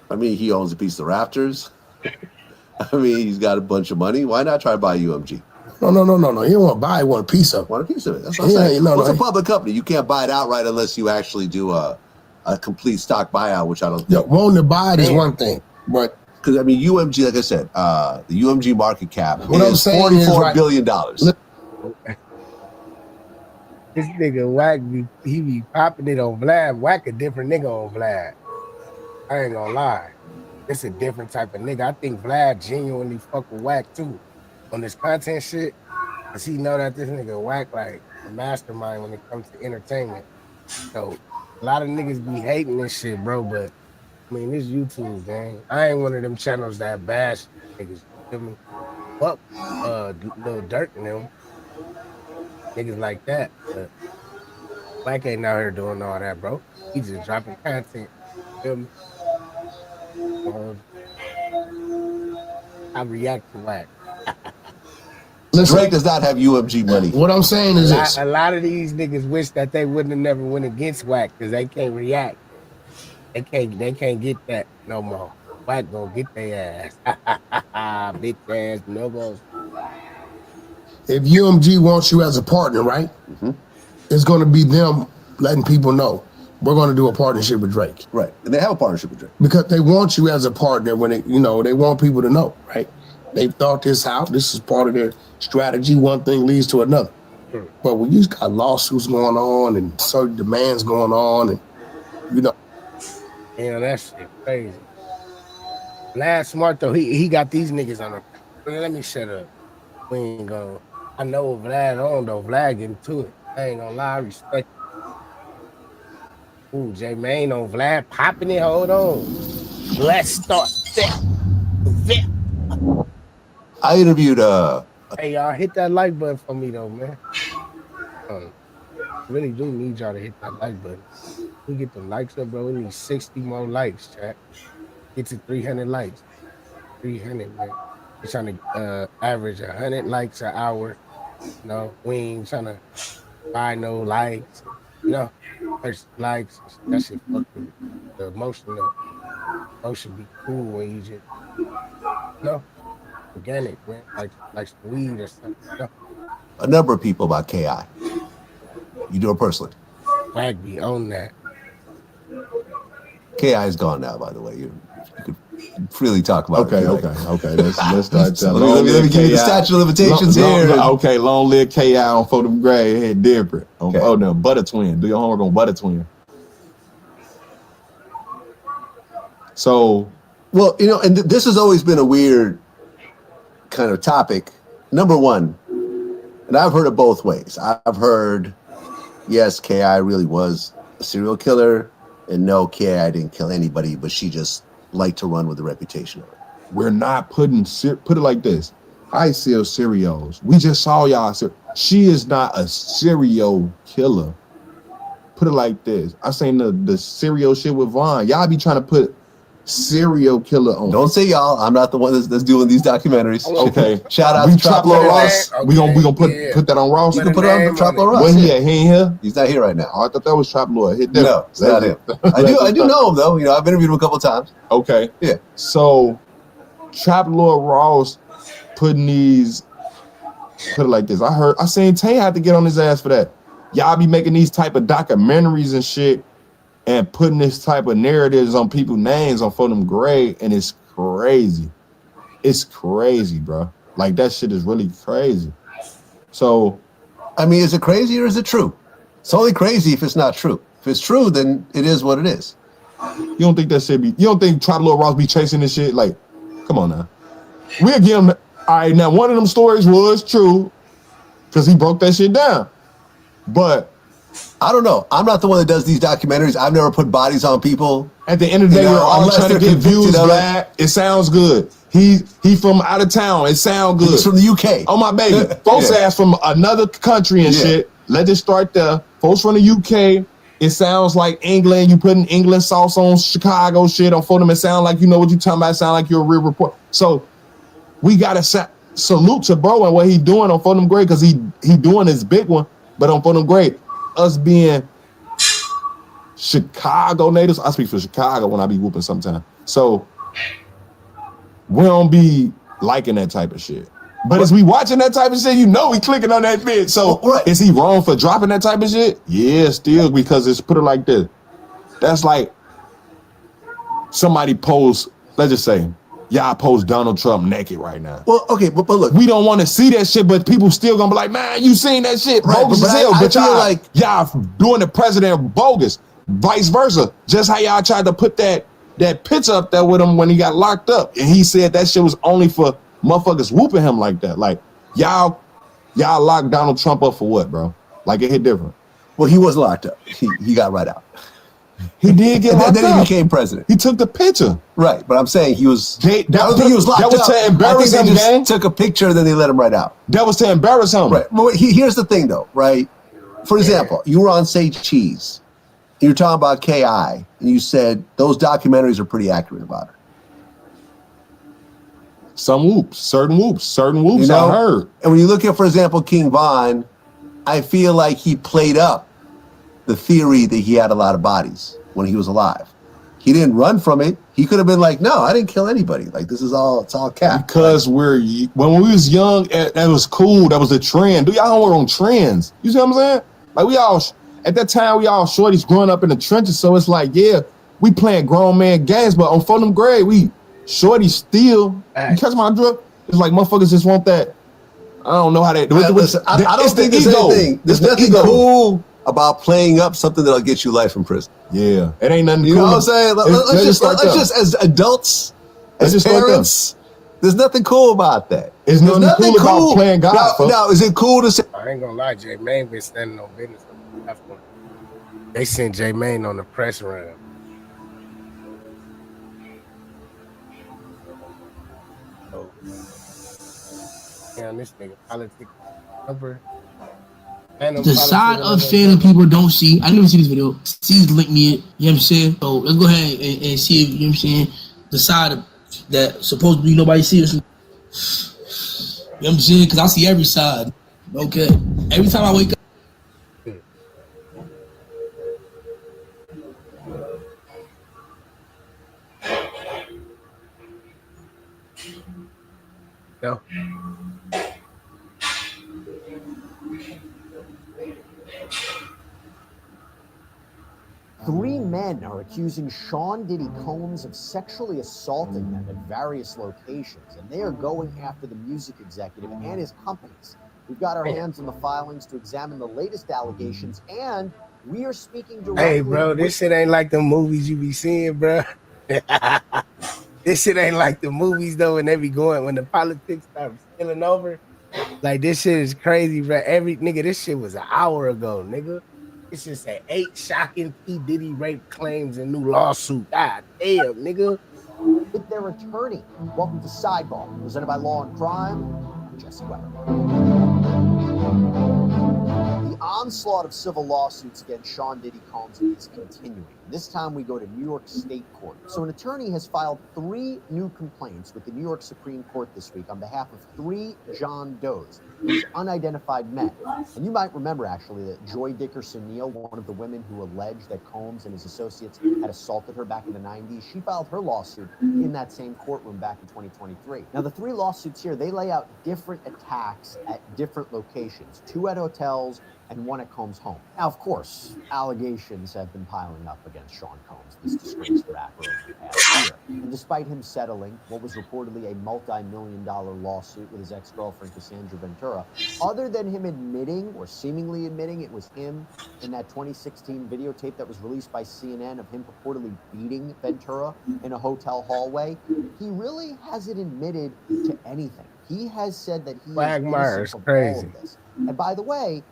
I mean, he owns a piece of the Raptors. I mean, he's got a bunch of money. Why not try to buy UMG? No. He don't want to buy it, he want a piece of it. Want a piece of it. That's what I'm saying. Well, it's a public company. You can't buy it outright unless you actually do a complete stock buyout, which I don't think. Yeah, wanting to buy it is one thing, but because I mean, UMG, like I said, the UMG market cap what I'm is saying $44 is, billion. This nigga Wack, he be popping it on Vlad. Wack a different nigga on Vlad. I ain't gonna lie. It's a different type of nigga. I think Vlad genuinely fuck with Wack too on this content shit. Cause he know that this nigga Wack like a mastermind when it comes to entertainment. So a lot of niggas be hating this shit, bro. But I mean, this YouTube, gang. I ain't one of them channels that bash niggas. You feel me? Fuck Lil Durk and them. Niggas like that. But Wack ain't out here doing all that, bro. He just dropping content. Feel me? I react to Wack. Drake does not have UMG money. What I'm saying is this. A lot of these niggas wish that they wouldn't have never went against Wack because they can't react. They can't get that no more. Wack gonna get their ass. Bitch ass nuggles. If UMG wants you as a partner, right? It's going to be them letting people know we're going to do a partnership with Drake. Right. And they have a partnership with Drake. Because they want you as a partner when they want people to know, right? They've thought this out. This is part of their strategy. One thing leads to another. But when you got lawsuits going on and certain demands going on and, you know. Yeah, that shit crazy. Last smart though, he got these niggas on him. Let me shut up. We ain't gonna. I know Vlad on though. Vlad getting to it. I ain't gonna lie, I respect it. Ooh, J Main on Vlad popping it. Hold on. Let's start that. I interviewed Hey y'all, hit that like button for me though, man. Really do need y'all to hit that like button. We get the likes up, bro. We need 60 more likes, chat. Get to 300 likes. 300, man. We're trying to average 100 likes an hour. You know, we ain't trying to buy no likes. You know, first likes. That shit fucking the emotion up. Emotion be cool when you just, you know, organic, man. Like some weed or something. You know? a number of people about KI. You do it personally. Wack be on that. KI is gone now, by the way. You could freely talk about it. Okay. Let's start telling. Let me give you the statute of limitations here. Okay, long live KI on for them gray head different. Oh no, Butter Twin. Do your homework on Butter Twin. So, well, you know, and this has always been a weird kind of topic. Number one, and I've heard it both ways. I've heard, yes, KI really was a serial killer, and no, KI didn't kill anybody, but she just liked to run with the reputation of it. We're not put it like this. I sell cereals. We just saw y'all. She is not a serial killer. Put it like this. I seen the cereal shit with Vaughn. Y'all be trying to put serial killer on. Don't say y'all. I'm not the one that's doing these documentaries. Okay. Shout out to Trap Lord Ross. We gonna put that on Ross. You can put it on Trap Lord Ross. When he at? He ain't here. He's not here right now. Oh, I thought that was Trap Lord. Hit that. No, it's not him. I do know him though. You know, I've interviewed him a couple of times. Okay. Yeah. So Trap Lord Ross put it like this. I seen Tay had to get on his ass for that. Y'all be making these type of documentaries and shit and putting this type of narratives on people's names on for them grade, and it's crazy. It's crazy, bro. Like that shit is really crazy. So, I mean, is it crazy or is it true? It's only crazy if it's not true. If it's true, then it is what it is. You don't think that shit be? You don't think Trap Lord Ross be chasing this shit? Like, come on now. We'll give him. All right, now one of them stories was true because he broke that shit down. But I don't know. I'm not the one that does these documentaries. I've never put bodies on people. At the end of the day, we're all trying to get views, Vlad. It sounds good. He from out of town. It sounds good. He's from the UK. Oh my baby. Folks ass from another country and shit. Let's just start there. Folks from the UK. It sounds like England. You putting England sauce on Chicago shit on for them. It sounds like you know what you talking about. It sound like you're a real reporter. So we gotta salute to bro and what he doing on for them great because he doing his big one. But on for them great, us being Chicago natives, I speak for Chicago when I be whooping sometimes. So we don't be liking that type of shit. But as we watching that type of shit, you know we clicking on that bitch. So is he wrong for dropping that type of shit? Yeah, still, because it's put it like this. That's like somebody post, let's just say, y'all post Donald Trump naked right now. Well, okay, but look. We don't want to see that shit, but people still gonna be like, man, you seen that shit? Right, Bogus as hell. I But feel y'all, like y'all doing the president bogus. Vice versa. Just how y'all tried to put that picture up there with him when he got locked up. And he said that shit was only for motherfuckers whooping him like that. Like, y'all locked Donald Trump up for what, bro? Like, it hit different. Well, he was locked up. He got right out. He did get locked up. And then he became president. He took the picture. Right, but I'm saying he was. I don't think he was locked that was up. to embarrass I think him, they just gang. took a picture, then they let him right out. That was to embarrass him. Right. Well, here's the thing, though. Right. For example, you were on Say Cheese. You were talking about KI, and you said those documentaries are pretty accurate about her. Some whoops, certain whoops, you know? I heard. And when you look at, for example, King Von, I feel like he played up the theory that he had a lot of bodies when he was alive. He didn't run from it. He could have been like, no, I didn't kill anybody. Like, it's all cap. Because when we was young, that was cool. That was a trend. Do y'all homework on trends? You see what I'm saying? Like, we all, at that time, we all shorties growing up in the trenches. So it's like, yeah, we playing grown man games, but on Fulham grade, we shorties still. You catch my drift? It's like motherfuckers just want that. I don't know how they do it. Listen, I don't think there's anything. There's nothing cool about playing up something that'll get you life in prison. Yeah, it ain't nothing. You cool. know what I'm saying? Let's just as adults, as parents, there's nothing cool about that. There's nothing cool about playing God. Now, is it cool to say? I ain't gonna lie, J Main been standing on business. They sent J Main on the press round. Oh, damn, this nigga politics number. The side of failing people don't see. I didn't even see this video. C's linked me it. You know what I'm saying? So let's go ahead and see if, you know what I'm saying, the side of that supposedly nobody sees. You know what I'm saying? Because I see every side. Okay. Every time I wake up. No. Three men are accusing Sean Diddy Combs of sexually assaulting them at various locations, and they are going after the music executive and his companies. We've got our hands on the filings to examine the latest allegations, and we are speaking directly. Hey, bro, this shit ain't like the movies you be seeing, bro. This shit ain't like the movies, though, when they be going, when the politics start spilling over. Like, this shit is crazy, bro. Nigga, this shit was an hour ago, nigga. It's just said 8 shocking P. Diddy rape claims and new lawsuit. God damn, nigga. With their attorney. Welcome to Sidebar, presented by Law and Crime. I'm Jesse Weber. The onslaught of civil lawsuits against Sean Diddy Combs is continuing. This time we go to New York State Court. So an attorney has filed 3 new complaints with the New York Supreme Court this week on behalf of 3 John Does, these unidentified men. And you might remember, actually, that Joy Dickerson-Neal, one of the women who alleged that Combs and his associates had assaulted her back in the 90s, she filed her lawsuit in that same courtroom back in 2023. Now, the 3 lawsuits here, they lay out different attacks at different locations, 2 at hotels and 1 at Combs' home. Now, of course, allegations have been piling up against Sean Combs, this disgraced rapper, over the past year. And despite him settling what was reportedly a multi-million-dollar lawsuit with his ex-girlfriend, Cassandra Ventura, other than him admitting, or seemingly admitting, it was him in that 2016 videotape that was released by CNN of him purportedly beating Ventura in a hotel hallway, he really hasn't admitted to anything. He has said that he is innocent of all of this. And by the way,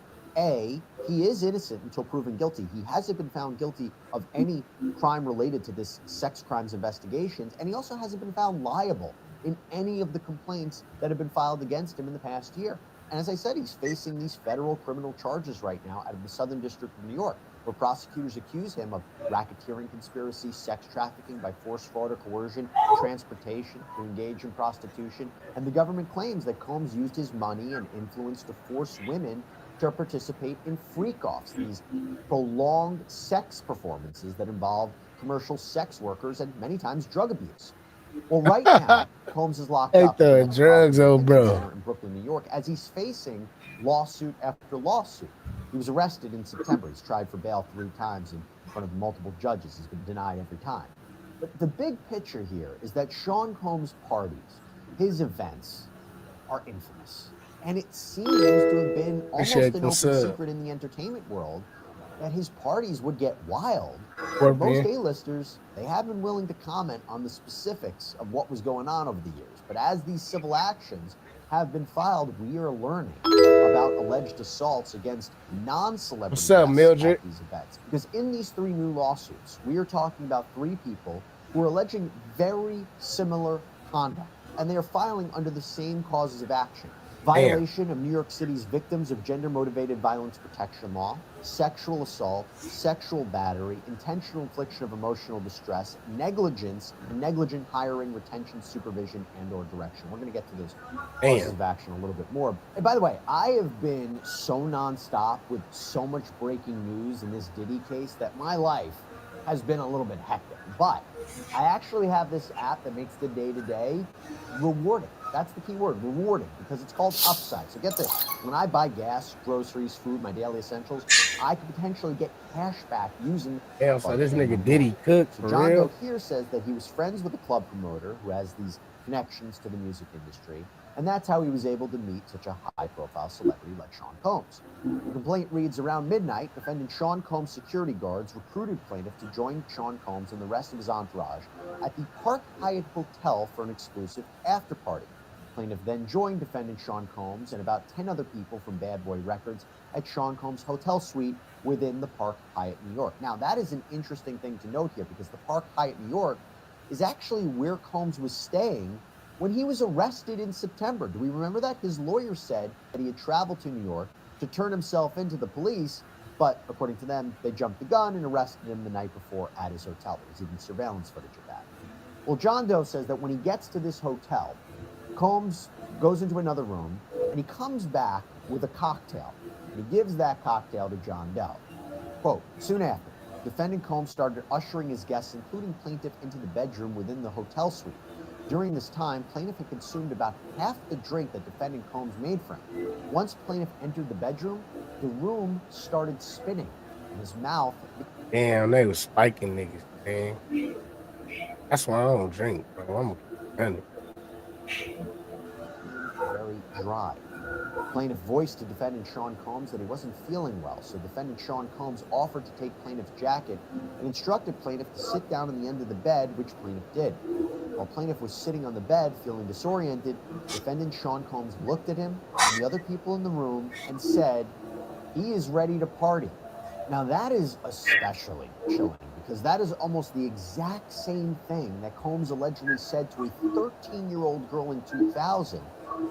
he is innocent until proven guilty. He hasn't been found guilty of any crime related to this sex crimes investigations, and he also hasn't been found liable in any of the complaints that have been filed against him in the past year. And as I said, he's facing these federal criminal charges right now out of the Southern District of New York, where prosecutors accuse him of racketeering conspiracy, sex trafficking by force, fraud, or coercion, transportation to engage in prostitution. And the government claims that Combs used his money and influence to force women to participate in freak-offs, these prolonged sex performances that involve commercial sex workers and many times drug abuse. Well, right now, Combs is locked up in the drugs, bro. Center in Brooklyn, New York, as he's facing lawsuit after lawsuit. He was arrested in September. He's tried for bail 3 times in front of multiple judges. He's been denied every time. But the big picture here is that Sean Combs' parties, his events, are infamous. And it seems to have been almost an open secret in the entertainment world that his parties would get wild. And most A-listers, they have been willing to comment on the specifics of what was going on over the years. But as these civil actions have been filed, we are learning about alleged assaults against non-celebrity guests at these events. Because in these 3 new lawsuits, we are talking about 3 people who are alleging very similar conduct. And they are filing under the same causes of action. Violation of New York City's Victims of Gender-Motivated Violence Protection Law, sexual assault, sexual battery, intentional infliction of emotional distress, negligence, and negligent hiring, retention, supervision, and/or direction. We're going to get to those causes of action a little bit more. And by the way, I have been so nonstop with so much breaking news in this Diddy case that my life has been a little bit hectic. But I actually have this app that makes the day-to-day rewarding. That's the key word, rewarding, because it's called Upside. So get this, when I buy gas, groceries, food, my daily essentials, I could potentially get cash back using... Damn, so this nigga Diddy cooked, for John real? Doe here says that he was friends with a club promoter who has these connections to the music industry, and that's how he was able to meet such a high-profile celebrity like Sean Combs. The complaint reads, around midnight, defendant Sean Combs' security guards recruited plaintiff to join Sean Combs and the rest of his entourage at the Park Hyatt Hotel for an exclusive after-party. Plaintiff then joined defendant Sean Combs and about 10 other people from Bad Boy Records at Sean Combs' hotel suite within the Park Hyatt, New York. Now, that is an interesting thing to note here because the Park Hyatt, New York is actually where Combs was staying when he was arrested in September. Do we remember that? His lawyer said that he had traveled to New York to turn himself into the police, but according to them, they jumped the gun and arrested him the night before at his hotel. There was even surveillance footage of that. Well, John Doe says that when he gets to this hotel, Combs goes into another room and he comes back with a cocktail. And he gives that cocktail to John Doe. Quote, soon after, defendant Combs started ushering his guests, including plaintiff, into the bedroom within the hotel suite. During this time, plaintiff had consumed about half the drink that defendant Combs made for him. Once plaintiff entered the bedroom, the room started spinning and his mouth... Damn, they was spiking niggas, man. That's why I don't drink, bro. I'm a very dry. Plaintiff voiced to defendant Sean Combs that he wasn't feeling well, so defendant Sean Combs offered to take plaintiff's jacket and instructed plaintiff to sit down on the end of the bed, which plaintiff did. While plaintiff was sitting on the bed, feeling disoriented, defendant Sean Combs looked at him and the other people in the room and said, he is ready to party. Now that is especially chilling because that is almost the exact same thing that Combs allegedly said to a 13-year-old girl in 2000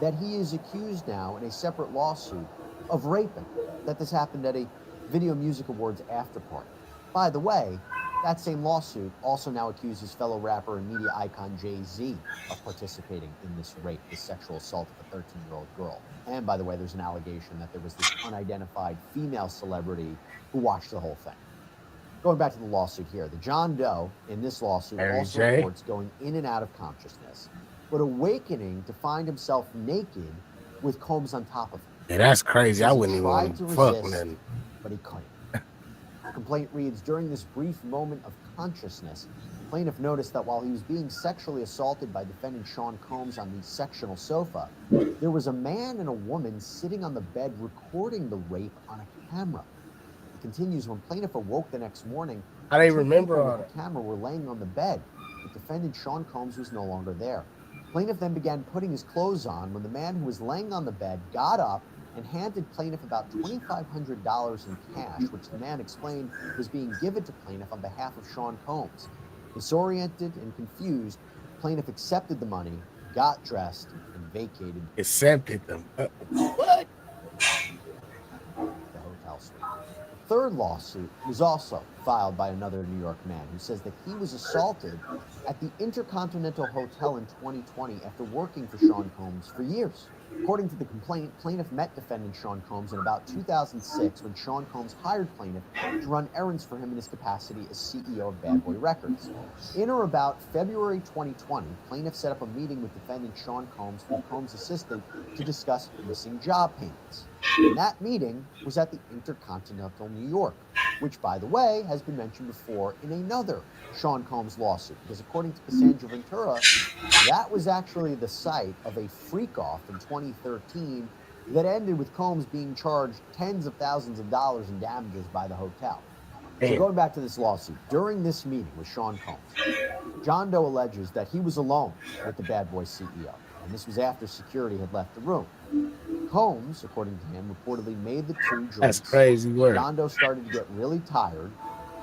that he is accused now in a separate lawsuit of raping. That this happened at a Video Music Awards after party. By the way, That same lawsuit also now accuses fellow rapper and media icon Jay-Z of participating in this rape, this sexual assault of a 13-year-old girl. And by the way, there's an allegation that there was this unidentified female celebrity who watched the whole thing. Going back to the lawsuit here, the John Doe in this lawsuit also reports going in and out of consciousness, but awakening to find himself naked with Combs on top of him. Yeah, that's crazy. I wouldn't even Tried want to to fuck resist, nothing. but he couldn't. The complaint reads, during this brief moment of consciousness, the plaintiff noticed that while he was being sexually assaulted by defendant Sean Combs on the sectional sofa, there was a man and a woman sitting on the bed recording the rape on a camera. It continues, when plaintiff awoke the next morning, I didn't two remember people all with the camera were laying on the bed, but defendant Sean Combs was no longer there. Plaintiff then began putting his clothes on when the man who was laying on the bed got up and handed plaintiff about $2,500 in cash, which the man explained was being given to plaintiff on behalf of Sean Combs. Disoriented and confused, plaintiff accepted the money, got dressed, and vacated. Accepted them. What? The hotel suite. The third lawsuit was also filed by another New York man who says that he was assaulted at the Intercontinental Hotel in 2020 after working for Sean Combs for years. According to the complaint, plaintiff met defendant Sean Combs in about 2006 when Sean Combs hired plaintiff to run errands for him in his capacity as CEO of Bad Boy Records. In or about February 2020, plaintiff set up a meeting with defendant Sean Combs through Combs' assistant to discuss missing job payments. And that meeting was at the Intercontinental New York, which, by the way, has been mentioned before in another Sean Combs lawsuit, because according to Cassandra Ventura, that was actually the site of a freak-off in 2013 that ended with Combs being charged tens of thousands of dollars in damages by the hotel. So going back to this lawsuit, during this meeting with Sean Combs, John Doe alleges that he was alone with the Bad Boy CEO, and this was after security had left the room. Combs, according to him, reportedly made the two drinks. That's crazy work. John Doe started to get really tired,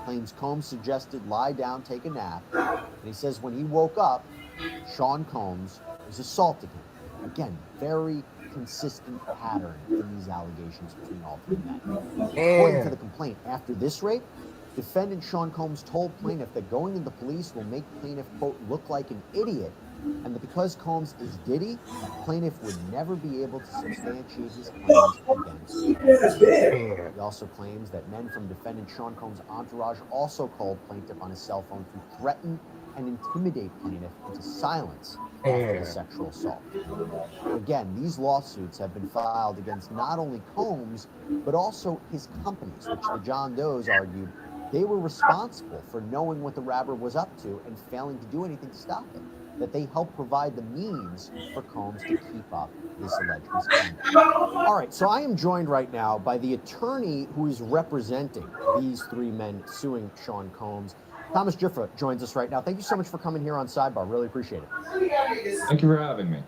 claims Combs suggested lie down, take a nap, and he says when he woke up, Sean Combs was assaulting him. Again, very consistent pattern in these allegations between all three men. According to the complaint, after this rape, defendant Sean Combs told plaintiff that going to the police will make plaintiff, quote, look like an idiot, and that because Combs is Diddy, plaintiff would never be able to substantiate his claims against him. He also claims that men from defendant Sean Combs' entourage also called plaintiff on his cell phone to threaten and intimidate plaintiff into silence after the sexual assault. Again, these lawsuits have been filed against not only Combs, but also his companies, which the John Does argued they were responsible for knowing what the rapper was up to and failing to do anything to stop it, that they helped provide the means for Combs to keep up this alleged misconduct. All right, so I am joined right now by the attorney who is representing these three men suing Sean Combs. Thomas Jifra joins us right now. Thank you so much for coming here on Sidebar. Really appreciate it. Thank you for having me.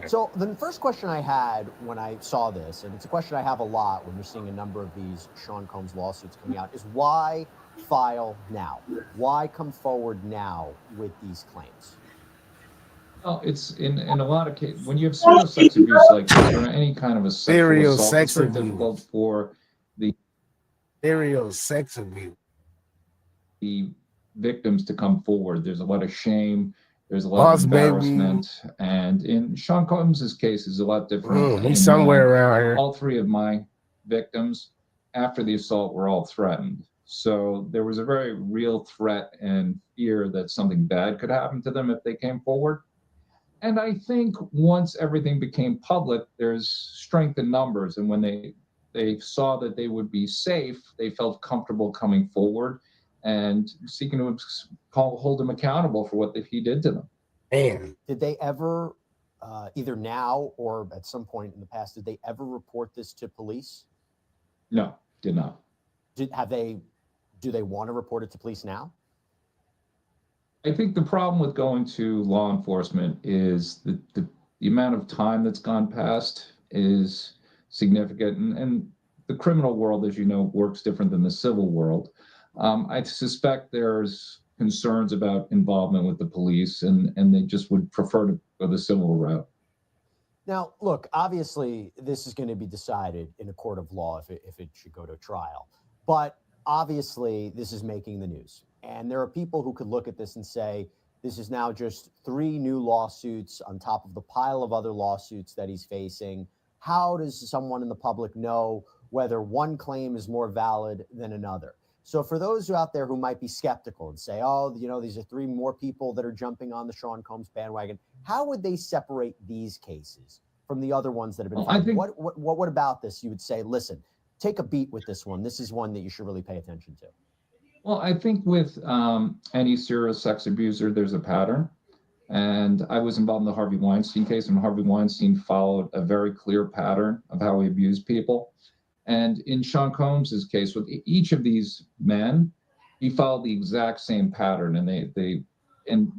So the first question I had when I saw this, and it's a question I have a lot when you're seeing a number of these Sean Combs lawsuits coming out, is why file now? Why come forward now with these claims? Well, it's in a lot of cases, when you have serial sex abuse like this, or any kind of a sexual assault, it's very difficult for the serial sex abuse victims to come forward. There's a lot of shame, there's a lot of embarrassment, and in Sean Combs' case is a lot different. He's somewhere around here. All three of my victims, after the assault, were all threatened. So there was a very real threat and fear that something bad could happen to them if they came forward. And I think once everything became public, there's strength in numbers. And when they saw that they would be safe, they felt comfortable coming forward and seeking to hold him accountable for what he did to them. Did they ever, either now or at some point in the past, did they ever report this to police? No, did not. Do they want to report it to police now? I think the problem with going to law enforcement is the amount of time that's gone past is significant. And the criminal world, as you know, works different than the civil world. I suspect there's concerns about involvement with the police, and they just would prefer to go the civil route. Now, look, obviously, this is going to be decided in a court of law if it should go to trial. But obviously, this is making the news. And there are people who could look at this and say, this is now just 3 new lawsuits on top of the pile of other lawsuits that he's facing. How does someone in the public know whether one claim is more valid than another? So for those out there who might be skeptical and say, oh, you know, these are 3 more people that are jumping on the Sean Combs bandwagon, how would they separate these cases from the other ones that have been filed? What about this? You would say, listen, take a beat with this one. This is one that you should really pay attention to. Well, I think with any serial sex abuser, there's a pattern. And I was involved in the Harvey Weinstein case, and Harvey Weinstein followed a very clear pattern of how he abused people. And in Sean Combs's case, with each of these men, he followed the exact same pattern, and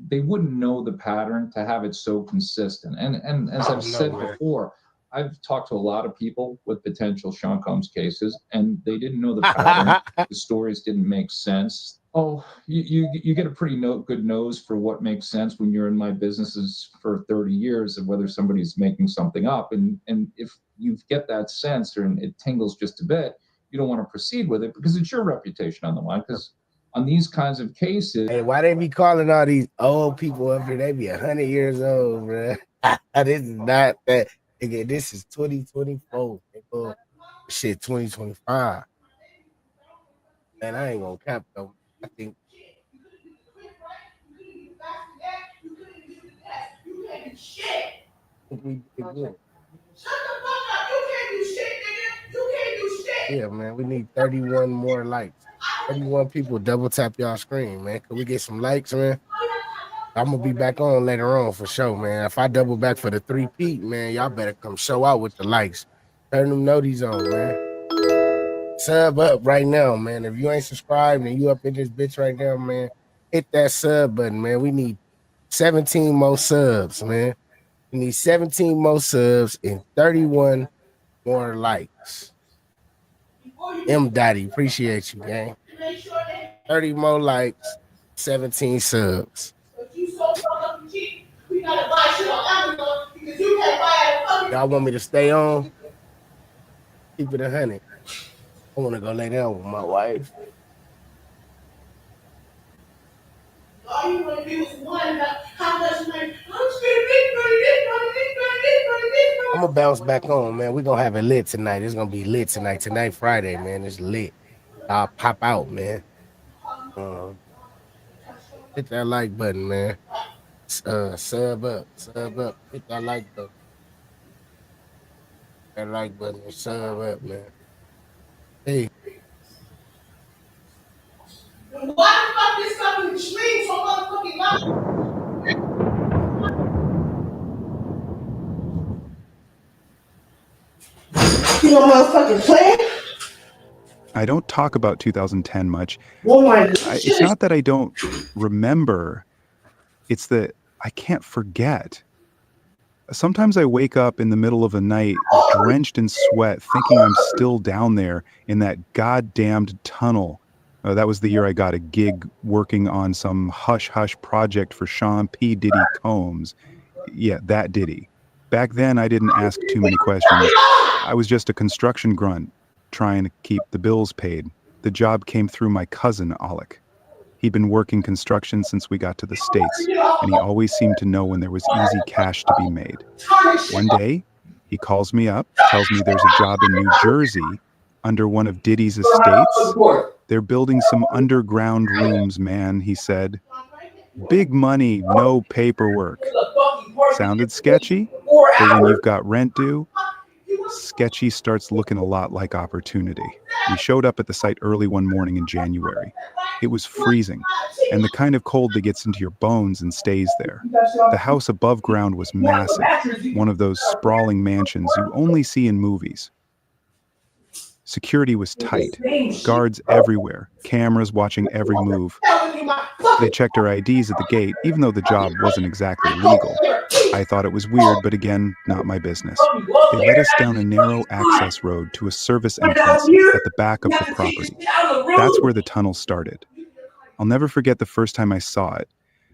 they wouldn't know the pattern to have it so consistent. And as I've said before, I've talked to a lot of people with potential Sean Combs cases, and they didn't know the pattern. The stories didn't make sense. Oh, you get a pretty good nose for what makes sense when you're in my businesses for 30 years of whether somebody's making something up. And if you get that sense and it tingles just a bit, you don't want to proceed with it because it's your reputation on the line. Because on these kinds of cases... Hey, why they be calling all these old people up here? They be 100 years old, bro. This is not that. Again, this is 2024. Shit, 2025. Man, I ain't gonna cap though. I think we did good. Yeah, man, we need 31 more likes. 31 people double tap y'all screen, man. Can we get some likes, man? I'm gonna be back on later on for sure, man. If I double back for the 3-peat, man, y'all better come show out with the likes. Turn them noties on, man. Sub up right now, man. If you ain't subscribed and you up in this bitch right now, man, hit that sub button, man. We need 17 more subs, man. We need 17 more subs and 31 more likes. M. Diddy, appreciate you, gang. 30 more likes, 17 subs. Y'all want me to stay on? Keep it 100. I want to go lay down with my wife. All you want to do is one about how much money. I'm gonna bounce back on, man. We're gonna have it lit tonight. It's gonna be lit tonight. Tonight, Friday, man. It's lit. I'll pop out, man. Hit that like button, man. Sub up. Hit that like button. That like button and sub up, man. Hey. Why the fuck this stuff in the stream so motherfucking loud? You know motherfucking play? I don't talk about 2010 much. Oh my God. It's not that I don't remember. It's that I can't forget. Sometimes I wake up in the middle of the night, drenched in sweat, thinking I'm still down there in that goddamned tunnel. That was the year I got a gig working on some hush-hush project for Sean P. Diddy Combs. Yeah, that Diddy. Back then, I didn't ask too many questions. I was just a construction grunt, trying to keep the bills paid. The job came through my cousin, Alec. He'd been working construction since we got to the States, and he always seemed to know when there was easy cash to be made. One day, he calls me up, tells me there's a job in New Jersey under one of Diddy's estates. They're building some underground rooms, man, he said. Big money, no paperwork. Sounded sketchy, but when you've got rent due, sketchy starts looking a lot like opportunity. We showed up at the site early one morning in January. It was freezing, and the kind of cold that gets into your bones and stays there. The house above ground was massive, one of those sprawling mansions you only see in movies. Security was tight, guards everywhere, cameras watching every move. They checked our IDs at the gate, even though the job wasn't exactly legal. I thought it was weird, but again, not my business. They led us down a narrow access road to a service entrance at the back of the property. That's where the tunnel started. I'll never forget the first time I saw it.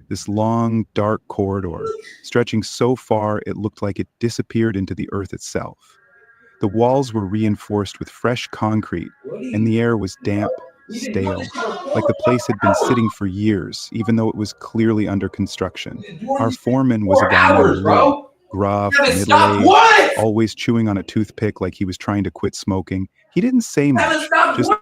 This long, dark corridor, stretching so far it looked like it disappeared into the earth itself. The walls were reinforced with fresh concrete, and the air was damp stale, like the place had been sitting for years, even though it was clearly under construction. Our foreman was a guy named Lou, gruff, middle-aged, always chewing on a toothpick like he was trying to quit smoking. He didn't say much, just